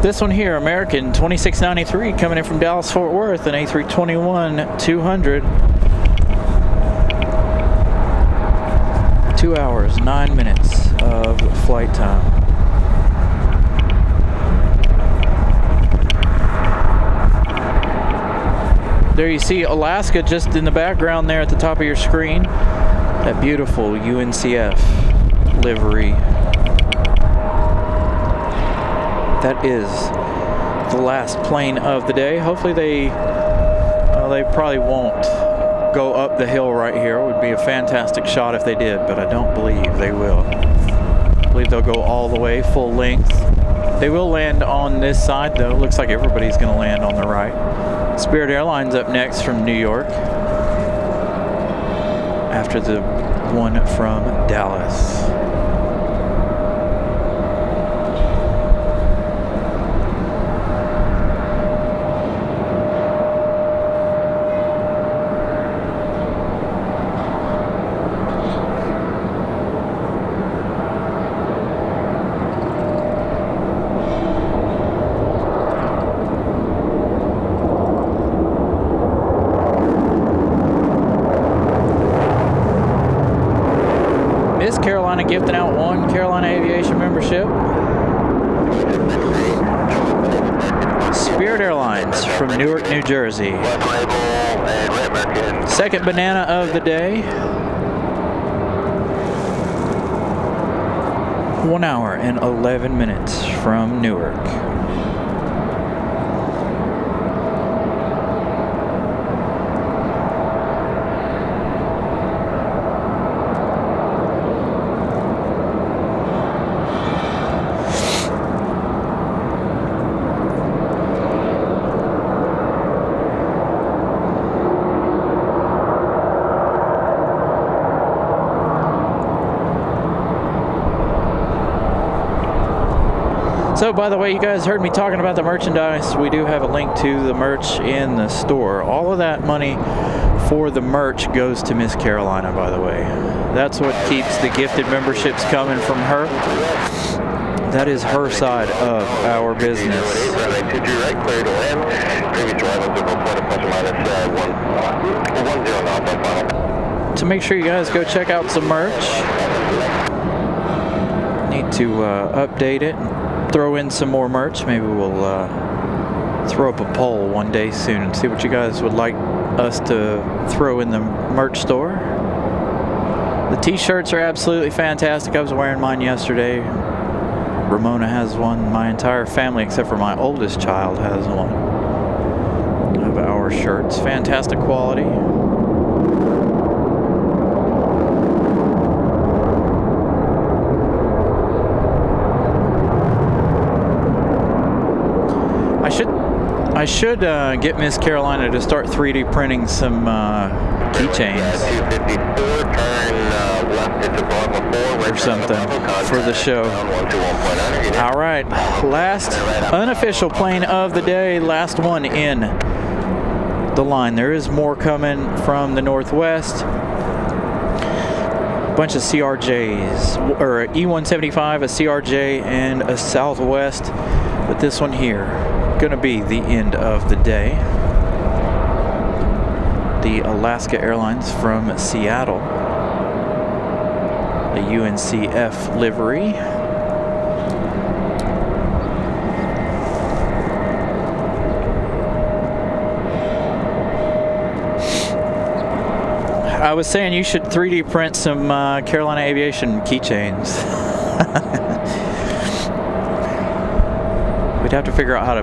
This one here, American 2693, coming in from Dallas Fort Worth, an A321-200. 2 hours, 9 minutes of flight time. There you see Alaska just in the background there at the top of your screen. That beautiful UNCF livery. That is the last plane of the day. Hopefully they probably won't go up the hill right here. It would be a fantastic shot if they did, but I don't believe they will. I believe they'll go all the way full length. They will land on this side though. Looks like everybody's going to land on the right. Spirit Airlines up next from New York after the one from Dallas. Carolina gifting out one Carolina Aviation membership. Spirit Airlines from Newark, New Jersey. Second banana of the day. 1 hour and 11 minutes from Newark. So, by the way, you guys heard me talking about the merchandise. We do have a link to the merch in the store. All of that money for the merch goes to Miss Carolina, by the way. That's what keeps the gifted memberships coming from her. That is her side of our business. To make sure you guys go check out some merch. Need to update it. Throw in some more merch. Maybe we'll throw up a poll one day soon and see what you guys would like us to throw in the merch store. The t-shirts are absolutely fantastic. I was wearing mine yesterday. Ramona has one. My entire family except for my oldest child has one of our shirts. Fantastic quality. I should get Miss Carolina to start 3D printing some keychains or something for the show. All right, last unofficial plane of the day, last one in the line. There is more coming from the northwest, bunch of CRJs, or E175, a CRJ, and a Southwest. But this one here, gonna be the end of the day. The Alaska Airlines from Seattle, the UNCF livery. I was saying you should 3D print some Carolina Aviation keychains. We'd have to figure out how to...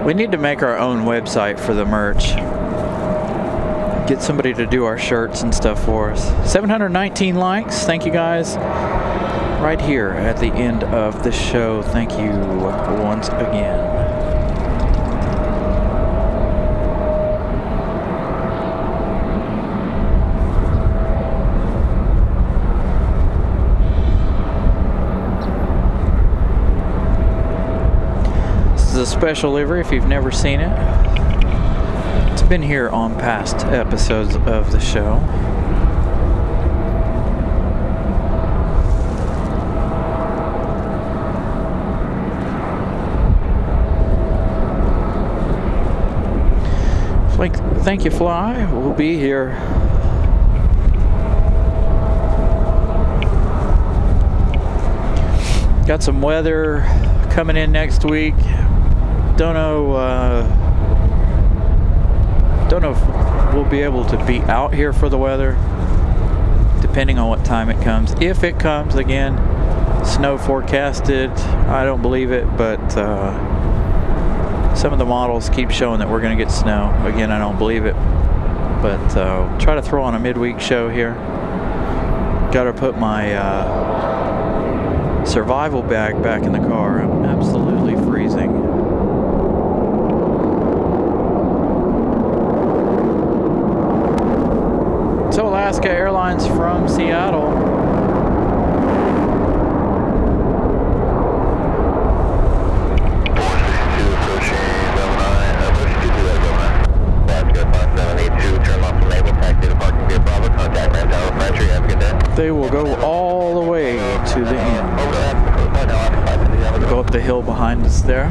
We need to make our own website for the merch. Get somebody to do our shirts and stuff for us. 719 likes. Thank you guys. Right here at the end of the show. Thank you once again. A special livery if you've never seen it. It's been here on past episodes of the show. Thank you, Fly. We'll be here. Got some weather coming in next week. Don't know if we'll be able to be out here for the weather, depending on what time it comes. If it comes, again, snow forecasted. I don't believe it, but some of the models keep showing that we're going to get snow. Again, I don't believe it, but try to throw on a midweek show here. Got to put my survival bag back in the car. I'm absolutely freezing. So Alaska Airlines from Seattle. They will go all the way to the end. Go up the hill behind us there.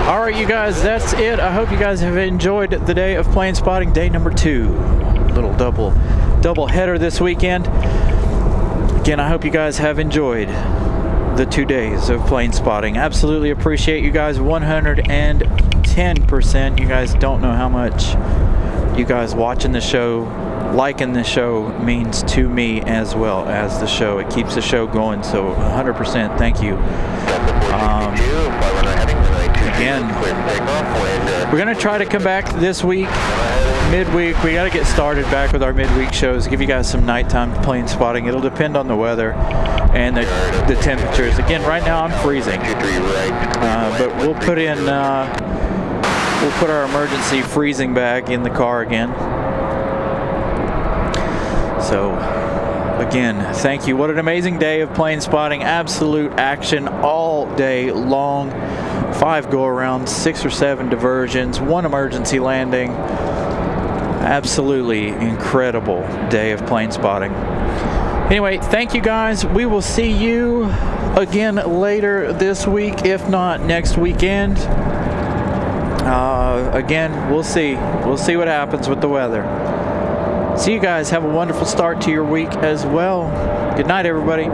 All right, you guys, that's it. I hope you guys have enjoyed the day of plane spotting, day number 2. Little double header this weekend. Again, I hope you guys have enjoyed the 2 days of plane spotting. Absolutely appreciate you guys 110%. You guys don't know how much you guys watching the show, liking the show means to me as well as the show. It keeps the show going, so 100% thank you. Again, we're going to try to come back this week, midweek. We got to get started back with our midweek shows, give you guys some nighttime plane spotting. It'll depend on the weather and the temperatures. Again, right now I'm freezing, but we'll put our emergency freezing bag in the car again. So again, thank you. What an amazing day of plane spotting. Absolute action all day long. 5 go-arounds, 6 or 7 diversions, 1 emergency landing. Absolutely incredible day of plane spotting. Anyway, thank you guys. We will see you again later this week, if not next weekend. Again, we'll see. We'll see what happens with the weather. See you guys. Have a wonderful start to your week as well. Good night, everybody.